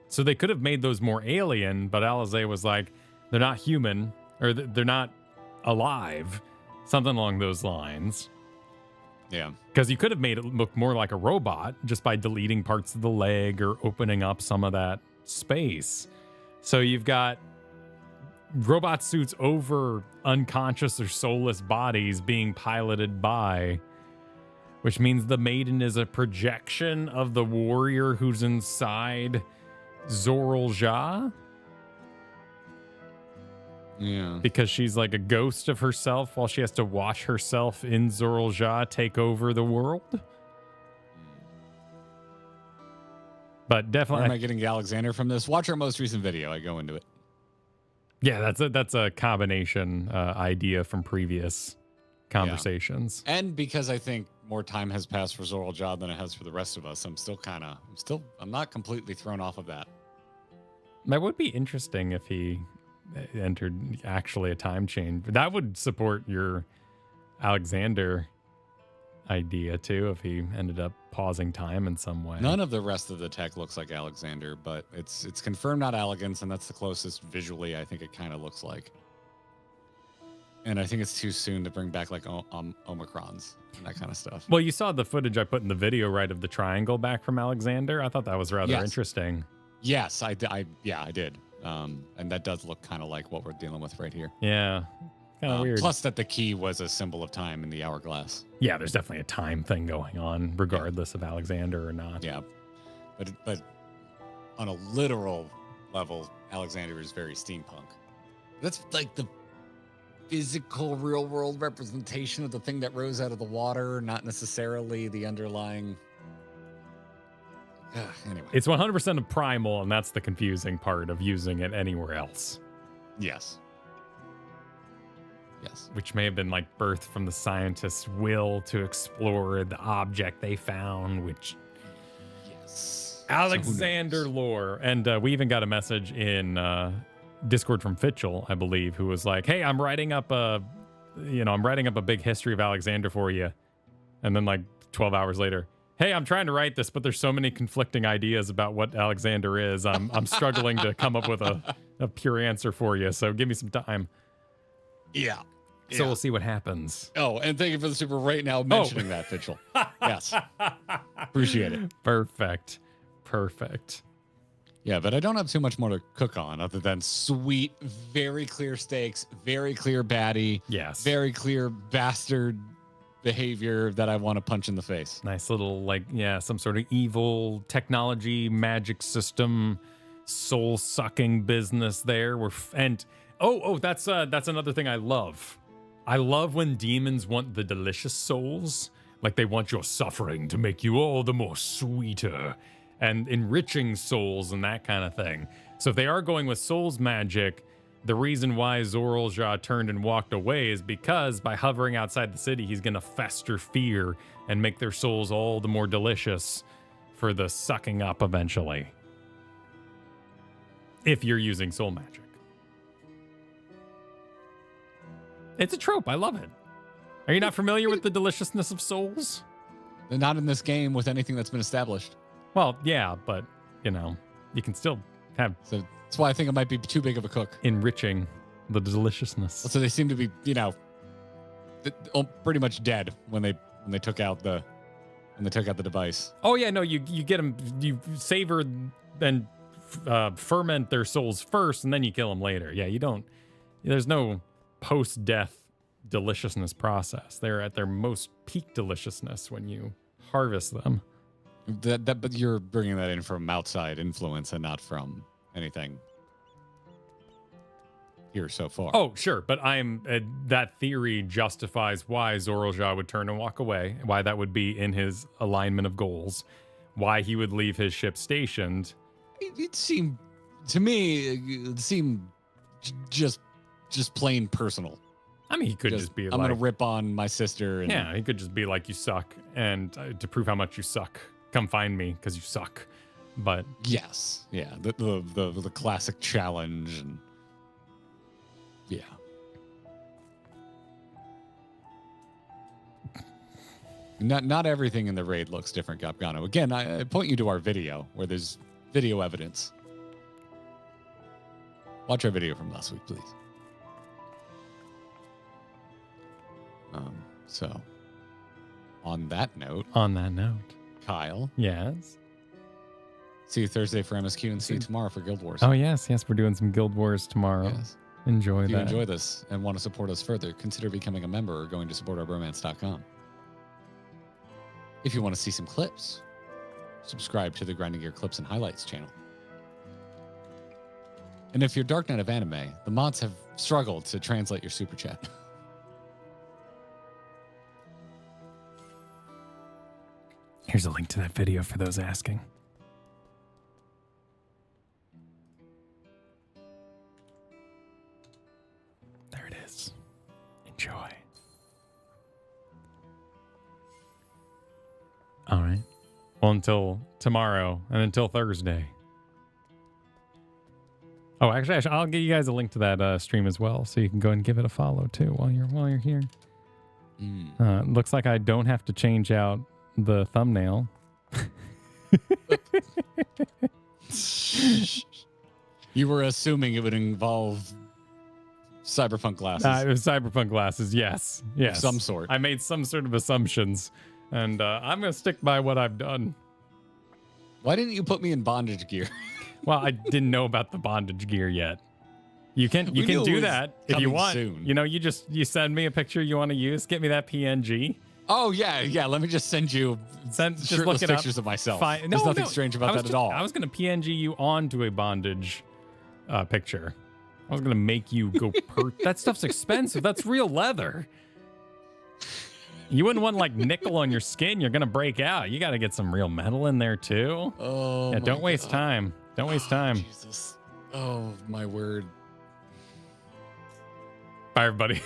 So they could have made those more alien, but Alizé was like, they're not human, or they're not alive. Something along those lines. Yeah. Because you could have made it look more like a robot just by deleting parts of the leg or opening up some of that space. So you've got robot suits over unconscious or soulless bodies being piloted by, which means the maiden is a projection of the warrior who's inside Zoral Jah. Yeah. Because she's like a ghost of herself while she has to watch herself in Zoral Jah take over the world. But definitely. Where am I getting Alexander from this? Watch our most recent video. I go into it. Yeah, that's a combination idea from previous conversations. Yeah. And because I think more time has passed for Zoral Jah than it has for the rest of us, I'm not completely thrown off of that. That would be interesting if he entered actually a time change. That would support your Alexander idea too, if he ended up pausing time in some way. None of the rest of the tech looks like Alexander, but it's confirmed not elegance, and that's the closest visually I think it kind of looks like. And I think it's too soon to bring back like Omicrons and that kind of stuff. Well, you saw the footage I put in the video, right, of the triangle back from Alexander. I thought that was rather interesting. Yes, I did. And that does look kind of like what we're dealing with right here. Yeah. Kind of weird. Plus that the key was a symbol of time in the hourglass. Yeah, there's definitely a time thing going on, regardless of Alexander or not. Yeah. But on a literal level, Alexander is very steampunk. That's like the physical real world representation of the thing that rose out of the water, not necessarily the underlying. Anyway. It's 100% of primal, and that's the confusing part of using it anywhere else. Yes. Which may have been like birthed from the scientists' will to explore the object they found, which Alexander lore. And we even got a message in Discord from Fitchell, I believe, who was like, "Hey, I'm writing up a big history of Alexander for you." And then like 12 hours later, "Hey, I'm trying to write this, but there's so many conflicting ideas about what Alexander is. I'm struggling to come up with a pure answer for you. So give me some time." Yeah. So we'll see what happens. Oh, and thank you for the super right now mentioning that, Fitchell. Yes. Appreciate it. Perfect. Yeah, but I don't have too much more to cook on other than sweet, very clear steaks, very clear baddie. Yes. Very clear bastard behavior that I want to punch in the face. Nice little, like, yeah, some sort of evil technology, magic system, soul-sucking business there. That's another thing I love. I love when demons want the delicious souls. Like, they want your suffering to make you all the more sweeter and enriching souls and that kind of thing. So if they are going with souls magic, the reason why Zoralja turned and walked away is because by hovering outside the city, he's going to fester fear and make their souls all the more delicious for the sucking up eventually. If you're using soul magic. It's a trope. I love it. Are you not familiar with the deliciousness of souls? They're not in this game with anything that's been established. Well, yeah, but, you know, you can still have... So that's why I think it might be too big of a cook. Enriching the deliciousness. So they seem to be, you know, pretty much dead when they took out the device. Oh yeah, no, you get them, you savor and ferment their souls first, and then you kill them later. Yeah, you don't. There's no post-death deliciousness process. They're at their most peak deliciousness when you harvest them. But you're bringing that in from outside influence and not from anything here so far. Oh, sure, but that theory justifies why Zoralja would turn and walk away, why that would be in his alignment of goals, why he would leave his ship stationed. It seemed just plain personal. I mean, he could just be I'm going to rip on my sister. And yeah, he could just be like, you suck, and to prove how much you suck, come find me because you suck. But yes, yeah, the classic challenge, and yeah. Not everything in the raid looks different, Gapgano. Again, I point you to our video where there's video evidence. Watch our video from last week, please. So, on that note, Kyle. Yes. See you Thursday for MSQ and see you tomorrow for Guild Wars. Oh, yes. We're doing some Guild Wars tomorrow. Yes. Enjoy that. If you enjoy this and want to support us further, consider becoming a member or going to supportourbromance.com. If you want to see some clips, subscribe to the Grinding Gear Clips and Highlights channel. And if you're Dark Knight of Anime, the mods have struggled to translate your super chat. Here's a link to that video for those asking. There it is. Enjoy. All right. Well, until tomorrow and until Thursday. Oh, actually, I'll give you guys a link to that stream as well, so you can go and give it a follow too while you're here. Looks like I don't have to change out the thumbnail. You were assuming it would involve cyberpunk glasses. It was cyberpunk glasses, yes. Of some sort. I made some sort of assumptions, and I'm going to stick by what I've done. Why didn't you put me in bondage gear? Well, I didn't know about the bondage gear yet. You can do that if you want. Soon. You know, you send me a picture you want to use. Get me that PNG. Oh yeah. Let me just send you just look it pictures up. of myself. Fine. There's nothing strange about that at all. I was gonna PNG you onto a bondage picture. I was gonna make you go that stuff's expensive. That's real leather. You wouldn't want like nickel on your skin. You're gonna break out. You got to get some real metal in there too. Oh, yeah. Don't waste time. Don't waste time. Jesus. Oh my word. Bye, everybody.